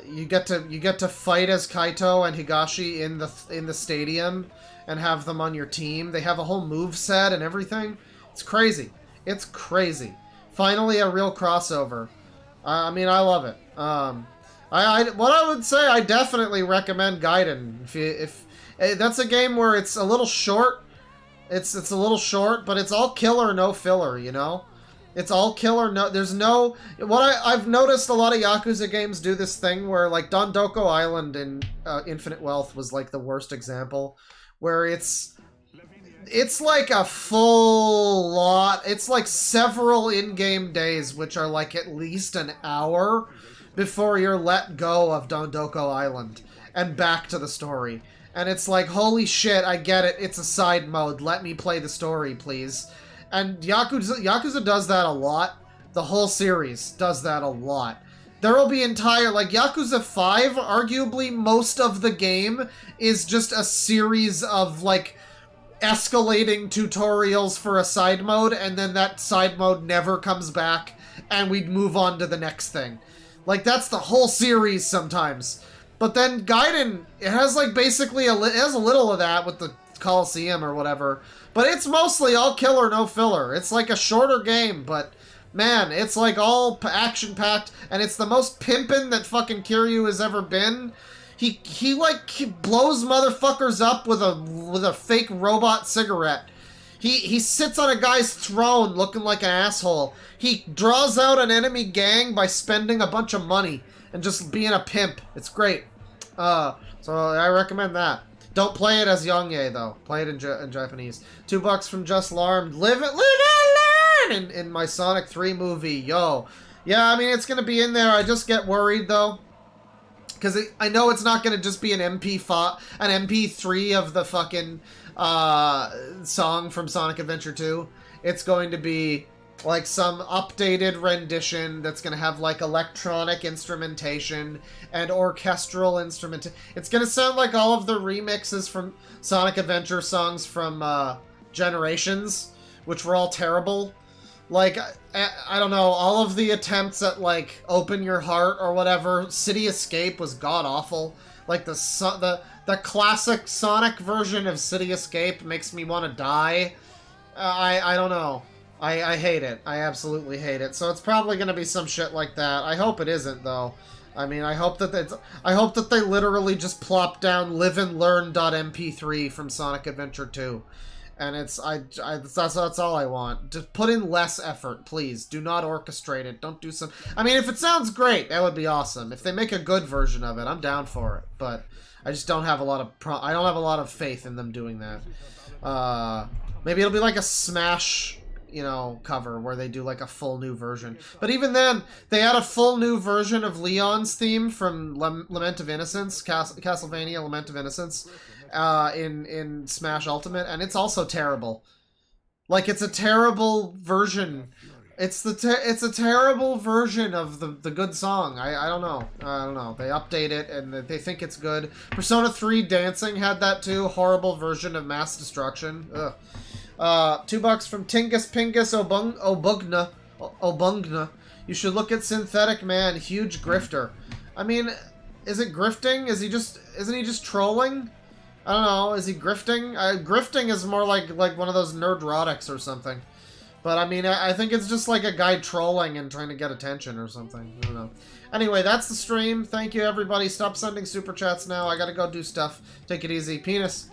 [SPEAKER 1] you get to fight as Kaito and Higashi in the stadium and have them on your team. They have a whole move set and everything. It's crazy. It's crazy. Finally, a real crossover. I mean, I love it. What I would say, I definitely recommend Gaiden. If that's a game where it's a little short. It's a little short, but it's all killer, no filler. You know. It's all killer, no... There's no... I've noticed a lot of Yakuza games do this thing where, like, Dondoko Island in Infinite Wealth was, like, the worst example. Where it's like a full lot... It's like several in-game days, which are, like, at least an hour before you're let go of Dondoko Island and back to the story. And it's like, holy shit, I get it. It's a side mode. Let me play the story, please. And Yakuza does that a lot. The whole series does that a lot. There will be like, Yakuza 5, arguably, most of the game is just a series of, like, escalating tutorials for a side mode, and then that side mode never comes back, and we'd move on to the next thing. Like, that's the whole series sometimes. But then Gaiden, it has, like, basically, it has a little of that with the Coliseum or whatever. But it's mostly all killer, no filler. It's like a shorter game, but man, it's like all action-packed, and it's the most pimpin' that fucking Kiryu has ever been. He blows motherfuckers up with a fake robot cigarette. He sits on a guy's throne looking like an asshole. He draws out an enemy gang by spending a bunch of money and just being a pimp. It's great. So I recommend that. Don't play it as Yongye, though. Play it in Japanese. $2 from Just Larmed. Live and learn! In my Sonic 3 movie. Yo. Yeah, I mean, it's going to be in there. I just get worried, though. Because I know it's not going to just be an MP3 of the fucking song from Sonic Adventure 2. It's going to be like some updated rendition that's going to have like electronic instrumentation and orchestral instrumentation. It's going to sound like all of the remixes from Sonic Adventure songs from Generations, which were all terrible. Like, I don't know, all of the attempts at, like, Open Your Heart or whatever, City Escape was god-awful. Like, the classic Sonic version of City Escape makes me want to die. I don't know. I hate it. I absolutely hate it. So it's probably going to be some shit like that. I hope it isn't, though. I mean, I hope that they literally just plop down liveandlearn.mp3 from Sonic Adventure 2. And that's all I want. Just put in less effort, please. Do not orchestrate it. Don't do some... I mean, if it sounds great, that would be awesome. If they make a good version of it, I'm down for it. But I just don't have a lot of... I don't have a lot of faith in them doing that. Maybe it'll be like a Smash, you know, cover where they do like a full new version. But even then, they had a full new version of Leon's theme from Lament of Innocence, Castlevania Lament of Innocence, in Smash Ultimate, and it's also terrible. Like, it's a terrible version It's it's a terrible version of the good song. I don't know. I don't know. They update it and they think it's good. Persona 3 Dancing had that too. Horrible version of Mass Destruction. Ugh. $2 from Tingus Pingus Obungna. You should look at Synthetic Man. Huge grifter. I mean, is it grifting? Isn't he just trolling? I don't know. Is he grifting? Grifting is more like one of those nerdrotics or something. But I mean, I think it's just like a guy trolling and trying to get attention or something. I don't know. Anyway, that's the stream. Thank you, everybody. Stop sending super chats now. I gotta go do stuff. Take it easy. Penis.